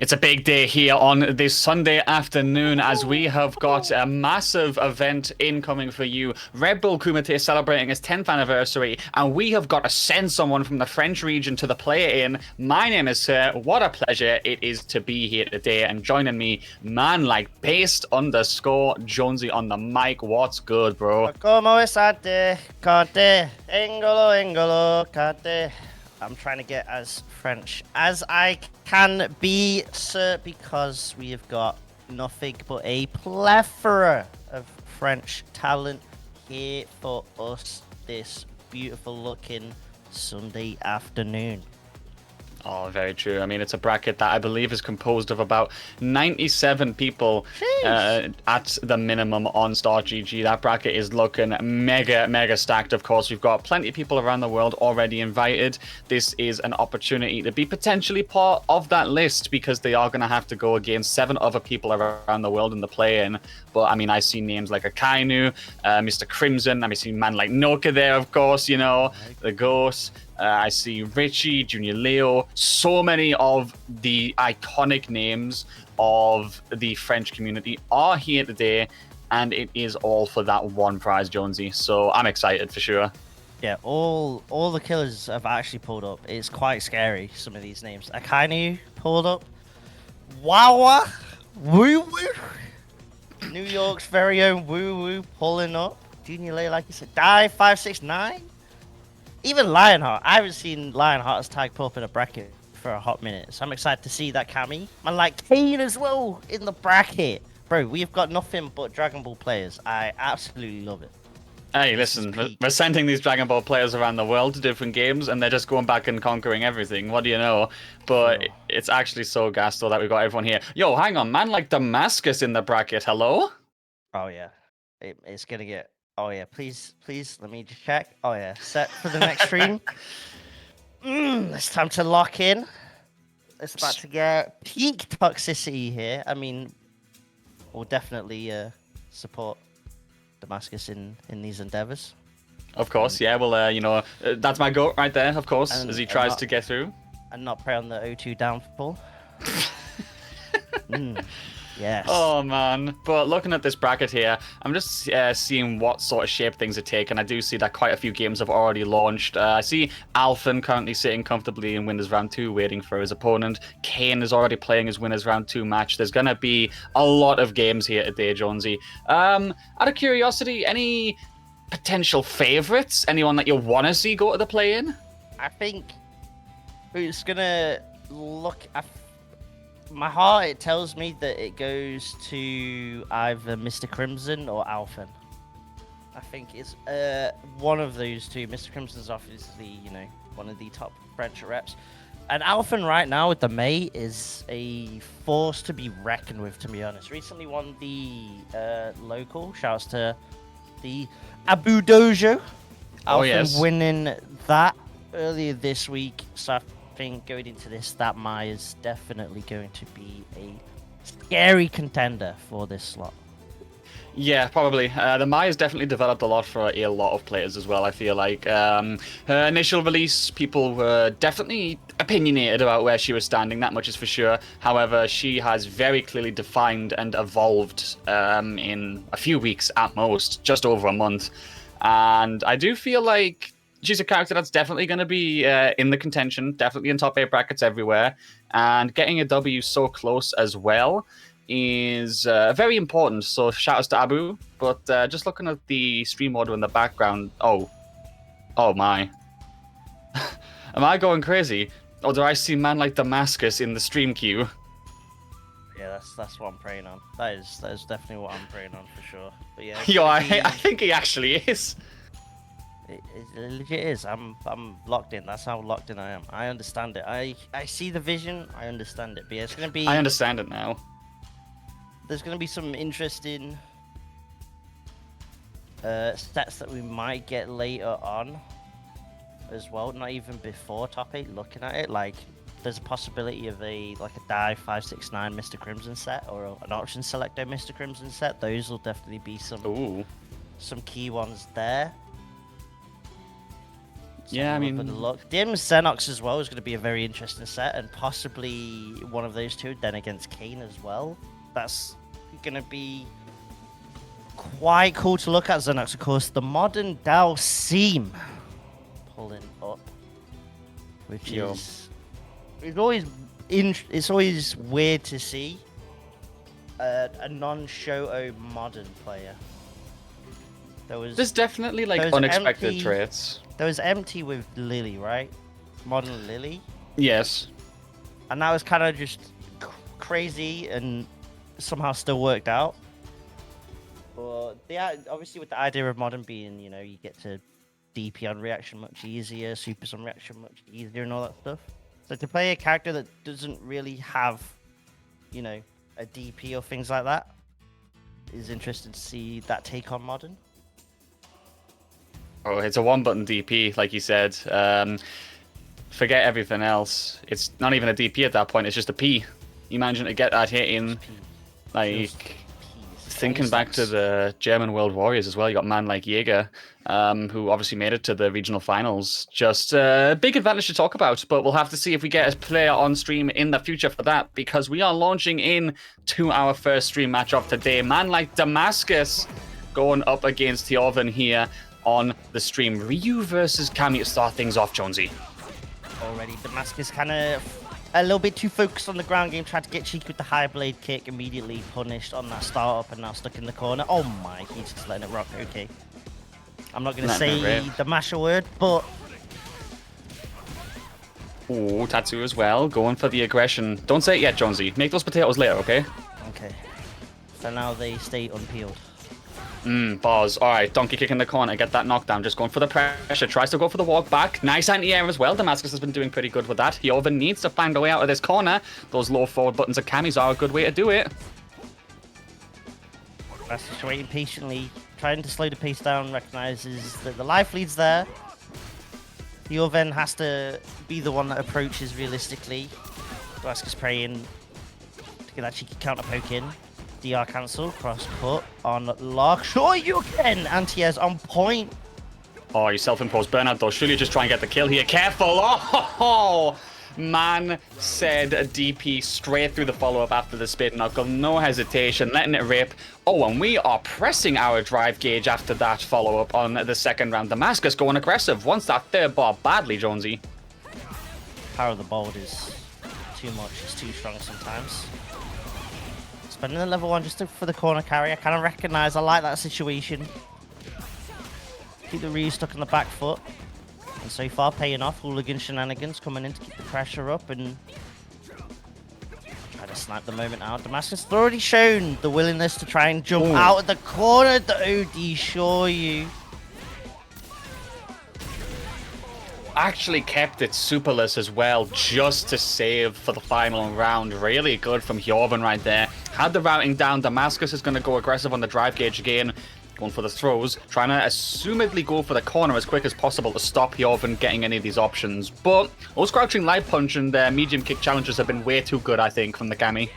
It's a big day here on this Sunday afternoon as we have got a massive event incoming for you. Red Bull Kumite is celebrating its 10th anniversary, and we have got to send someone from the French region to the play-in. My name is Sir. What a pleasure it is to be here today, and joining me, man like Based_Jonesy on the mic. What's good, bro? Como estate, Kate, Engolo, Engolo, Kate. I'm trying to get as French as I can be, sir, because we have got nothing but a plethora of French talent here for us this beautiful looking Sunday afternoon. Oh, very true. I mean, it's a bracket that I believe is composed of about 97 people at the minimum on StartGG. That bracket is looking mega stacked. Of course, we've got plenty of people around the world already invited. This is an opportunity to be potentially part of that list because they are going to have to go against 7 other people around the world in the play-in. But, I mean, I see names like Akainu, Mr. Crimson. I see a man like Noka there, of course, you know, the Ghost. I see Richie, Junior Leo, so many of the iconic names of the French community are here today, and it is all for that one prize, Jonesy. So I'm excited for sure. Yeah, all the killers have actually pulled up. It's quite scary, some of these names. Akainu pulled up. Wawa, Woo Woo. New York's very own Woo Woo pulling up. Junior Leo, like you said, Die 569. Even Lionheart. I haven't seen Lionheart's tag pull up in a bracket for a hot minute, so I'm excited to see that Cammy. Man, like Kane as well in the bracket. Bro, we've got nothing but Dragon Ball players. I absolutely love it. Hey, listen, we're sending these Dragon Ball players around the world to different games, and they're just going back and conquering everything. What do you know? But it's actually so gassed though that we've got everyone here. Yo, hang on, man, like Damascus in the bracket. Hello? Oh, yeah. It's going to get... Oh, yeah, please, let me just check. Oh, yeah, set for the next stream. It's time to lock in. It's about to get peak toxicity here. I mean, we'll definitely support Damascus in these endeavors. Of course, yeah, well, you know, that's my goat right there, of course, as he tries to get through. And not prey on the O2 downfall. Yes. Oh, man. But looking at this bracket here, I'm just seeing what sort of shape things are taking. I do see that quite a few games have already launched. I see Alphen currently sitting comfortably in Winners Round 2, waiting for his opponent. Kane is already playing his Winners Round 2 match. There's going to be a lot of games here today, Jonesy. Out of curiosity, any potential favorites? Anyone that you want to see go to the play-in? I think it's going to look... My heart, it tells me that it goes to either Mr. Crimson or Alphen. I think it's one of those two. Mr. Crimson's obviously, you know, one of the top French reps. And Alphen right now with the May is a force to be reckoned with, to be honest. Recently won the local. Shouts to the Abu Dojo. Oh, yes. Winning that earlier this week. So I think going into this, that Mai is definitely going to be a scary contender for this slot. Yeah, probably. The Mai has definitely developed a lot for a lot of players as well, I feel like. Her initial release, people were definitely opinionated about where she was standing, that much is for sure. However, she has very clearly defined and evolved in a few weeks at most, just over a month. And I do feel like she's a character that's definitely going to be in the contention, definitely in top 8 brackets everywhere. And getting a W so close as well is very important. So shout outs to Abu. But just looking at the stream order in the background, oh my. Am I going crazy? Or do I see man like Damascus in the stream queue? Yeah, that's what I'm praying on. That is definitely what I'm praying on for sure. But yeah, Yo, I think he actually is. It legit is. I'm locked in. That's how locked in I am. I understand it. I see the vision. I understand it. But yeah, it's gonna be. I understand it now. There's gonna be some interesting stats that we might get later on as well. Not even before top 8. Looking at it, like there's a possibility of a Die 569 Mr. Crimson set or an option selector Mr. Crimson set. Those will definitely be some key ones there. Yeah, I mean, the look. Dim Xenox as well is going to be a very interesting set, and possibly one of those two. Then against Kane as well. That's going to be quite cool to look at. Xenox, of course, the modern Dao seam pulling up, which is it's always weird to see a non-Shoto modern player. There's definitely like unexpected traits. There was empty with Lily, right? Modern Lily. Yes. And that was kind of just crazy and somehow still worked out. But obviously with the idea of modern being, you know, you get to DP on reaction much easier, supers on reaction much easier, and all that stuff. So to play a character that doesn't really have, you know, a DP or things like that, is interesting to see that take on modern. Oh, it's a one-button DP, like you said. Forget everything else. It's not even a DP at that point. It's just a P. You imagine to get that hit in, like, thinking back to the German World Warriors as well. You got a man like Jaeger, who obviously made it to the regional finals. Just a big advantage to talk about, but we'll have to see if we get a player on stream in the future for that, because we are launching in to our first stream match of today. Man like Damascus going up against Theoven here on the stream. Ryu versus Kami to start things off, Jonesy. Already, Damascus kind of a little bit too focused on the ground game, tried to get cheeky with the high blade kick, immediately punished on that startup and now stuck in the corner. Oh my, he's just letting it rock. Okay. I'm not going to say the masher word, but... Oh, Tatsu as well, going for the aggression. Don't say it yet, Jonesy. Make those potatoes later, okay? Okay. For now, they stay unpeeled. Bars. Alright, donkey kick in the corner, get that knockdown. Just going for the pressure. Tries to go for the walk back. Nice anti-air as well. Damascus has been doing pretty good with that. Theoven needs to find a way out of this corner. Those low forward buttons of Kami's are a good way to do it. That's just waiting patiently, trying to slow the pace down, recognizes that the life lead's there. Theoven has to be the one that approaches realistically. Damascus praying to get that cheeky counter poke in. DR cancel, cross put on lock. Sure you can! Anti-air's on point. Oh, you self-imposed burnout though. Surely just try and get the kill here. Careful! Oh, man said a DP straight through the follow-up after the spit knuckle. No hesitation, letting it rip. Oh, and we are pressing our drive gauge after that follow-up on the second round. Damascus going aggressive. Wants that third bar badly, Jonesy. Power of the bold is too much. It's too strong sometimes. Spending the level 1 just for the corner carry. I kind of recognize. I like that situation. Keep the Ryu stuck on the back foot. And so far paying off. Hooligan shenanigans coming in to keep the pressure up and try to snipe the moment out. Damascus has already shown the willingness to try and jump out of the corner. The OD sure you. Actually kept it superless as well, just to save for the final round. Really good from Theoven right there. Had the routing down. Damascus is going to go aggressive on the drive gauge again. Going for the throws. Trying to assumedly go for the corner as quick as possible to stop Theoven getting any of these options. But those crouching light punch and medium kick challenges have been way too good, I think, from the Kami.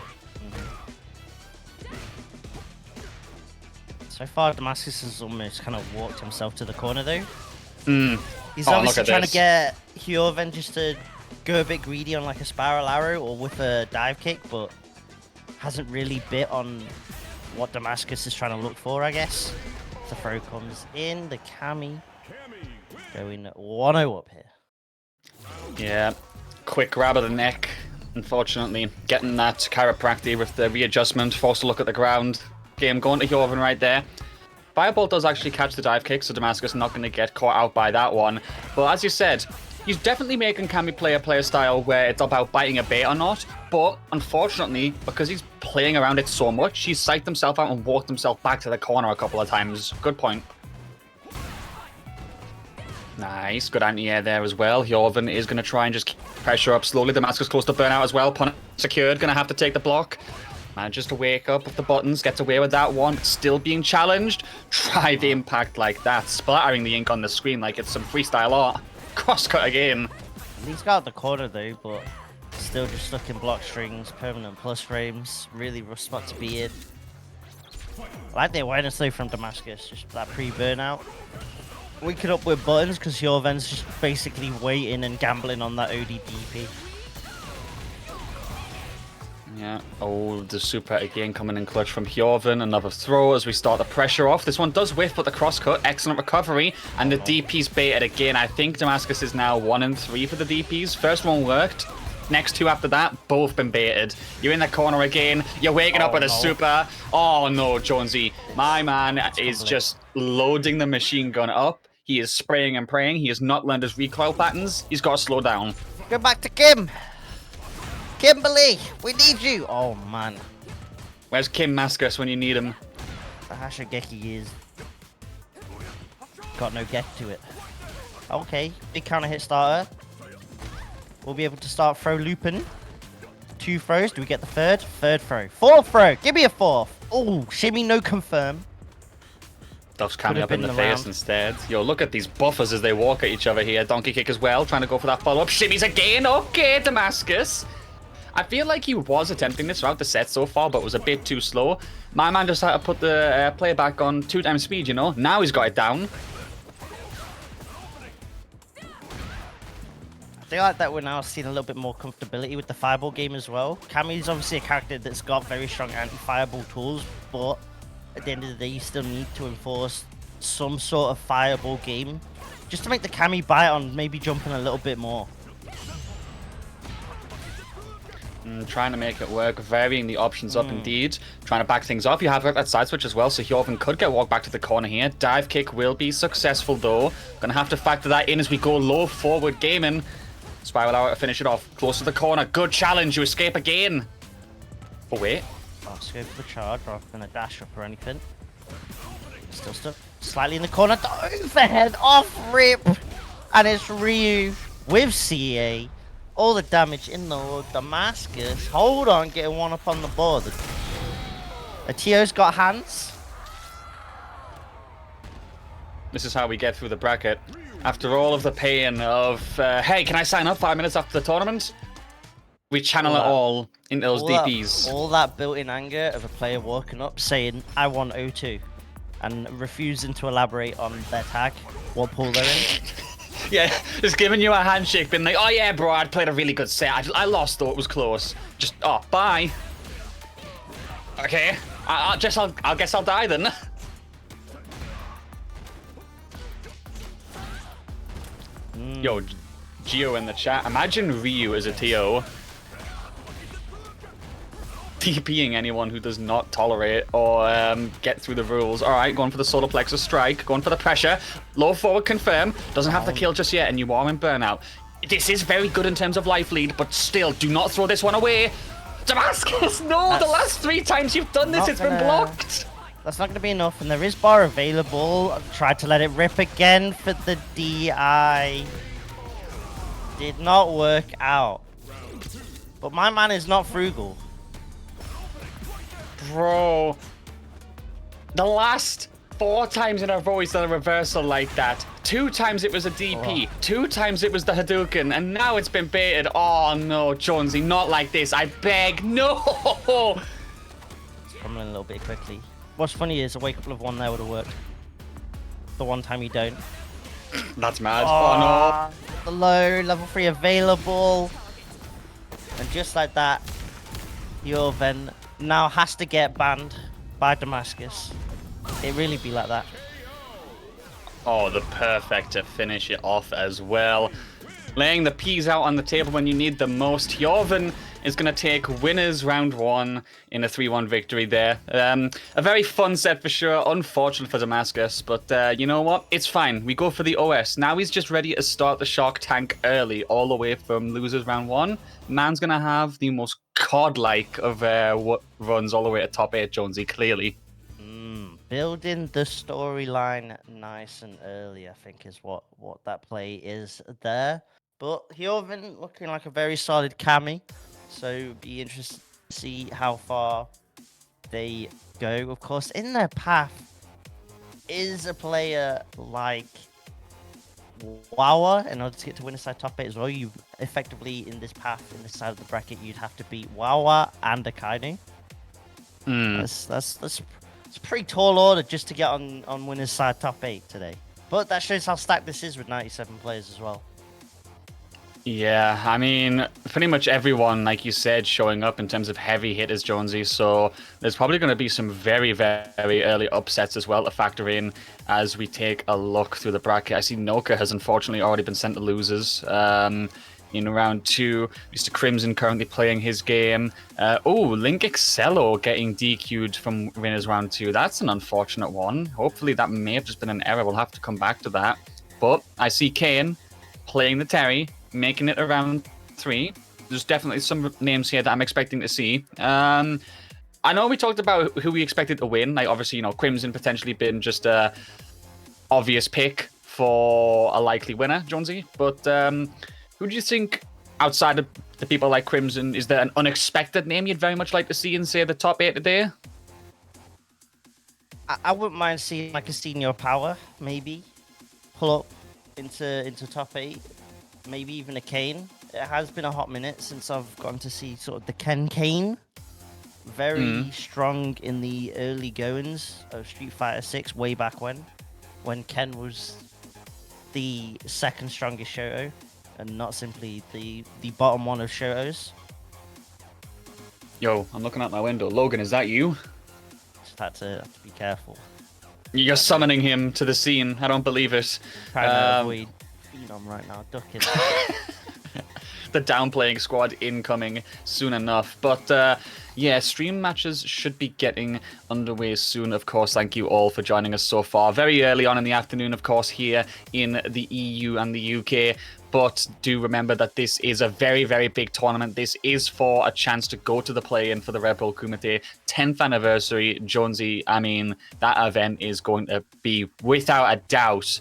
So far, Damascus has almost kind of walked himself to the corner, though. He's Oh, obviously trying to get Theoven just to go a bit greedy on like a spiral arrow or with a dive kick, but hasn't really bit on what Damascus is trying to look for, I guess. The throw comes in, the Kami going 1-0 up here. Yeah, quick grab of the neck, unfortunately. Getting that chiropractic with the readjustment, forced to look at the ground. Game going to Theoven right there. Fireball does actually catch the dive kick, so Damascus not going to get caught out by that one. But as you said, he's definitely making Kami play a player style where it's about biting a bait or not. But unfortunately, because he's playing around it so much, he's psyched himself out and walked himself back to the corner a couple of times. Good point. Nice, good anti-air there as well. Theoven is going to try and just keep pressure up slowly. Damascus close to burnout as well. Punish secured, going to have to take the block. Manages to wake up with the buttons, gets away with that one, but still being challenged. Try the impact like that, splattering the ink on the screen like it's some freestyle art. Crosscut again. He's got the corner though, but still just stuck in block strings, permanent plus frames. Really rough spot to be in. I like the awareness though from Damascus, just that pre-burnout. waking up with buttons because Jorven's just basically waiting and gambling on that ODDP. Yeah. Oh, the super again coming in clutch from Hjorven. Another throw as we start the pressure off. This one does whiff, but the crosscut. Excellent recovery. And the DP's baited again. I think Damascus is now 1 and 3 for the DPs. First one worked. Next two after that, both been baited. You're in the corner again. You're waking up with a super. Oh no, Jonesy. My man is just loading the machine gun up. He is spraying and praying. He has not learned his recoil patterns. He's got to slow down. Go back to Kim. Kimberly, we need you. Oh man. Where's Kim Maskus when you need him? The Hashigeki is. Got no get to it. Okay, big counter hit starter. We'll be able to start throw looping. 2 throws. Do we get the third? Third throw. 4th throw. Give me a 4th. Oh, shimmy, no confirm. Duff's coming up in the face instead. Yo, look at these buffers as they walk at each other here. Donkey kick as well, trying to go for that follow-up. Shimmies again. Okay, Damascus. I feel like he was attempting this throughout the set so far, but was a bit too slow. My man just had to put the player back on 2 times speed, you know? Now he's got it down. I feel like that we're now seeing a little bit more comfortability with the fireball game as well. Kami's obviously a character that's got very strong anti-fireball tools, but at the end of the day, you still need to enforce some sort of fireball game just to make the Kami bite on maybe jumping a little bit more. Trying to make it work, varying the options up indeed. Trying to back things off. You have that side switch as well, so Hjorven could get walked back to the corner here. Dive kick will be successful though. Gonna have to factor that in as we go low forward gaming. Spiral out to finish it off. Close to the corner. Good challenge. You escape again. Oh, wait. I'll just go for the charge rather than a dash up or anything. Still stuck. Slightly in the corner. The overhead off rip. And it's Ryu with CA. All the damage in the Damascus. Hold on. Getting one up on the board. The TO's got hands. This is how we get through the bracket. After all of the pain of, hey, can I sign up 5 minutes after the tournament? We channel it all into those DPs. All that built-in anger of a player walking up saying, I want O2, and refusing to elaborate on their tag, what pool they're in. Yeah, just giving you a handshake, being like, oh yeah, bro, I played a really good set. I lost though, it was close. Just, oh, bye. Okay, I guess I'll die then. Yo, Geo in the chat. Imagine Ryu as a TO. TPing anyone who does not tolerate or get through the rules. Alright, going for the solar plexus strike. Going for the pressure. Low forward confirm. Doesn't have the kill just yet, and you are in burnout. This is very good in terms of life lead, but still, do not throw this one away. Damascus, no! The last 3 times you've done this, it's been blocked. That's not going to be enough, and there is bar available. I've tried to let it rip again for the DI. Did not work out. But my man is not frugal. Bro. The last 4 times in a row he's done a reversal like that. 2 times it was a DP. 2 times it was the Hadouken. And now it's been baited. Oh no, Jonesy, not like this. I beg. No! It's crumbling a little bit quickly. What's funny is a wake up of 1 there would have worked. The one time you don't. That's mad. Oh no. The low, level 3 available. And just like that, Jorven now has to get banned by Damascus. It really be like that. Oh, the perfect to finish it off as well. Laying the peas out on the table when you need them most. Jorven is going to take winners round 1 in a 3-1 victory there. A very fun set for sure. Unfortunate for Damascus, but you know what? It's fine. We go for the OS. Now he's just ready to start the Shark Tank early, all the way from losers round 1. Man's going to have the most COD-like of runs all the way to top 8, Jonesy, clearly. Building the storyline nice and early, I think, is what that play is there. But Hjorven looking like a very solid Kami, so be interested to see how far they go. Of course, in their path is a player like Wawa. In order to get to winner side top 8 as well, you effectively in this path, in this side of the bracket, you'd have to beat Wawa and Akainu. That's a pretty tall order just to get on winner's side top 8 today. But that shows how stacked this is with 97 players as well. Yeah, I mean, pretty much everyone, like you said, showing up in terms of heavy hitters, Jonesy. So there's probably going to be some very, very early upsets as well to factor in as we take a look through the bracket. I see Noka has unfortunately already been sent to losers in round 2. Mr. Crimson currently playing his game. Link Excello getting DQ'd from winners round 2. That's an unfortunate one. Hopefully that may have just been an error. We'll have to come back to that. But I see Kane playing the Terry, making it around 3. There's definitely some names here that I'm expecting to see. I know we talked about who we expected to win. Like, obviously, Crimson potentially been just a obvious pick for a likely winner, Jonesy. But who do you think, outside of the people like Crimson, is there an unexpected name you'd very much like to see in, say, the top 8 today? I wouldn't mind seeing like a senior power, maybe pull up into top 8. Maybe even a Kane. It has been a hot minute since I've gotten to see sort of the Kane. Very strong in the early goings of Street Fighter 6 way back when Ken was the second strongest Shoto and not simply the bottom one of Shotos. Yo, I'm looking out my window. Logan, is that you? Just had to be careful. You're summoning him to the scene. I don't believe it. Trying to avoid Phenom right now, ducking. The downplaying squad incoming soon enough. But yeah, stream matches should be getting underway soon, of course. Thank you all for joining us so far. Very early on in the afternoon, of course, here in the EU and the UK. But do remember that this is a very, very big tournament. This is for a chance to go to the play-in for the Red Bull Kumite 10th anniversary. Jonesy, I mean, that event is going to be, without a doubt,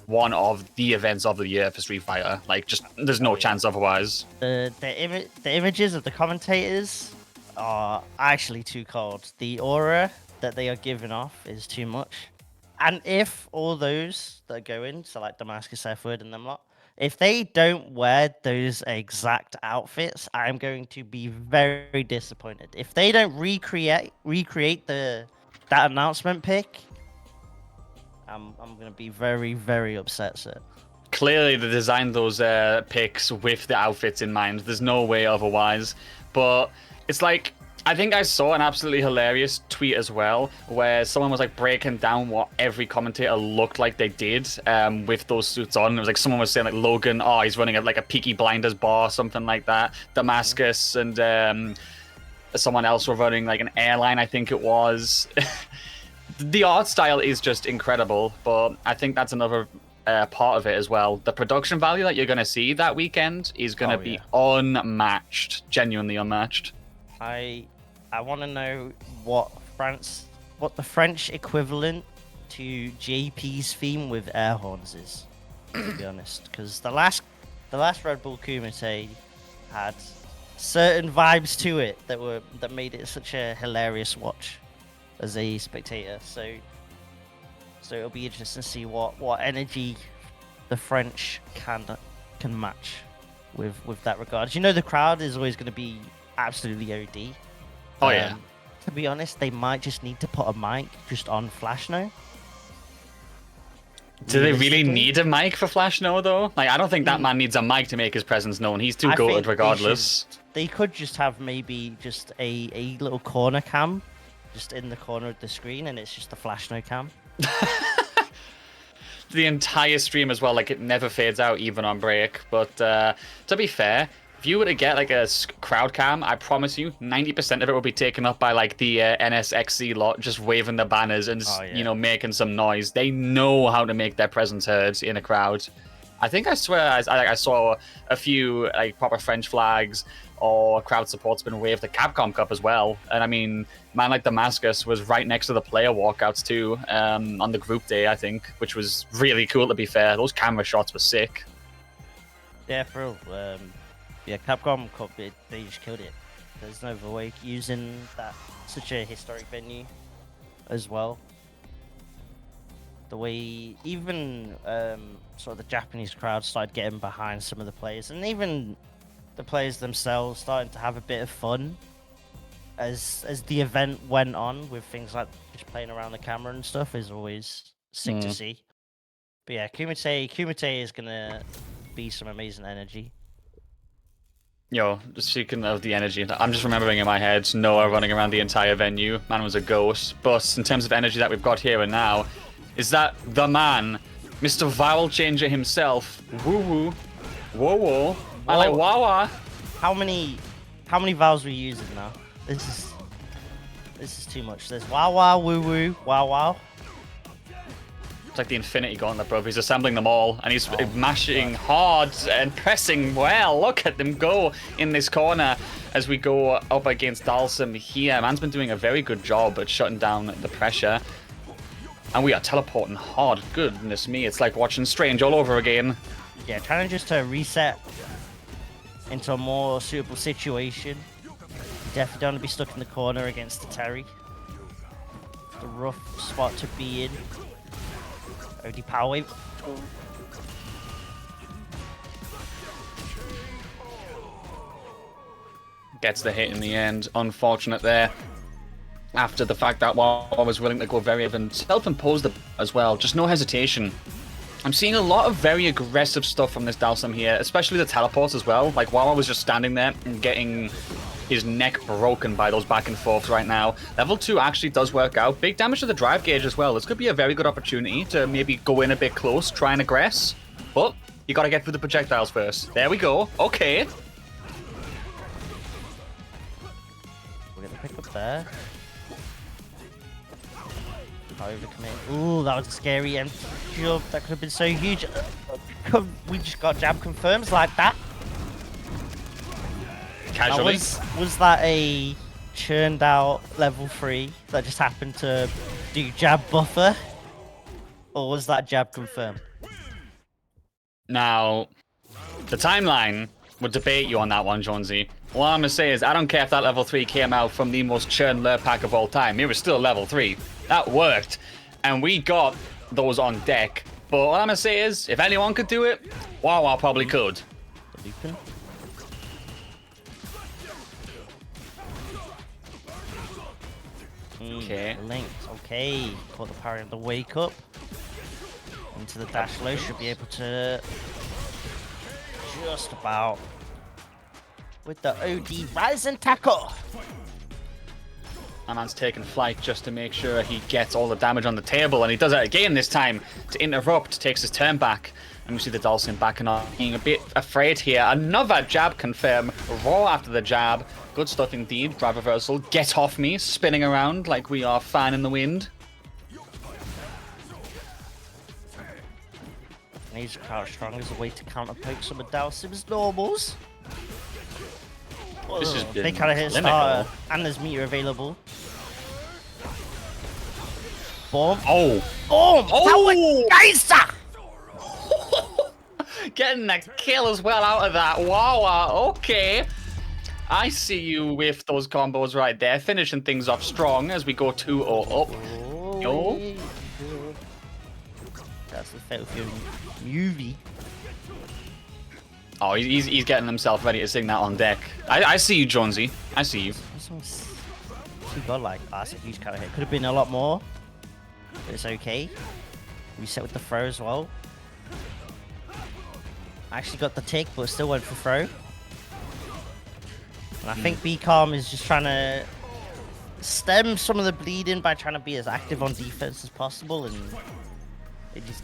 one of the events of the year for Street Fighter. Like, just there's no chance otherwise. The images of the commentators are actually too cold. The aura that they are giving off is too much. And if all those that go in, so like Damascus, F-Word, and them lot, if they don't wear those exact outfits, I'm going to be very disappointed. If they don't recreate that announcement pic, I'm gonna be very, very upset, sir. Clearly, they designed those pics with the outfits in mind. There's no way otherwise. But it's like, I think I saw an absolutely hilarious tweet as well, where someone was like breaking down what every commentator looked like they did with those suits on. It was like someone was saying like Logan, oh, he's running like a Peaky Blinders bar, something like that. Damascus and someone else were running like an airline, I think it was. The art style is just incredible, but I think that's another part of it as well. The production value that you're going to see that weekend is going to be unmatched, genuinely unmatched. I want to know what the French equivalent to JP's theme with air horns is, to be honest, because the last Red Bull Kumite had certain vibes to it that made it such a hilarious watch as a spectator. So it'll be interesting to see what energy the French can match with that regard. You know, the crowd is always going to be absolutely OD. Oh yeah. To be honest, they might just need to put a mic just on Flashno. Do they really need a mic for Flashno though? Like, I don't think that man needs a mic to make his presence known. He's too goated regardless. They could just have maybe just a little corner cam just in the corner of the screen, and it's just the Flashno cam. The entire stream as well, like it never fades out even on break. But to be fair, if you were to get like a crowd cam, I promise you 90% of it will be taken up by like the NSXC lot just waving the banners and making some noise. They know how to make their presence heard in a crowd. I think I swear I saw a few like proper French flags or crowd support's been waved the Capcom Cup as well. And I mean, man like Damascus was right next to the player walkouts too on the group day, I think, which was really cool to be fair. Those camera shots were sick. Yeah, for real. Capcom Cup, they just killed it. There's no other way using that such a historic venue as well. The way even sort of the Japanese crowd started getting behind some of the players, and even the players themselves starting to have a bit of fun as the event went on with things like just playing around the camera and stuff is always sick to see. But yeah, Kumite is gonna be some amazing energy. Yo, speaking of the energy, I'm just remembering in my head Noah running around the entire venue. Man was a ghost. But in terms of energy that we've got here and now, is that the man, Mr. Vowel Changer himself? Woo woo, whoa whoa, I like wawa. How many vowels are we using now? This is too much. There's wow wow woo woo wow wow. It's like the Infinity Gauntlet, bro. He's assembling them all, and he's mashing hard and pressing well. Look at them go in this corner as we go up against Dalsum here. Man's been doing a very good job at shutting down the pressure. And we are teleporting hard. Goodness me, it's like watching Strange all over again. Yeah, trying just to reset into a more suitable situation. You definitely don't want to be stuck in the corner against the Terry. It's a rough spot to be in. OD power wave. Gets the hit in the end. Unfortunate there. After the fact that Wawa was willing to go very even self-imposed as well. Just no hesitation. I'm seeing a lot of very aggressive stuff from this Dalsum here, especially the teleports as well. Like Wawa was just standing there and getting his neck broken by those back and forths right now. Level 2 actually does work out. Big damage to the drive gauge as well. This could be a very good opportunity to maybe go in a bit close, try and aggress. But you gotta get through the projectiles first. There we go. Okay. We're gonna pick up there. Overcommit. Ooh, that was a scary empty jump. That could have been so huge. We just got jab confirms like that. Casually. Was that a churned out level 3 that just happened to do jab buffer? Or was that jab confirmed? Now, the timeline would debate you on that one, Jonesy. What I'm gonna say is, I don't care if that level 3 came out from the most churned lure pack of all time. It was still level 3. That worked. And we got those on deck. But what I'm gonna say is, if anyone could do it, Wawa probably could. Okay. Linked. Okay. Caught the parry on the wake up. Into the dash low. Should be able to just about with the OD rise and tackle. My man's taking flight just to make sure he gets all the damage on the table, and he does it again this time to interrupt, takes his turn back. And we see the Dalsum backing off, being a bit afraid here. Another jab confirm, raw after the jab. Good stuff indeed. Drive reversal, get off me, spinning around like we are fan in the wind. Needs crouch strong as a way to counter poke some of Dalsum's normals. This has been they kind of hit starter, and there's meter available. Boom. Oh. Boom. Oh. Geyser. Getting that kill as well out of that. Wow. Okay. I see you with those combos right there, finishing things off strong as we go 2-0 up. Oh, Yo. That's the Battlefield movie. Oh, he's getting himself ready to sing that on deck. I see you, Jonesy. I see you. He got like, that's a huge counter hit. Could have been a lot more, but it's okay. Reset with the throw as well. Actually got the tick, but still went for throw. And I think B-Calm is just trying to stem some of the bleeding by trying to be as active on defense as possible, and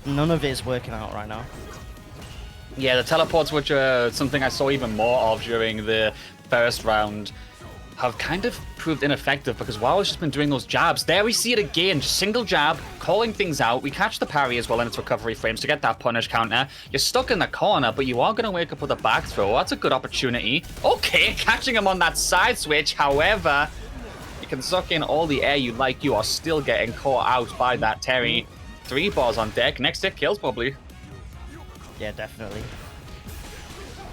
none of it is working out right now. Yeah, the teleports, which are something I saw even more of during the first round, have kind of proved ineffective because Wawa's just been doing those jabs. There we see it again, just single jab, calling things out. We catch the parry as well in its recovery frames to get that punish counter. You're stuck in the corner, but you are going to wake up with a back throw. That's a good opportunity. Okay, catching him on that side switch. However, you can suck in all the air you like. You are still getting caught out by that Terry. 3 bars on deck. Next hit kills probably. Yeah, definitely.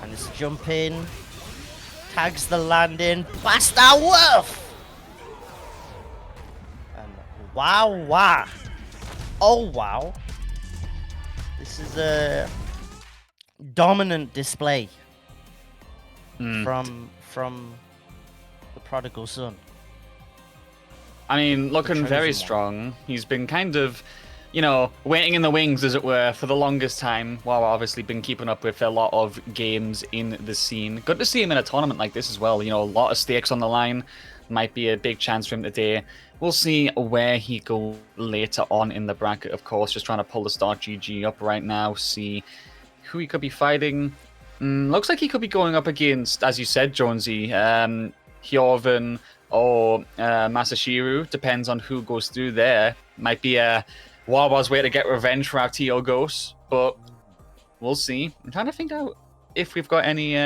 And it's jump in. Tags the landing. Blaster Wolf! And wow. Oh, wow. This is a dominant display from the prodigal son. I mean, looking very strong. He's been kind of you know, waiting in the wings, as it were, for the longest time, while I've obviously been keeping up with a lot of games in the scene. Good to see him in a tournament like this as well. You know, a lot of stakes on the line. Might be a big chance for him today. We'll see where he goes later on in the bracket, of course. Just trying to pull the start GG up right now, see who he could be fighting. Looks like he could be going up against, as you said, Jonesy, Hyoven or Masashiru. Depends on who goes through there. Might be a Wawa's way to get revenge for our TO Ghosts, but we'll see. I'm trying to think out if we've got any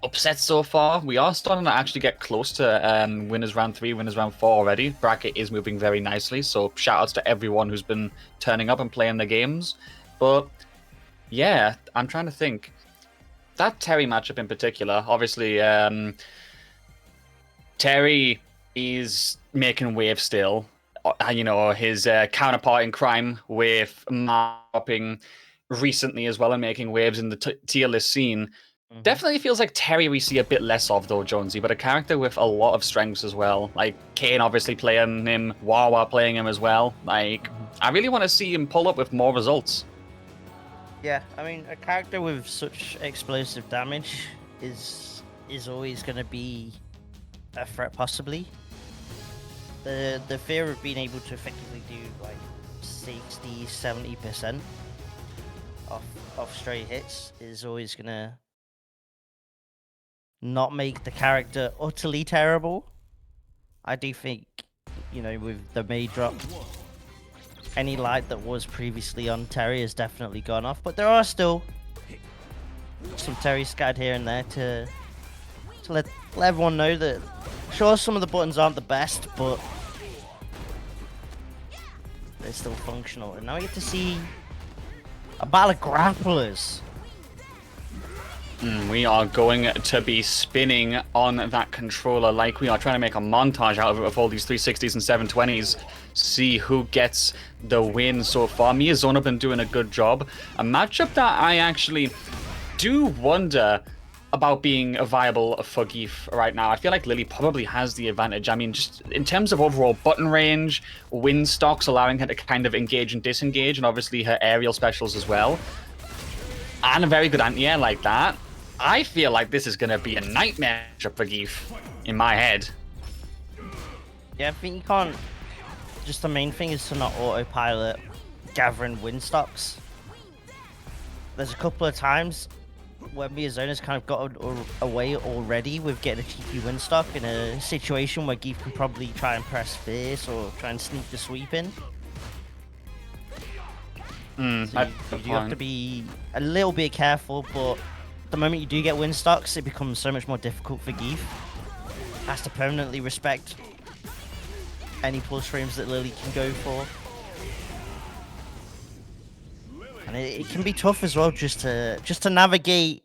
upsets so far. We are starting to actually get close to winners round 3, winners round 4 already. Bracket is moving very nicely, so shout outs to everyone who's been turning up and playing the games. But yeah, I'm trying to think. That Terry matchup in particular, obviously, Terry is making waves still. You know, his counterpart in crime with mapping recently as well and making waves in the tier list scene. Definitely feels like Terry we see a bit less of, though, Jonesy, but a character with a lot of strengths as well. Like, Kane obviously playing him, Wawa playing him as well. Like, I really want to see him pull up with more results. Yeah, I mean, a character with such explosive damage is always going to be a threat, possibly. The fear of being able to effectively do like 60-70% off straight hits is always going to not make the character utterly terrible. I do think, you know, with the May drop, any light that was previously on Terry has definitely gone off, but there are still some Terry scattered here and there to let everyone know that, sure, some of the buttons aren't the best, but they're still functional. And now we get to see a battle of grapplers. We are going to be spinning on that controller like we are trying to make a montage out of it with all these 360s and 720s. See who gets the win so far. Miyazona been doing a good job. A matchup that I actually do wonder about being viable for Geef right now. I feel like Lily probably has the advantage. I mean, just in terms of overall button range, win stocks, allowing her to kind of engage and disengage, and obviously her aerial specials as well. And a very good anti-air like that. I feel like this is going to be a nightmare for Geef in my head. Yeah, I think you can't... Just the main thing is to not autopilot gathering win stocks. There's a couple of times where Miyazona's kind of got away already with getting a cheeky win stock in a situation where Geef can probably try and press fierce or try and sneak the sweep in. So you have to be a little bit careful, but the moment you do get win stocks, it becomes so much more difficult for Geef. Has to permanently respect any plus frames that Lily can go for. And it can be tough as well just to navigate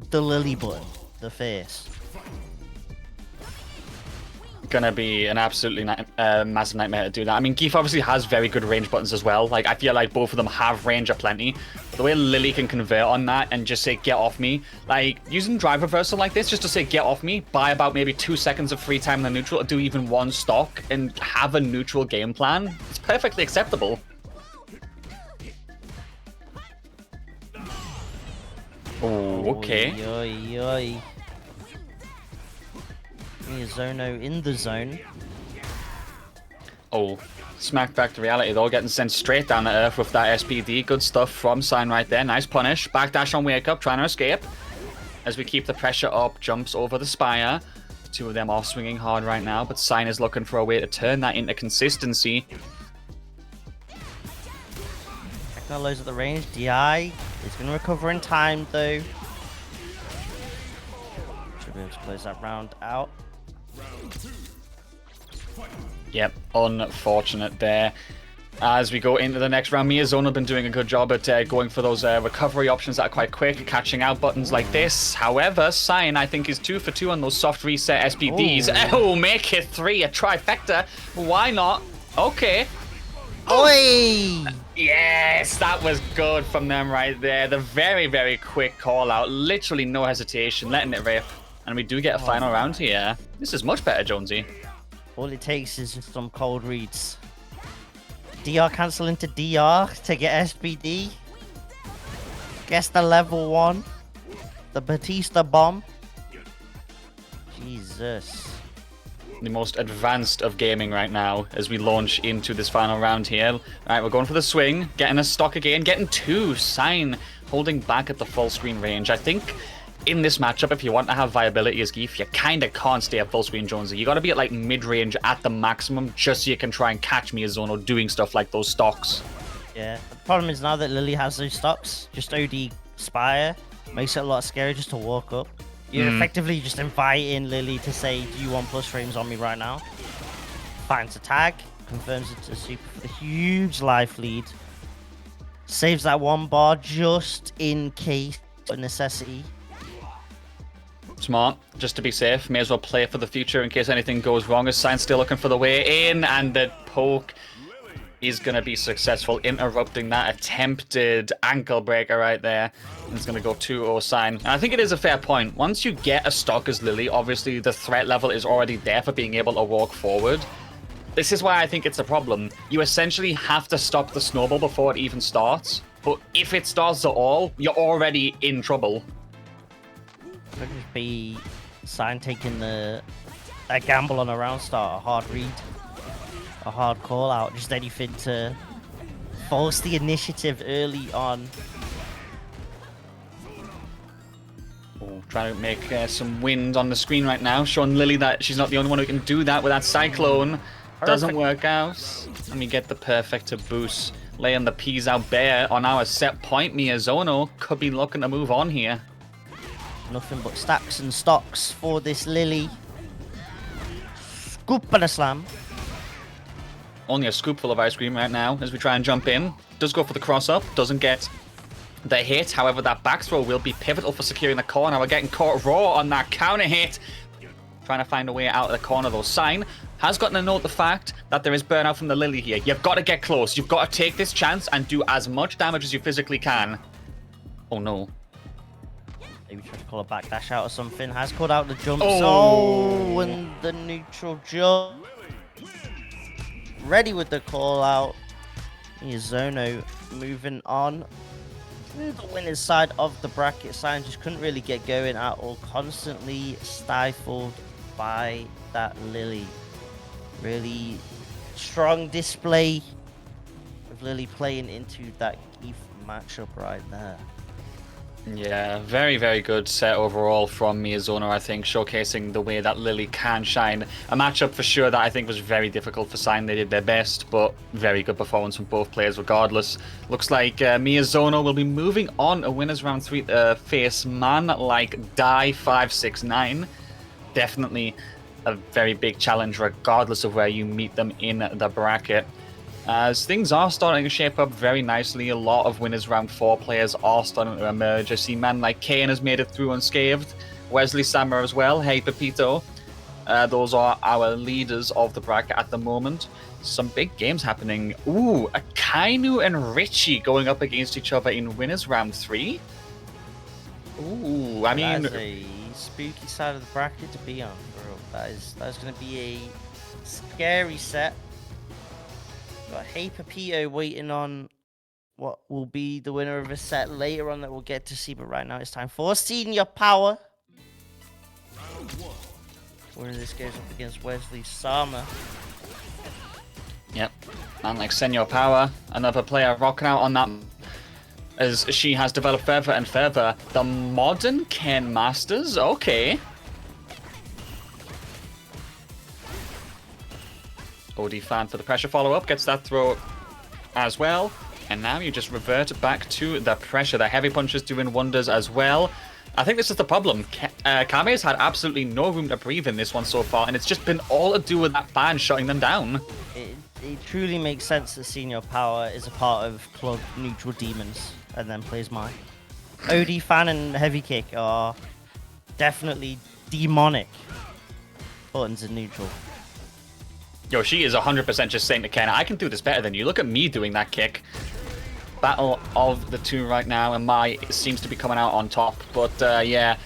the Lily button, the face. Gonna be an absolutely massive nightmare to do that. I mean, Geef obviously has very good range buttons as well. Like, I feel like both of them have range aplenty. The way Lily can convert on that and just say, get off me. Like, using drive reversal like this, just to say, get off me, buy about maybe 2 seconds of free time in the neutral, or do even one stock, and have a neutral game plan. It's perfectly acceptable. Oh, okay. Oy, oy, oy. Miyazono in the zone. Oh, smack back to reality though, getting sent straight down to earth with that SPD. Good stuff from Sign right there. Nice punish. Backdash on Wake Up, trying to escape. As we keep the pressure up, jumps over the Spire. The two of them are swinging hard right now, but Sign is looking for a way to turn that into consistency. Technolos at the range. DI is going to recover in time though. Should be able to close that round out. Yep, unfortunate there. As we go into the next round, Miyazona have been doing a good job at going for those recovery options that are quite quick, catching out buttons like this. However, Sign, I think, is 2 for 2 on those soft reset SPDs. Oh, make it 3, a trifecta. Why not? Okay. Oi! Yes, that was good from them right there. The very, very quick call out. Literally no hesitation, letting it rip. And we do get a final round here. This is much better, Jonesy. All it takes is just some cold reads. DR cancel into DR to get SBD. Guess the level 1. The Batista bomb. Jesus. The most advanced of gaming right now as we launch into this final round here. Alright, we're going for the swing, getting a stock again, getting 2. Sign holding back at the full screen range. I think in this matchup, if you want to have viability as Geef, you kind of can't stay at full screen Jonesy. You got to be at like mid-range at the maximum just so you can try and catch Miyazono doing stuff like those stocks. Yeah, the problem is now that Lily has those stocks, just OD Spire makes it a lot scarier just to walk up. You're effectively just inviting Lily to say, do you want plus frames on me right now? Finds a tag, confirms it to super for the huge life lead. Saves that 1 bar just in case of necessity. Smart, just to be safe. May as well play for the future in case anything goes wrong. As Sign's still looking for the way in, and the poke is going to be successful, interrupting that attempted ankle breaker right there. And it's going to go 2-0 Sign. And I think it is a fair point. Once you get a stock as Lily, obviously the threat level is already there for being able to walk forward. This is why I think it's a problem. You essentially have to stop the snowball before it even starts. But if it starts at all, you're already in trouble. Could just be Sign taking a gamble on a round start, a hard read, a hard call out, just anything to force the initiative early on. Oh, trying to make some wind on the screen right now, showing Lily that she's not the only one who can do that with that Cyclone. Doesn't work out. Let me get the perfect to boost. Laying the peas out bare on our set point. Miyazono could be looking to move on here. Nothing but stacks and stocks for this Lily. Scoop and a slam. Only a scoopful of ice cream right now as we try and jump in. Does go for the cross up. Doesn't get the hit. However, that back throw will be pivotal for securing the corner. We're getting caught raw on that counter hit. Trying to find a way out of the corner though. Sign has gotten to note the fact that there is burnout from the Lily here. You've got to get close. You've got to take this chance and do as much damage as you physically can. Oh no. Maybe try to call a backdash out or something. Has called out the jump. Oh. And the neutral jump. Ready with the call out. Miyazono moving on to the winner's side of the bracket. Sign just couldn't really get going at all. Constantly stifled by that Lily. Really strong display of Lily playing into that Keith matchup right there. Yeah, very, very good set overall from Miyazono, I think, showcasing the way that Lily can shine. A matchup for sure that I think was very difficult for Sign. They did their best, but very good performance from both players regardless. Looks like Miyazono will be moving on a winners round 3 to face man like Die569. Definitely a very big challenge regardless of where you meet them in the bracket. As things are starting to shape up very nicely, a lot of winners round 4 players are starting to emerge. I see man like Kane has made it through unscathed, Wesley Sammer as well, hey Pepito. Those are our leaders of the bracket at the moment. Some big games happening. Ooh, Akainu and Richie going up against each other in winners round 3. Ooh, I mean... That's a spooky side of the bracket to be on, bro. That's going to be a scary set. Got Hey Pepito waiting on what will be the winner of a set later on that we'll get to see, but right now it's time for Senior Power. Winner this goes up against Wesley Sama. Yep, and like Senior Power, another player rocking out on that as she has developed further and further. The modern Ken Masters, okay. OD fan for the pressure follow-up, gets that throw as well. And now you just revert back to the pressure. The heavy punches doing wonders as well. I think this is the problem. Kame's had absolutely no room to breathe in this one so far, and it's just been all to do with that fan shutting them down. It truly makes sense that Senior Power is a part of Club Neutral Demons and then plays mine. OD fan and Heavy Kick are definitely demonic buttons in neutral. Yo, she is 100% just saying to Ken, I can do this better than you. Look at me doing that kick. Battle of the two right now, and Mai seems to be coming out on top. But yeah,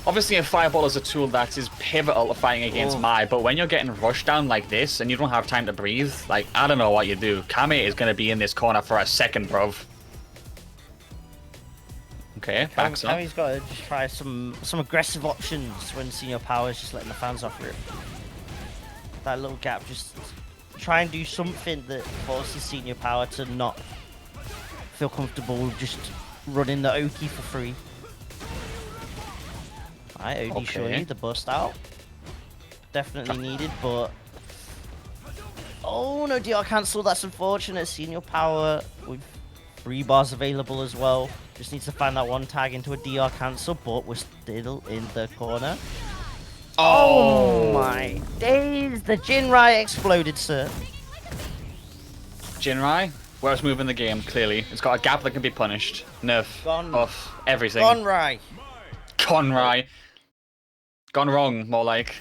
Obviously, a fireball is a tool that is pivotal to fighting against Mai, but when you're getting rushed down like this and you don't have time to breathe, like, I don't know what you do. Kame is going to be in this corner for a second, bruv. Okay, backs up. Kame's got to just try some aggressive options when Senior Power is just letting the fans off rip. That little gap, just try and do something that forces Senior Power to not feel comfortable just running the Oki for free. Alright, OD Shoei, the bust out. Definitely needed, but... Oh, no DR cancel, that's unfortunate. Senior Power with 3 bars available as well. Just needs to find that one tag into a DR cancel, but we're still in the corner. Oh my days! The Jinrai exploded, sir. Jinrai, worst move in the game, clearly. It's got a gap that can be punished. Nerf. Off. Everything. Gonrai. Conrai. Gone wrong, more like.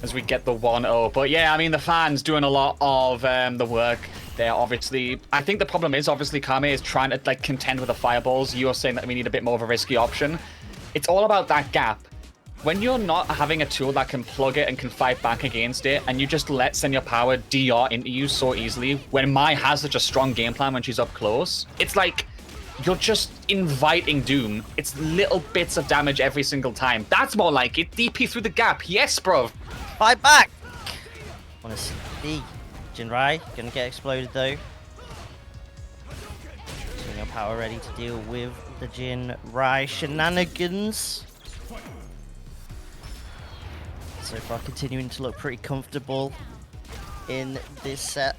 As we get the 1-0. But yeah, I mean, the fans doing a lot of the work. They're obviously... I think the problem is, obviously, Kame is trying to, like, contend with the fireballs. You're saying that we need a bit more of a risky option. It's all about that gap. When you're not having a tool that can plug it and can fight back against it, and you just let Senior Power DR into you so easily, when Mai has such a strong game plan when she's up close, it's like... You're just inviting doom. It's little bits of damage every single time. That's more like it. DP through the gap. Yes, bro. Fight back. Wanna see Jinrai gonna get exploded though. Senior Power ready to deal with the Jinrai shenanigans. So far, continuing to look pretty comfortable in this set.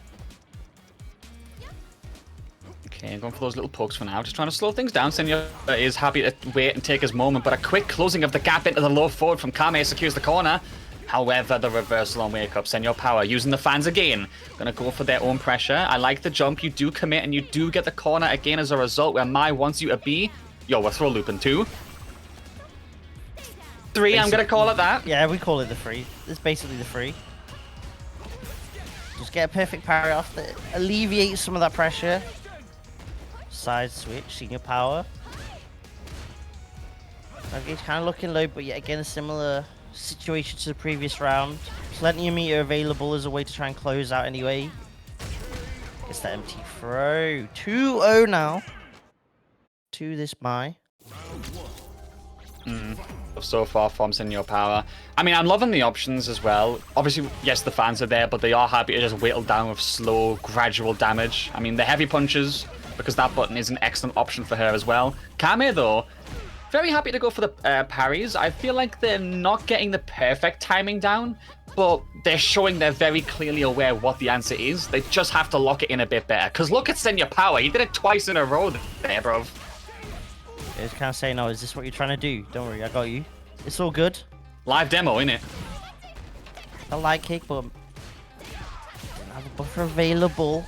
Okay, going for those little pokes for now. Just trying to slow things down. Senior is happy to wait and take his moment, but a quick closing of the gap into the low forward from Kame secures the corner. However, the reversal on wake up. Senior Power using the fans again. Gonna go for their own pressure. I like the jump. You do commit and you do get the corner again as a result where Mai wants you to be. Yo, we're throw looping 2. 3, I'm gonna call it that. Yeah, we call it the 3. It's basically the 3. Just get a perfect parry off that alleviates some of that pressure. Side switch, Senior Power. Okay, kind of looking low, but yet again a similar situation to the previous round. Plenty of meter available as a way to try and close out anyway. Gets that empty throw. 2-0 now. To this Mai. So far from Senior Power. I mean, I'm loving the options as well. Obviously, yes, the fans are there, but they are happy to just whittle down with slow, gradual damage. I mean, the heavy punches, because that button is an excellent option for her as well. Kame, though, very happy to go for the parries. I feel like they're not getting the perfect timing down, but they're showing they're very clearly aware what the answer is. They just have to lock it in a bit better. Because look at Senior Power. He did it twice in a row there, bro. It's kind of saying, "Oh, is this what you're trying to do? Don't worry, I got you. It's all good." Live demo, innit? A light kick, but don't have a buffer available.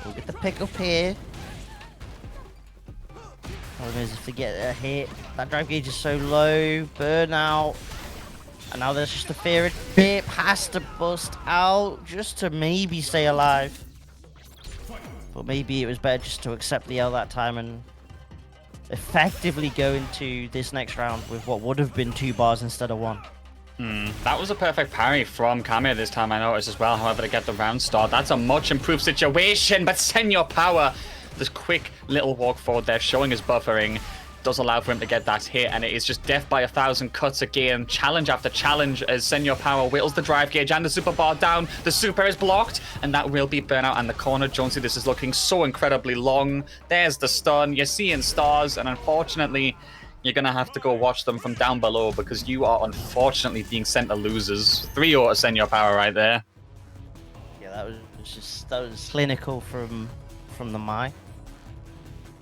We'll get the pick up here. Problem is, if they get a hit, that drive gauge is so low. Burnout. And now there's just a fear of dip. Has to bust out just to maybe stay alive. But maybe it was better just to accept the L that time and effectively go into this next round with what would have been 2 bars instead of 1. That was a perfect parry from Kame this time, I noticed as well. However, to get the round start, that's a much improved situation. But Senior Power, this quick little walk forward there, showing his buffering, does allow for him to get that hit, and it is just death by 1,000 cuts again. Challenge after challenge as Senior Power whittles the drive gauge and the super bar down. The super is blocked, and that will be burnout and the corner. Jonesy, this is looking so incredibly long. There's the stun. You're seeing stars, and unfortunately, you're going to have to go watch them from down below because you are unfortunately being sent to losers. 3-0 to Senior Power right there. Yeah, that was clinical from the Mai.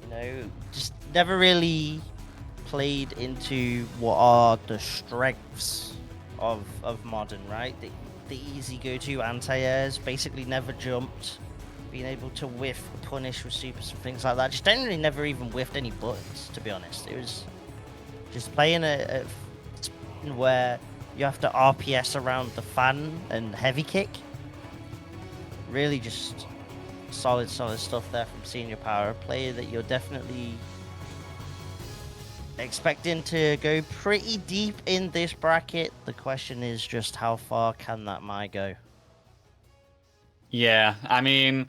You know, just never really played into what are the strengths of Modern, right? The easy go-to anti-airs, basically never jumped, being able to whiff, punish with supers and things like that. Just generally never even whiffed any buttons, to be honest. It was just playing a where you have to RPS around the fan and heavy kick. Really just solid stuff there from Senior Power. A player that you're definitely expecting to go pretty deep in this bracket. The question is just how far can that Mai go? Yeah, I mean,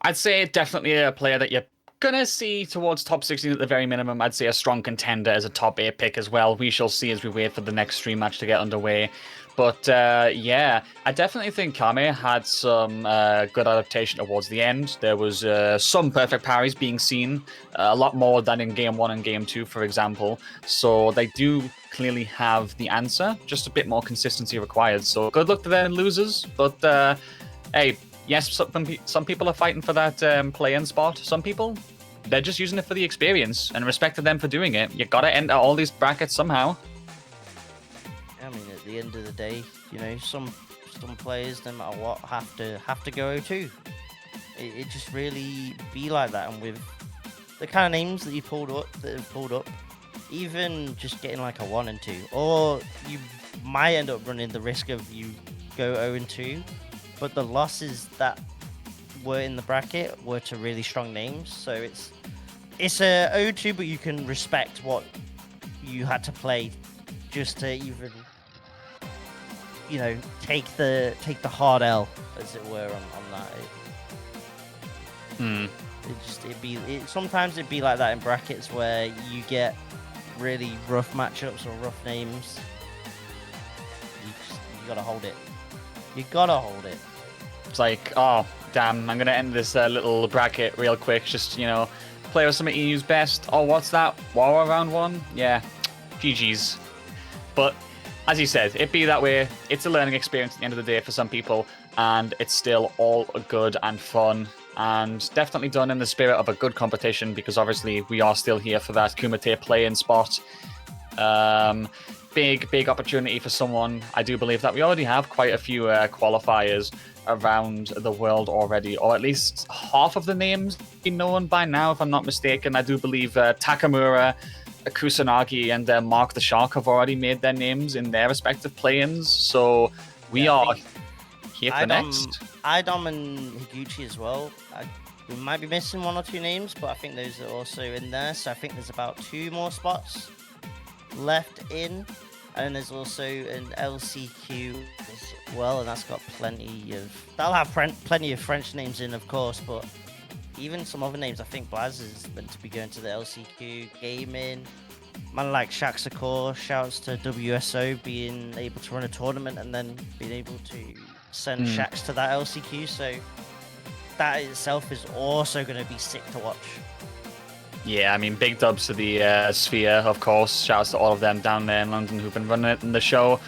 I'd say definitely a player that you're gonna see towards top 16 at the very minimum. I'd say a strong contender as a top 8 pick as well. We shall see as we wait for the next stream match to get underway. But yeah, I definitely think Kame had some good adaptation towards the end. There was some perfect parries being seen, a lot more than in Game 1 and Game 2, for example. So they do clearly have the answer, just a bit more consistency required. So good luck to them losers. But hey, yes, some people are fighting for that play-in spot. Some people, they're just using it for the experience, and respect to them for doing it. You gotta enter all these brackets somehow. I mean, at the end of the day, you know, some players, no matter what, have to go O2. It just really be like that, and with the kind of names that have pulled up, even just getting like a 1 and 2, or you might end up running the risk of you go 0 and 2. But the losses that were in the bracket were to really strong names, so it's a 0-2, but you can respect what you had to play just to even, you know, take the hard L, as it were, on that. Sometimes it'd be like that in brackets where you get really rough matchups or rough names. You gotta hold it. You gotta hold it. It's like, oh, damn, I'm going to end this little bracket real quick. Just, you know, play with something EU's best. Oh, what's that? War round 1? Yeah, GG's. But, as you said, it be that way. It's a learning experience at the end of the day for some people, and it's still all good and fun, and definitely done in the spirit of a good competition, because obviously we are still here for that Kumite play-in spot. Big opportunity for someone. I do believe that we already have quite a few qualifiers around the world already, or at least half of the names be known by now, if I'm not mistaken. I do believe Takamura, Kusanagi, and Mark the Shark have already made their names in their respective play-ins, so we are here for next. Idom and Higuchi as well. We might be missing 1 or 2 names, but I think those are also in there, so I think there's about 2 more spots left in. And there's also an LCQ as well, and that's got that'll have plenty of French names in, of course, but even some other names. I think Blaz is meant to be going to the LCQ gaming. Man like Shaq Sakor, shouts to WSO being able to run a tournament and then being able to send Shaqs to that LCQ, so that itself is also going to be sick to watch. Yeah, I mean, big dubs to the Sphere, of course. Shouts to all of them down there in London who've been running it in the show.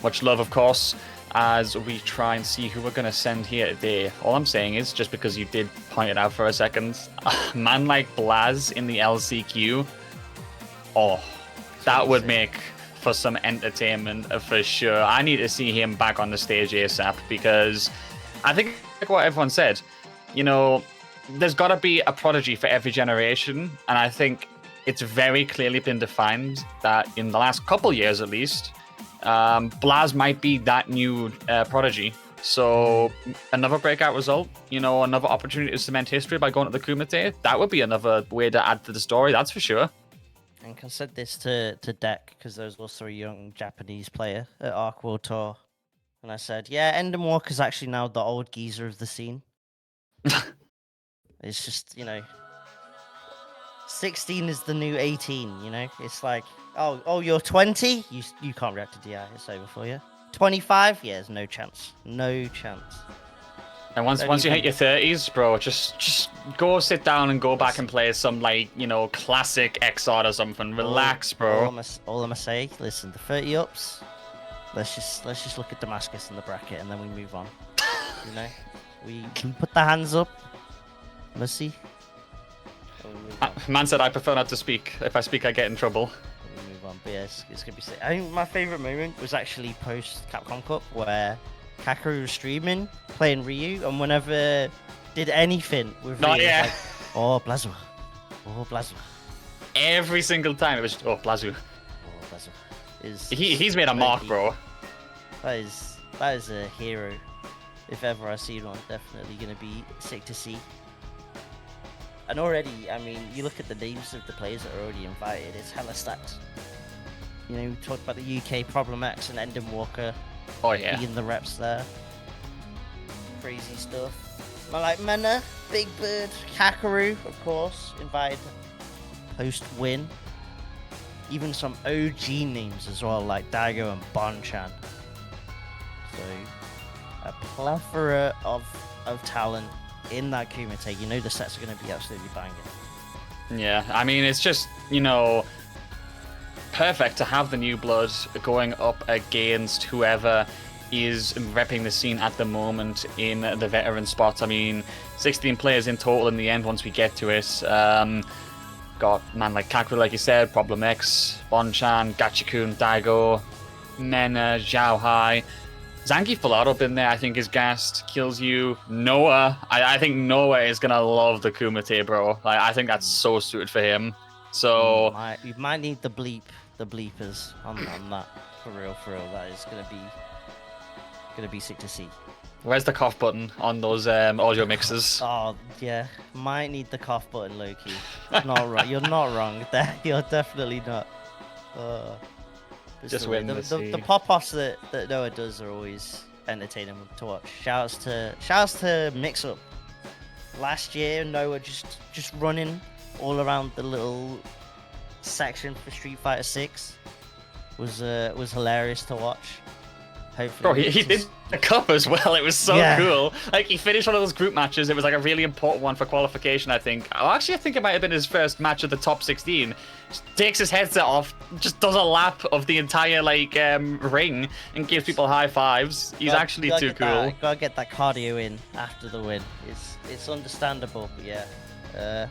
Much love, of course, as we try and see who we're going to send here today. All I'm saying is, just because you did point it out for a second, a man like Blaz in the LCQ, oh, that would make for some entertainment for sure. I need to see him back on the stage ASAP, because I think, like what everyone said, you know, there's got to be a prodigy for every generation, and I think it's very clearly been defined that in the last couple years at least, Blaz might be that new prodigy. So another breakout result, you know, another opportunity to cement history by going to the Kumite, that would be another way to add to the story, that's for sure. And I said this to Deck, because there was also a young Japanese player at Arc World Tour, and I said, yeah, Enden Walker's actually now the old geezer of the scene. It's just, you know, 16 is the new 18, you know? It's like, oh, you're 20? You can't react to DI, it's over for you. 25? Yeah, there's no chance. No chance. And once you hit your 30s, bro, just go sit down and go back and play some, like, you know, classic XR or something. Relax, bro. All I'm gonna say, listen, the 30 ups, let's just look at Damascus in the bracket and then we move on. You know? We can put the hands up. Let's see. Man said I prefer not to speak. If I speak, I get in trouble. We move on, but yeah, it's gonna be sick. I think my favorite moment was actually post Capcom Cup, where Kakeru was streaming, playing Ryu, and whenever did anything with Ryu, like, oh Blazu, oh Blazu. Every single time it was, oh Blazu. Oh Blazu. He's made a mark, bro. That is a hero. If ever I see one, definitely gonna be sick to see. And already, I mean, you look at the names of the players that are already invited, it's hella stacked. You know, we talked about the UK, Problem X and Endem Walker Oh yeah. being the reps there. Crazy stuff. But like Mena, Big Bird, Kakaru, of course, invited post-win. Even some OG names as well, like Daigo and Bonchan. So, a plethora of talent in that Kumite. You know the sets are going to be absolutely banging. Yeah, I mean, it's just, you know, perfect to have the new blood going up against whoever is repping the scene at the moment in the veteran spot. I mean, 16 players in total in the end once we get to it. Got man like Kakaru, like you said, Problem X, Bonchan, Gachikun, Daigo, Mena, Zhao Hai. Zangief Vallado been there, I think, is gassed. Kills you. Noah. I think Noah is going to love the Kumite, bro. Like, I think that's so suited for him. So... You might need the bleepers on that. For real. That is gonna be sick to see. Where's the cough button on those audio mixes? Oh, yeah. Might need the cough button, Loki. Not right. You're not wrong there. You're definitely not. Just waiting to see. The pop-offs that Noah does are always entertaining to watch. Shouts to Mix Up. Last year, Noah just running all around the little section for Street Fighter 6 was hilarious to watch. Hopefully, bro, he did the cup as well. It was so cool. Like, he finished one of those group matches. It was like a really important one for qualification, I think. Oh, actually, I think it might have been his first match of the top 16. Just takes his headset off, just does a lap of the entire like ring, and gives people high fives. He's actually too cool. Gotta get that cardio in after the win. It's understandable, but yeah.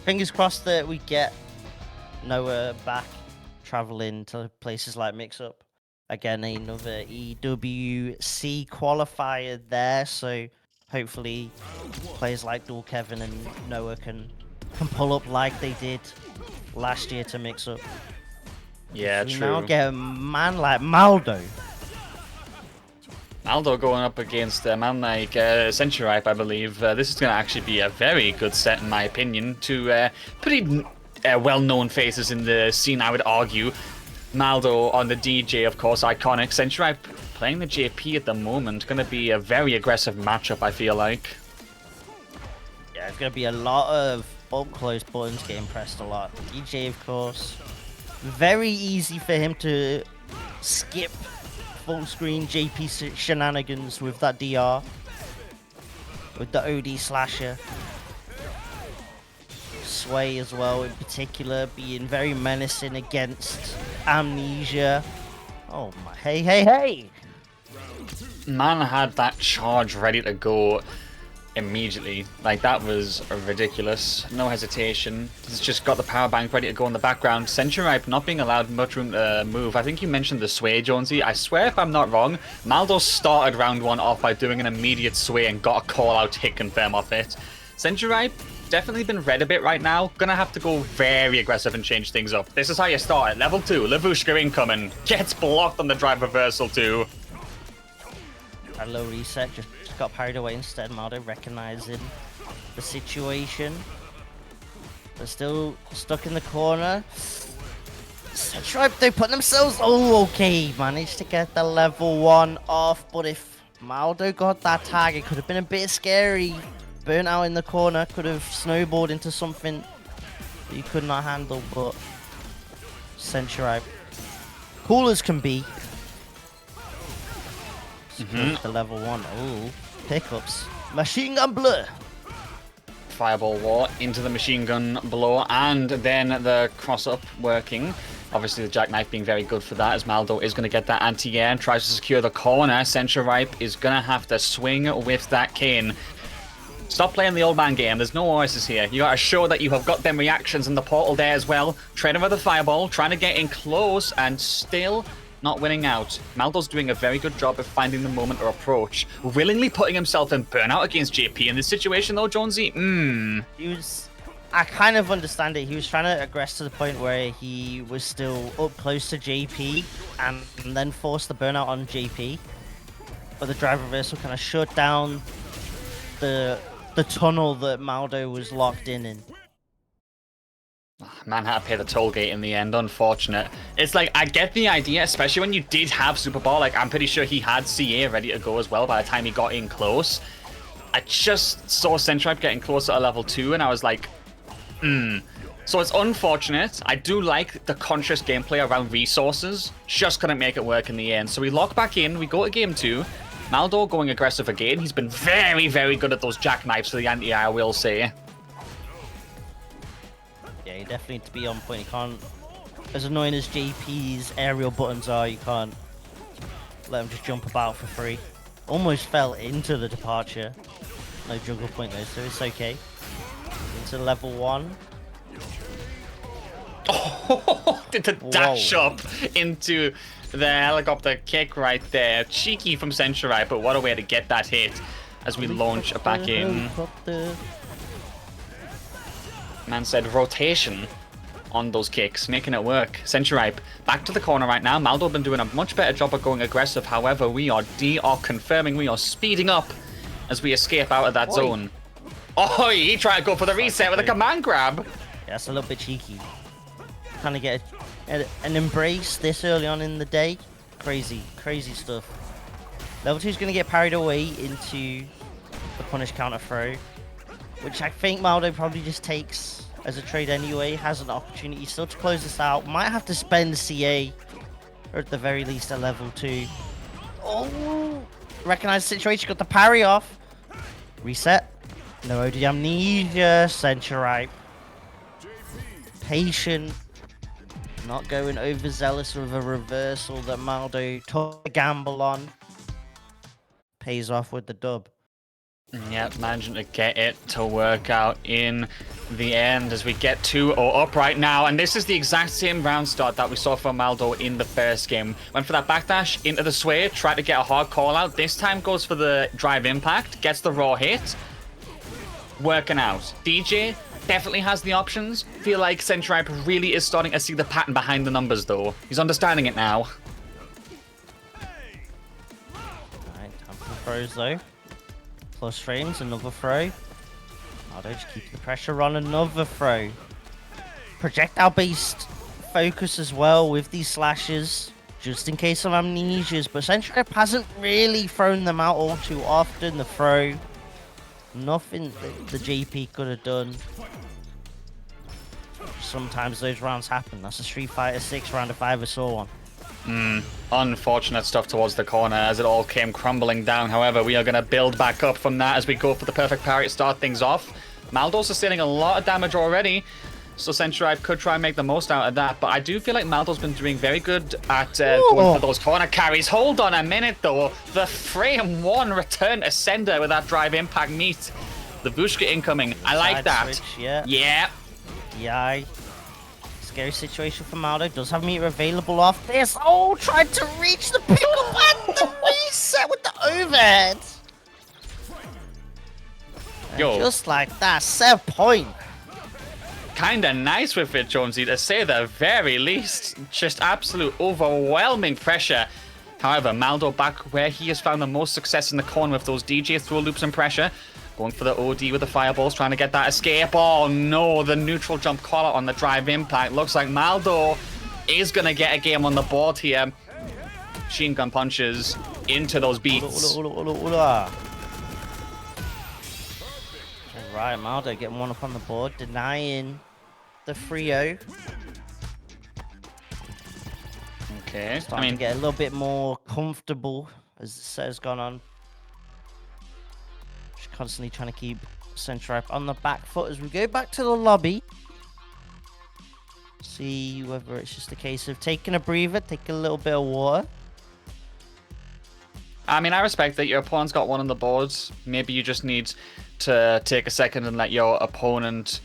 Fingers crossed that we get Noah back, traveling to places like Mix Up. Again, another EWC qualifier there, so hopefully players like Dual Kevin and Noah can pull up like they did last year to Mix Up. Yeah, true. Now get a man like Maldo. Maldo going up against a man like Centuripe, I believe. This is going to actually be a very good set, in my opinion. Two pretty well-known faces in the scene, I would argue. Maldo on the DJ, of course, iconic. Centuripe playing the JP at the moment. Going to be a very aggressive matchup, I feel like. Yeah, it's going to be a lot of up-close buttons getting pressed a lot. DJ, of course. Very easy for him to skip full-screen JP shenanigans with that DR. With the OD slasher. Sway as well, in particular, being very menacing against Amnesia. Oh my, hey! Man had that charge ready to go immediately. Like, that was ridiculous. No hesitation. He's just got the power bank ready to go in the background. Centuripe not being allowed much room to move. I think you mentioned the sway, Jonesy. I swear, if I'm not wrong, Maldo started round one off by doing an immediate sway and got a call-out hit confirm off it. Centuripe definitely been read a bit right now. Gonna have to go very aggressive and change things up. This is how you start it. Level 2, Lavushka incoming. Gets blocked on the drive reversal too. A low reset, just got parried away instead. Maldo recognizing the situation. They're still stuck in the corner. Stripe, they put themselves... Oh, okay. Managed to get the level 1 off, but if Maldo got that tag, it could have been a bit scary. Burnt out in the corner, could have snowballed into something that you could not handle, but Centuripe, cool as can be. The level 1. Oh, pickups. Machine gun blur. Fireball war into the machine gun blow, and then the cross-up working. Obviously, the jackknife being very good for that, as Maldo is going to get that anti-air and tries to secure the corner. Centuripe is going to have to swing with that cane. Stop playing the old man game. There's no OSs here. You gotta show that you have got them reactions in the portal there as well. Trading with the fireball, trying to get in close, and still not winning out. Maldo's doing a very good job of finding the moment or approach. Willingly putting himself in burnout against JP in this situation though, Jonesy. I kind of understand it. He was trying to aggress to the point where he was still up close to JP and then forced the burnout on JP. But the drive reversal kind of shut down the tunnel that Maldo was locked in. Man had to pay the toll gate in the end, unfortunate. It's like, I get the idea, especially when you did have Super Ball. Like, I'm pretty sure he had CA ready to go as well by the time he got in close. I just saw Centripe getting closer to level 2, and I was like, So it's unfortunate. I do like the conscious gameplay around resources. Just couldn't make it work in the end. So we lock back in, we go to game 2. Maldo going aggressive again. He's been very, very good at those jackknives for the anti-air, I will say. Yeah, you definitely need to be on point. You can't, as annoying as JP's aerial buttons are, you can't let him just jump about for free. Almost fell into the departure. No jungle point though, so it's okay. Into level 1. Oh, did the dash up into the helicopter kick right there. Cheeky from Centurai, but what a way to get that hit as we launch back in. Man said rotation on those kicks, making it work. Centuripe back to the corner right now. Maldo been doing a much better job of going aggressive. However, we are confirming, we are speeding up as we escape out of that zone. Oh, he tried to go for the reset with a command grab. Yeah, that's a little bit cheeky. Trying to get an embrace this early on in the day. Crazy, crazy stuff. Level 2 is going to get parried away into the punish counter throw, which I think Maldo probably just takes as a trade anyway. Has an opportunity still to close this out. Might have to spend CA, or at the very least a level 2. Oh, recognize the situation, got the parry off. Reset. No OD amnesia. Centuripe. Patient. Not going overzealous with a reversal that Maldo took a gamble on. Pays off with the dub. Yep, managing to get it to work out in the end as we get 2-0 up right now. And this is the exact same round start that we saw from Maldo in the first game. Went for that backdash into the sway, tried to get a hard call out. This time goes for the drive impact, gets the raw hit. Working out. DJ definitely has the options. Feel like Centripe really is starting to see the pattern behind the numbers though. He's understanding it now. Alright, time for the throws though. Plus frames, another throw. Maldo just keep the pressure on, another throw. Projectile based focus as well with these slashes, just in case of amnesias, but Centripe hasn't really thrown them out all too often. The throw, nothing that the JP could have done. Sometimes those rounds happen. That's a Street Fighter 6 round if I ever saw one. Unfortunate stuff towards the corner as it all came crumbling down. However, we are going to build back up from that as we go for the perfect parry to start things off. Maldo's sustaining a lot of damage already, so Centripe could try and make the most out of that. But I do feel like Maldo's been doing very good at going for those corner carries. Hold on a minute though. The frame 1 return to sender with that drive impact meet. The Vushka incoming. I like that. Switch, yeah. Yeah. Scary situation for Maldo. Does have meter available off this. Oh, tried to reach the pickup and the reset with the overhead. Yo. Just like that, 7 point. Kinda nice with it, Jonesy, to say the very least. Just absolute overwhelming pressure. However, Maldo back where he has found the most success in the corner with those DJ throw loops and pressure. Going for the OD with the fireballs, trying to get that escape. Oh no, the neutral jump call out on the drive impact. Looks like Maldo is going to get a game on the board here. Machine gun punches into those beats. Alright, Maldo getting one up on the board, denying the 3-0. Okay, Starting to get a little bit more comfortable as the set has gone on. Just constantly trying to keep Centripe on the back foot as we go back to the lobby. See whether it's just a case of taking a breather, taking a little bit of water. I mean, I respect that your opponent's got one on the board. Maybe you just need to take a second and let your opponent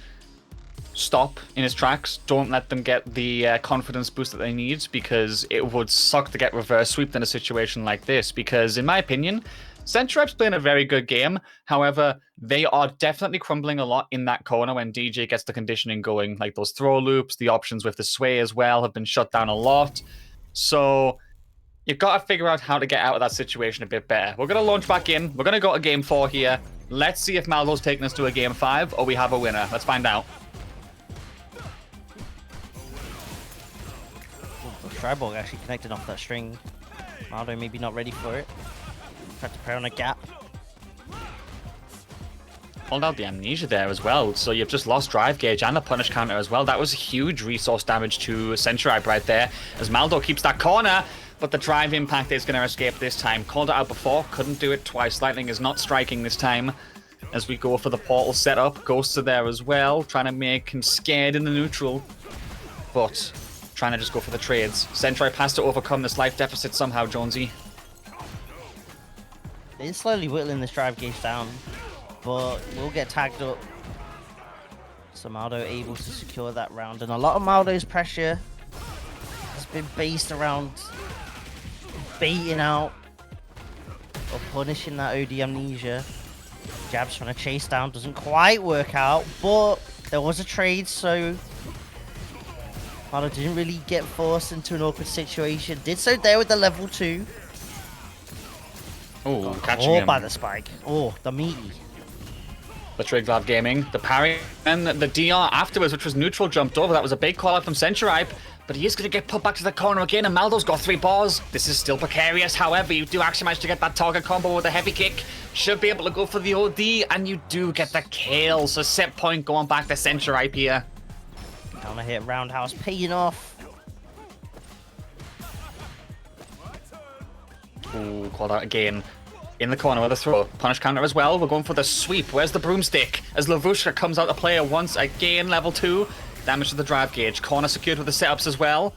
stop in his tracks. Don't let them get the confidence boost that they need, because it would suck to get reverse sweeped in a situation like this. Because in my opinion, Centripe's playing a very good game. However, they are definitely crumbling a lot in that corner when DJ gets the conditioning going. Like those throw loops, the options with the sway as well have been shut down a lot. So you've got to figure out how to get out of that situation a bit better. We're going to launch back in. We're going to go to game 4 here. Let's see if Maldo's taking us to a game 5 or we have a winner. Let's find out. Striborg actually connected off that string. Maldo maybe not ready for it. Tried to prey on a gap. Pulled out the amnesia there as well, so you've just lost drive gauge and the punish counter as well. That was huge resource damage to Centuripe right there, as Maldo keeps that corner, but the drive impact is going to escape this time. Called it out before, couldn't do it twice. Lightning is not striking this time. As we go for the portal setup, Ghosts are there as well, trying to make him scared in the neutral, but trying to just go for the trades. Centuripe has to overcome this life deficit somehow, Jonesy. They're slowly whittling this drive gauge down, but we'll get tagged up. So Maldo able to secure that round, and a lot of Maldo's pressure has been based around baiting out or punishing that OD amnesia. Jab's trying to chase down, doesn't quite work out, but there was a trade, so Maldo didn't really get forced into an awkward situation. Did so there with the level 2. Oh, catching him. By the spike. Oh, the meaty. The Triglav Gaming, the parry, and the DR afterwards, which was neutral, jumped over. That was a big call out from Centuripe, but he is going to get put back to the corner again, and Maldo's got 3 bars. This is still precarious. However, you do actually manage to get that target combo with a heavy kick. Should be able to go for the OD, and you do get the kill. So set point going back to Centuripe here. Counter hit roundhouse paying off. Ooh, called out again. In the corner with a throw. Punish counter as well. We're going for the sweep. Where's the broomstick? As Lavushka comes out to play once again. Level 2. Damage to the drive gauge. Corner secured with the setups as well.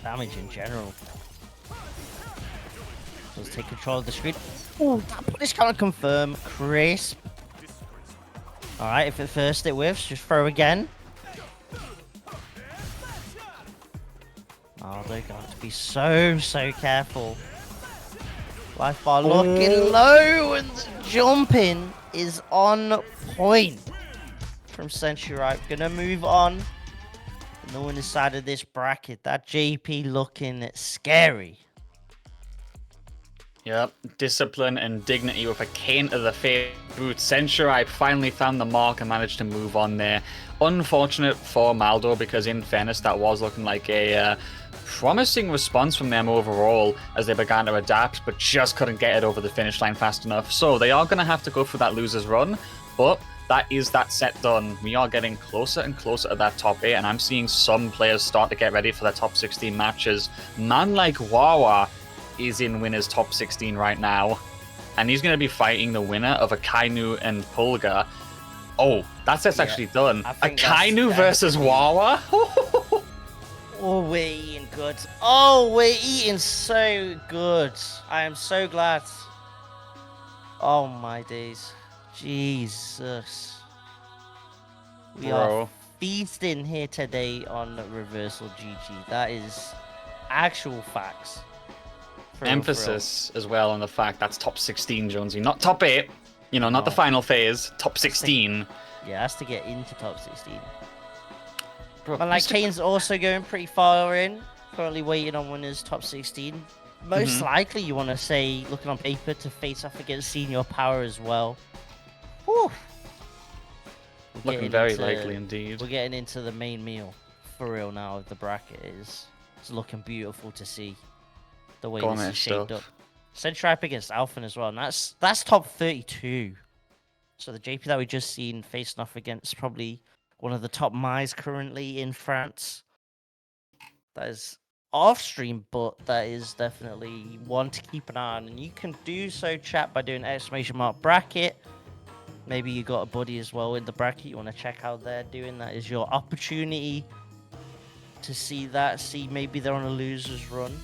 Damage in general. Let's take control of the screen. Ooh, that punish counter confirm. Crisp. Alright, if at first it whiffs, just throw again. Oh, they're going to be so careful. Life bar looking low, and the jumping is on point from Centuripe. Gonna move on. No one inside of this bracket. That JP looking scary. Yep, discipline and dignity with a cane to the face boot. Centuripe finally found the mark and managed to move on there. Unfortunate for Maldo, because in fairness, that was looking like a promising response from them overall as they began to adapt, but just couldn't get it over the finish line fast enough. So they are going to have to go for that loser's run, but that is that set done. We are getting closer and closer to that top 8, and I'm seeing some players start to get ready for the top 16 matches. Man like Wawa is in winners top 16 right now, and he's going to be fighting the winner of a Kainu and Pulga. Oh, that's actually done. A Kainu versus Wawa? Oh, we're eating good. Oh, we're eating so good. I am so glad. Oh my days. Jesus. We are feasting here today on reversalgg. That is actual facts. Emphasis as well on the fact that's top 16, Jonesy. Not top 8. You know, not the final phase. Top 16. Yeah, that's to get into top 16. Bro, but like Kane's also going pretty far in. Currently waiting on winners top 16. Most likely, you want to say, looking on paper, to face off against Senior Power as well. Whew. Looking very likely indeed. We're getting into the main meal for real now of the bracket. It's looking beautiful to see the way this is shaped up. Centuripe against Alphen as well, and that's top 32. So the JP that we just seen facing off against probably one of the top Mize currently in France. That is off stream, but that is definitely one to keep an eye on. And you can do so, chat, by doing !bracket. Maybe you got a buddy as well in the bracket. You want to check how they're doing. That is your opportunity to see that. See, maybe they're on a loser's run.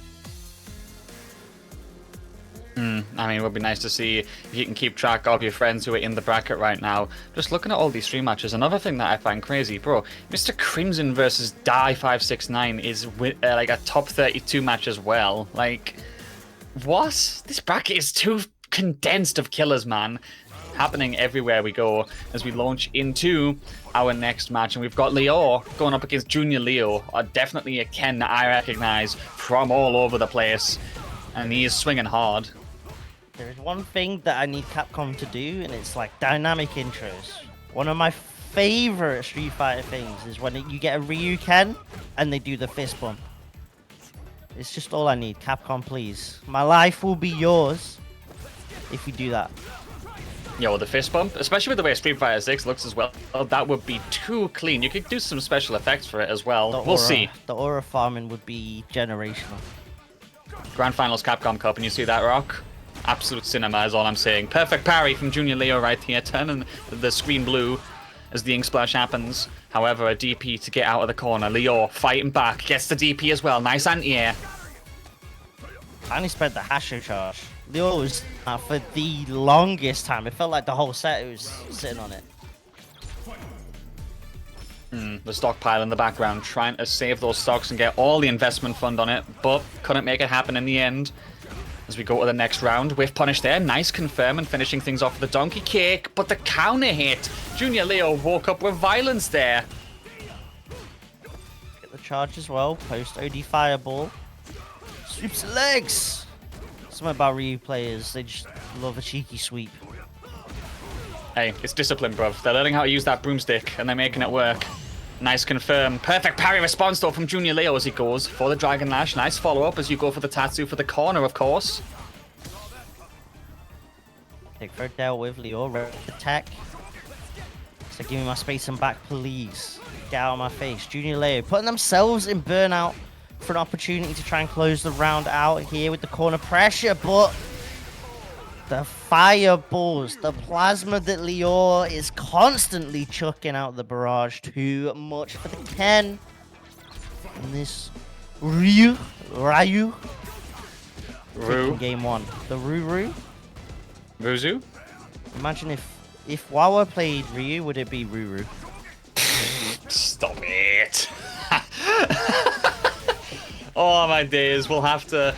I mean, it would be nice to see if you can keep track of your friends who are in the bracket right now. Just looking at all these stream matches, another thing that I find crazy, bro, Mr. Crimson versus Die569 is like a top 32 match as well. Like, what? This bracket is too condensed of killers, man. Happening everywhere we go as we launch into our next match. And we've got Leo going up against Junior Leo. Definitely a Ken that I recognize from all over the place. And he is swinging hard. There is one thing that I need Capcom to do, and it's like dynamic intros. One of my favorite Street Fighter things is when you get a Ryu Ken and they do the fist bump. It's just all I need. Capcom, please. My life will be yours if you do that. Yo, the fist bump, especially with the way Street Fighter 6 looks as well, that would be too clean. You could do some special effects for it as well. We'll see. The aura farming would be generational. Grand Finals Capcom Cup, and you see that, Rock? Absolute cinema is all I'm saying. Perfect parry from Junior Leo right here, turning the screen blue as the ink splash happens. However, a DP to get out of the corner. Leo fighting back, gets the DP as well. Nice anti-air. I only spent the Hasho charge. Leo was for the longest time. It felt like the whole set was sitting on it. The stockpile in the background, trying to save those stocks and get all the investment fund on it, but couldn't make it happen in the end. As we go to the next round, whiff punish there, nice confirm and finishing things off with the donkey kick, but the counter hit. Junior Leo woke up with violence there. Get the charge as well, post OD fireball. Sweeps the legs. Something about Ryu players, they just love a cheeky sweep. Hey, it's discipline, bruv. They're learning how to use that broomstick, and they're making it work. Nice confirm. Perfect parry response, though, from Junior Leo as he goes for the Dragon Lash. Nice follow-up as you go for the Tatsu for the corner, of course. Take for a dealt with Leo. Red attack. So give me my space and back, please. Get out of my face. Junior Leo putting themselves in burnout for an opportunity to try and close the round out here with the corner pressure, but the fireballs, the plasma that Leo is constantly chucking out the barrage. Too much for the Ken. And this Ryu. Game one. The Ruru. Ruzu? Imagine if Wawa played Ryu, would it be Ruru? Stop it. Oh my days, we'll have to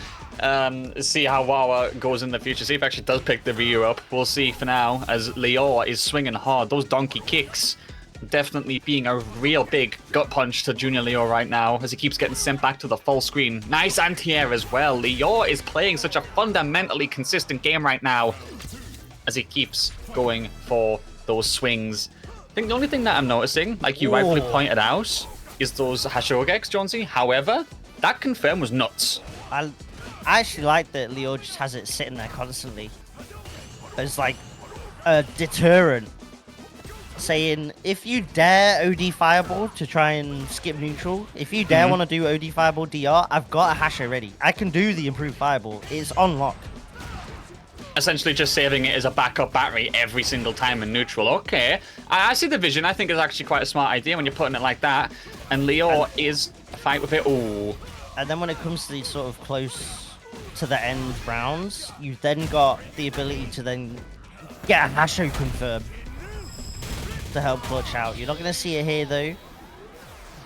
see how Wawa goes in the future. See if he actually does pick the Ryu up. We'll see for now, as Leo is swinging hard. Those donkey kicks definitely being a real big gut punch to Junior Leo right now, as he keeps getting sent back to the full screen. Nice anti-air as well. Leo is playing such a fundamentally consistent game right now, as he keeps going for those swings. I think the only thing that I'm noticing, like you rightfully pointed out, is those Hashogeks, Jonesy. However, that confirm was nuts. I actually like that Leo just has it sitting there constantly. It's like a deterrent. Saying, if you dare OD Fireball to try and skip neutral, if you dare want to do OD Fireball DR, I've got a Hasho ready. I can do the improved Fireball. It's on lock. Essentially just saving it as a backup battery every single time in neutral. Okay, I see the vision. I think it's actually quite a smart idea when you're putting it like that. And Leo is a fight with it. Ooh. And then when it comes to these sort of close to the end rounds, you've then got the ability to then get a Hasho confirm to help clutch out. You're not going to see it here though.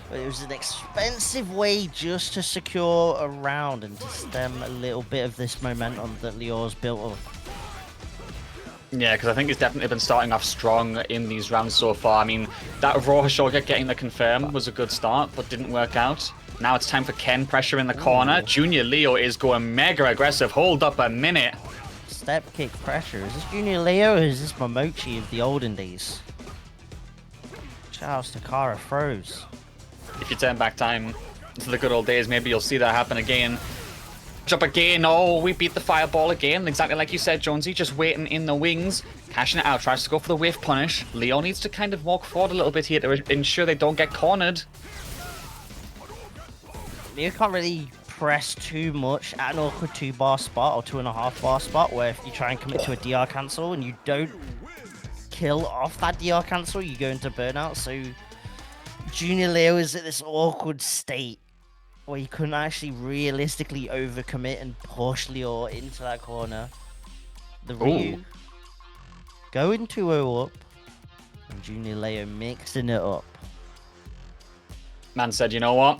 But it was an expensive way just to secure a round and to stem a little bit of this momentum that Leo's built up. Yeah, because I think he's definitely been starting off strong in these rounds so far. I mean, that raw Hashogek getting the confirm was a good start, but didn't work out. Now it's time for Ken pressure in the corner. Junior Leo is going mega aggressive. Hold up a minute. Step kick pressure. Is this Junior Leo or is this Momochi of the olden days? Charles Takara froze. If you turn back time to the good old days, maybe you'll see that happen again. Jump again. Oh, we beat the fireball again. Exactly like you said, Jonesy. Just waiting in the wings. Cashing it out. Tries to go for the whiff punish. Leo needs to kind of walk forward a little bit here to ensure they don't get cornered. Leo can't really press too much at an awkward 2-bar spot or 2.5 bar spot, where if you try and commit to a DR cancel and you don't kill off that DR cancel, you go into burnout. So Junior Leo is at this awkward state where you couldn't actually realistically overcommit and push Leo into that corner. The Ryu going 2-0 up, and Junior Leo mixing it up. Man said, you know what?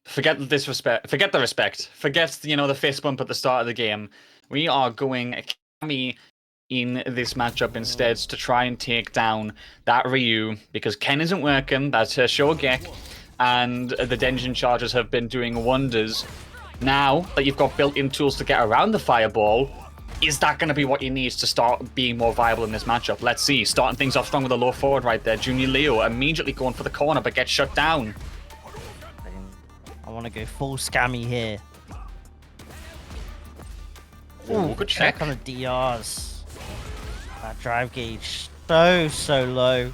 Forget the disrespect. Forget the respect. Forget, the fist bump at the start of the game. We are going Kami in this matchup instead to try and take down that Ryu, because Ken isn't working. That's her Shogek, and the Denjin charges have been doing wonders. Now that you've got built-in tools to get around the fireball, Is that going to be what you need to start being more viable in this matchup? Let's see. Starting things off strong with a low forward right there. Junior Leo immediately going for the corner, but gets shut down. I want to go full scammy here. Ooh, good check. On the DRs. That drive gauge so low.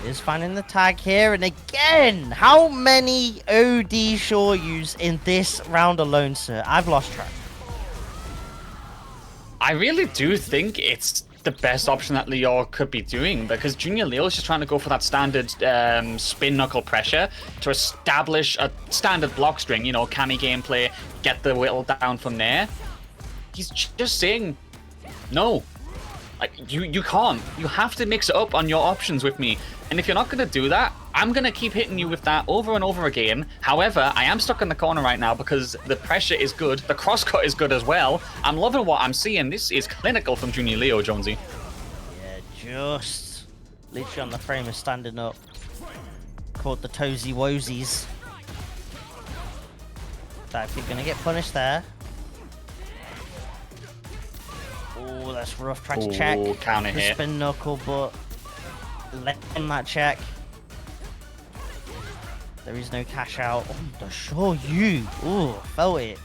Is finding the tag here, and again, how many OD Shoryus in this round alone, sir? I've lost track. I really do think it's the best option that Leo could be doing, because Junior Leo is just trying to go for that standard spin knuckle pressure to establish a standard block string, you know, Kami gameplay, get the whittle down from there. He's just saying, no, like you can't. You have to mix it up on your options with me. And if you're not going to do that, I'm going to keep hitting you with that over and over again. However, I am stuck in the corner right now because the pressure is good. The crosscut is good as well. I'm loving what I'm seeing. This is clinical from Junior Leo, Jonesy. Yeah, just literally on the frame of standing up. Caught the toesy woesies. That you're going to get punished there. Oh, that's rough. Trying to check counter the hit. Spin knuckle, but let him that check. There is no cash out. Oh, the Shoryu. Ooh, felt it.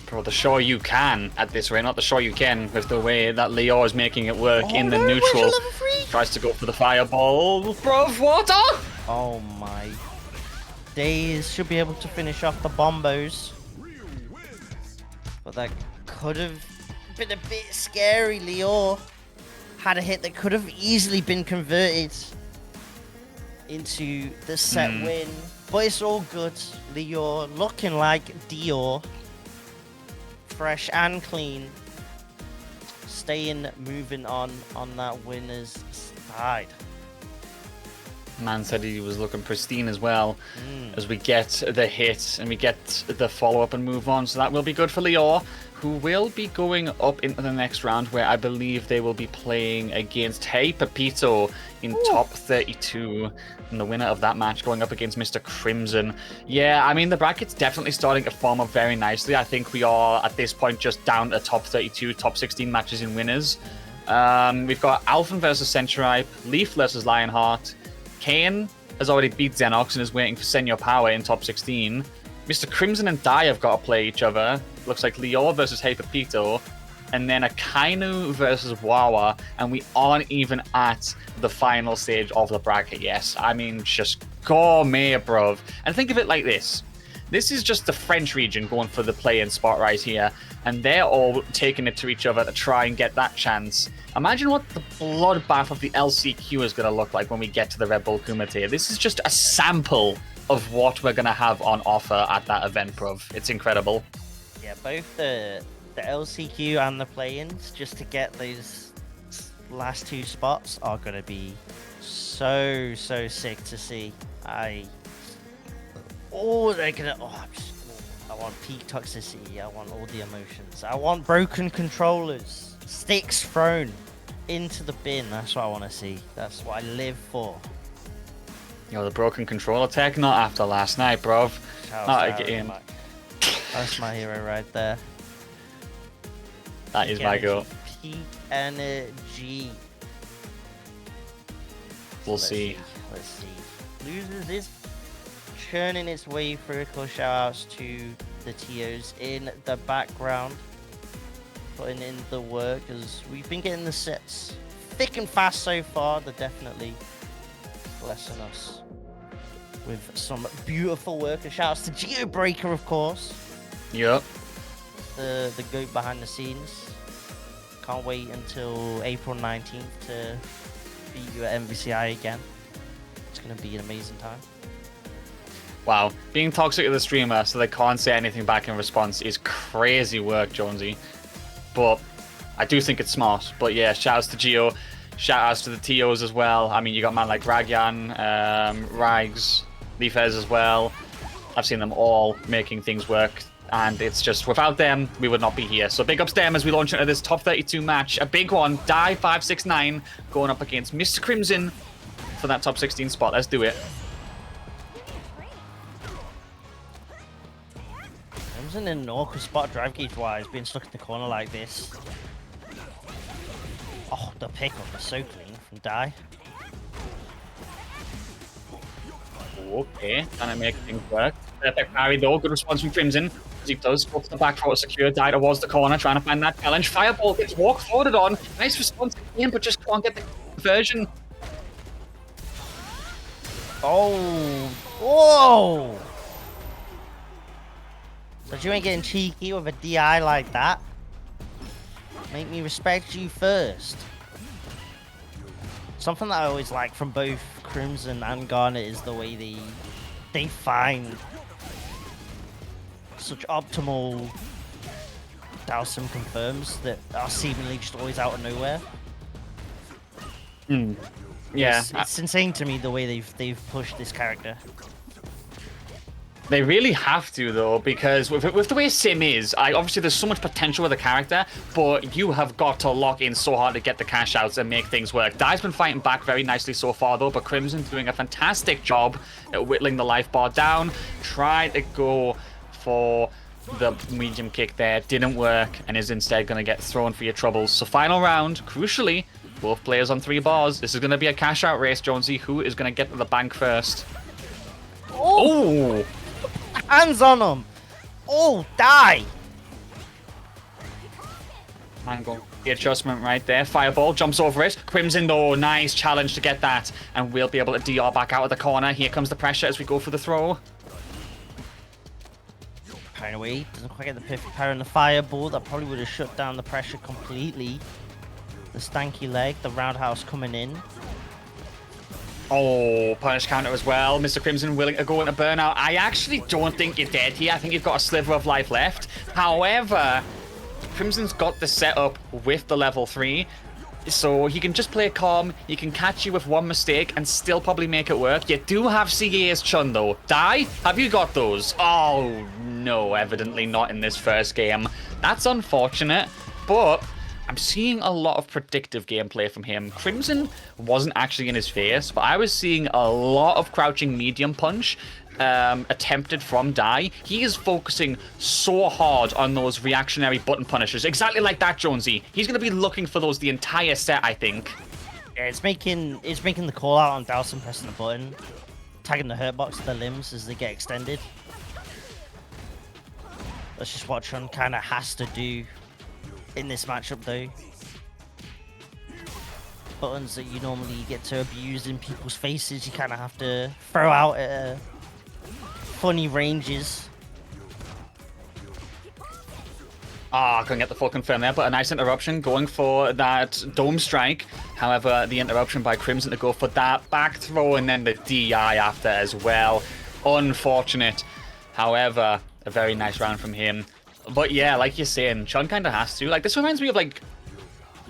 Bro, the sure you can at this rate, not the sure you can with the way that Leo is making it work in the neutral. Tries to go for the fireball. Bro, water! Oh my days. Should be able to finish off the bombos. But that could have been a bit scary. Leo had a hit that could have easily been converted into the set win. But it's all good. Leo looking like Dior. Fresh and clean. Staying moving on that winner's side. Man said he was looking pristine as well as we get the hit and we get the follow-up and move on. So that will be good for Leo, who will be going up into the next round where I believe they will be playing against Hey Pepito in top 32. And the winner of that match going up against Mr. Crimson. Yeah, I mean, the bracket's definitely starting to form up very nicely. I think we are, at this point, just down to top 32, top 16 matches in winners. We've got Alphen versus Centuripe, Leaf versus Lionheart. Kane has already beat Xenox and is waiting for Senor Power in top 16. Mr. Crimson and Dai have got to play each other. Looks like Leo versus Hey Pepito. And then Akainu versus Wawa. And we aren't even at the final stage of the bracket yet. I mean, just gourmet, bruv. And think of it like this. This is just the French region going for the play-in spot right here. And they're all taking it to each other to try and get that chance. Imagine what the bloodbath of the LCQ is going to look like when we get to the Red Bull Kumite. This is just a sample of what we're going to have on offer at that event, bruv. It's incredible. Yeah, both the LCQ and the play-ins, just to get those last two spots, are going to be so sick to see. They're gonna. I want peak toxicity. I want all the emotions. I want broken controllers, sticks thrown into the bin. That's what I want to see. That's what I live for. Yo, the broken controller tech, not after last night, bruv. Not again. That's my hero right there. That is my goal. Peak energy. Let's see. Losers is churning its way through. Shoutouts to the TOs in the background, putting in the work, as we've been getting the sets thick and fast so far. They're definitely blessing us with some beautiful work. And shoutouts to Geobreaker, of course. Yep. The goat behind the scenes. Can't wait until April 19th to beat you at MVCI again. It's going to be an amazing time. Wow, being toxic to the streamer so they can't say anything back in response is crazy work, Jonesy. But I do think it's smart. But yeah, shoutouts to Geo, shoutouts to the TOs as well. I mean, you got man like Ragyan, Rags, Leafez as well. I've seen them all making things work. And it's just, without them, we would not be here. So big ups to them as we launch into this top 32 match. A big one, Die 569 going up against Mr. Crimson for that top 16 spot. Let's do it. Crimson in an awkward spot drive gauge wise, being stuck in the corner like this. Oh, the pickup is so clean from Die. Okay, trying to make things work. Perfect parry though, good response from Crimson. As he does, puts the back throw secure, Die towards the corner, trying to find that challenge. Fireball gets walk forwarded on. Nice response again, but just can't get the conversion. Oh, whoa! But you ain't getting cheeky with a DI like that. Make me respect you first. Something that I always like from both Crimson and Garnet is the way they find such optimal Dhalsim confirms that are seemingly just always out of nowhere. Yeah, It's insane to me the way they've pushed this character. they really have to though, because with the way Sim is, obviously there's so much potential with the character, but you have got to lock in so hard to get the cash outs and make things work. Dai's been fighting back very nicely so far though, but Crimson's doing a fantastic job at whittling the life bar down. Tried to go for the medium kick there, didn't work, and is instead going to get thrown for your troubles. So final round, crucially, both players on 3 bars. This is going to be a cash out race, Jonesy. Who is going to get to the bank first? Oh! Hands on him! Oh, Die! Angle. The adjustment right there. Fireball jumps over it. Crimson though, nice challenge to get that. And we'll be able to DR back out of the corner. Here comes the pressure as we go for the throw. Parrying away, doesn't quite get the perfect parry on the fireball. That probably would have shut down the pressure completely. The stanky leg, the roundhouse coming in. Oh, punish counter as well. Mr. Crimson willing to go into burnout. I actually don't think you're dead here. I think you've got a sliver of life left. However, Crimson's got the setup with the level 3. So he can just play calm. He can catch you with one mistake and still probably make it work. You do have CA's Chun though. Die? Have you got those? Oh, no. Evidently not in this first game. That's unfortunate. But I'm seeing a lot of predictive gameplay from him. Crimson wasn't actually in his face, but I was seeing a lot of crouching medium punch attempted from Die. He is focusing so hard on those reactionary button punishes. Exactly like that, Jonesy. He's going to be looking for those the entire set, I think. Yeah, it's making the call out on Dhalsim pressing the button, tagging the hurt box to the limbs as they get extended. That's just what Chun kind of has to do in this matchup though. Buttons that you normally get to abuse in people's faces, you kind of have to throw out at funny ranges. Ah, couldn't get the full confirm there, but a nice interruption going for that dome strike. However, the interruption by Crimson to go for that back throw and then the DI after as well. Unfortunate. However, a very nice round from him. But yeah, like you're saying, Chun kind of has to. Like, this reminds me of, like,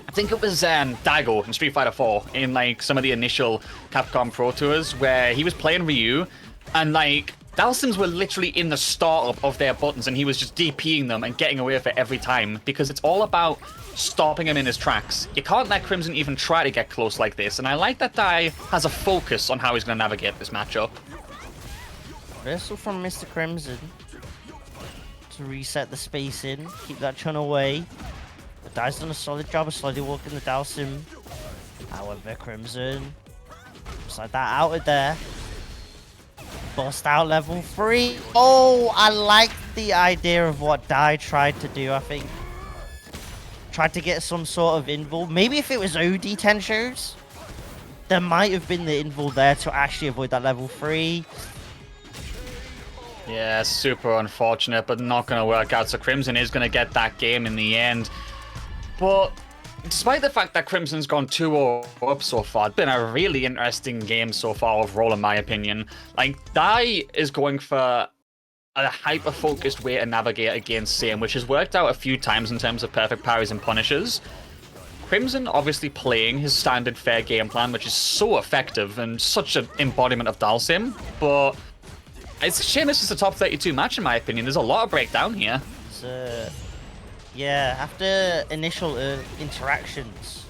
I think it was Daigo in Street Fighter 4 in, like, some of the initial Capcom Pro Tours where he was playing Ryu and, like, Dhalsims were literally in the startup of their buttons and he was just DPing them and getting away with it every time because it's all about stopping him in his tracks. You can't let Crimson even try to get close like this, and I like that Dai has a focus on how he's going to navigate this matchup. Reversal from Mr. Crimson to reset the spacing, keep that Chun away. The Dai's done a solid job of slowly walking the Dhalsim. However, Crimson, just like that, out of there. Bust out level 3. Oh, I like the idea of what Dai tried to do, I think. Tried to get some sort of invul. Maybe if it was OD Tenshos, there might have been the invul there to actually avoid that level 3. Yeah, super unfortunate, but not going to work out. So Crimson is going to get that game in the end. But despite the fact that Crimson's gone 2-0 up so far, it's been a really interesting game so far overall, in my opinion. Like, Dai is going for a hyper-focused way to navigate against Sim, which has worked out a few times in terms of perfect parries and punishes. Crimson obviously playing his standard fair game plan, which is so effective and such an embodiment of Dhalsim, but it's a shame this is a top 32 match in my opinion. There's a lot of breakdown here. Yeah, after initial interactions,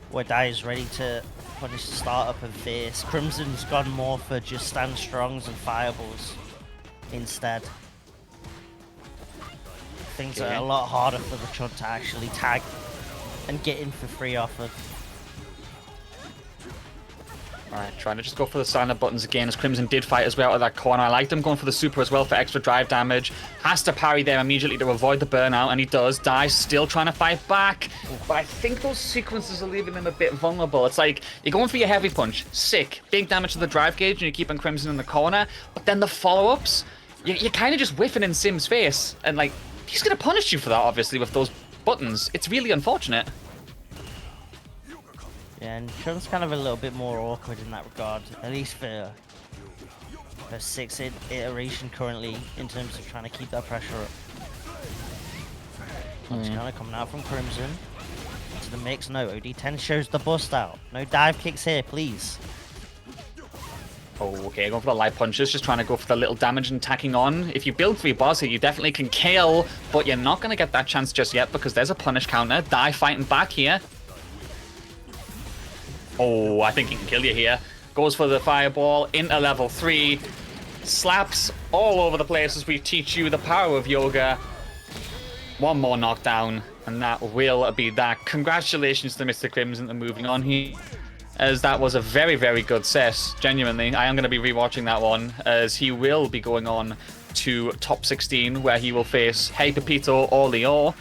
where Dai is ready to punish the startup of this, Crimson's gone more for just stand strongs and fireballs instead. things are a lot harder for the Chun to actually tag and get in for free off of. Alright, trying to just go for the silent buttons again as Crimson did fight his way out of that corner. I liked him going for the super as well for extra drive damage. Has to parry there immediately to avoid the burnout, and he does. Dai still trying to fight back. But I think those sequences are leaving him a bit vulnerable. It's like, you're going for your heavy punch. Sick. Big damage to the drive gauge, and you're keeping Crimson in the corner. But then the follow-ups, you're kind of just whiffing in Sim's face. And like, he's going to punish you for that, obviously, with those buttons. It's really unfortunate. Yeah, and Chun's kind of a little bit more awkward in that regard, at least for 6th iteration currently, in terms of trying to keep that pressure up. It's kind of coming out from Crimson into the mix. No, OD10 shows the bust out. No dive kicks here, please. Oh, okay, going for the light punches, just trying to go for the little damage and tacking on. If you build 3 bars here, you definitely can kill, but you're not going to get that chance just yet because there's a punish counter. Dai fighting back here. Oh, I think he can kill you here. Goes for the fireball into level 3. Slaps all over the place as we teach you the power of yoga. One more knockdown, and that will be that. Congratulations to Mr. Crimson for moving on here, as that was a very, very good set. Genuinely, I am going to be rewatching that one, as he will be going on to top 16, where he will face Hey Pepito or Leo,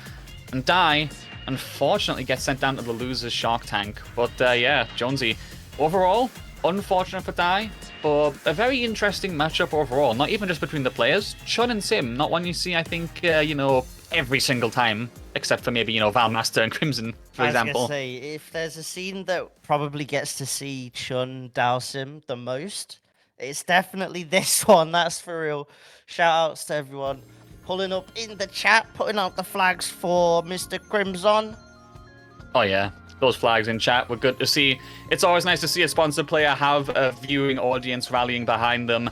and Dai unfortunately gets sent down to the loser's Shark Tank. But yeah, Jonesy, overall, unfortunate for Dai, but a very interesting matchup overall. Not even just between the players. Chun and Sim, not one you see, I think, you know, every single time, except for maybe, you know, Valmaster and Crimson, for example. I was gonna say, if there's a scene that probably gets to see Chun dow Sim the most, it's definitely this one, that's for real. Shout outs to everyone pulling up in the chat, putting out the flags for Mr. Crimson. Oh yeah, those flags in chat were good to see. It's always nice to see a sponsored player have a viewing audience rallying behind them.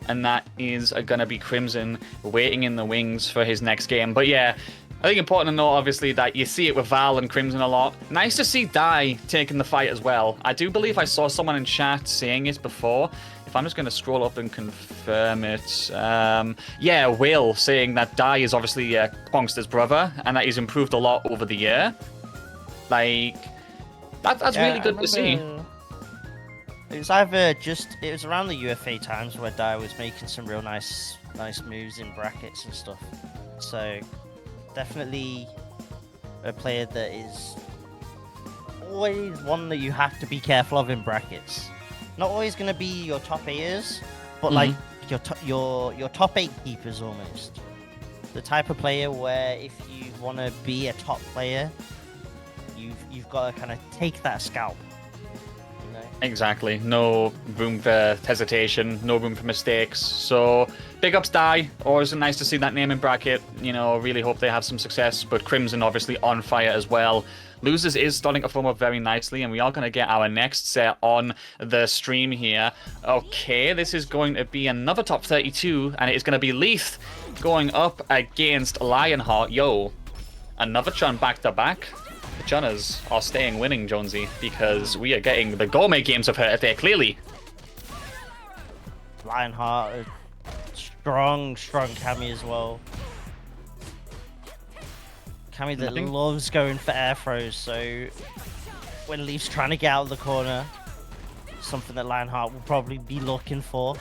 And that is going to be Crimson waiting in the wings for his next game. But yeah, I think important to note, obviously, that you see it with Val and Crimson a lot. Nice to see Dai taking the fight as well. I do believe I saw someone in chat saying it before. If I'm just going to scroll up and confirm it. Yeah, Will saying that Dai is obviously Quongster's brother and that he's improved a lot over the year. Like, that's really good to see. It was either it was around the UFA times where Dai was making some real nice moves in brackets and stuff. So, definitely a player that is always one that you have to be careful of in brackets. Not always going to be your top 8ers, but like your top 8 keepers almost. The type of player where if you want to be a top player, you've got to kind of take that scalp. You know? Exactly. No room for hesitation, no room for mistakes. So big ups Dai. Always nice to see that name in bracket. You know, really hope they have some success. But Crimson obviously on fire as well. Losers is starting to form up very nicely, and we are going to get our next set on the stream here. Okay, this is going to be another top 32, and it is going to be Leith going up against Lionheart. Yo, another Chun back-to-back. The Chunners are staying winning, Jonesy, because we are getting the gourmet games of her there, clearly. Lionheart, strong Cammy as well. Cammy that loves going for air throws, so when Leaf's trying to get out of the corner, something that Lionheart will probably be looking for.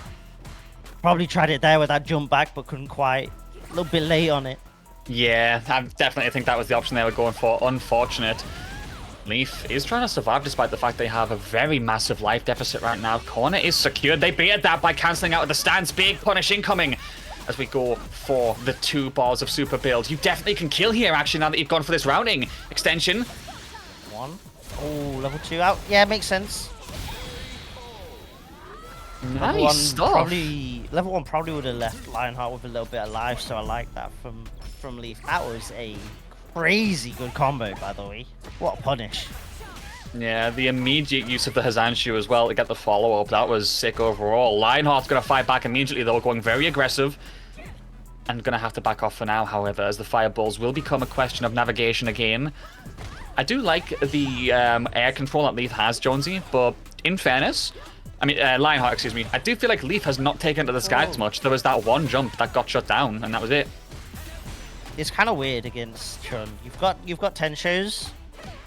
Probably tried it there with that jump back, but couldn't quite. A little bit late on it. Yeah, I definitely think that was the option they were going for. Unfortunate. Leaf is trying to survive despite the fact they have a very massive life deficit right now. Corner is secured. They baited that by cancelling out of the stance. Big punish incoming as we go for the 2 bars of super build. You definitely can kill here, actually, now that you've gone for this rounding extension. 1. Oh, level 2 out. Yeah, makes sense. Nice stuff. Level 1 probably would have left Lionheart with a little bit of life, so I like that from Leaf. That was a crazy good combo, by the way. What a punish. Yeah, the immediate use of the Hazanshu as well to get the follow-up. That was sick overall. Lionheart's going to fight back immediately, though, going very aggressive. And going to have to back off for now, however, as the fireballs will become a question of navigation again. I do like the air control that Leaf has, Jonesy, but in fairness, Lionheart, excuse me, I do feel like Leaf has not taken to the sky as much. There was that one jump that got shut down, and that was it. it's kind of weird against Chun. You've got Tenshos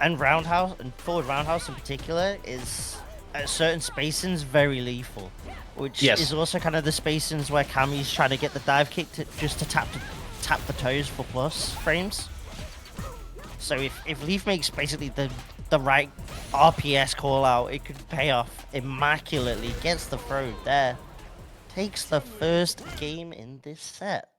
and roundhouse, and forward roundhouse in particular is at certain spacings very lethal, which is also kind of the spacings where Kami's trying to get the dive kick to just to tap the toes for plus frames. So if Leaf makes basically the right RPS call out, it could pay off immaculately. Gets the throw there, takes the first game in this set.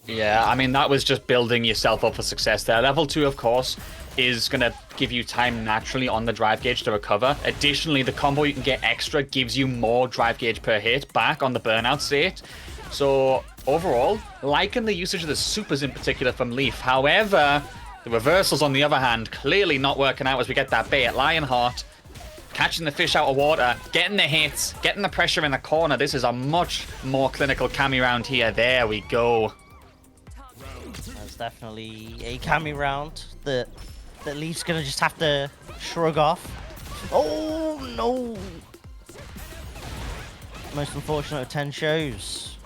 Yeah, I mean, that was just building yourself up for success there. Level 2, of course, is going to give you time naturally on the drive gauge to recover. Additionally, the combo you can get extra gives you more drive gauge per hit back on the burnout state. So, overall, liking the usage of the supers in particular from Leaf. However, the reversals, on the other hand, clearly not working out as we get that bait. Lionheart catching the fish out of water, getting the hits, getting the pressure in the corner. This is a much more clinical Kami round here. There we go. That's definitely a Kami round that Leaf's gonna just have to shrug off. Oh no! Most unfortunate of 10 shows.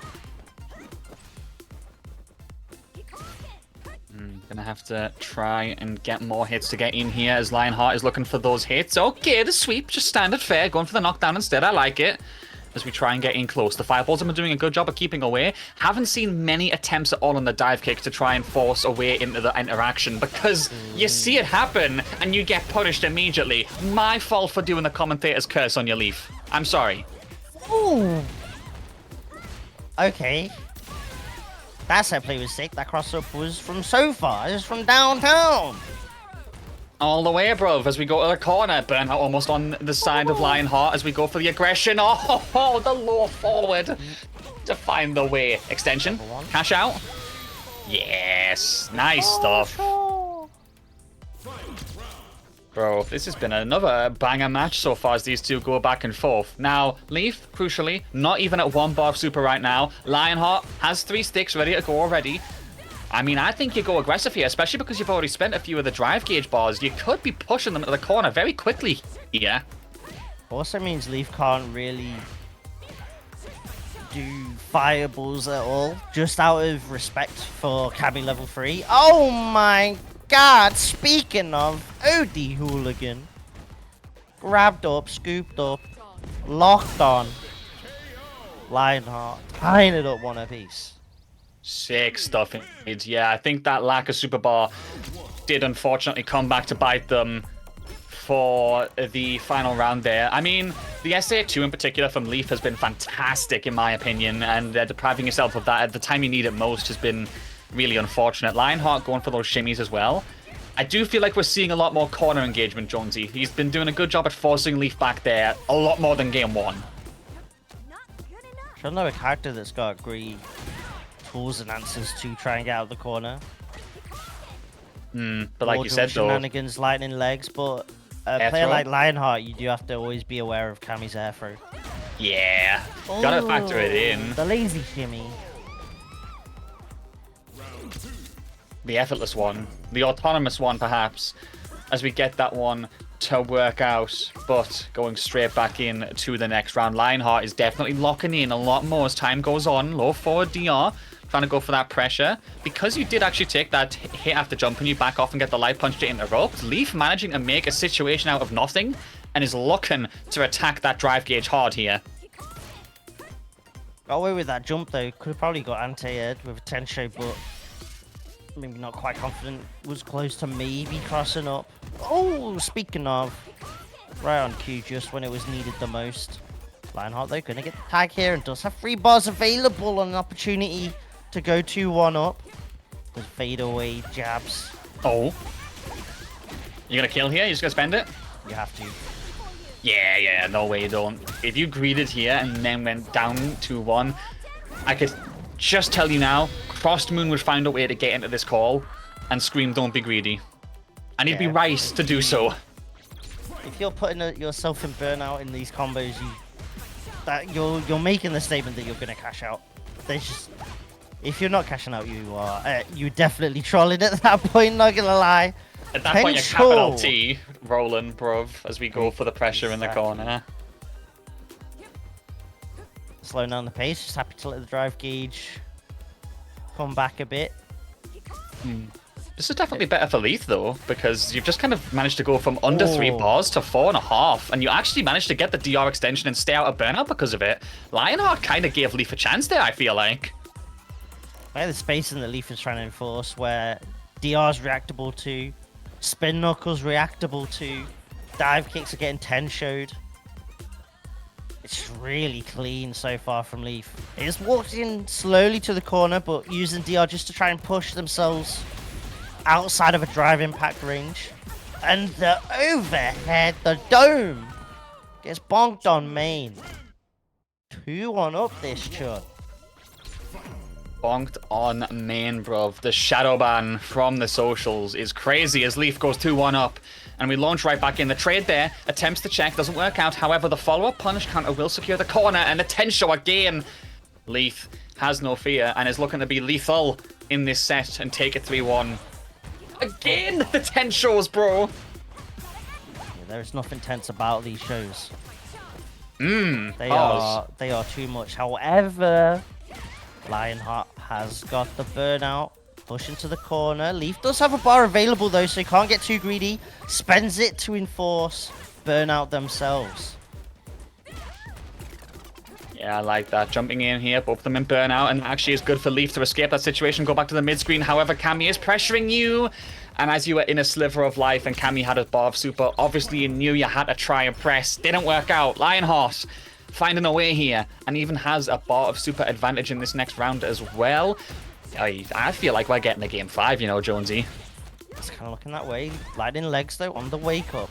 Gonna have to try and get more hits to get in here as Lionheart is looking for those hits. Okay, the sweep, just standard fare, going for the knockdown instead. I like it. As we try and get in close. The Fireballs have been doing a good job of keeping away. Haven't seen many attempts at all on the dive kick to try and force a way into the interaction because you see it happen and you get punished immediately. My fault for doing the commentator's curse on your Leaf. I'm sorry. Ooh. Okay. That set play was sick. That cross up was from so far. It was from downtown. All the way, bro, as we go to the corner. Burnout almost on the side of Lionheart as we go for the aggression. Oh, the low forward to find the way. Extension. Cash out. Yes. Nice stuff. Bro, this has been another banger match so far as these two go back and forth. Now, Leaf, crucially, not even at 1 bar of super right now. Lionheart has 3 sticks ready to go already. I mean, I think you go aggressive here, especially because you've already spent a few of the drive gauge bars. You could be pushing them into the corner very quickly here. Also means Leaf can't really do fireballs at all, just out of respect for Kami level 3. Oh my god, speaking of OD Hooligan. Grabbed up, scooped up, locked on. Lionheart, tying it up one apiece. Sick stuff indeed. Yeah, I think that lack of super bar did unfortunately come back to bite them for the final round there. I mean, the SA2 in particular from Leaf has been fantastic in my opinion, and depriving yourself of that at the time you need it most has been really unfortunate. Lionheart going for those shimmies as well. I do feel like we're seeing a lot more corner engagement, Jonesy. He's been doing a good job at forcing Leaf back there, a lot more than game 1. Should know a character that's got great tools and answers to try and get out of the corner. But like you said, though, shenanigans, lightning legs, but a player like Lionheart, you do have to always be aware of Kami's air throw. Yeah, gotta factor it in. The lazy shimmy. The effortless one, the autonomous one, perhaps, as we get that one to work out, but going straight back in to the next round. Lionheart is definitely locking in a lot more as time goes on. Low forward DR, trying to go for that pressure. Because you did actually take that hit after jumping, you back off and get the light punch to interrupt. Leaf managing to make a situation out of nothing and is looking to attack that drive gauge hard here. Got away with that jump though. Could have probably got anti-ed with a Tensho, but maybe not quite confident. Was close to maybe crossing up. Oh, speaking of, right on cue just when it was needed the most. Lionheart though gonna get the tag here and does have 3 bars available on an opportunity to go 2-1 up. Does fade away jabs. Oh. You gonna kill here? You just gonna spend it? You have to. Yeah, no way you don't. If you greeted here and then went down 2-1, I could just tell you now, Crossed Moon would find a way to get into this call and scream, don't be greedy. And he'd be right to do so. If you're putting yourself in burnout in these combos, you're making the statement that you're gonna cash out. There's just, if you're not cashing out, you're definitely trolling at that point. Not gonna lie. At that point, you're capital T rolling, bruv, as we go for the pressure in the corner. Slowing down the pace. Just happy to let the drive gauge come back a bit. This is definitely better for Leith, though, because you've just kind of managed to go from under 3 Oh. bars to 4.5, and you actually managed to get the DR extension and stay out of burnout because of it. Lionheart kind of gave Leith a chance there, I feel like. Where the spacing that Leaf is trying to enforce, where DR's reactable to, spin knuckles reactable to, dive kicks are getting 10 showed. It's really clean so far from Leaf. It's walked in slowly to the corner, but using DR just to try and push themselves outside of a drive impact range. And the overhead, the dome, gets bonked on main. 2-1 up this chud. Bonked on main, bruv. The shadow ban from the socials is crazy as Leaf goes 2-1 up. And we launch right back in. The trade there attempts to check, doesn't work out. However, the follow-up punish counter will secure the corner, and the Tensho again. Leaf has no fear and is looking to be lethal in this set and take it 3-1. Again, the Tenshos, bro. Yeah, there's nothing tense about these shows. They pause. are too much. However, Lionheart has got the burnout. Push into the corner. Leaf does have a bar available though, so he can't get too greedy. Spends it to enforce burnout themselves. Yeah, I like that. Jumping in here, both of them in burnout, and actually is good for Leaf to escape that situation, go back to the mid-screen. However, Cammy is pressuring you. And as you were in a sliver of life and Cammy had a bar of super, obviously you knew you had to try and press. Didn't work out. Lionheart finding a way here, and even has a bar of super advantage in this next round as well. I feel like we're getting a game 5, you know, Jonesy. It's kind of looking that way. Lightning legs though on the wake up.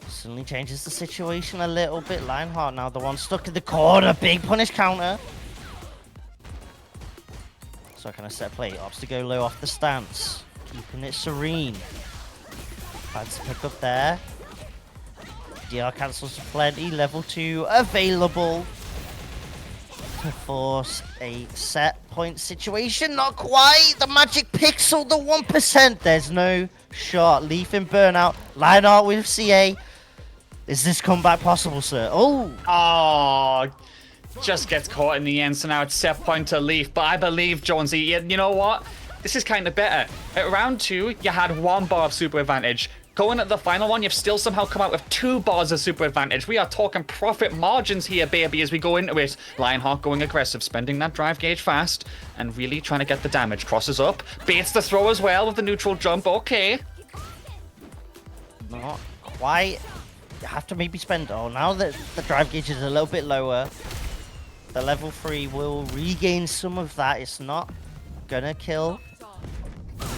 Suddenly changes the situation a little bit. Lionheart now the one stuck in the corner. Big punish counter. So can I set play? Opts to go low off the stance. Keeping it serene. Fancy pick up there. DR cancels to plenty. Level 2 available. To force a set point situation. Not quite. The magic pixel, the 1%. There's no shot. Leaf in burnout. Lionheart with CA. Is this comeback possible, sir? Oh! Oh, just gets caught in the end, so now it's set point to Leaf. But I believe, Jonesy, you know what? This is kind of better. At round 2, you had 1 bar of super advantage. Going at the final one, you've still somehow come out with 2 bars of super advantage. We are talking profit margins here, baby, as we go into it. Lionheart going aggressive, spending that drive gauge fast, and really trying to get the damage. Crosses up, baits the throw as well with the neutral jump. Okay. Not quite. You have to maybe spend... Oh, now that the drive gauge is a little bit lower, the level 3 will regain some of that. It's not gonna kill.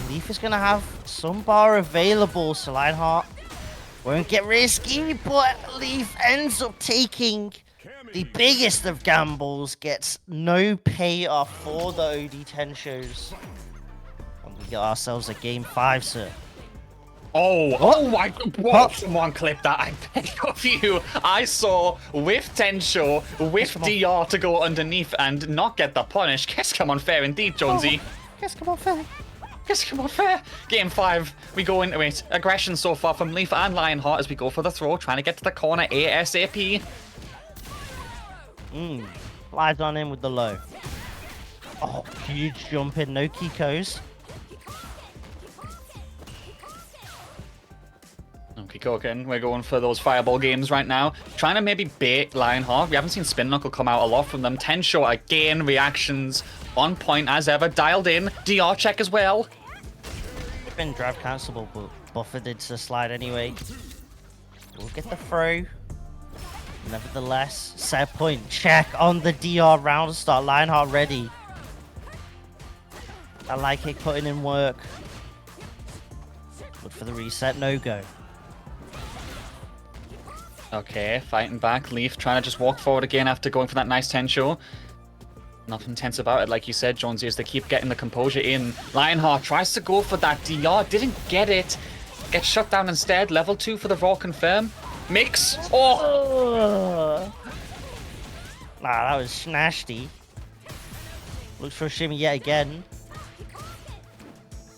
Leaf is gonna have some bar available, so Lionheart won't get risky, but Leaf ends up taking the biggest of gambles, gets no payoff for the OD10 shows. And we get ourselves a game 5, sir. Oh my, whoa, someone clip that, I beg of you. I saw with Tensho, with DR to go underneath and not get the punish. Guess come on fair indeed, Jonesy. Guess come on, fair. Guess come on fair. Game 5, we go into it. Aggression so far from Leaf and Lionheart as we go for the throw, trying to get to the corner ASAP. Slides on in with the low. Oh, huge jump in, no Kikos. Okay, Koken, we're going for those fireball games right now. Trying to maybe bait Lionheart. We haven't seen Spin Knuckle come out a lot from them. Tensho again, reactions on point as ever. Dialed in. DR check as well. Been drive cancelable, but Buffer did to slide anyway. We'll get the throw. Nevertheless, set point check on the DR round start. Lionheart ready. I like it, putting in work. Look for the reset, no go. Okay, fighting back. Leaf trying to just walk forward again after going for that nice Tensho. Nothing tense about it, like you said, Jonesy, as they keep getting the composure in. Lionheart tries to go for that DR, didn't get it. Gets shut down instead. Level 2 for the raw confirm. Mix. Oh! Nah, that was nasty. Looks for a shimmy yet again.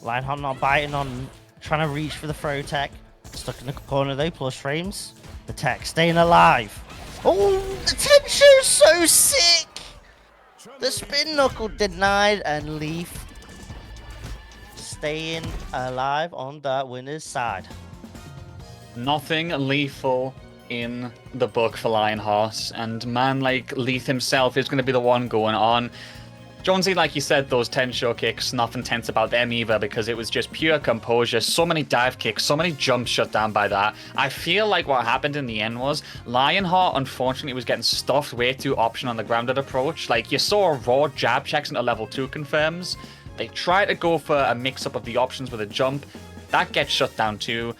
Lionheart not biting on, trying to reach for the throw tech. Stuck in the corner though, plus frames. The tech staying alive. Oh, the Tensho's so sick! The spin knuckle denied, and Leaf staying alive on that winner's side. Nothing lethal in the book for Lionheart, and man like Leith himself is going to be the one going on. Jonesy, like you said, those 10 show kicks, nothing tense about them either, because it was just pure composure. So many dive kicks, so many jumps shut down by that. I feel like what happened in the end was Lionheart, unfortunately, was getting stuffed way too option on the grounded approach. Like, you saw raw jab checks into level 2 confirms. They tried to go for a mix-up of the options with a jump. That gets shut down too.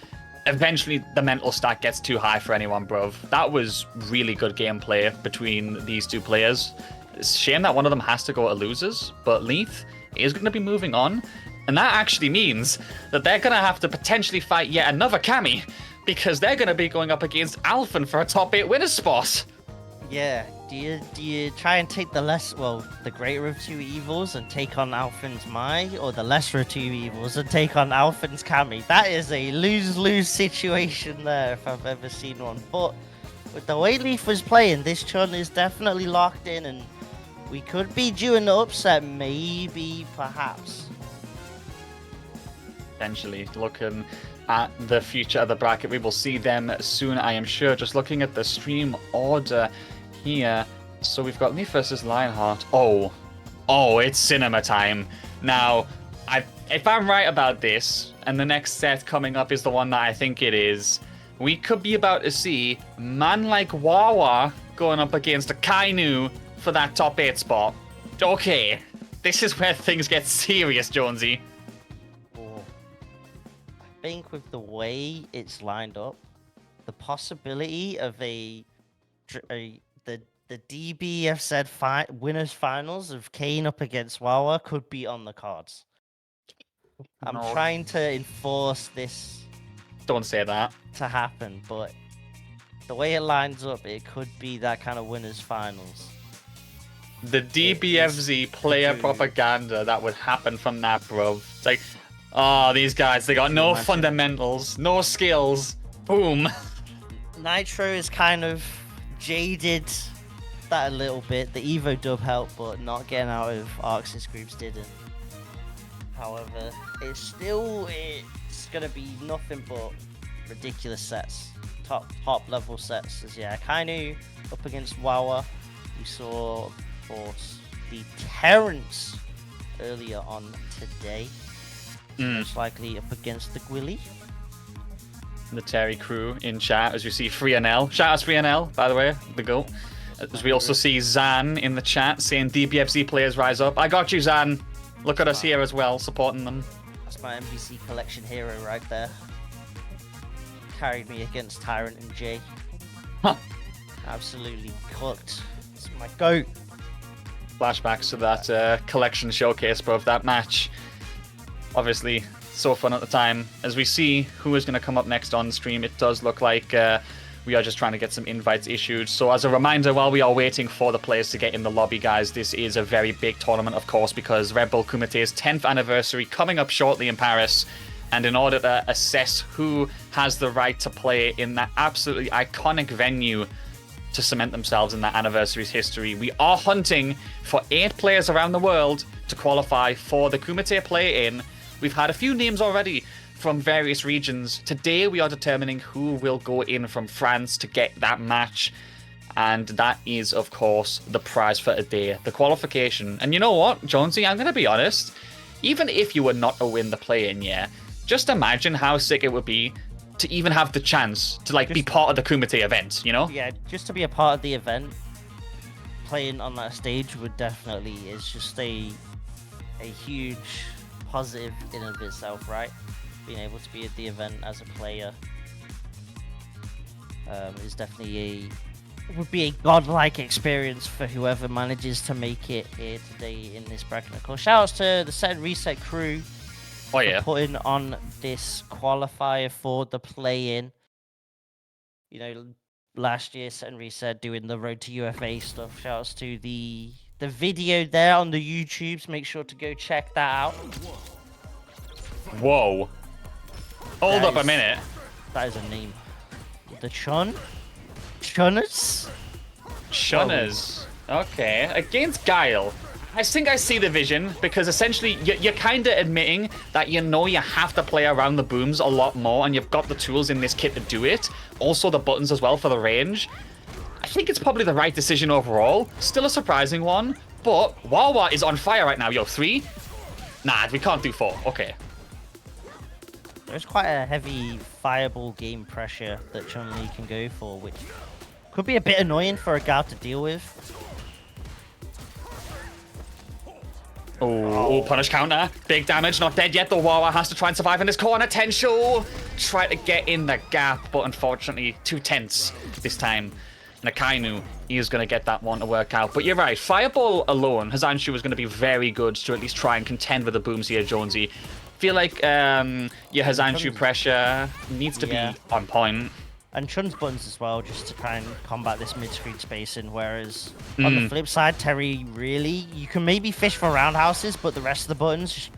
Eventually, the mental stack gets too high for anyone, bruv. That was really good gameplay between these two players. It's a shame that one of them has to go to losers, but Leith is going to be moving on. And that actually means that they're going to have to potentially fight yet another Kami, because they're going to be going up against Alphen for a top 8 winner spot. Yeah, do you try and take the greater of two evils and take on Alphen's Mai, or the lesser of two evils and take on Alphen's Kami? That is a lose-lose situation there, if I've ever seen one. But with the way Leith was playing, this Chun is definitely locked in, and we could be due an upset, maybe, perhaps. Potentially looking at the future of the bracket. We will see them soon, I am sure. Just looking at the stream order here. So we've got Leith versus Lionheart. Oh, it's cinema time. Now, if I'm right about this, and the next set coming up is the one that I think it is, we could be about to see man like Wawa going up against a Kainu for that top 8 spot. Okay, this is where things get serious, Jonesy. I think with the way it's lined up, the possibility of the DBFZ winners finals of Kane up against Wawa could be on the cards. I'm trying to enforce this. Don't say that. To happen, but the way it lines up, it could be that kind of winners finals. The DBFZ player propaganda that would happen from that, bro. It's like, oh, these guys, they got no fundamentals, no skills. Boom. Nitro is kind of jaded that a little bit. The Evo dub helped, but not getting out of Arxis groups didn't. However, it's gonna be nothing but ridiculous sets, top level sets. As Kainu up against Wawa. We saw, of course, the Terrence earlier on today. Most likely up against the Gwilly. The Terry crew in chat, as we see FreeNL. Shout out to FreeNL, by the way, the GOAT. As we also see Zan in the chat saying DBFZ players rise up. I got you, Zan. Look at us here as well, supporting them. That's my MVC collection hero right there. Carried me against Tyrant and Jay. Huh. Absolutely cooked. It's my GOAT. Flashbacks to that collection showcase, bro, of that match. Obviously, so fun at the time. As we see who is going to come up next on stream, it does look like we are just trying to get some invites issued. So as a reminder, while we are waiting for the players to get in the lobby, guys, this is a very big tournament, of course, because Red Bull Kumite's 10th anniversary coming up shortly in Paris. And in order to assess who has the right to play in that absolutely iconic venue to cement themselves in that anniversary's history, we are hunting for 8 players around the world to qualify for the Kumite play-in. We've had a few names already from various regions. Today we are determining who will go in from France to get that match. And that is, of course, the prize for today, the qualification. And you know what, Jonesy, I'm going to be honest. Even if you were not to win the play-in, just imagine how sick it would be to even have the chance to be part of the Kumite event, you know? Yeah, just to be a part of the event, playing on that stage would definitely, it's just a huge positive in and of itself, right? Being able to be at the event as a player is definitely would be a godlike experience for whoever manages to make it here today in this bracket. Of course, shout outs to the Set and Reset crew for putting on this qualifier for the play-in. You know, last year Set and Reset doing the Road to UFA stuff. Shout outs to the video there on the YouTubes. Make sure to go check that out. Whoa. Hold up a minute. That is a name. The Chun? Chunners? Chunners. Okay. Against Guile. I think I see the vision, because essentially you're kind of admitting that you have to play around the booms a lot more, and you've got the tools in this kit to do it. Also the buttons as well for the range. I think it's probably the right decision overall. Still a surprising one, but Wawa is on fire right now. Yo, 3? Nah, we can't do 4. Okay. There's quite a heavy fireball game pressure that Chun-Li can go for, which could be a bit annoying for a guard to deal with. Oh, punish counter. Big damage, not dead yet, though. Wawa has to try and survive in this corner. Tensho try to get in the gap, but unfortunately too tense this time. Nakainu, he is going to get that one to work out. But you're right, Fireball alone, Hazanshu is going to be very good to at least try and contend with the booms here, Jonesy. Feel like your Hazanshu pressure needs to be on point. And Chun's buttons as well, just to try and combat this mid-screen spacing, whereas on the flip side, Terry, really, you can maybe fish for roundhouses, but the rest of the buttons just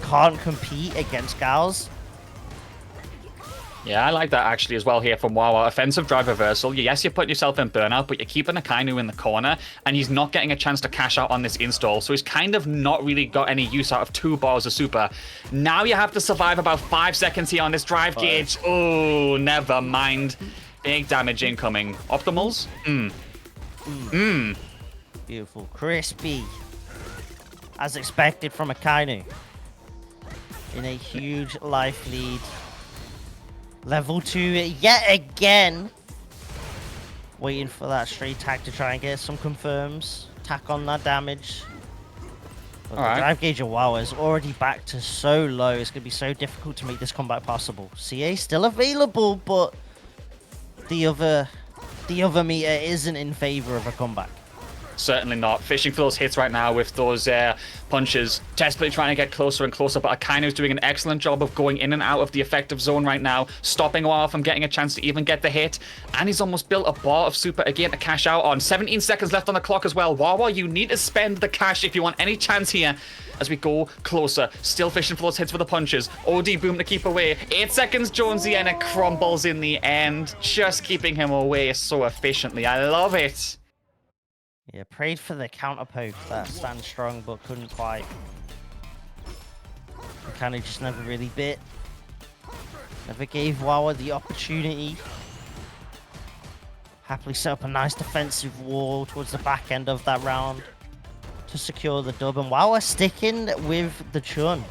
can't compete against Gals. Yeah, I like that actually as well here from Wawa. Offensive drive reversal. Yes, you're putting yourself in burnout, but you're keeping Akainu in the corner, and he's not getting a chance to cash out on this install, so he's kind of not really got any use out of 2 bars of super. Now you have to survive about 5 seconds here on this drive gauge. Oh, never mind. Big damage incoming. Optimals? Beautiful. Crispy. As expected from Akainu. In a huge life lead. Level 2 yet again. Waiting for that straight tag to try and get some confirms. Tack on that damage. But the drive gauge of WoW is already back to so low. It's going to be so difficult to make this comeback possible. CA still available, but the other meter isn't in favor of a comeback. Certainly not. Fishing for those hits right now with those punches. Desperately trying to get closer and closer, but Akainu's doing an excellent job of going in and out of the effective zone right now, stopping Wawa from getting a chance to even get the hit. And he's almost built a bar of super again to cash out on. 17 seconds left on the clock as well. Wawa, you need to spend the cash if you want any chance here as we go closer. Still fishing for those hits with the punches. OD boom to keep away. 8 seconds, Jonesy, and it crumbles in the end. Just keeping him away so efficiently. I love it. Yeah, prayed for the counter poke that stands strong, but couldn't quite. It kind of just never really bit. Never gave Wawa the opportunity. Happily set up a nice defensive wall towards the back end of that round to secure the dub. And Wawa sticking with the Chun.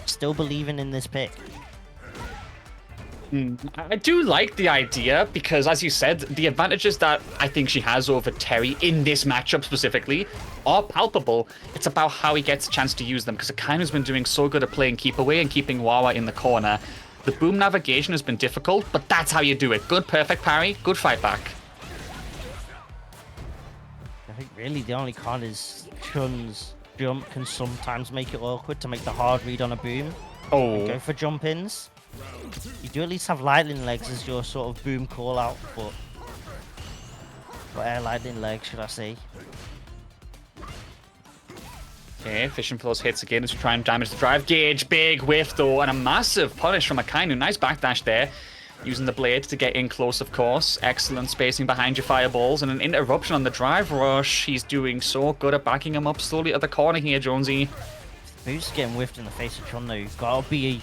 Still believing in this pick. I do like the idea because, as you said, the advantages that I think she has over Terry in this matchup specifically are palpable. It's about how he gets a chance to use them, because Akainu's been doing so good at playing keep away and keeping Wawa in the corner. The boom navigation has been difficult, but that's how you do it. Good perfect parry, good fight back. I think really the only con is Chun's jump can sometimes make it awkward to make the hard read on a boom. And go for jump ins. You do at least have lightning legs as your sort of boom call out, but air lightning legs, should I say. Okay, fishing for those hits again as we try and damage the drive gauge. Big whiff though, and a massive punish from Akainu. Nice backdash there. Using the blade to get in close, of course. Excellent spacing behind your fireballs, and an interruption on the drive rush. He's doing so good at backing him up slowly at the corner here, Jonesy. Boost getting whiffed in the face of Chun though. You've got to be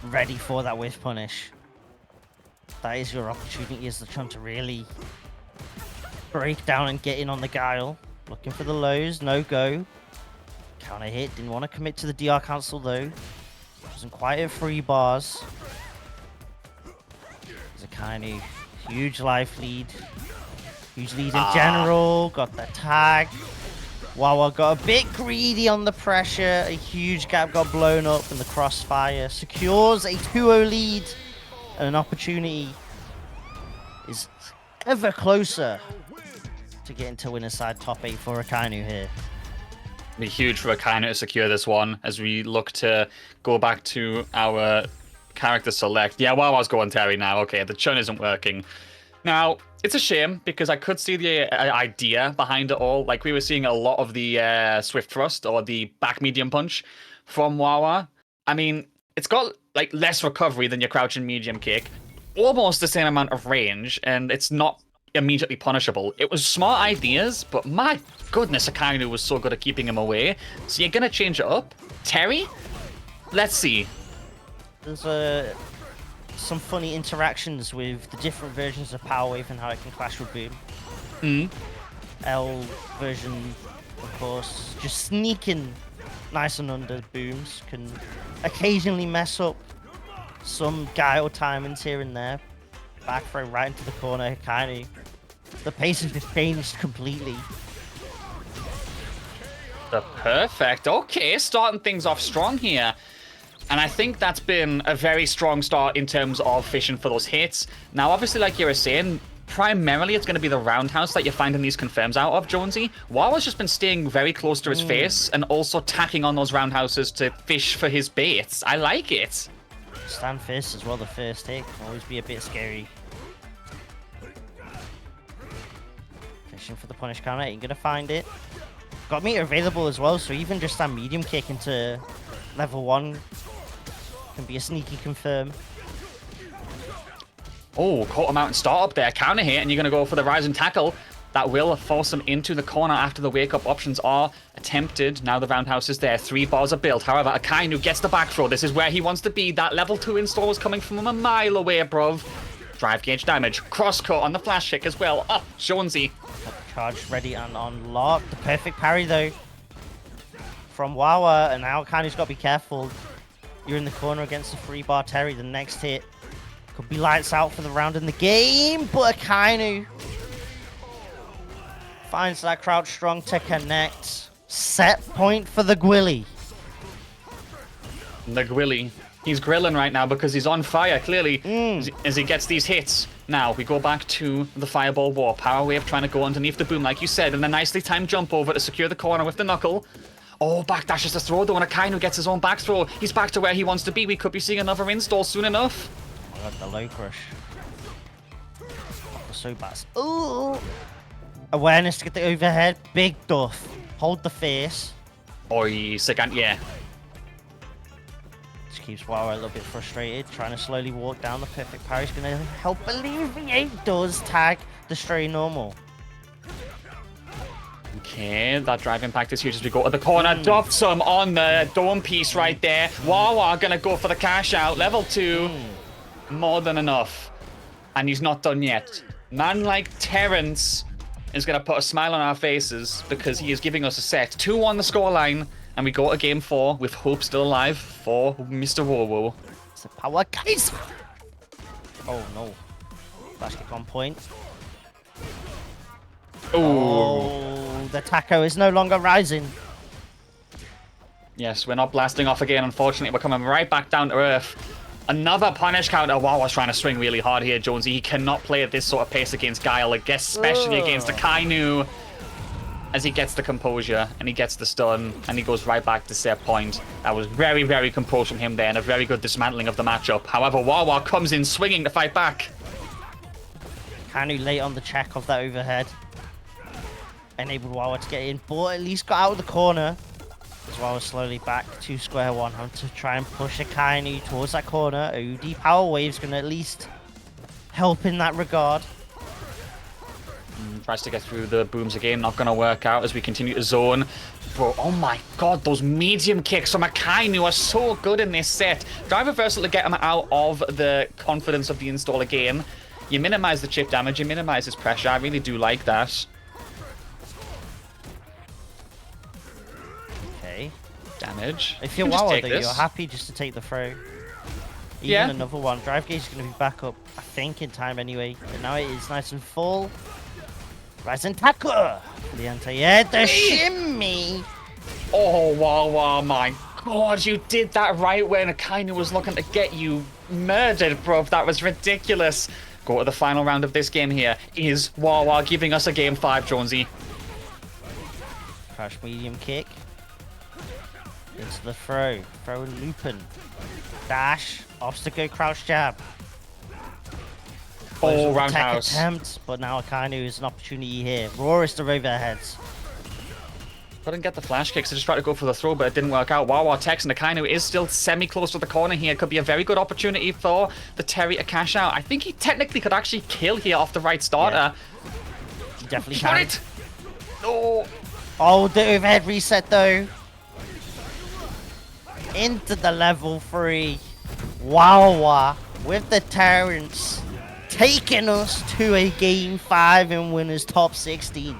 ready for that whiff punish. That is your opportunity as the Chun to really break down and get in on the guile. Looking for the lows, no go. Counter hit, didn't want to commit to the DR cancel though. Wasn't quite at 3 bars. There's a kind of huge life lead. Huge lead in general, got the tag. Wawa got a bit greedy on the pressure. A huge gap got blown up in the crossfire. Secures a 2-0 lead. And an opportunity is ever closer to getting to winner's side top 8 for Akainu here. Be huge for Akainu to secure this one as we look to go back to our character select. Yeah, Wawa's going Terry now. Okay, the Chun isn't working. Now, it's a shame because I could see the idea behind it all. Like, we were seeing a lot of the swift thrust or the back medium punch from Wawa. I mean, it's got like less recovery than your crouching medium kick, almost the same amount of range, and it's not immediately punishable. It was smart ideas, but my goodness, Akainu was so good at keeping him away. So you're gonna change it up? Terry? Let's see. There's some funny interactions with the different versions of Power Wave and how it can clash with Boom. L version, of course, just sneaking nice and under Booms can occasionally mess up some guile timings here and there. Back throw right into the corner, Akainu. The pace has changed completely. The perfect. Okay, starting things off strong here. And I think that's been a very strong start in terms of fishing for those hits. Now, obviously, like you were saying, primarily it's going to be the roundhouse that you're finding these confirms out of, Jonesy. Wawa's just been staying very close to his face and also tacking on those roundhouses to fish for his baits. I like it. Stand first as well, the first hit can always be a bit scary. Fishing for the punish counter, ain't gonna find it. Got meter available as well, so even just that medium kick into level 1 can be a sneaky confirm. Oh, caught him out and start up there. Counter hit, and you're going to go for the rising tackle. That will force him into the corner after the wake-up options are attempted. Now the roundhouse is there. 3 bars are built. However, Akainu gets the back throw. This is where he wants to be. That level 2 install was coming from him a mile away, bruv. Drive gauge damage. Cross-cut on the flash kick as well. Oh, Jonesy. Charge ready and on lock. The perfect parry, though, from Wawa. And now Akainu's got to be careful. You're in the corner against the 3-bar Terry. The next hit could be lights out for the round in the game. But Akainu finds that crouch strong to connect. Set point for the Gwilly. The Gwilly. He's grilling right now because he's on fire, clearly, as he gets these hits. Now, we go back to the Fireball War. Power Wave trying to go underneath the boom, like you said, and a nicely timed jump over to secure the corner with the knuckle. Oh, backdashes the throw, though, and Akainu gets his own back throw. He's back to where he wants to be. We could be seeing another install soon enough. I got the low crush. The so bad. Ooh! Awareness to get the overhead. Big duff. Hold the face. Oi, second, yeah. Just keeps Wawa a little bit frustrated, trying to slowly walk down. The perfect parry is going to help alleviate. Does tag destroy normal. Okay, that drive impact is huge as we go to the corner. Duffs him on the dome piece right there. Wawa gonna go for the cash out. Level 2. More than enough. And he's not done yet. Man like Terrence is gonna put a smile on our faces because he is giving us a set. 2-1 the scoreline. And we go to game 4 with hope still alive for Mr. Wowo. It's a power case. Oh no. Flash kick on point. Ooh. Oh, the taco is no longer rising. Yes, we're not blasting off again, unfortunately. We're coming right back down to earth. Another punish counter. Wawa's trying to swing really hard here, Jonesy. He cannot play at this sort of pace against Guile, especially against Akainu. As he gets the composure, and he gets the stun, and he goes right back to set point. That was very, very composed from him there, and a very good dismantling of the matchup. However, Wawa comes in swinging to fight back. Akainu late on the check of that overhead. Enabled Wawa to get in, but at least got out of the corner. As Wawa slowly back to square one, having to try and push Akainu towards that corner. OD Power Wave's going to at least help in that regard. Tries to get through the booms again, not going to work out as we continue to zone. Bro, oh my god, those medium kicks from Akainu are so good in this set. Drive reversal to get him out of the confidence of the install again. You minimize the chip damage, you minimize his pressure. I really do like that. Okay. Damage. If you're Wawa, though, you're happy just to take the throw. Even another one. Drive gauge is going to be back up, I think, in time anyway. But now it is nice and full. Rising tackle! The anti-air, the shimmy! Oh, Wawa, my god, you did that right when Akainu was looking to get you murdered, bro. That was ridiculous. Go to the final round of this game here. Is Wawa giving us a game 5, Jonesy? Crash medium kick. Into the throw. Throw and looping. Dash. Obstacle crouch jab. Oh, roundhouse. Attempt, but now Akainu is an opportunity here. Roar is the overheads. Couldn't get the flash kicks. I just tried to go for the throw, but it didn't work out. Wawa Tex and Akainu is still semi-close to the corner here. Could be a very good opportunity for the Terry to cash out. I think he technically could actually kill here off the right starter. Yeah. Definitely Got can. it! No! Oh, the overhead reset though. Into the level 3. Wawa with the Terrence taking us to a game 5 in winners top 16.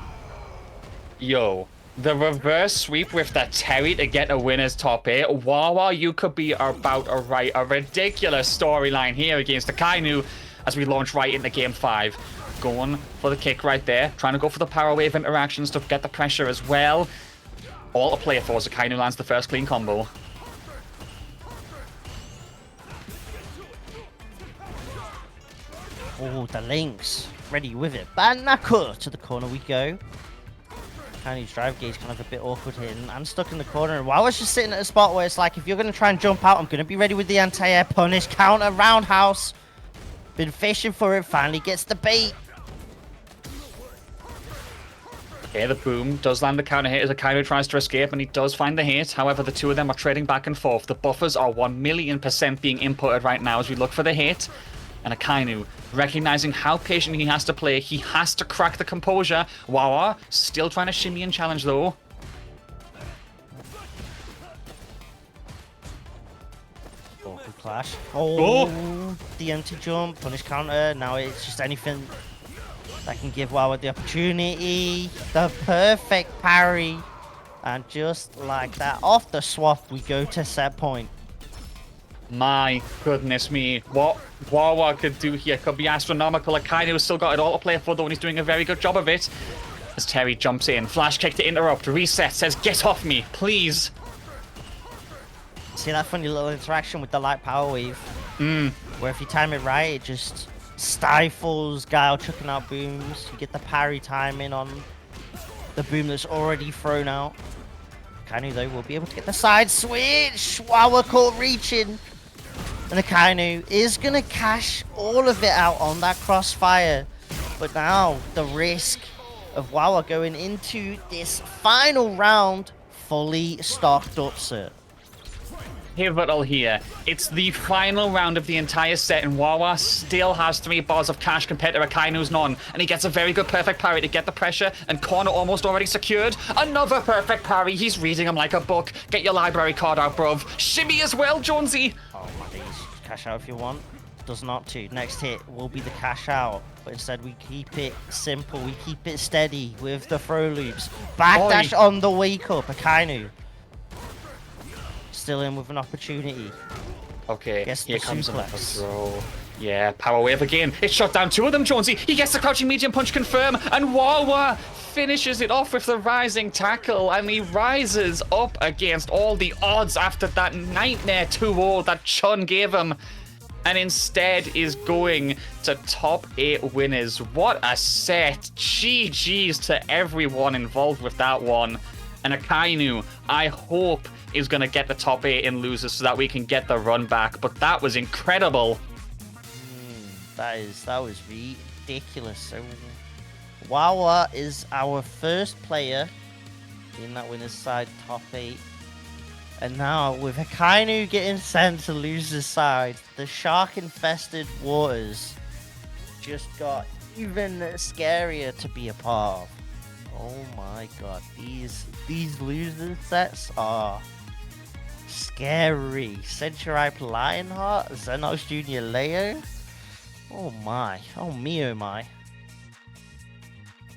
Yo, the reverse sweep with the Terry to get a winner's top 8. Wawa, you could be about to write a ridiculous storyline here against Akainu as we launch right into game 5. Going for the kick right there. Trying to go for the power wave interactions to get the pressure as well. All to play for as Akainu lands the first clean combo. Oh, the links. Ready with it. Banaka to the corner we go. Akainu's drive gauge kind of a bit awkward here. And I'm stuck in the corner. And while I was just sitting at a spot where it's like, if you're going to try and jump out, I'm going to be ready with the anti-air punish. Counter roundhouse. Been fishing for it. Finally gets the bait. Okay, the boom does land the counter hit as Akainu tries to escape, and he does find the hit. However, the two of them are trading back and forth. The buffers are 1,000,000% being inputted right now as we look for the hit. And Akainu, recognizing how patient he has to play, he has to crack the composure. Wawa, still trying to shimmy and challenge though. Oh, good clash. Oh, the empty jump, punish counter. Now it's just anything that can give Wawa the opportunity. The perfect parry. And just like that, off the swap, we go to set point. My goodness me, what Wawa could do here could be astronomical. Akainu has still got it all to play for though, and he's doing a very good job of it. As Terry jumps in, flash kick to interrupt, reset, says get off me, please. See that funny little interaction with the light power wave? Where if you time it right, it just stifles Guile chucking out booms. You get the parry timing on the boom that's already thrown out. Akainu though will be able to get the side switch. Wawa caught reaching. And Akainu is going to cash all of it out on that crossfire. But now the risk of Wawa going into this final round fully stocked up, sir. Pivotal here. It's the final round of the entire set, and Wawa still has 3 bars of cash compared to Akainu's none. And he gets a very good perfect parry to get the pressure, and corner almost already secured. Another perfect parry. He's reading him like a book. Get your library card out, bruv. Shimmy as well, Jonesy. Oh my days. Cash out if you want. Does not to. Next hit will be the cash out. But instead we keep it simple. We keep it steady with the throw loops. Backdash on the wake up. Akainu. Still in with an opportunity. Okay, Gets here the comes another suplex. throw. Yeah, power wave again. It shot down 2 of them, Jonesy. He gets the crouching medium punch confirm, and Wawa finishes it off with the rising tackle, and he rises up against all the odds after that nightmare 2-0 that Chun gave him, and instead is going to top 8 winners. What a set. GG's to everyone involved with that one. And Akainu, I hope, is going to get the top 8 in losers so that we can get the run back. But that was incredible. That was ridiculous. So Wawa is our first player in that winner's side top 8. And now with Akainu getting sent to losers side, the shark infested waters just got even scarier to be a part of. Oh my god, these loser sets are scary. Centuripe Lionheart, Xenos Jr. Leo. Oh my, oh me, oh my.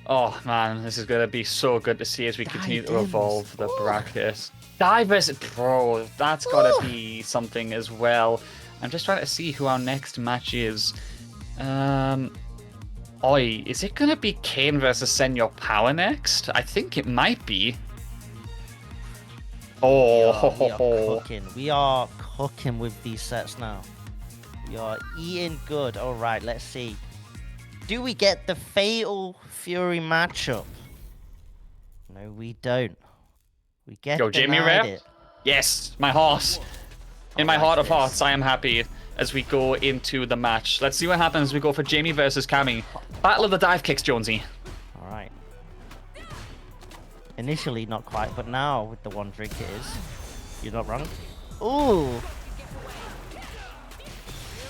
Oh man, this is going to be so good to see as we continue to evolve the bracket. Divers, bro, that's got to be something as well. I'm just trying to see who our next match is. Oi, is it going to be Kane versus Senor Power next? I think it might be. Oh, We are cooking with these sets now. We are eating good. All right, let's see. Do we get the Fatal Fury matchup? No, we don't. We get Jamie denied Rep? it. Yes, my horse. In my heart of hearts, I am happy as we go into the match. Let's see what happens as we go for Jamie versus Cammy. Battle of the dive kicks, Jonesy. All right. Initially, not quite, but now with the one drink it is. You're not wrong. Ooh!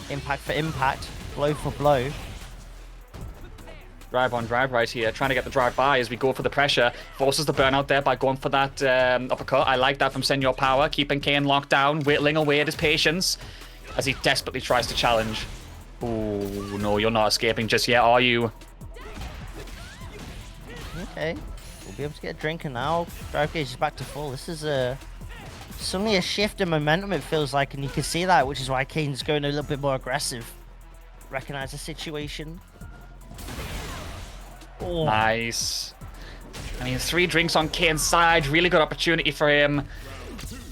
Impact for impact, blow for blow. Drive on drive right here, trying to get the drive by as we go for the pressure. Forces the burnout there by going for that uppercut. I like that from Senor Power, keeping Kane locked down, whittling away at his patience as he desperately tries to challenge. Ooh, no, you're not escaping just yet, are you? Okay, we'll be able to get a drink, and now drive gauge is back to full. This is suddenly a shift in momentum, it feels like, and you can see that, which is why Kane's going a little bit more aggressive. Recognize the situation. Oh. Nice. I mean, 3 drinks on Kane's side. Really good opportunity for him.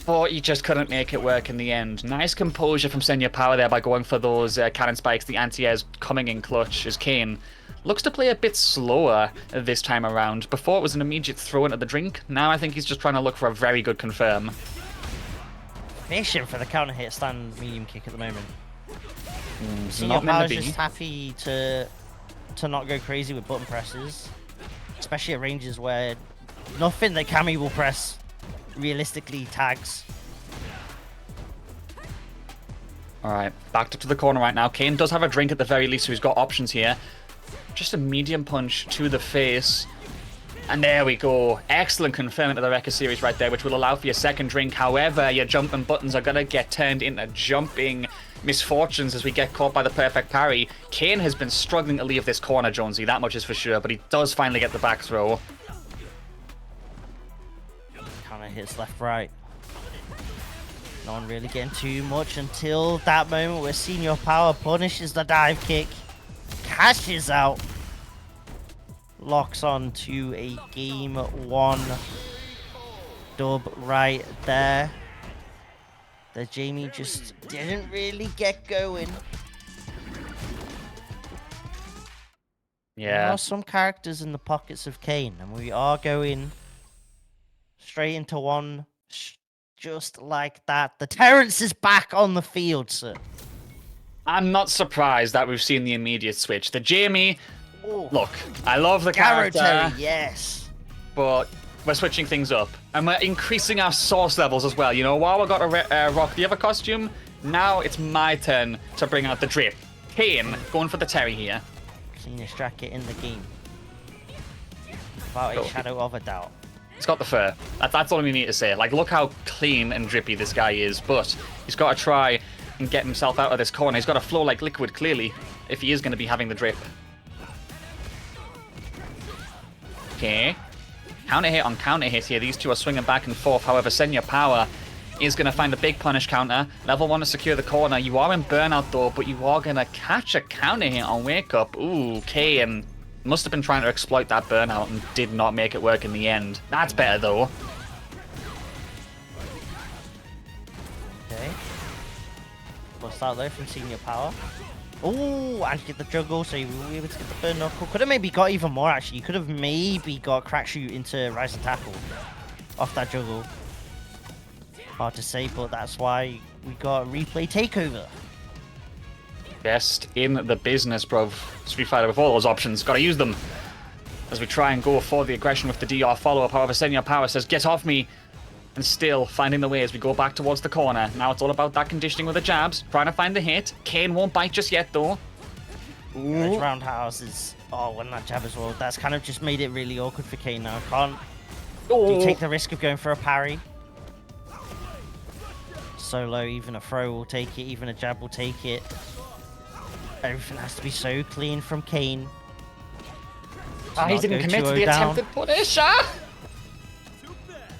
But he just couldn't make it work in the end. Nice composure from Senor Power there by going for those cannon spikes. The anti-airs coming in clutch as Kane looks to play a bit slower this time around. Before it was an immediate throw into the drink. Now I think he's just trying to look for a very good confirm. Fishing for the counter hit stand medium kick at the moment. Senor Power's just happy to not go crazy with button presses, especially at ranges where nothing that Cammy will press realistically tags. Alright, backed up to the corner right now. Kane does have a drink at the very least, so he's got options here. Just a medium punch to the face. And there we go. Excellent confirming to the Wrecker series right there, which will allow for your second drink. However, your jumping buttons are going to get turned into jumping misfortunes as we get caught by the perfect parry. Kane has been struggling to leave this corner, Jonesy. That much is for sure, but he does finally get the back throw. Counter hits left, right. No one really getting too much until that moment where Senor Power punishes the dive kick. Cashes out. Locks on to a game 1 dub right there. The Jamie just didn't really get going. Yeah. There are some characters in the pockets of Kane, and we are going straight into one just like that. The Terrence is back on the field, sir. I'm not surprised that we've seen the immediate switch. The Jamie, Ooh. look, I love the character, Terry, yes. but we're switching things up. And we're increasing our source levels as well. You know, while we got to rock the other costume, now it's my turn to bring out the drip. Kane going for the Terry here. Cleanest jacket in the game. Without a shadow of a doubt. He's got the fur. That's all we need to say. Like, look how clean and drippy this guy is. But he's got to try and get himself out of this corner. He's got to flow like liquid, clearly, if he is going to be having the drip. Okay. Counter hit on counter hit here. These two are swinging back and forth. However, Senor Power is going to find a big punish counter. Level 1 to secure the corner. You are in burnout, though, but you are going to catch a counter hit on wake up. Ooh, Kane must have been trying to exploit that burnout and did not make it work in the end. That's better, though. Okay. Bust out there from Senor Power. Oh, and get the juggle, so you were able to get the burn knuckle. Could have maybe got even more, actually. You could have maybe got crack shoot into rise and tackle off that juggle. Hard to say, but that's why we got replay takeover. Best in the business, bro. Street Fighter with all those options. Gotta use them. As we try and go for the aggression with the DR follow-up. However, Senor Power says, get off me. And still finding the way as we go back towards the corner. Now it's all about that conditioning with the jabs. Trying to find the hit. Kane won't bite just yet, though. Those roundhouses. Oh, when that jab as well. That's kind of just made it really awkward for Kane now. Can't do you take the risk of going for a parry? Solo, even a throw will take it. Even a jab will take it. Everything has to be so clean from Kane. He didn't commit to the attempted punish.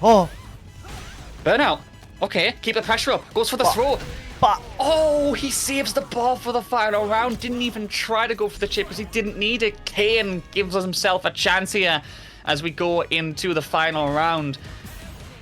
Oh! Burnout. Okay, keep the pressure up. Goes for the throw. But oh, he saves the ball for the final round. Didn't even try to go for the chip because he didn't need it. Kane gives himself a chance here as we go into the final round.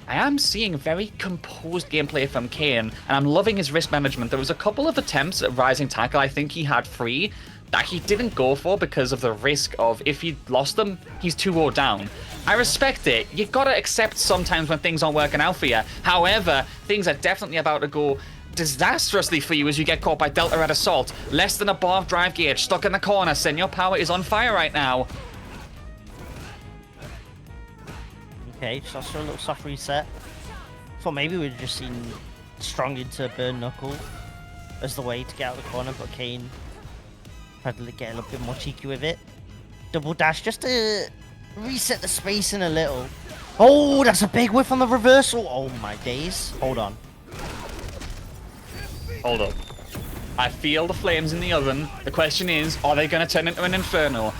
I am seeing very composed gameplay from Kane, and I'm loving his risk management. There was a couple of attempts at rising tackle I think he had free that he didn't go for because of the risk of if he lost them, he's 2-0 down. I respect it. You've got to accept sometimes when things aren't working out for you. However, things are definitely about to go disastrously for you as you get caught by Delta at Assault. Less than a bar of drive gauge, stuck in the corner. Senor Power is on fire right now. Okay, just also a little soft reset. Thought maybe we'd just seen strong into burn knuckle as the way to get out of the corner, but Kane tried to get a little bit more cheeky with it. Double dash just to reset the spacing a little. Oh, that's a big whiff on the reversal. Oh my days. Hold on. Hold up. I feel the flames in the oven. The question is, are they going to turn into an inferno?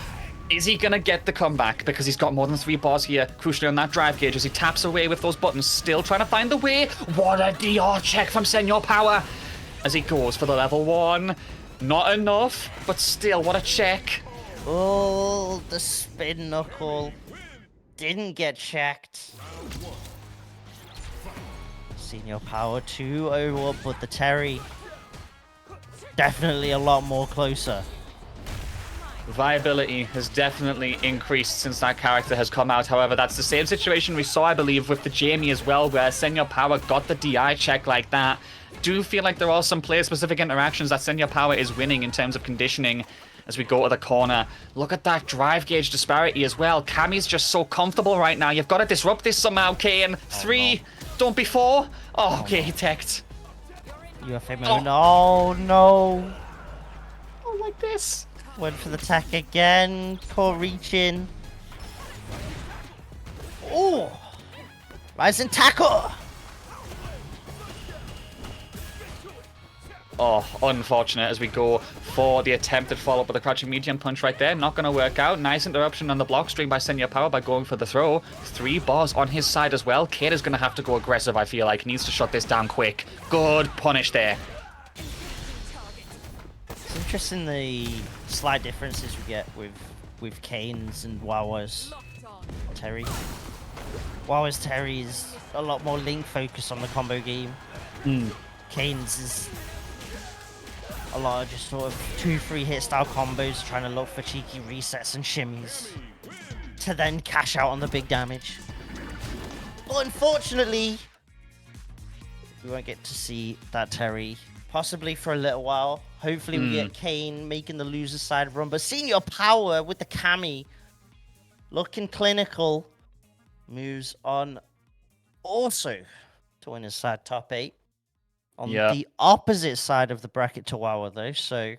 Is he going to get the comeback? Because he's got more than 3 bars here, crucially on that drive gauge, as he taps away with those buttons, still trying to find the way. What a DR check from Senor Power as he goes for the level 1. Not enough, but still, what a check. Oh, the spin knuckle didn't get checked. Senior Power 2-0 up, but the Terry definitely a lot more closer. Viability has definitely increased since that character has come out. However, that's the same situation we saw, I believe, with the Jamie as well, where Senor Power got the DI check like that. Do feel like there are some player-specific interactions that Senor Power is winning in terms of conditioning as we go to the corner. Look at that drive gauge disparity as well. Cammy's just so comfortable right now. You've got to disrupt this somehow, Kane. 3, don't be 4. Oh, okay, he teched. UFA mode. Oh, no. Oh, like this. Went for the tech again. Core reaching. Oh! Rising tackle! Oh, unfortunate as we go for the attempted follow-up with the crouching medium punch right there. Not going to work out. Nice interruption on the block stream by Senor Power by going for the throw. 3 bars on his side as well. Kate is going to have to go aggressive, I feel like. He needs to shut this down quick. Good punish there. It's interesting the slight differences we get with Kane's and Wawa's Terry. Wawa's Terry is a lot more link focused on the combo game. Kane's is a lot of just sort of 2-3 hit style combos, trying to look for cheeky resets and shimmies to then cash out on the big damage. But unfortunately, we won't get to see that Terry possibly for a little while. Hopefully we get Kane making the loser side run, but Senior Power with the Cammy looking clinical moves on also to win his side top 8. On the opposite side of the bracket to Wawa, though, so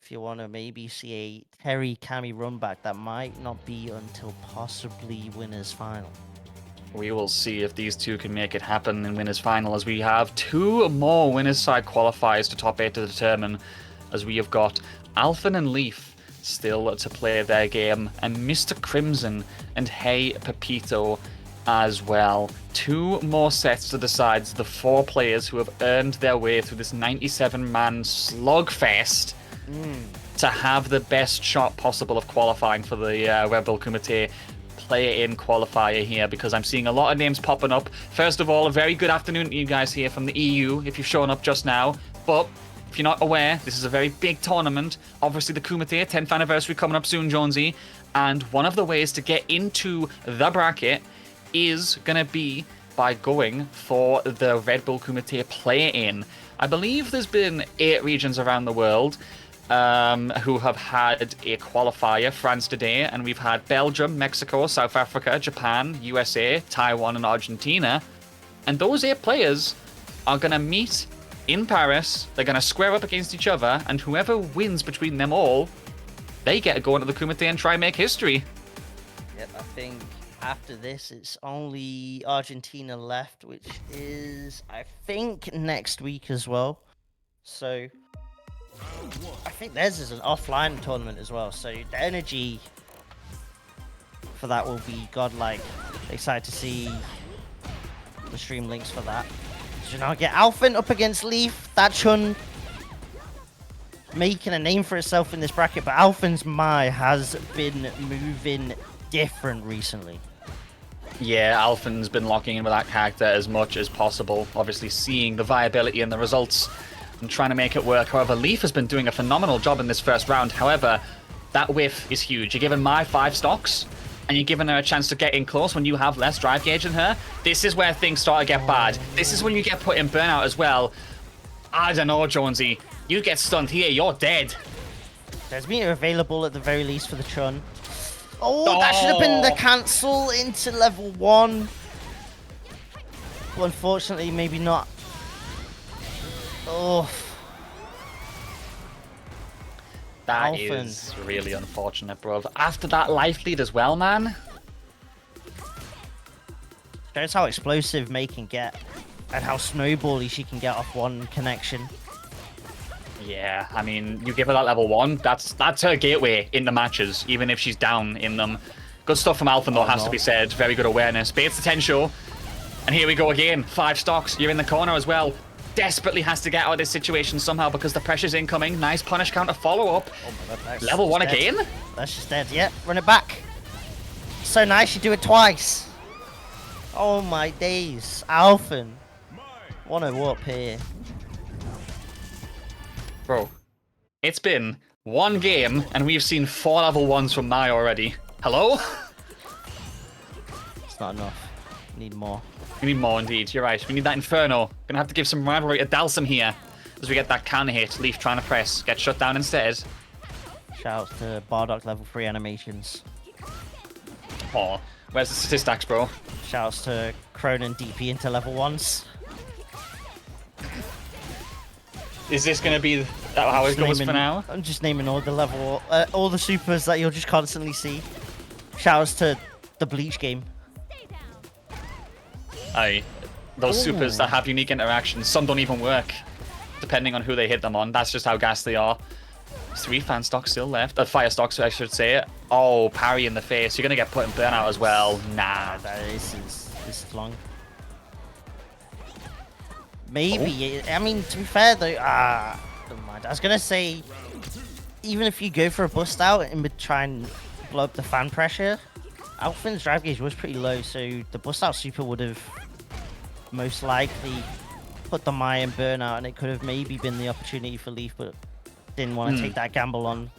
if you want to maybe see a Terry Cammy run back, that might not be until possibly winners final. We will see if these two can make it happen in winners final, as we have 2 more winners side qualifiers to top 8 to determine, as we have got Alphen and Leaf still to play their game, and Mr. Crimson and Hey Pepito as well. 2 more sets to decide the 4 players who have earned their way through this 97-man slugfest to have the best shot possible of qualifying for the Red Bull Kumite play-in qualifier here, because I'm seeing a lot of names popping up. First of all, a very good afternoon to you guys here from the EU, if you've shown up just now. But if you're not aware, this is a very big tournament. Obviously, the Kumite 10th anniversary coming up soon, Jonesy. And one of the ways to get into the bracket is going to be by going for the Red Bull Kumite play-in. I believe there's been 8 regions around the world who have had a qualifier, France today, and we've had Belgium, Mexico, South Africa, Japan, USA, Taiwan, and Argentina. And those 8 players are going to meet in Paris. They're going to square up against each other, and whoever wins between them all, they get to go into the Kumite and try and make history. Yep, I think after this, it's only Argentina left, which is, I think, next week as well. So I think theirs is an offline tournament as well. So the energy for that will be godlike. Excited to see the stream links for that. So now get Alphen up against Leaf. That Chun making a name for itself in this bracket, but Alphen's Mai has been moving different recently. Yeah, Alphen's been locking in with that character as much as possible. Obviously seeing the viability and the results and trying to make it work. However, Leaf has been doing a phenomenal job in this first round. However, that whiff is huge. You're giving Mai 5 stocks, and you're giving her a chance to get in close when you have less drive gauge than her. This is where things start to get bad. This is when you get put in burnout as well. I don't know, Jonesy. You get stunned here, you're dead. There's meter available at the very least for the Chun. Oh, that should have been the Oh. cancel into level 1. But unfortunately, maybe not. Oh. That Alphen. is really unfortunate, bro. After that life lead as well, man. Shows how explosive May can get. And how snowbally she can get off one connection. Yeah, I mean, you give her that level 1, that's her gateway in the matches, even if she's down in them. Good stuff from Alphen, though, has to be said. Very good awareness. Baits the Tensho. And here we go again. 5 stocks. You're in the corner as well. Desperately has to get out of this situation somehow because the pressure's incoming. Nice punish counter follow-up. Oh my god, that's Level 1 dead. again? That's just dead. Yep, run it back. So nice, you do it twice. Oh my days. Alphen. What a whoop here. Bro, it's been 1 game and we've seen 4 level 1s from Mai already. Hello? It's not enough. Need more. We need more indeed, you're right. We need that Inferno. Gonna have to give some rivalry to Dalsum here as we get that counter hit. Leaf trying to press. Get shut down instead. Shout out to Bardock level 3 animations. Oh, where's the statistics, bro? Shouts to Cronin DP into level 1s. Is this gonna be how it goes for now? I'm just naming all the supers that you'll just constantly see. Shouts to the Bleach game. Aye. Those supers that have unique interactions, some don't even work, depending on who they hit them on. That's just how gas they are. 3 fan stocks still left. Fire stocks, I should say. Oh, parry in the face. You're gonna get put in burnout as well. Nah. This is long. Maybe. I mean, to be fair though, never mind. I was gonna say, even if you go for a bust out and would try and blow up the fan pressure, Alphen's drive gauge was pretty low, so the bust out super would have most likely put the Mai in burnout, and it could have maybe been the opportunity for Leaf, but didn't want to take that gamble on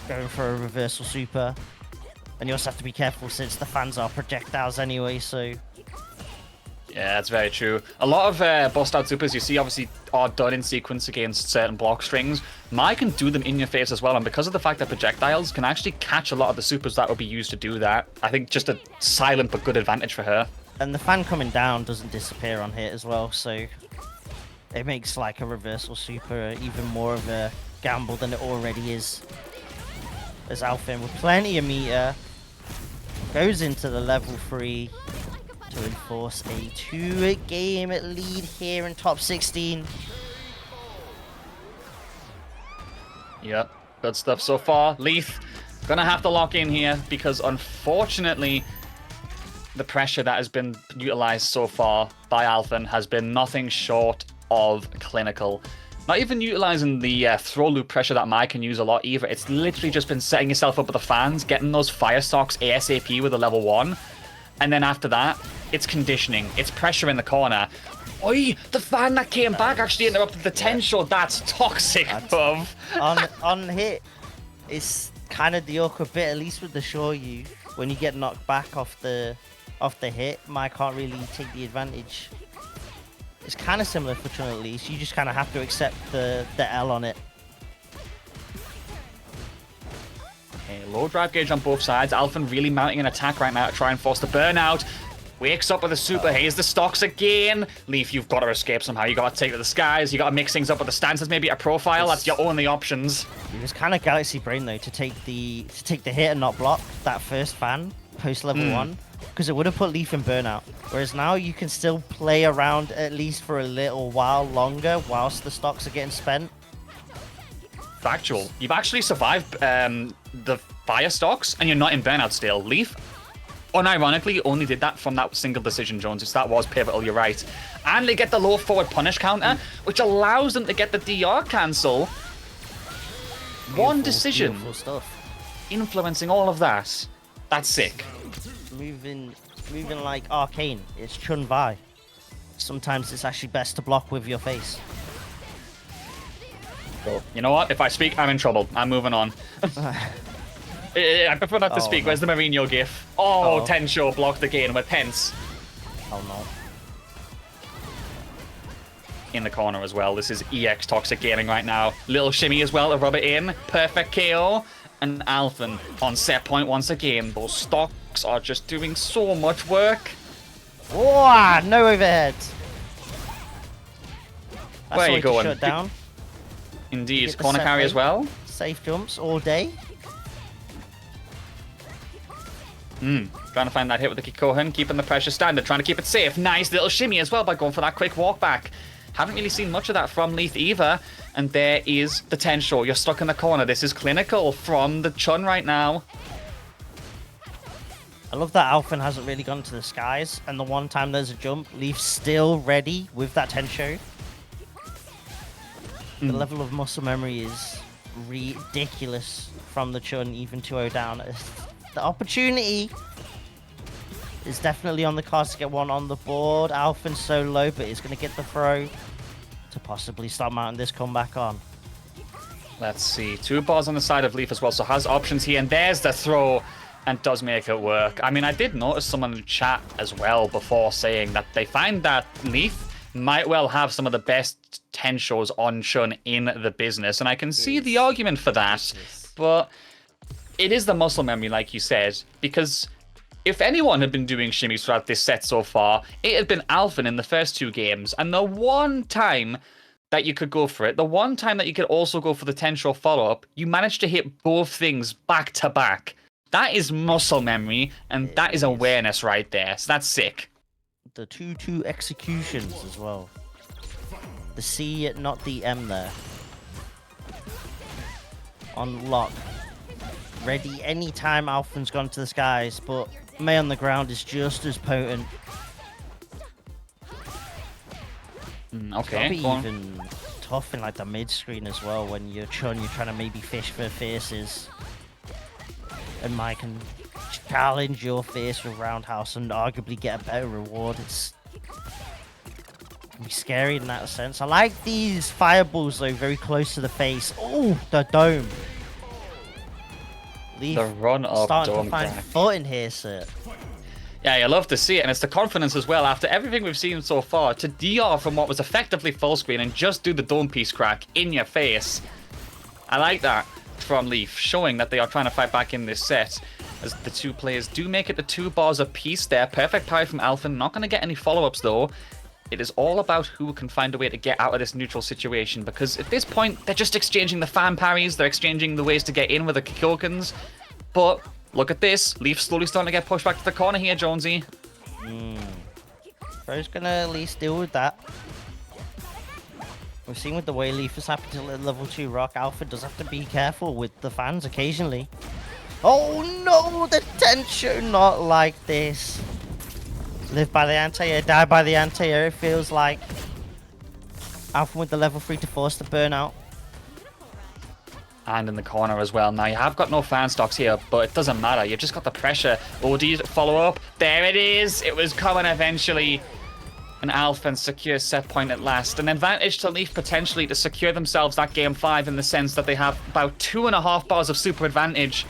going for a reversal super. And you also have to be careful since the fans are projectiles anyway, so... Yeah, that's very true. A lot of bust out supers you see obviously are done in sequence against certain block strings. Mai can do them in your face as well, and because of the fact that projectiles can actually catch a lot of the supers that would be used to do that, I think just a silent but good advantage for her. And the fan coming down doesn't disappear on hit as well, so it makes like a reversal super even more of a gamble than it already is. As Alphen with plenty of meter goes into the level 3 to enforce a 2-game lead here in top 16. Yep, good stuff so far. Leaf gonna have to lock in here because unfortunately the pressure that has been utilized so far by Alphen has been nothing short of clinical. Not even utilizing the throw loop pressure that Mai can use a lot either. It's literally just been setting yourself up with the fans, getting those fire stocks ASAP with a level 1. And then after that, it's conditioning. It's pressure in the corner. Oi, the fan that came back actually interrupted the 10 shot. That's toxic, bruv. on hit, it's kind of the awkward bit, at least with the Shoryu. When you get knocked back off the hit, Mai can't really take the advantage. It's kind of similar for Chun at least. You just kind of have to accept the L on it. Okay, low drive gauge on both sides. Alphen really mounting an attack right now to try and force the burnout. Wakes up with a super. Here's the stocks again. Leaf, you've got to escape somehow. You got to take to the skies. You got to mix things up with the stances, maybe a profile. That's your only options. It was kind of Galaxy Brain though to take the hit and not block that first fan post level 1, because it would have put Leaf in burnout. Whereas now you can still play around at least for a little while longer whilst the stocks are getting spent. Factual. You've actually survived the fire stocks and you're not in burnout still. Leaf, unironically, only did that from that single decision, Jones. That was pivotal, you're right. And they get the low forward punish counter, which allows them to get the DR cancel. One decision Beautiful stuff. influencing all of that. That's sick. Moving like Arcane. It's Chun Vi. Sometimes it's actually best to block with your face. Cool. You know what? If I speak, I'm in trouble. I'm moving on. I prefer not to speak. No. Where's the Mourinho gif? Oh, Tensho blocked again with Pence. Oh no. In the corner as well. This is EX Toxic Gaming right now. Little shimmy as well to rub it in. Perfect KO. and Alphen on set point once again. Those stocks are just doing so much work. Wow, no overhead. That's Where the you way to going? shut down. Indeed, Get the corner set carry as plate. well. Safe jumps all day. Trying to find that hit with the Kikohan, keeping the pressure standard, trying to keep it safe. Nice little shimmy as well by going for that quick walk back. Haven't really seen much of that from Leaf either. And there is the Tensho. You're stuck in the corner. This is clinical from the Chun right now. I love that Alphen hasn't really gone to the skies, and the one time there's a jump, Leaf's still ready with that Tensho. The level of muscle memory is ridiculous from the Chun, even 2-0 down. The opportunity is definitely on the cards to get one on the board. Alphen's so low, but he's going to get the throw to possibly start mounting this comeback on. Let's see. 2 balls on the side of Leaf as well, so has options here. And there's the throw, and does make it work. I mean, I did notice someone in the chat as well before saying that they find that Leaf might well have some of the best Tenshos on Chun in the business. And I can see the argument for that. But it is the muscle memory, like you said, because if anyone had been doing shimmies throughout this set so far, it had been Alphen in the first 2 games. And the one time that you could go for it, the one time that you could also go for the Tensho follow-up, you managed to hit both things back to back. That is muscle memory, and that is awareness right there. So that's sick. The 2-2 executions as well. The C, not the M there. On lock. Ready anytime Alphen's gone to the skies, but May on the ground is just as potent. Okay. It's probably even tough in like the mid screen as well when you're Chun, you're trying to maybe fish for faces. And Mike can challenge your face with roundhouse and arguably get a better reward. It's be scary in that sense. I like these fireballs though, very close to the face. Oh, the dome. Leaf The run up starting dome to find crack. footing here, sir. Yeah, you love to see it, and it's the confidence as well. After everything we've seen so far, to DR from what was effectively full screen and just do the dome piece crack in your face. I like that from Leaf, showing that they are trying to fight back in this set. As the 2 players do make it to 2 bars apiece there. Perfect parry from Alphen. Not going to get any follow-ups though. It is all about who can find a way to get out of this neutral situation, because at this point, they're just exchanging the fan parries, they're exchanging the ways to get in with the Kyokens. But look at this. Leaf slowly starting to get pushed back to the corner here, Jonesy. Bro's gonna at least deal with that. We've seen with the way Leaf is happy to level 2 rock, Alpha does have to be careful with the fans occasionally. Oh no, the tension, not like this. Live by the anti-air, die by the anti-air, it feels like. Alpha with the level 3 to force the burnout. And in the corner as well. Now, you have got no fan stocks here, but it doesn't matter. You've just got the pressure. OD follow up. There it is. It was coming eventually. And Alphen secures set point at last. An advantage to Leaf potentially to secure themselves that game 5 in the sense that they have about 2.5 bars of super advantage.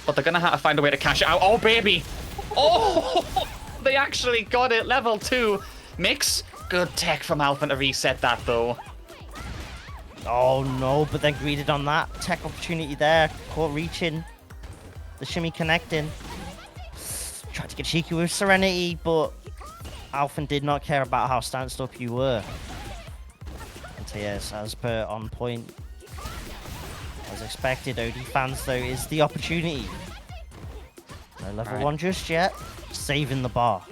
But they're going to have to find a way to cash it out. Oh, baby. Oh, they actually got it. Level 2. Mix. Good tech from Alphen to reset that, though. Oh no, but then greeted on that tech opportunity there. Caught reaching. The shimmy connecting. Tried to get cheeky with Serenity, but Alphen did not care about how stanced up you were. And so yes, as per on point. As expected, OD fans though is the opportunity. No level 1 just yet. Saving the bar.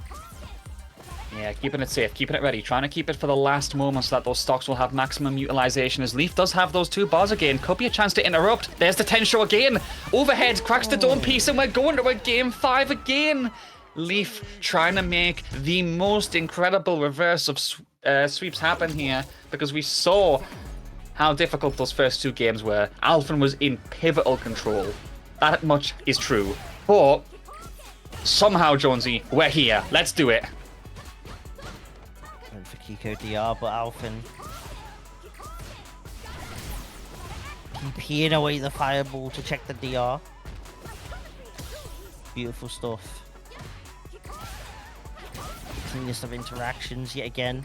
Yeah, keeping it safe, keeping it ready, trying to keep it for the last moment so that those stocks will have maximum utilization as Leaf does have those 2 bars again. Could be a chance to interrupt. There's the Tensho again. Overhead, cracks the dome piece, and we're going to a game 5 again. Leaf trying to make the most incredible reverse of sweeps happen here because we saw how difficult those first 2 games were. Alphen was in pivotal control. That much is true. But somehow, Jonesy, we're here. Let's do it. Went for Kiko DR, but Alphen PPing away the fireball to check the DR. Beautiful stuff. Cleanest of interactions yet again.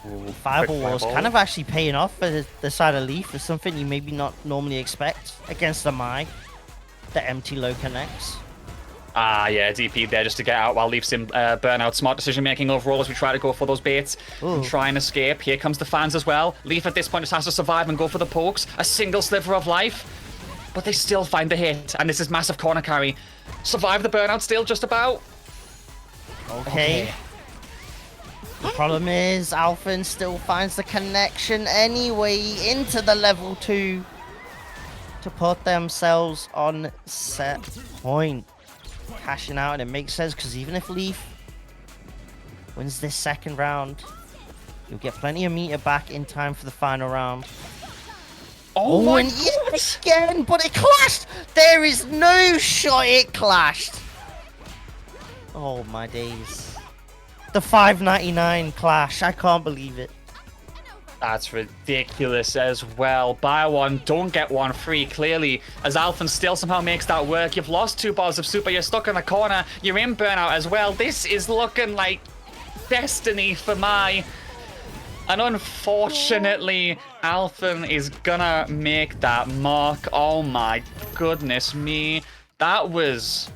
Ooh, Fireball quick was fireball. kind of actually paying off for the side of Leaf. It's something you maybe not normally expect against the Mai. The empty low connects. Ah, yeah, DP there just to get out while Leaf's in burnout. Smart decision making overall as we try to go for those baits and Ooh. try and escape. Here comes the fans as well. Leaf at this point just has to survive and go for the pokes. A single sliver of life, but they still find the hit. And this is massive corner carry. Survive the burnout still, just about. Okay. The problem is, Alphen still finds the connection anyway into the level 2 to put themselves on set point. Cashing out, and it makes sense because even if Leaf wins this second round, you'll get plenty of meter back in time for the final round. Oh my and yet again, but it clashed! There is no shot it clashed! Oh my days. The 599 clash, I can't believe it. That's ridiculous as well. Buy one, don't get one free, clearly. As Alphen still somehow makes that work. You've lost 2 balls of super, you're stuck in the corner, you're in burnout as well. This is looking like destiny for Mai. And unfortunately, Alphen is gonna make that mark. Oh my goodness me. That was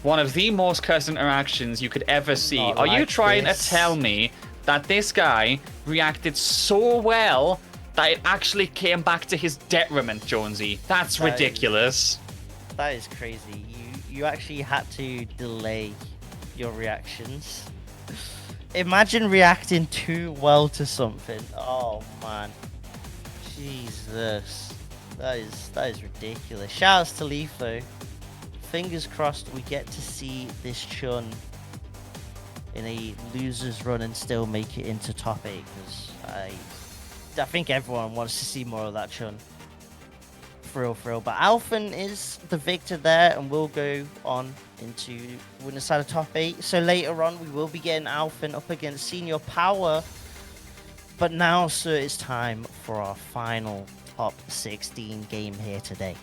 one of the most cursed interactions you could ever see. Not Are you like trying this. to tell me that this guy reacted so well that it actually came back to his detriment, Jonesy? That's That is- ridiculous. That is crazy. You actually had to delay your reactions. Imagine reacting too well to something. Oh man. Jesus. That is ridiculous. Shoutouts to Leaf though. Fingers crossed we get to see this Chun in a loser's run and still make it into top 8, because I think everyone wants to see more of that Chun. For real. But Alphen is the victor there and will go on into winner side of top 8. So later on we will be getting Alphen up against Senior Power. But now, sir, it's time for our final top 16 game here today.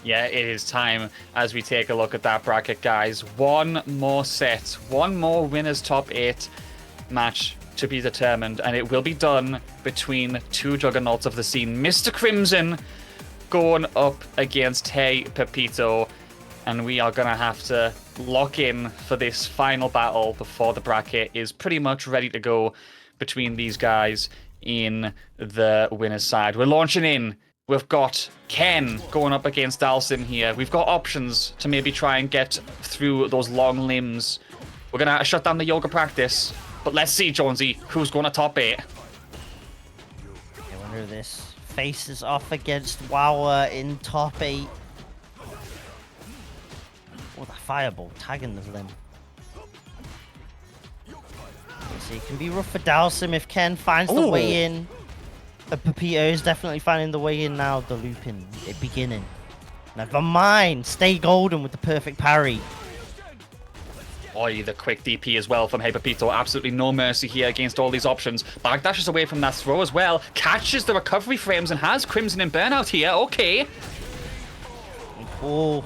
Yeah, it is time as we take a look at that bracket, guys. One more set, one more winners top 8 match to be determined, and it will be done between 2 juggernauts of the scene. Mr. Crimson going up against Hey Pepito, and we are going to have to lock in for this final battle before the bracket is pretty much ready to go between these guys in the winner's side. We're launching in. We've got Ken going up against Dalsim here. We've got options to maybe try and get through those long limbs. We're going to shut down the yoga practice. But let's see, Jonesy, who's going to top 8. I wonder if this faces off against Wawa in top 8. Oh, the fireball tagging the limb. So it can be rough for Dalsim if Ken finds the way in. Pepito is definitely finding the way in now. The looping, it beginning. Never mind. Stay golden with the perfect parry. Oi, the quick DP as well from Hey Pepito. Absolutely no mercy here against all these options. Backdashes away from that throw as well. Catches the recovery frames and has Crimson in burnout here. Okay. Oh.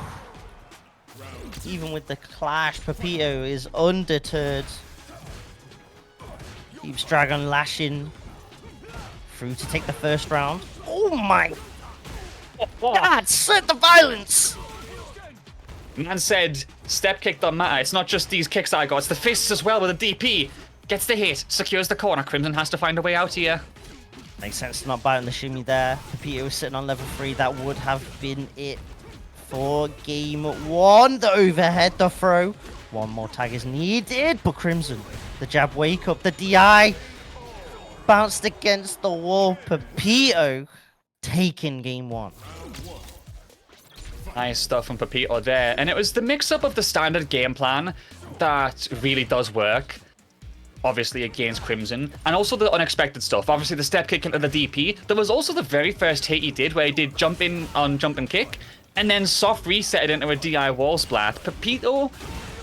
Even with the clash, Pepito is undeterred. Keeps Dragon lashing through to take the first round. Oh my God, set the violence! Man said, step kick don't matter. It's not just these kicks I got, it's the fists as well with a DP. Gets the hit, secures the corner. Crimson has to find a way out here. Makes sense to not bite on the shimmy there. Pepito was sitting on level 3. That would have been it for game 1. The overhead, the throw. One more tag is needed, but Crimson, the jab wake up, the DI. Bounced against the wall. Pepito taking game 1. Nice stuff from Pepito there. And it was the mix-up of the standard game plan that really does work. Obviously against Crimson. And also the unexpected stuff. Obviously the step kick into the DP. There was also the very first hit he did where he did jump in on jump and kick. And then soft reset it into a DI wall splat. Pepito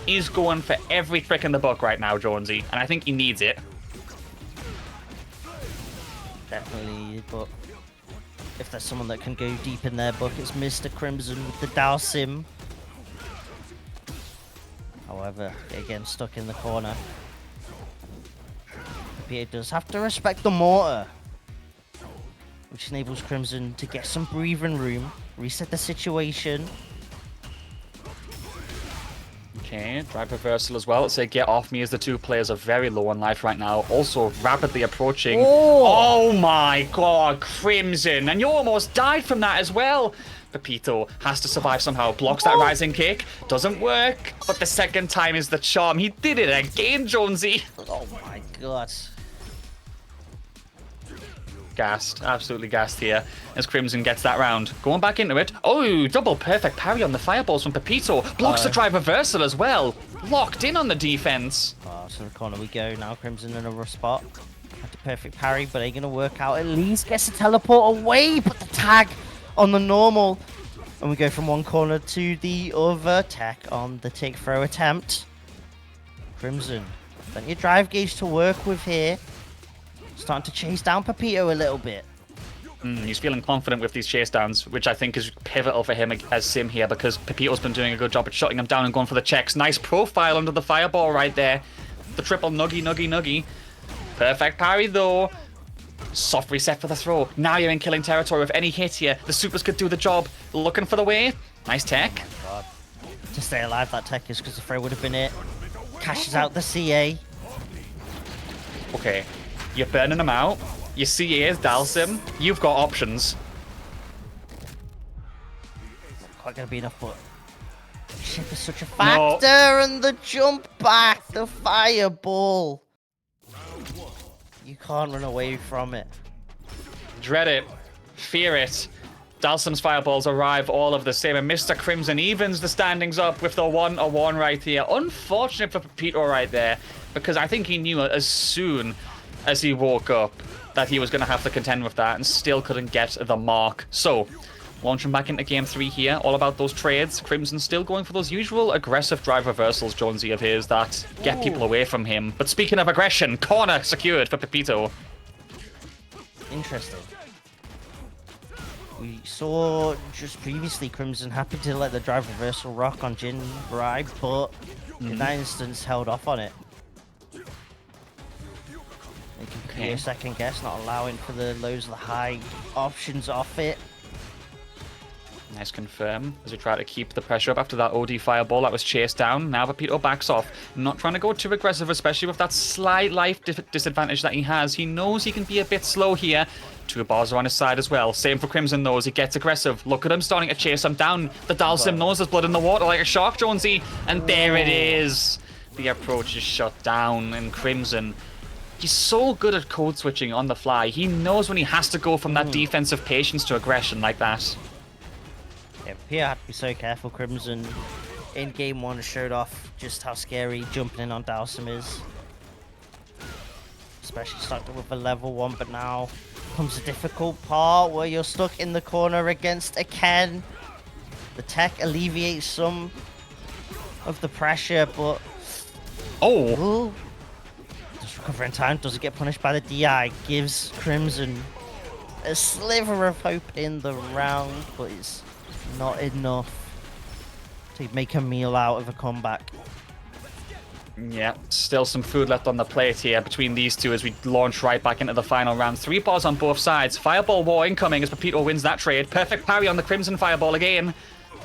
is going for every trick in the book right now, Jonesy. And I think he needs it. Definitely, but if there's someone that can go deep in their book, it's Mr. Crimson with the Dalsim. However, again, stuck in the corner. Pepito does have to respect the mortar, which enables Crimson to get some breathing room, reset the situation. Okay, drive reversal as well. Say get off me as the two players are very low on life right now. Also rapidly approaching. Oh my god, Crimson. And you almost died from that as well. Pepito has to survive somehow. Blocks that rising kick. Doesn't work. But the second time is the charm. He did it again, Jonesy. Oh my god. Gassed. Absolutely gassed here as Crimson gets that round. Going back into it. Oh, double perfect parry on the fireballs from Pepito. Blocks the drive reversal as well. Locked in on the defense. Oh, so the corner we go now. Crimson in a rough spot. Had the perfect parry, but ain't gonna work out. At least gets the teleport away. Put the tag on the normal. And we go from one corner to the other. Tech on the take throw attempt. Crimson. Plenty of drive gauge to work with here. Starting to chase down Pepito a little bit. He's feeling confident with these chase downs, which I think is pivotal for him as Sim here, because Pepito's been doing a good job at shutting him down and going for the checks. Nice profile under the fireball right there. The triple nuggy. Perfect parry though. Soft reset for the throw. Now you're in killing territory with any hit here. The supers could do the job. Looking for the wave. Nice tech. God. To stay alive, that tech is because the throw would have been it. Cashes out the CA. Okay. You're burning them out. Your CA is Dalsim. You've got options. Quite gonna be enough, but chip is such a factor, and the jump back, the fireball. You can't run away from it. Dread it. Fear it. Dalsim's fireballs arrive all of the same, and Mr. Crimson evens the standings up with the 1-1 right here. Unfortunate for Pepito right there, because I think he knew as soon as he woke up that he was going to have to contend with that and still couldn't get the mark. So, launching back into game 3 here, all about those trades. Crimson still going for those usual aggressive drive reversals, Jonesy, of his that get people away from him. But speaking of aggression, corner secured for Pepito. Interesting. We saw just previously Crimson happy to let the drive reversal rock on Jin Bribe, but in that instance held off on it. Okay. Second guess, not allowing for the lows of the high options off it. Nice confirm as we try to keep the pressure up after that OD fireball that was chased down. Now Pepito backs off. Not trying to go too aggressive, especially with that slight life disadvantage that he has. He knows he can be a bit slow here. 2 bars are on his side as well. Same for Crimson though as he gets aggressive. Look at him starting to chase him down. The Dalsim knows there's blood in the water like a shark, Jonesy. And there it is. The approach is shut down, and Crimson, he's so good at code switching on the fly. He knows when he has to go from that defensive patience to aggression like that. Yeah, here had to be so careful. Crimson in game 1 showed off just how scary jumping in on Dalsim is. Especially started with a level 1, but now comes the difficult part where you're stuck in the corner against a Ken. The tech alleviates some of the pressure, but... Oh! Just recover in time, doesn't get punished by the DI, gives Crimson a sliver of hope in the round, but it's not enough to make a meal out of a comeback. Yeah, still some food left on the plate here between these two as we launch right back into the final round. 3 bars on both sides. Fireball war incoming as Pepito wins that trade. Perfect parry on the Crimson fireball again.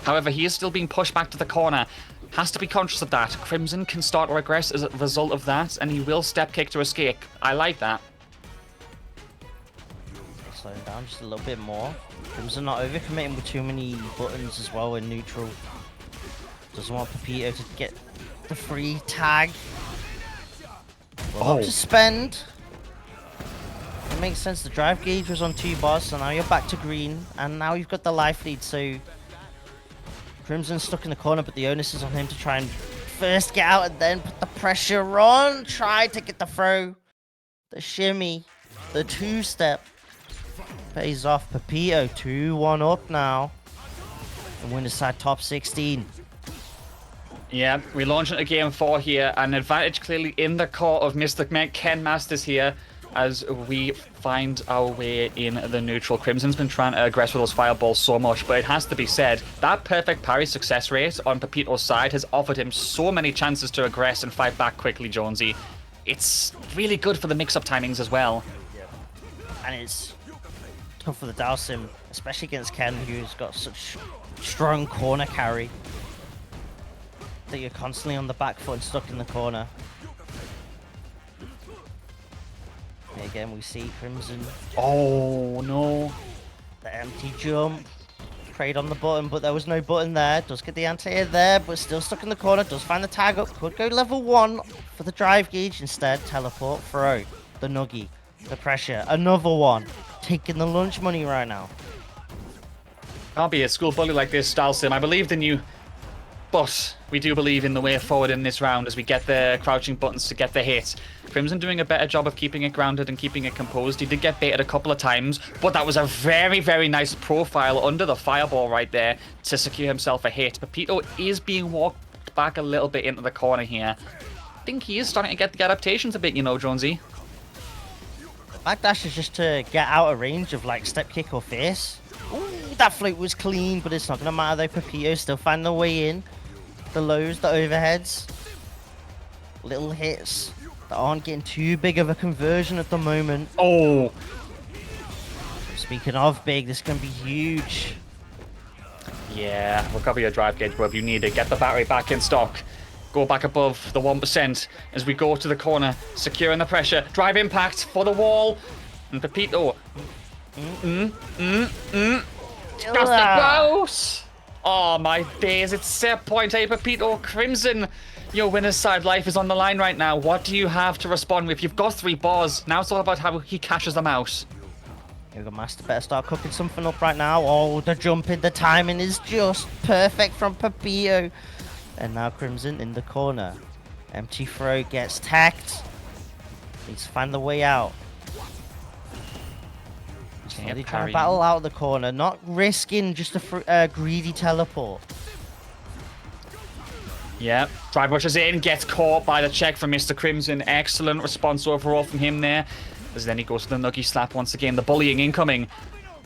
However, he is still being pushed back to the corner. Has to be conscious of that. Crimson can start to regress as a result of that, and he will step kick to escape. I like that. Slowing down just a little bit more. Crimson not overcommitting with too many buttons as well in neutral. Doesn't want Pepito to get the free tag. Well, to spend. It makes sense. The drive gauge was on 2 bars, so now you're back to green, and now you've got the life lead. So Crimson's stuck in the corner, but the onus is on him to try and first get out and then put the pressure on. Try to get the throw, the shimmy, the 2-step. Pays off. Pepito 2-1 up now, and winner's side top 16. Yeah, we launch into game 4 here. An advantage clearly in the court of Mr. Ken Masters here as we find our way in the neutral. Crimson's been trying to aggress with those fireballs so much, but it has to be said, that perfect parry success rate on Pepito's side has offered him so many chances to aggress and fight back quickly, Jonesy. it's really good for the mix-up timings as well. And it's tough for the Dalsim, especially against Ken, who's got such strong corner carry that you're constantly on the back foot and stuck in the corner. And again, we see Crimson. Oh, no. The empty jump. Prayed on the button, but there was no button there. Does get the anti-air there, but still stuck in the corner. Does find the tag up. Could go level 1 for the drive gauge. Instead, teleport, throw. The nuggy. The pressure. Another one. Taking the lunch money right now. Can't be a school bully like this, Dalsim. I believed in you. But we do believe in the way forward in this round as we get the crouching buttons to get the hit. Crimson doing a better job of keeping it grounded and keeping it composed. He did get baited a couple of times, but that was a very, very nice profile under the fireball right there to secure himself a hit. Pepito is being walked back a little bit into the corner here. I think he is starting to get the adaptations a bit, you know, Jonesy. Backdash is just to get out of range of like step kick or face. Ooh, that float was clean, but it's not going to matter though. Pepito still finding the way in. The lows, the overheads. Little hits that aren't getting too big of a conversion at the moment. Oh! Speaking of big, this is going to be huge. Yeah, recover your drive gauge wherever you need it. Get the battery back in stock. Go back above the 1% as we go to the corner. Securing the pressure. Drive impact for the wall. And Pepito. Just close. Oh my days, it's set point. Hey, Pepito, Crimson. Your winner's side life is on the line right now. What do you have to respond with? You've got 3 bars. Now it's all about how he cashes them out. Here we go, Master. Better start cooking something up right now. Oh, the jumping, the timing is just perfect from Pepito. And now Crimson in the corner. Empty throw gets tacked. Needs to find the way out. Really trying to battle out of the corner, not risking just a greedy teleport. Yeah, drive rushes in, gets caught by the check from Mr. Crimson. Excellent response overall from him there. As then he goes to the nuggy slap once again. The bullying incoming.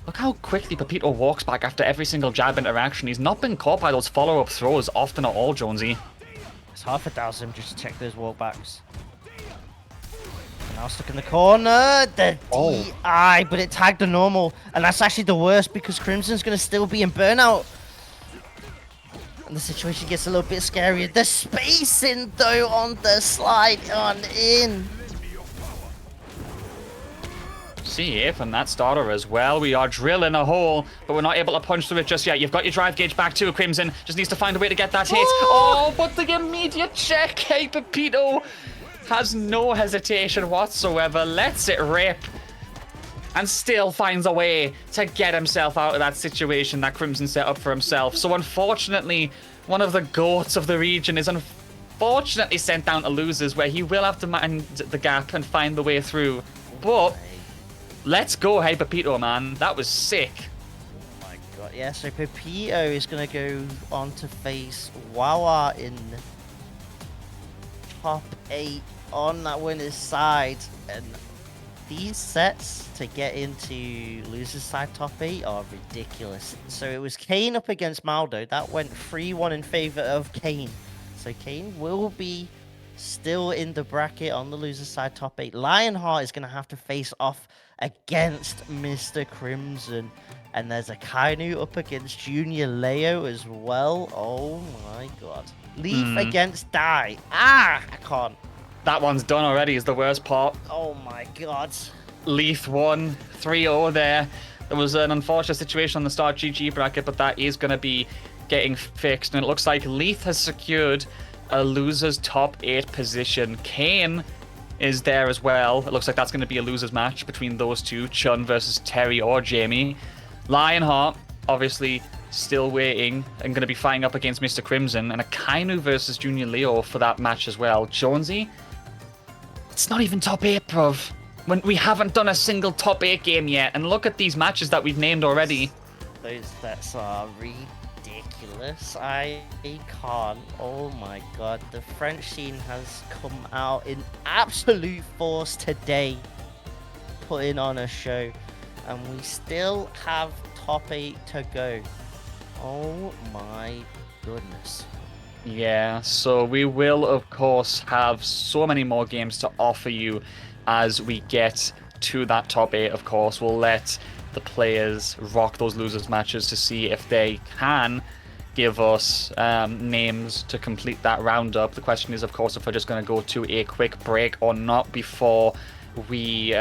Look how quickly Pepito walks back after every single jab interaction. He's not been caught by those follow-up throws often at all, Jonesy. It's hard for Dalsim just to check those walkbacks. Now stuck in the corner. The DI, but it tagged the normal. And that's actually the worst because Crimson's going to still be in burnout. And the situation gets a little bit scarier. The spacing, though, on the slide on in. See here from that starter as well. We are drilling a hole, but we're not able to punch through it just yet. You've got your drive gauge back too, Crimson. Just needs to find a way to get that hit. Oh, but the immediate check. Hey, Pepito has no hesitation whatsoever. Lets it rip. And still finds a way to get himself out of that situation that Crimson set up for himself. So unfortunately, one of the goats of the region is unfortunately sent down to losers, where he will have to mind the gap and find the way through. But let's go, hey Pepito, man. That was sick. Oh my god, yeah, so Pepito is going to go on to face Wawa in top 8 on that winner's side. And these sets to get into loser's side top 8 are ridiculous. So it was Kane up against Maldo. That went 3-1 in favor of Kane. So Kane will be still in the bracket on the loser's side top 8. Lionheart is going to have to face off against Mr. Crimson. And there's a Kainu up against Junior Leo as well. Oh my god. Leaf against Die. I can't. That one's done already is the worst part. Oh my god. Leaf won 3-0 there. There was an unfortunate situation on the start GG bracket, but that is going to be getting fixed. And it looks like Leaf has secured a loser's top 8 position. Kane is there as well. It looks like that's going to be a loser's match between those two, Chun versus Terry or Jamie. Lionheart, obviously, still waiting and going to be fighting up against Mr. Crimson. And a Kainu versus Junior Leo for that match as well. Jonesy, it's not even top 8, bruv. When we haven't done a single top 8 game yet. And look at these matches that we've named already. Those sets are ridiculous. I can't. Oh my god. The French scene has come out in absolute force today, putting on a show. And we still have top 8 to go. Oh my goodness. Yeah, so we will, of course, have so many more games to offer you as we get to that top eight, of course. We'll let the players rock those losers matches to see if they can give us names to complete that roundup. The question is, of course, if we're just going to go to a quick break or not before we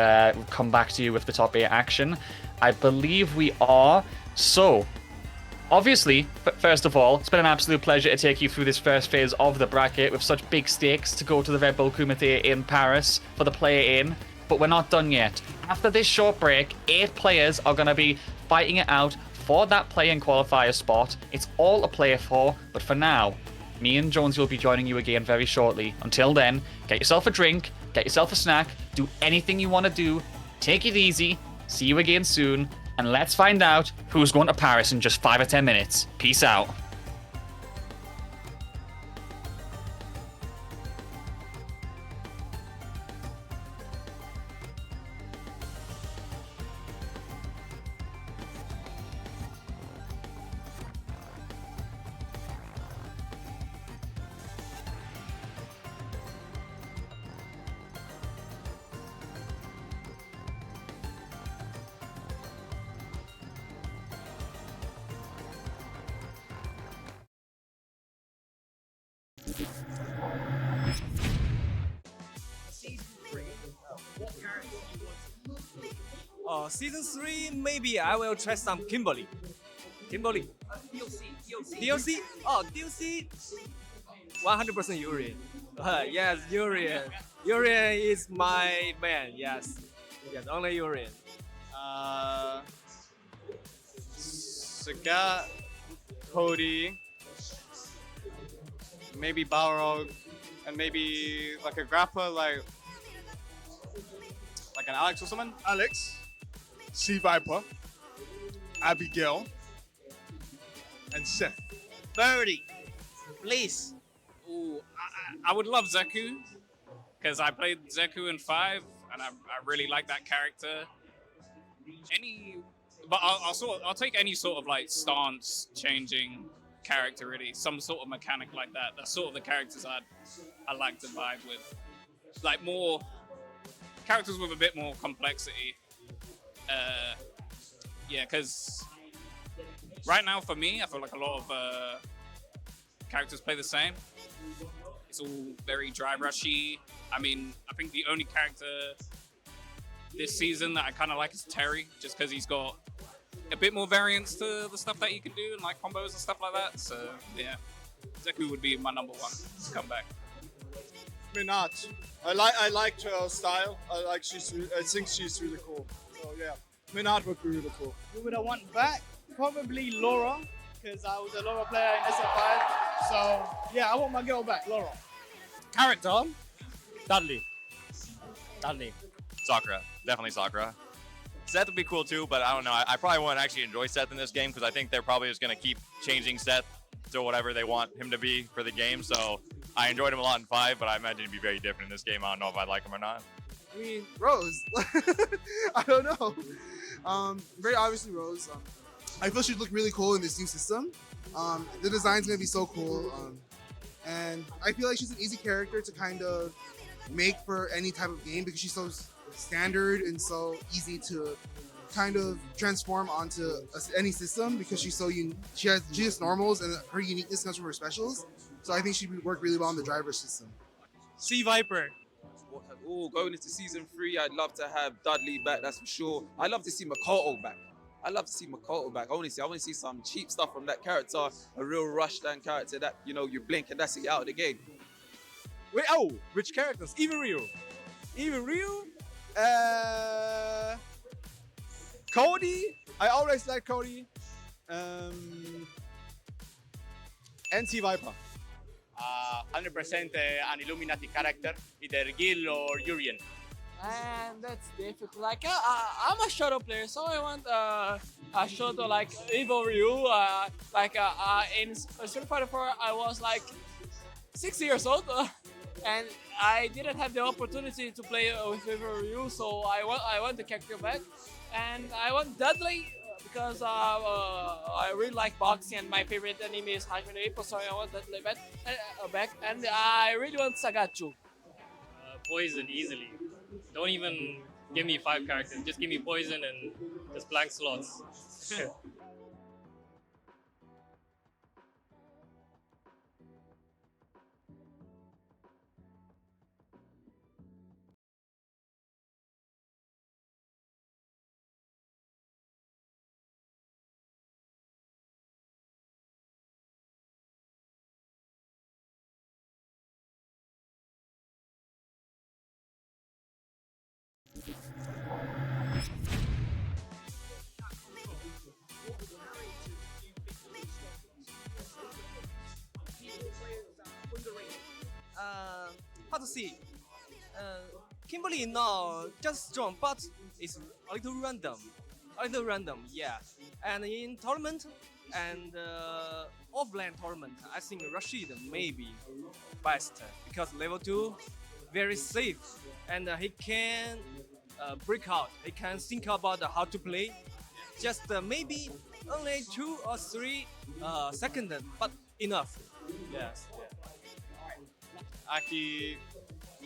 come back to you with the top eight action. I believe we are. So, obviously, first of all, it's been an absolute pleasure to take you through this first phase of the bracket with such big stakes to go to the Red Bull Kumite in Paris for the play-in. But we're not done yet. After this short break, 8 players are going to be fighting it out for that play-in qualifier spot. It's all to play for, but for now, me and Jonesy will be joining you again very shortly. Until then, get yourself a drink, get yourself a snack, do anything you want to do, take it easy, see you again soon, and let's find out who's going to Paris in just 5 or 10 minutes. Peace out. Season 3, maybe I will try some Kimberly. Kimberly. DLC? Oh, DLC. 100% Urian. Yes, Urian. Urian is my man. Yes. Yes, only Urian. Sagat, Cody, maybe Balrog, and maybe like a grappa like an Alex or someone. Alex, Sea Viper, Abigail, and Seth. Birdie, please. Ooh, I would love Zeku because I played Zeku in 5 and I really like that character. I'll take any sort of like stance changing character really, some sort of mechanic like that. That's sort of the characters I like to vibe with, like more characters with a bit more complexity. Yeah, because right now for me, I feel like a lot of characters play the same. It's all very dry rushy. I mean, I think the only character this season that I kind of like is Terry, just because he's got a bit more variance to the stuff that he can do and like combos and stuff like that. So yeah, Zeku would be my number one to come back. Minat. I liked her style. I think she's really cool. So yeah, Minat would be really cool. Who would I want back? Probably Laura, because I was a Laura player in SF5. So yeah, I want my girl back, Laura. Character? Dudley. Sakura, definitely Sakura. Seth would be cool too, but I don't know. I probably wouldn't actually enjoy Seth in this game because I think they're probably just going to keep changing Seth to whatever they want him to be for the game. So I enjoyed him a lot in 5, but I imagine he'd be very different in this game. I don't know if I'd like him or not. I mean, Rose. I don't know. Very obviously Rose. I feel she'd look really cool in this new system. The design's gonna be so cool. And I feel like she's an easy character to kind of make for any type of game because she's so standard and so easy to kind of transform onto any system because she's so she has normals and her uniqueness comes from her specials. So I think she would work really well in the driver system. Sea Viper. Going into season 3, I'd love to have Dudley back, that's for sure. I'd love to see Makoto back. I want to see some cheap stuff from that character, a real rushdown character that, you blink and that's it, out of the game. Wait, which characters? Even Ryu. Cody. I always like Cody. NT Viper. 100% an Illuminati character, either Gil or Urian. And that's difficult. Like I'm a Shoto player, so I want a Shoto like Evil Ryu. In Street Fighter 4, I was like 6 years old, and I didn't have the opportunity to play with Evil Ryu, so I want the character back, and I want Dudley because I really like boxing and my favorite anime is Haikyuu April, so I want that back, and I really want Sagachu. Poison easily. Don't even give me 5 characters. Just give me poison and just blank slots. How to see? Kimberly now just strong, but it's a little random. A little random, yeah. And in tournament and offline tournament, I think Rashid maybe best because level 2 very safe and he can break out. He can think about how to play. Just maybe only 2 or 3 seconds, but enough. Yes. Aki,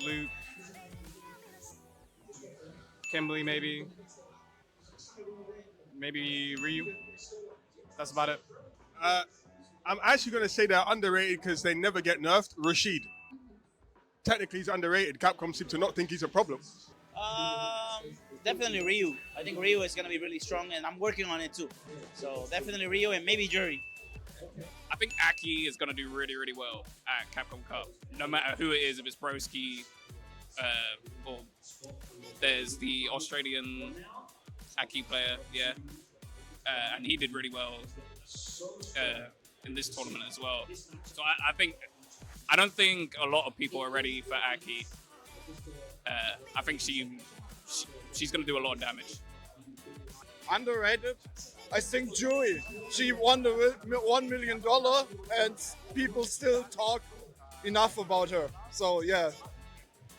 Luke, Kimberly, maybe Ryu. That's about it. I'm actually going to say they're underrated because they never get nerfed. Rashid. Technically, he's underrated. Capcom seem to not think he's a problem. Definitely Ryu. I think Ryu is going to be really strong, and I'm working on it too. So definitely Ryu and maybe Jury. I think Aki is going to do really, really well at Capcom Cup, no matter who it is, if it's Broski, or there's the Australian Aki player, yeah, and he did really well in this tournament as well. So I don't think a lot of people are ready for Aki. I think she's going to do a lot of damage. Underrated. I think Joey. She won the $1 million and people still talk enough about her. So yeah.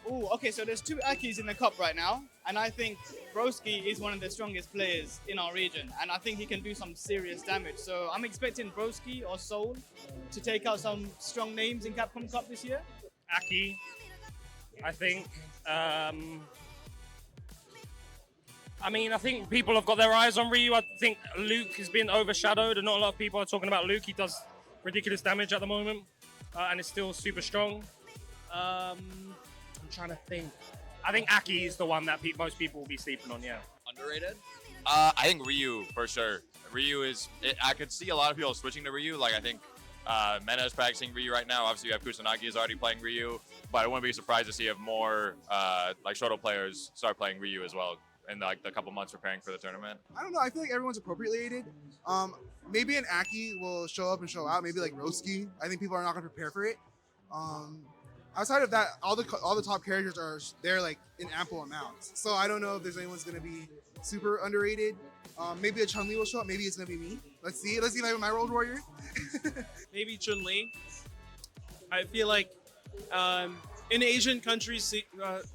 Oh, okay, so there's 2 Akis in the cup right now, and I think Broski is one of the strongest players in our region, and I think he can do some serious damage. So I'm expecting Broski or Soul to take out some strong names in Capcom Cup this year. Aki, I think. I think people have got their eyes on Ryu. I think Luke has been overshadowed, and not a lot of people are talking about Luke. He does ridiculous damage at the moment, and is still super strong. I'm trying to think. I think Aki is the one that most people will be sleeping on, yeah. Underrated? I think Ryu, for sure. Ryu is... I could see a lot of people switching to Ryu. Like, I think Mena is practicing Ryu right now. Obviously, you have Kusanagi is already playing Ryu. But I wouldn't be surprised to see if more, Shoto players start playing Ryu as well in, the couple months preparing for the tournament. I don't know. I feel like everyone's appropriately aided. Maybe an Aki will show up and show out. Maybe like Roski. I think people are not going to prepare for it. Outside of that, all the top characters are there like in ample amounts. So I don't know if there's anyone's going to be super underrated. Maybe a Chun-Li will show up. Maybe it's going to be me. Let's see. Let's see if I'm my Road Warrior. Maybe Chun-Li. I feel like in Asian countries,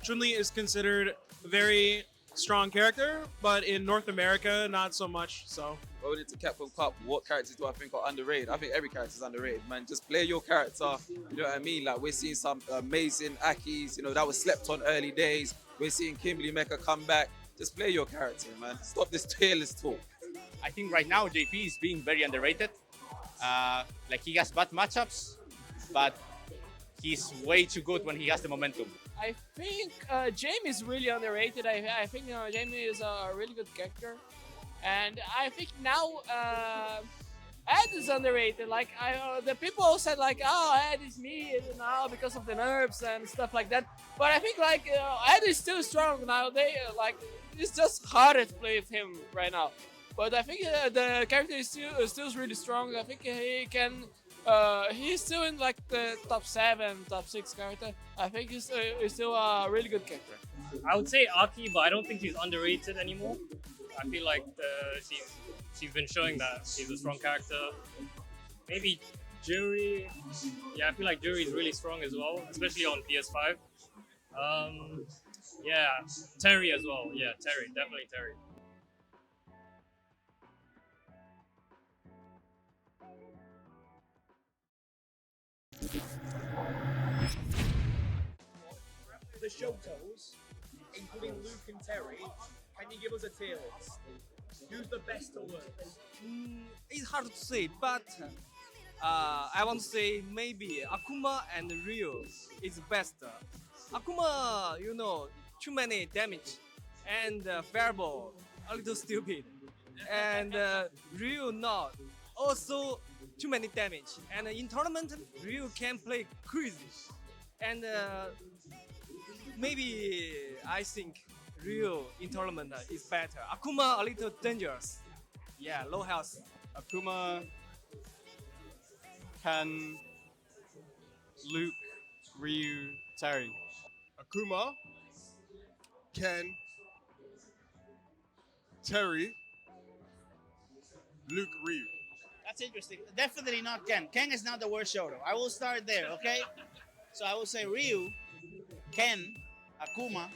Chun-Li is considered a very strong character, but in North America, not so much. So going into Capcom Cup, what characters do I think are underrated? I think every character is underrated, man. Just play your character. You know what I mean? Like, we're seeing some amazing Akis, that was slept on early days. We're seeing Kimberly Mecha come back. Just play your character, man. Stop this tailless talk. I think right now JP is being very underrated. Like, he has bad matchups, but he's way too good when he has the momentum. I think Jamie is really underrated. I think Jamie is a really good character, and I think now Ed is underrated. Like the people said, like, oh, Ed is mid now because of the nerfs and stuff like that. But I think like Ed is still strong now. It's just harder to play with him right now. But I think the character is still really strong. I think he can. He's still in like the top 7, top 6 character. I think he's still a really good character. I would say Aki, but I don't think she's underrated anymore. I feel like she's been showing that she's a strong character. Maybe Jury. Yeah, I feel like Jury is really strong as well, especially on PS5. Yeah, Terry as well. Yeah, Terry, definitely Terry. Shotos, including Luke and Terry, can you give us a tier list? Who's the best or worst? It's hard to say, but I want to say maybe Akuma and Ryu is best. Akuma, you know, too many damage, and Fireball a little stupid, and Ryu not also too many damage. And in tournament, Ryu can play crazy, and maybe I think Ryu in tournament is better. Akuma a little dangerous. Yeah, low health. Akuma, Ken, Luke, Ryu, Terry. Akuma, Ken, Terry, Luke, Ryu. That's interesting. Definitely not Ken. Ken is not the worst Shoto. I will start there, okay? So I will say Ryu, Ken, Akuma,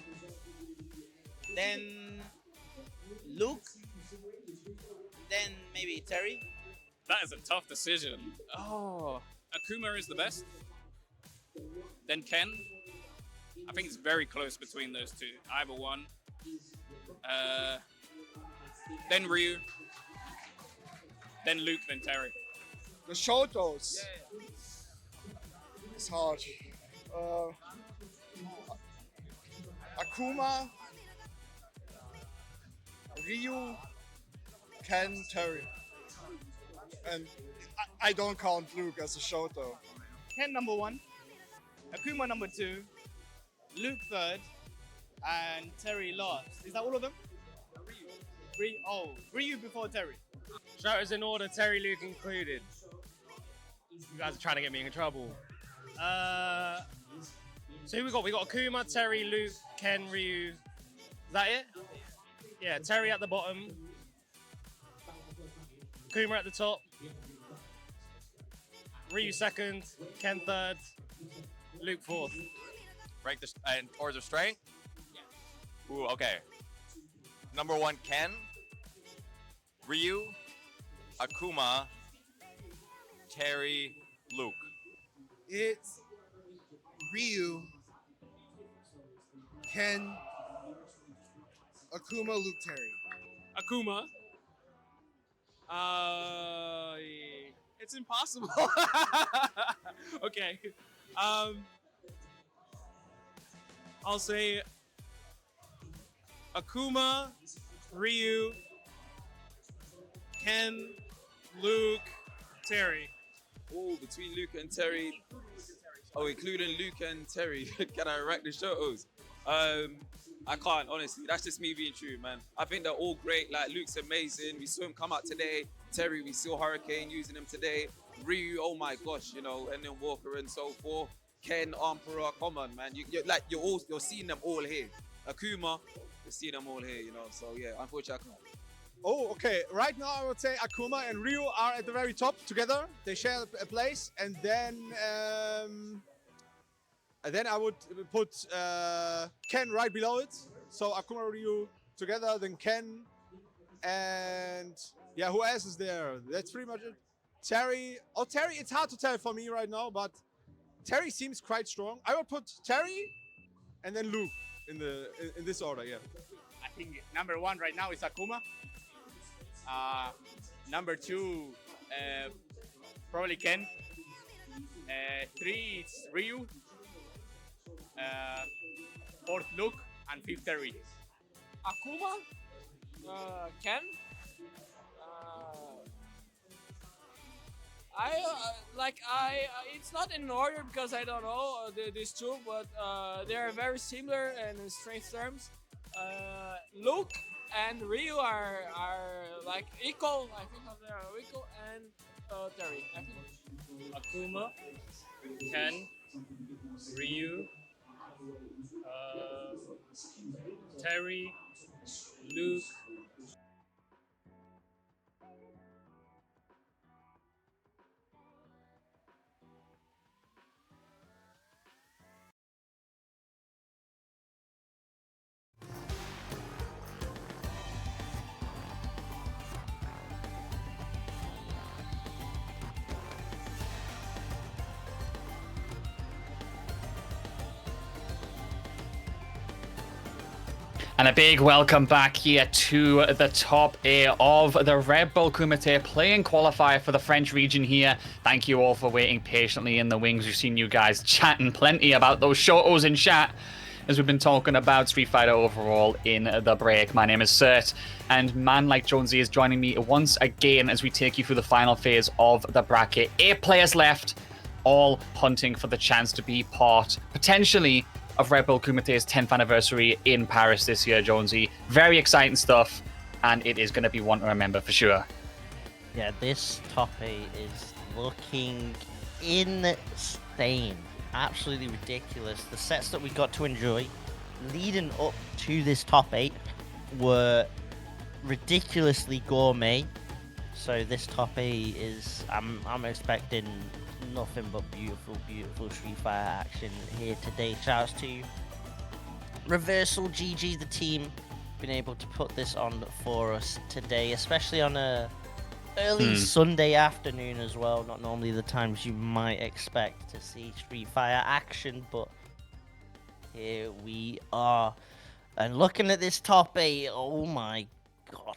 then Luke, then maybe Terry. That is a tough decision. Oh, Akuma is the best. Then Ken. I think it's very close between those two. Either one. Then Ryu. Then Luke, then Terry. The Shotos. It's hard. Akuma, Ryu, Ken, Terry. And I don't count Luke as a Shoto. Ken number 1, Akuma number 2, Luke 3rd, and Terry last. Is that all of them? Ryu before Terry. Shouters in order, Terry, Luke included. You guys are trying to get me in trouble. So who we got? We got Akuma, Terry, Luke, Ken, Ryu. Is that it? Yeah, Terry at the bottom. Akuma at the top. Ryu second, Ken third, Luke fourth. Rank this in order of strength? Ooh, okay. Number 1, Ken. Ryu. Akuma. Terry. Luke. It's Ryu, Ken, Akuma, Luke, Terry. Akuma. It's impossible. Okay. I'll say Akuma, Ryu, Ken, Luke, Terry. Oh, between Luke and Terry. Oh, including Luke and Terry. Can I rank the Shotos? I can't, honestly. That's just me being true, man. I think they're all great. Like, Luke's amazing. We saw him come out today. Terry, we saw Hurricane using him today. Ryu, oh my gosh, you know, and then Walker and so forth. Ken, Emperor, come on, man. You're seeing them all here. Akuma, you're seeing them all here, you know. So yeah, unfortunately, I can't. Oh, okay. Right now, I would say Akuma and Ryu are at the very top together. They share a place, and then I would put Ken right below it. So Akuma, Ryu together, then Ken, and yeah, who else is there? That's pretty much it. Terry. Oh, Terry. It's hard to tell for me right now, but Terry seems quite strong. I would put Terry, and then Luke in this order. Yeah. I think number 1 right now is Akuma. Number 2, probably Ken. 3 is Ryu. 4th Luke, and 5th Terry. Akuma, Ken. It's not in order because I don't know these two, but they are very similar in strength terms. Luke and Ryu are like equal. I think they are equal, and Terry. I think. Akuma, Ken, Ryu, Terry, Luke. And a big welcome back here to the top 8 of the Red Bull Kumite playing qualifier for the French region here. Thank you all for waiting patiently in the wings. We've seen you guys chatting plenty about those shotos in chat as we've been talking about Street Fighter overall in the break. My name is Cert, and man like Jonesy is joining me once again as we take you through the final phase of the bracket. 8 players left, all hunting for the chance to be part, potentially, of Red Bull Kumite's 10th anniversary in Paris this year, Jonesy. Very exciting stuff, and it is going to be one to remember for sure. Yeah, this top 8 is looking insane. Absolutely ridiculous. The sets that we got to enjoy leading up to this top 8 were ridiculously gourmet. So this top 8 is, I'm expecting nothing but beautiful Street Fighter action here today. Shouts to reversalgg, the team, been able to put this on for us today, especially on a early Sunday afternoon as well. Not normally the times you might expect to see Street Fighter action, but here we are. And looking at this top 8, oh my god.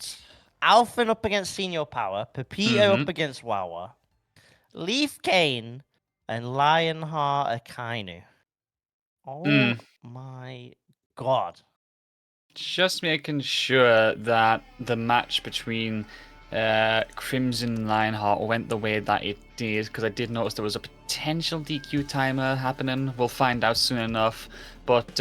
Alphen up against Senior Power, Pepito up against Wawa, Leaf Kane, and Lionheart Akainu. Oh my god. Just making sure that the match between Crimson and Lionheart went the way that it did, because I did notice there was a potential DQ timer happening. We'll find out soon enough. But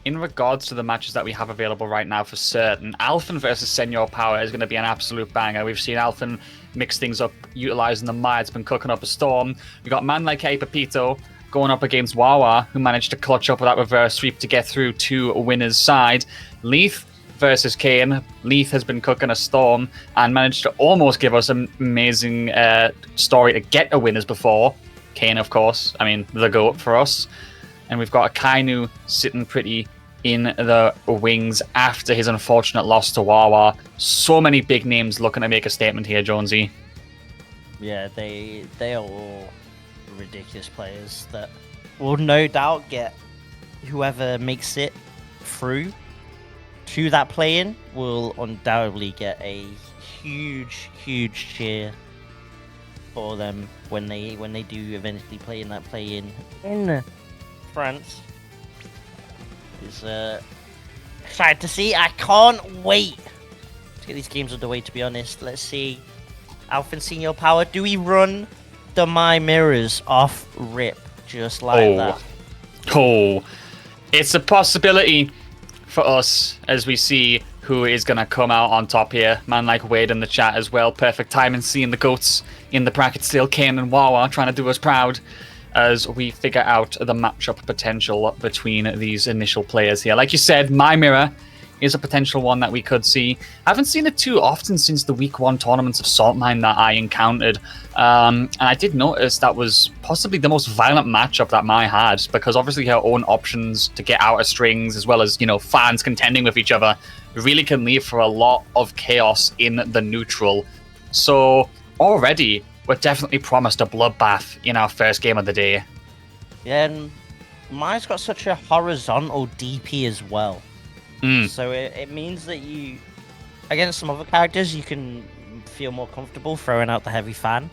in regards to the matches that we have available right now for certain, Alphen versus Senior Power is going to be an absolute banger. We've seen Alphen mix things up, utilizing the Maya. It's been cooking up a storm. We got man like Hey Pepito going up against Wawa, who managed to clutch up with that reverse sweep to get through to a winner's side. Leaf versus Kane. Leaf has been cooking a storm and managed to almost give us an amazing story to get a winners before. Kane, of course, I mean, the GOAT for us. And we've got Akainu sitting pretty in the wings after his unfortunate loss to Wawa. So many big names looking to make a statement here, Jonesy. Yeah, they are all ridiculous players that will no doubt get whoever makes it through to that play-in will undoubtedly get a huge cheer for them when they do eventually play in that play-in in France. It's excited to see. I can't wait to get these games underway, to be honest. Let's see. Alphen Senior Power, do we run the My Mirrors off rip just like that? Oh, it's a possibility for us as we see who is going to come out on top here. Man like Wade in the chat as well. Perfect timing seeing the GOATs in the bracket still. Kane and Wawa trying to do us proud as we figure out the matchup potential between these initial players here. Like you said, My Mirror is a potential one that we could see. I haven't seen it too often since the week 1 tournaments of Saltmine that I encountered. And I did notice that was possibly the most violent matchup that Mai had, because obviously her own options to get out of strings, as well as, you know, fans contending with each other, really can leave for a lot of chaos in the neutral. So already, we're definitely promised a bloodbath in our first game of the day. Yeah, and Mai's got such a horizontal DP as well. So it means that you, against some other characters, you can feel more comfortable throwing out the heavy fan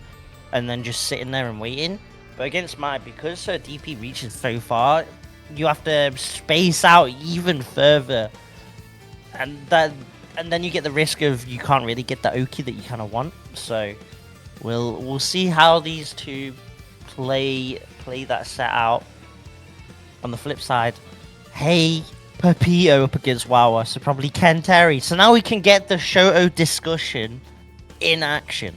and then just sitting there and waiting. But against Mai, because her DP reaches so far, you have to space out even further. And then you get the risk of you can't really get the Oki that you kind of want. So we'll see how these two play that set out. On the flip side, Hey Pepito up against Wawa, so probably Ken Terry. So now we can get the Shoto discussion in action.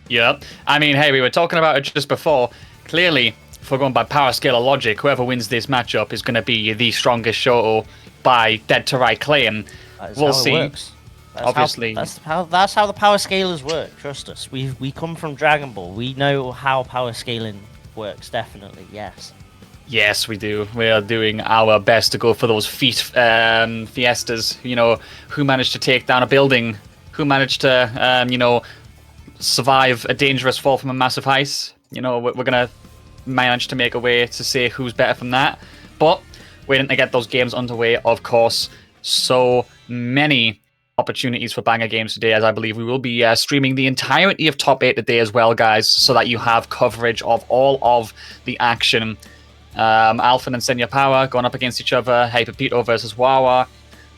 Yep. I mean, hey, we were talking about it just before. Clearly, if we're going by power scale of logic, whoever wins this matchup is going to be the strongest Shoto by dead to right claim. We'll see. Works. Obviously, that's how the power scalers work. Trust us. We come from Dragon Ball. We know how power scaling works. Definitely, yes. Yes, we do. We are doing our best to go for those fiestas. You know, who managed to take down a building? Who managed to, survive a dangerous fall from a massive height? You know, we're going to manage to make a way to say who's better from that. But waiting to get those games underway, of course. so many opportunities for banger games today, as I believe we will be streaming the entirety of top 8 today as well, guys, so that you have coverage of all of the action. Alphen and Senya Power going up against each other. Hyperpito versus Wawa.